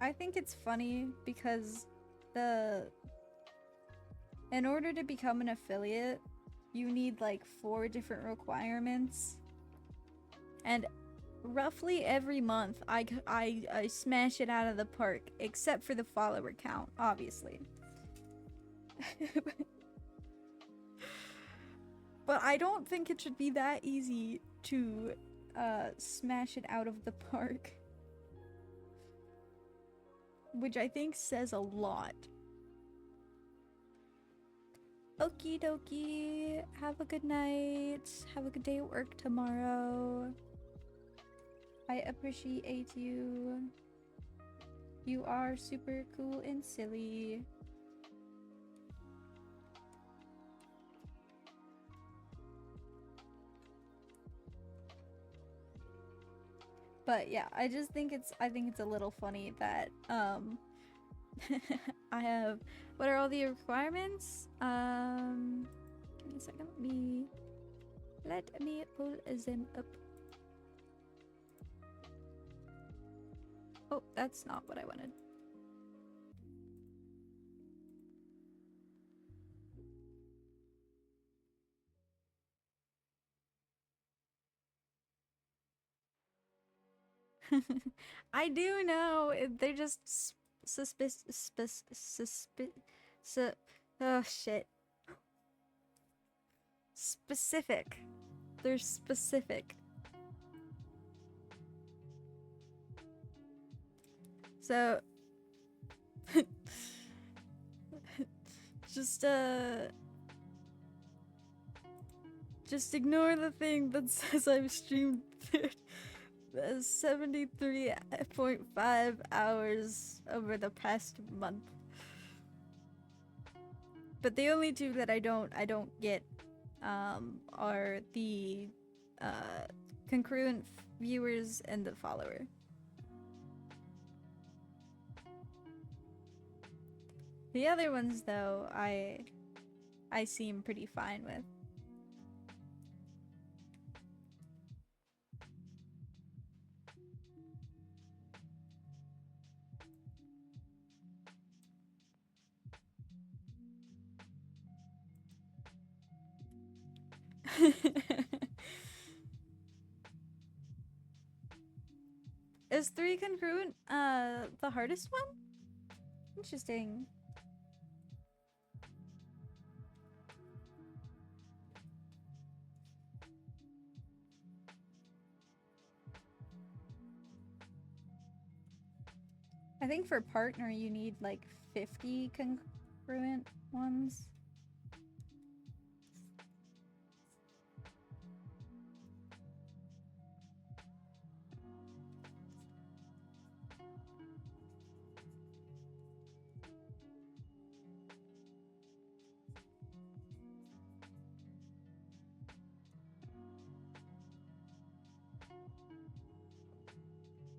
[SPEAKER 1] I think it's funny because in order to become an affiliate, you need like 4 different requirements. And roughly every month, I smash it out of the park, except for the follower count, obviously. But I don't think it should be that easy to smash it out of the park. Which I think says a lot. Okie dokie. Have a good night. Have a good day at work tomorrow. I appreciate you. You are super cool and silly. But yeah, I think it's a little funny that I have, what are all the requirements? Give me a second, let me pull them up.
[SPEAKER 2] Oh, that's not what I wanted. I do know. They're just oh shit. Specific. They're specific. So just just ignore the thing that says I've streamed 73.5 hours over the past month. But the only two that I don't get are the concurrent viewers and the follower. The other ones though, I seem pretty fine with. Is 3 congruent the hardest one? Interesting. I think for partner you need like 50 congruent ones.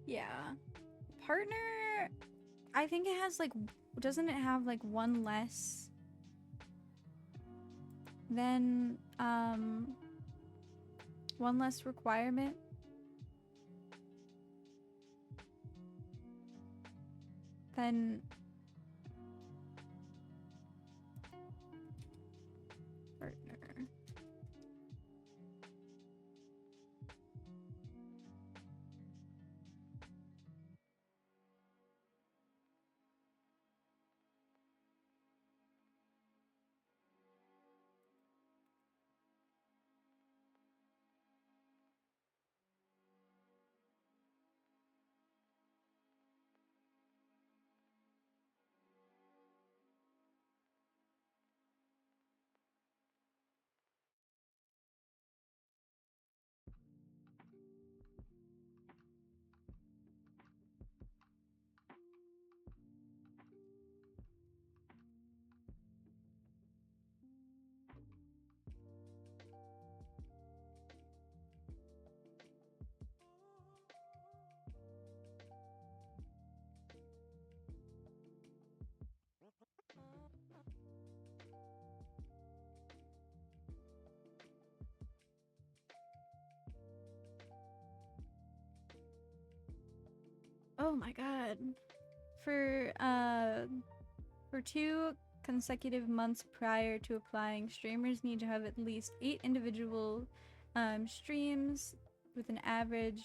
[SPEAKER 2] Yeah. Partner, I think it has like, doesn't it have like one less than one less requirement? Then partner. Oh my god. For 2 consecutive months prior to applying, streamers need to have at least 8 individual streams with an average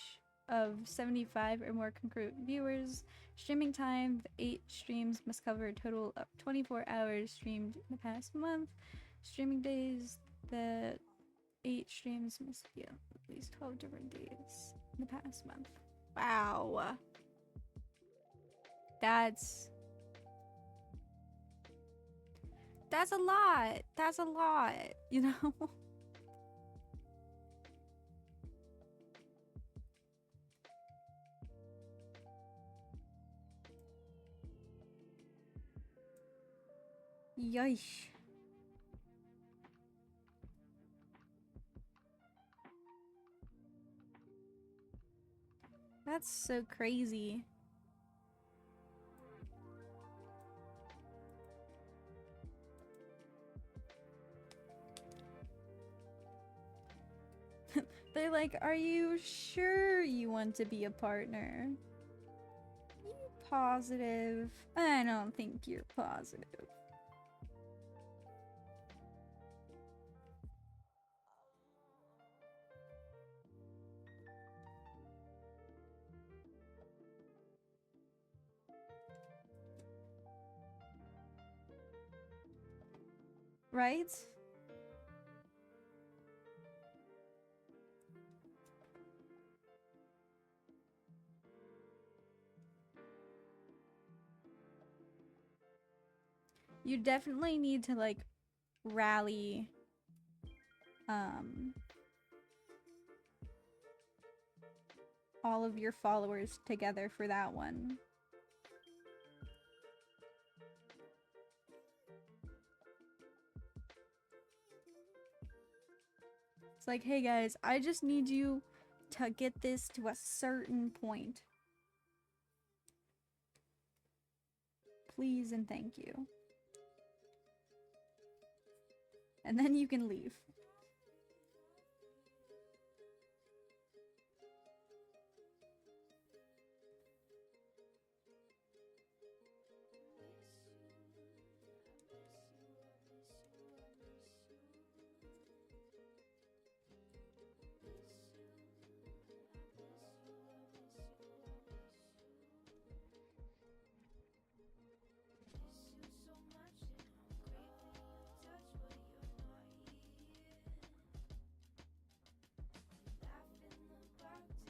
[SPEAKER 2] of 75 or more concurrent viewers. Streaming time, the 8 streams must cover a total of 24 hours streamed in the past month. Streaming days, the 8 streams must be at least 12 different days in the past month. Wow. That's a lot. That's a lot, you know? Yeesh. That's so crazy. They're like, are you sure you want to be a partner? positive. I don't think you're positive. Right? You definitely need to like rally all of your followers together for that one. It's like, hey guys, I just need you to get this to a certain point. Please and thank you. And then you can leave.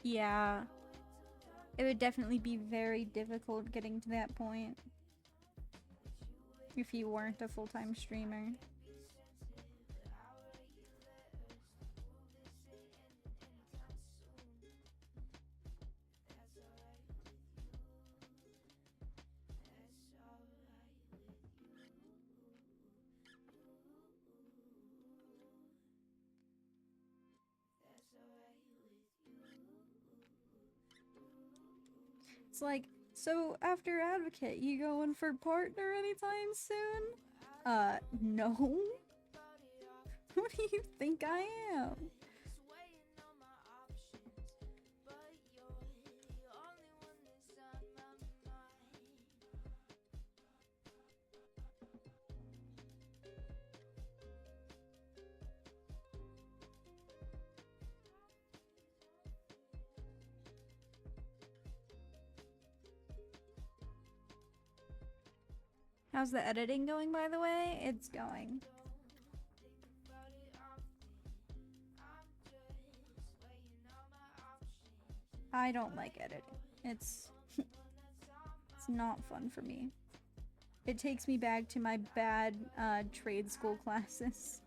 [SPEAKER 2] Yeah. It would definitely be very difficult getting to that point if you weren't a full-time streamer. It's like, so after Advocate, you going for partner anytime soon? No. Who do you think I am? How's the editing going, by the way? It's going. I don't like editing. It's it's not fun for me. It takes me back to my bad trade school classes.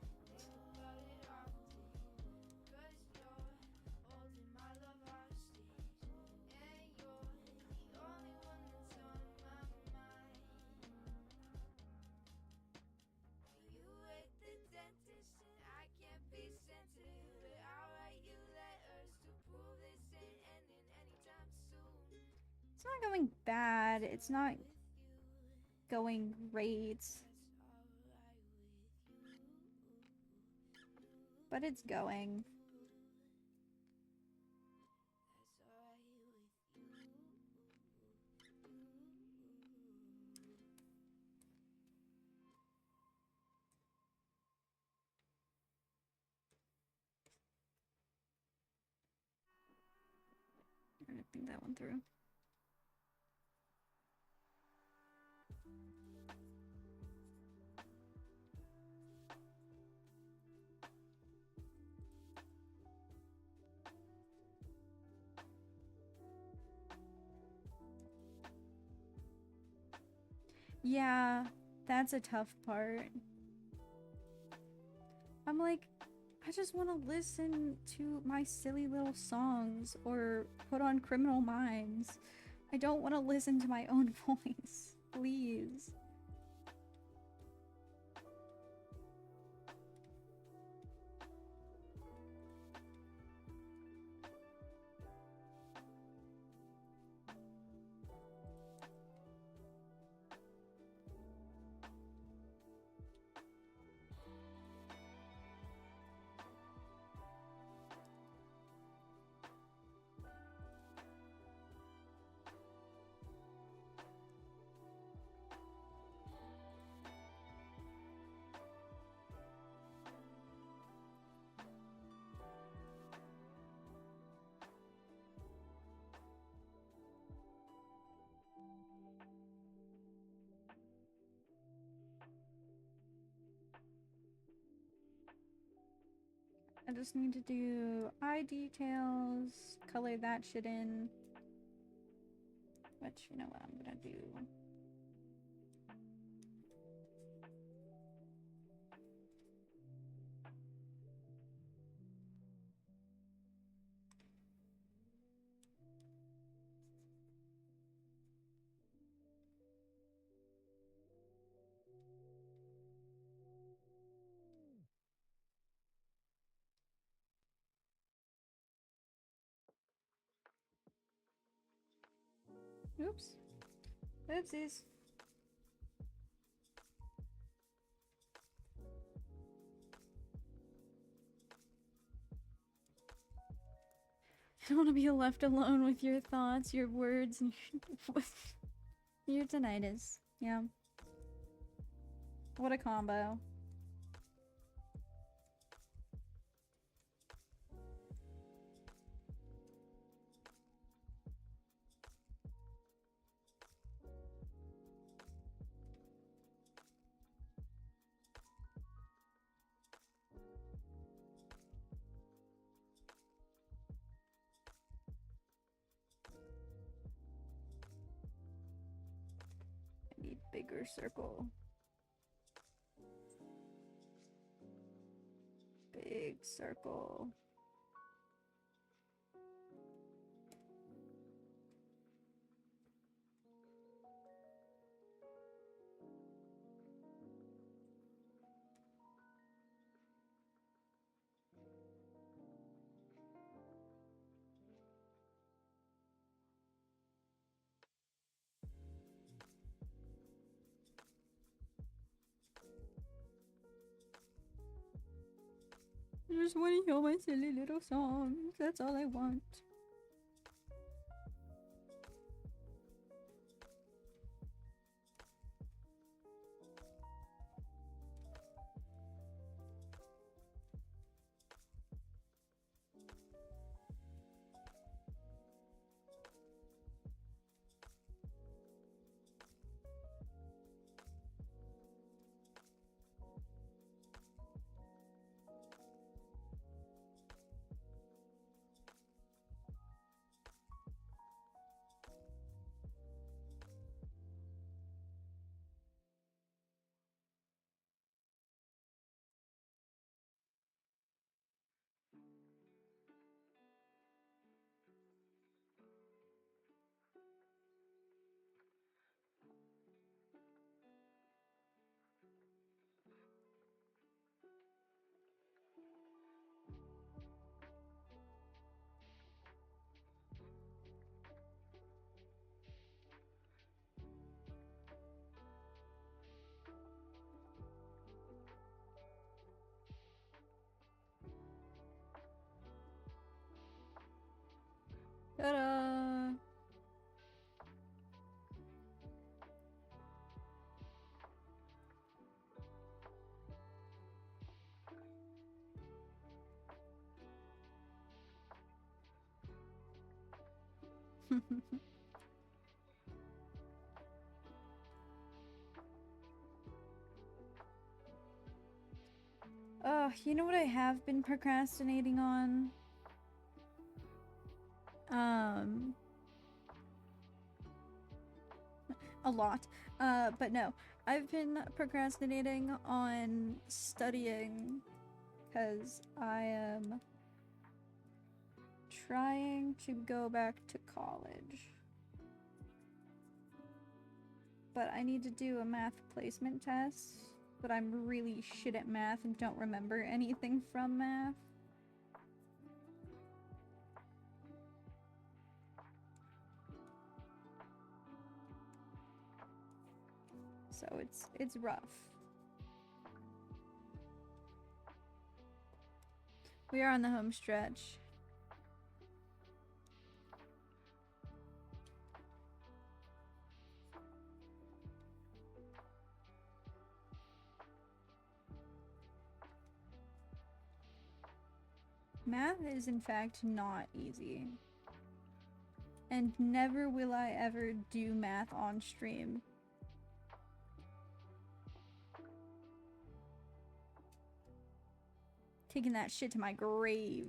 [SPEAKER 2] It's not going bad. It's not going great. But it's going. I'm gonna think that one through. Yeah, that's a tough part. I'm like, I just want to listen to my silly little songs or put on Criminal Minds. I don't want to listen to my own voice. Please. I just need to do eye details, color that shit in. Which, you know what I'm gonna do. Oops. Oopsies. I don't want to be left alone with your thoughts, your words, and your tinnitus. Yeah. What a combo. I need bigger circle. Big circle. I just want to hear my silly little songs. That's all I want. Ta-da! You know what I have been procrastinating on? A lot. But no. I've been procrastinating on studying because I am trying to go back to college. But I need to do a math placement test, but I'm really shit at math and don't remember anything from math. So it's rough. We are on the home stretch. Math is in fact not easy. And never will I ever do math on stream.
[SPEAKER 1] Taking that shit to my grave.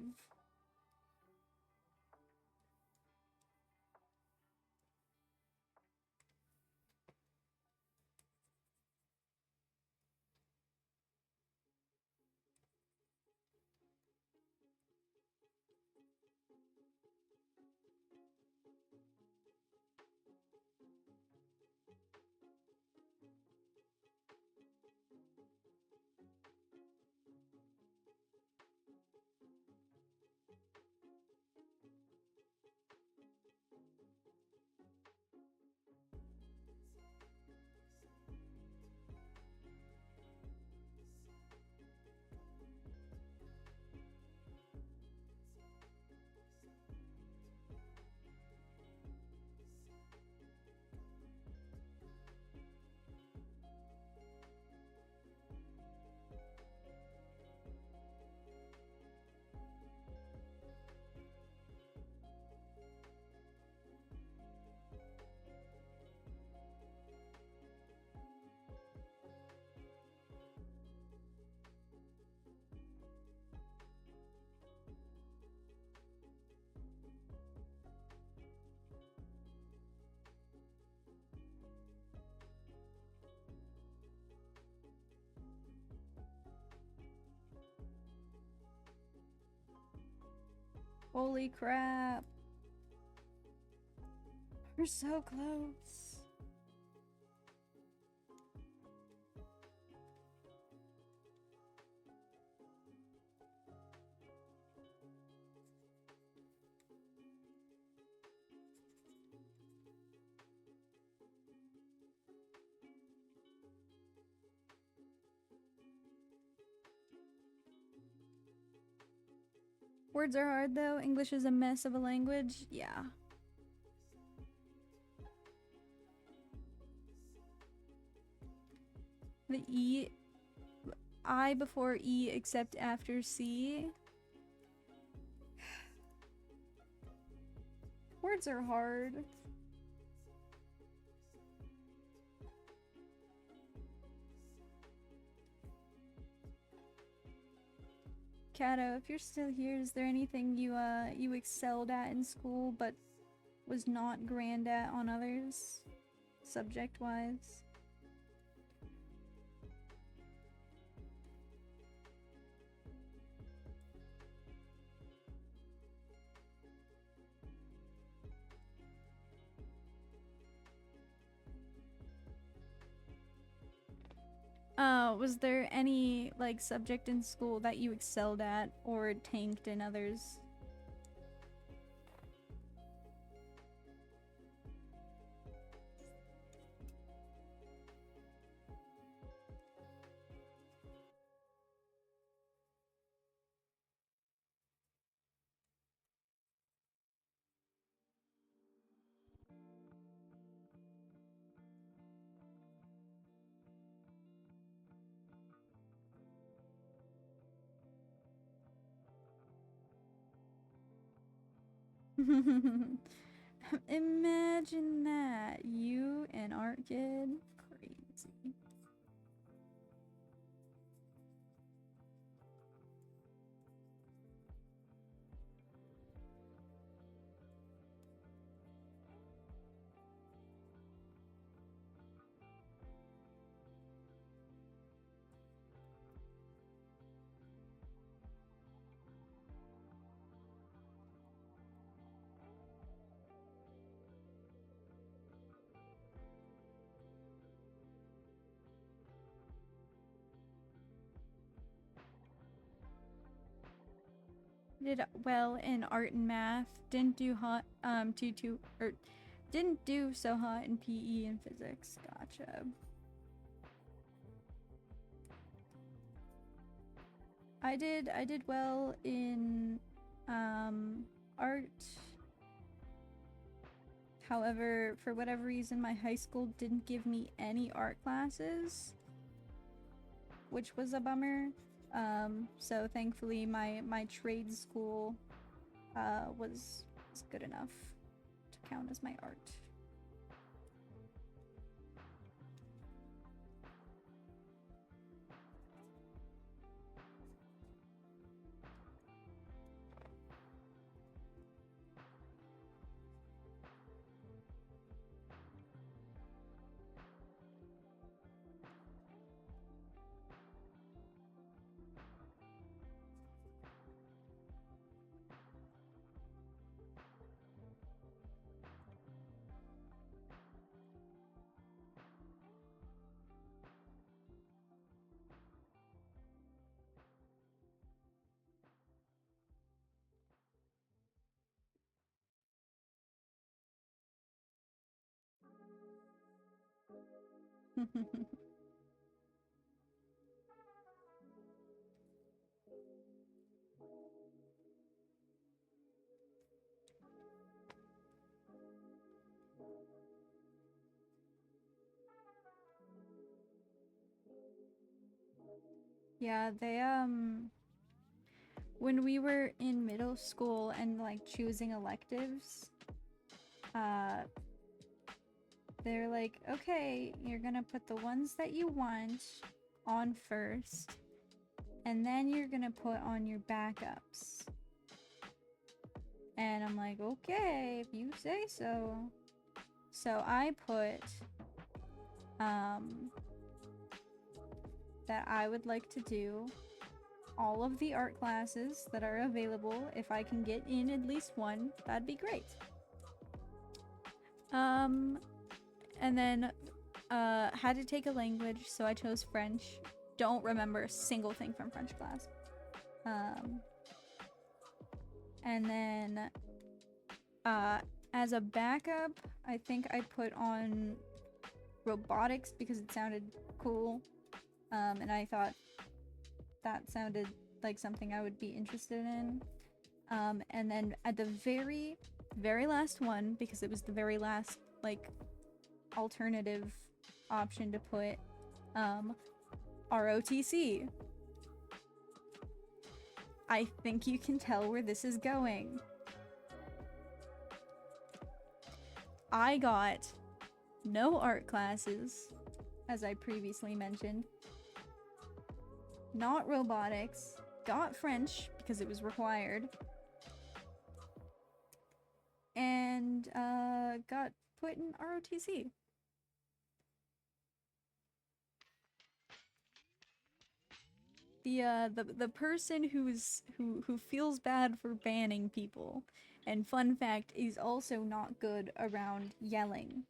[SPEAKER 1] Holy crap. We're so close. Words are hard though. English is a mess of a language. Yeah. The E, I before E except after C. Words are hard. Kato, if you're still here, is there anything you excelled at in school but was not grand at on others, subject-wise? Was there any, like, subject in school that you excelled at or tanked in others? Imagine that. You an art kid? Crazy. Did well in art and math. Didn't do hot didn't do so hot in PE and physics. Gotcha. I did well in art. However, for whatever reason, my high school didn't give me any art classes, which was a bummer. So thankfully my trade school was good enough to count as my art.
[SPEAKER 2] Yeah, they when we were in middle school and like choosing electives, uh they're like, okay, you're gonna put the ones that you want on first, and then you're gonna put on your backups. And I'm like, okay, if you say so. So I put that I would like to do all of the art classes that are available. If I can get in at least one, that'd be great. And then had to take a language, so I chose French. Don't remember a single thing from French class. And then as a backup, I think I put on robotics because it sounded cool. And I thought that sounded like something I would be interested in. And then at the very, very last one, because it was the very last, like, alternative option to put, ROTC. I think you can tell where this is going. I got no art classes, as I previously mentioned. Not robotics. Got French, because it was required. And, got put in ROTC. The person who feels bad for banning people, and fun fact, is also not good around yelling.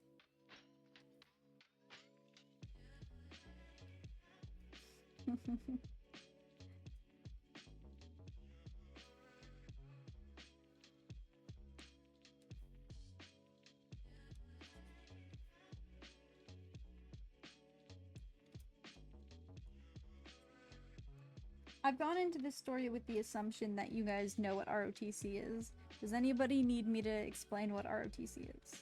[SPEAKER 2] I've gone into this story with the assumption that you guys know what ROTC is. Does anybody need me to explain what ROTC is?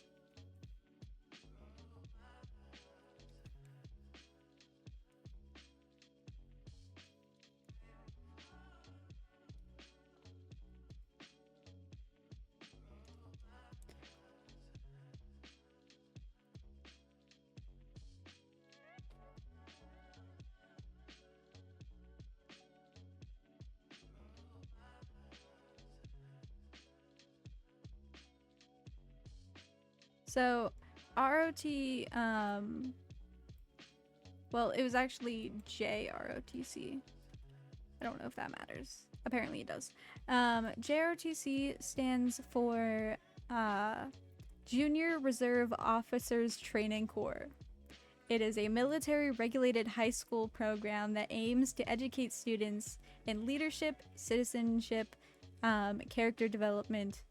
[SPEAKER 2] So, ROT, well, it was actually JROTC. I don't know if that matters. Apparently it does. JROTC stands for, Junior Reserve Officers Training Corps. It is a military regulated high school program that aims to educate students in leadership, citizenship, character development,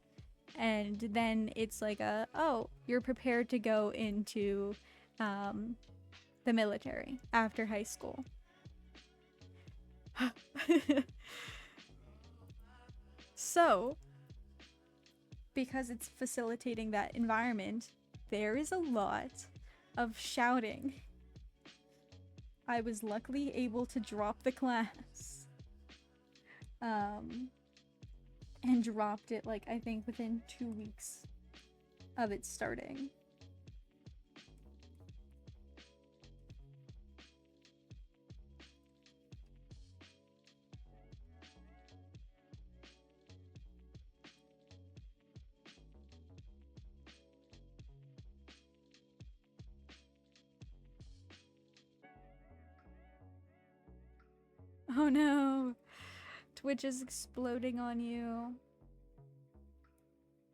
[SPEAKER 2] and then it's like oh, you're prepared to go into the military after high school. So, because it's facilitating that environment, there is a lot of shouting. I was luckily able to drop the class. And dropped it, like, I think within 2 weeks of it starting. Oh no! Twitch is exploding on you.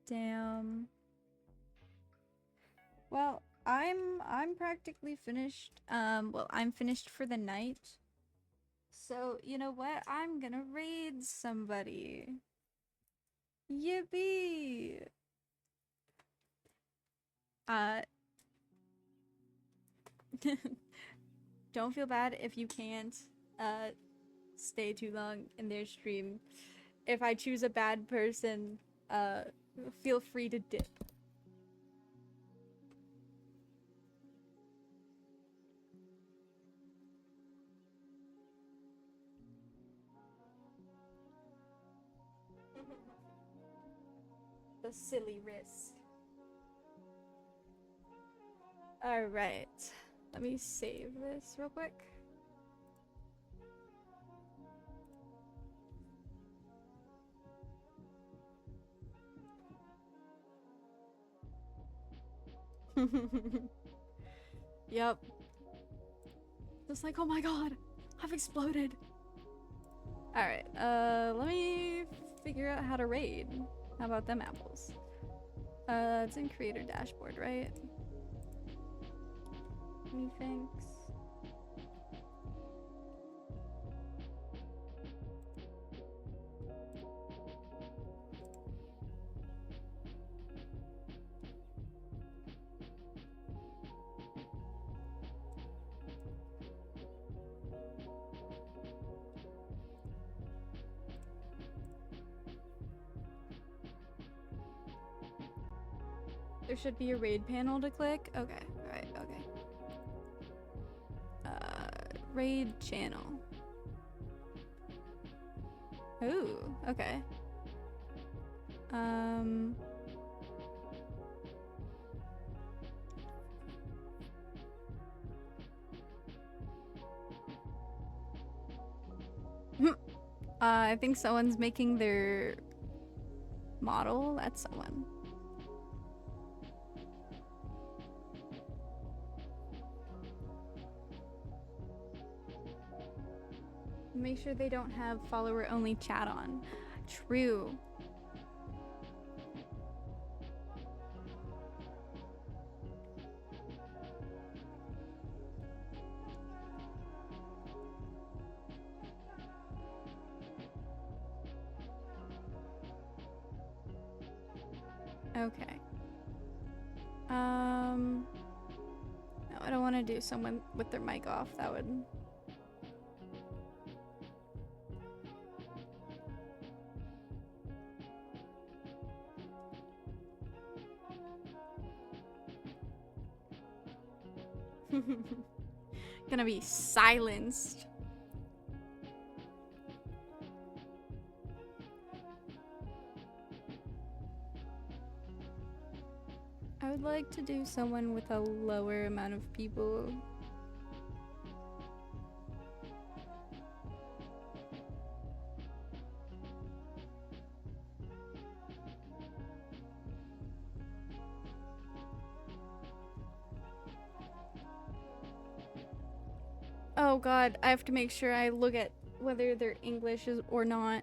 [SPEAKER 2] Damn. Well, I'm practically finished. Well, I'm finished for the night. So, you know what? I'm gonna raid somebody. Yippee! Uh Don't feel bad if you can't stay too long in their stream. If I choose a bad person, feel free to dip. The silly risk. Alright. Let me save this real quick. Yep. Just like, oh my god, I've exploded. Alright, let me figure out how to raid. How about them apples? It's in creator dashboard, right? Methinks. There should be a raid panel to click. Okay, alright, okay. Raid channel. Ooh, okay. I think someone's making their model. That's someone. Make sure they don't have follower only chat on. True. Okay. No, I don't want to do someone with their mic off. That would... Gonna be silenced. I would like to do someone with a lower amount of people. Oh god, I have to make sure I look at whether they're English or not.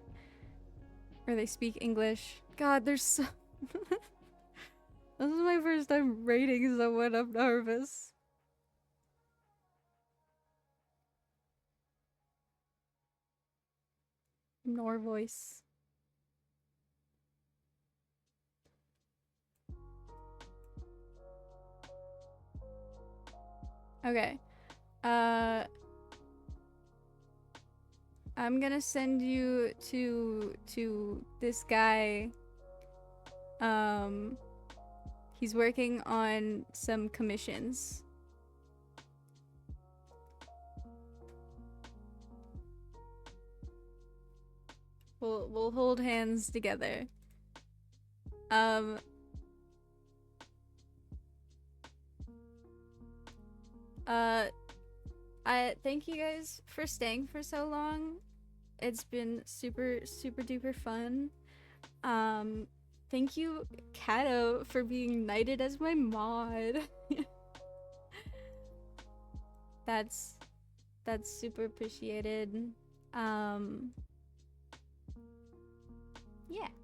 [SPEAKER 2] Or they speak English. God, there's so... This is my first time rating someone. I'm nervous. Nor voice. Okay. I'm gonna send you to this guy. He's working on some commissions. We'll hold hands together. I thank you guys for staying for so long. It's been super duper fun. Thank you, Kato, for being knighted as my mod. That's super appreciated. Yeah,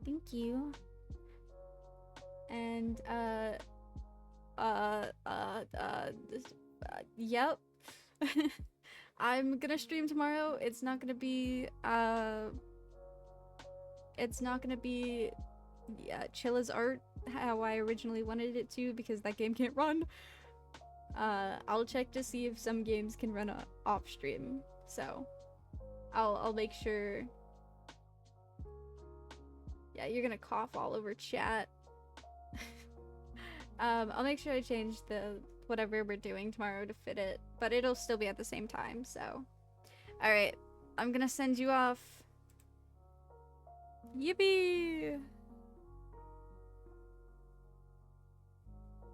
[SPEAKER 2] thank you. And yep. I'm gonna stream tomorrow. It's not gonna be Chilla's art how I originally wanted it to, because that game can't run.
[SPEAKER 3] I'll check to see if some games can run off stream. So I'll make sure. Yeah, you're gonna cough all over chat. I'll make sure I change the whatever we're doing tomorrow to fit it, but it'll still be at the same time. So, all right, I'm gonna send you off. Yippee!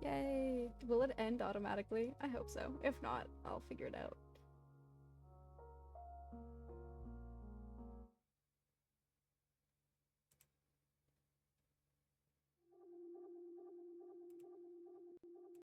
[SPEAKER 3] Yay! Will it end automatically? I hope so. If not, I'll figure it out.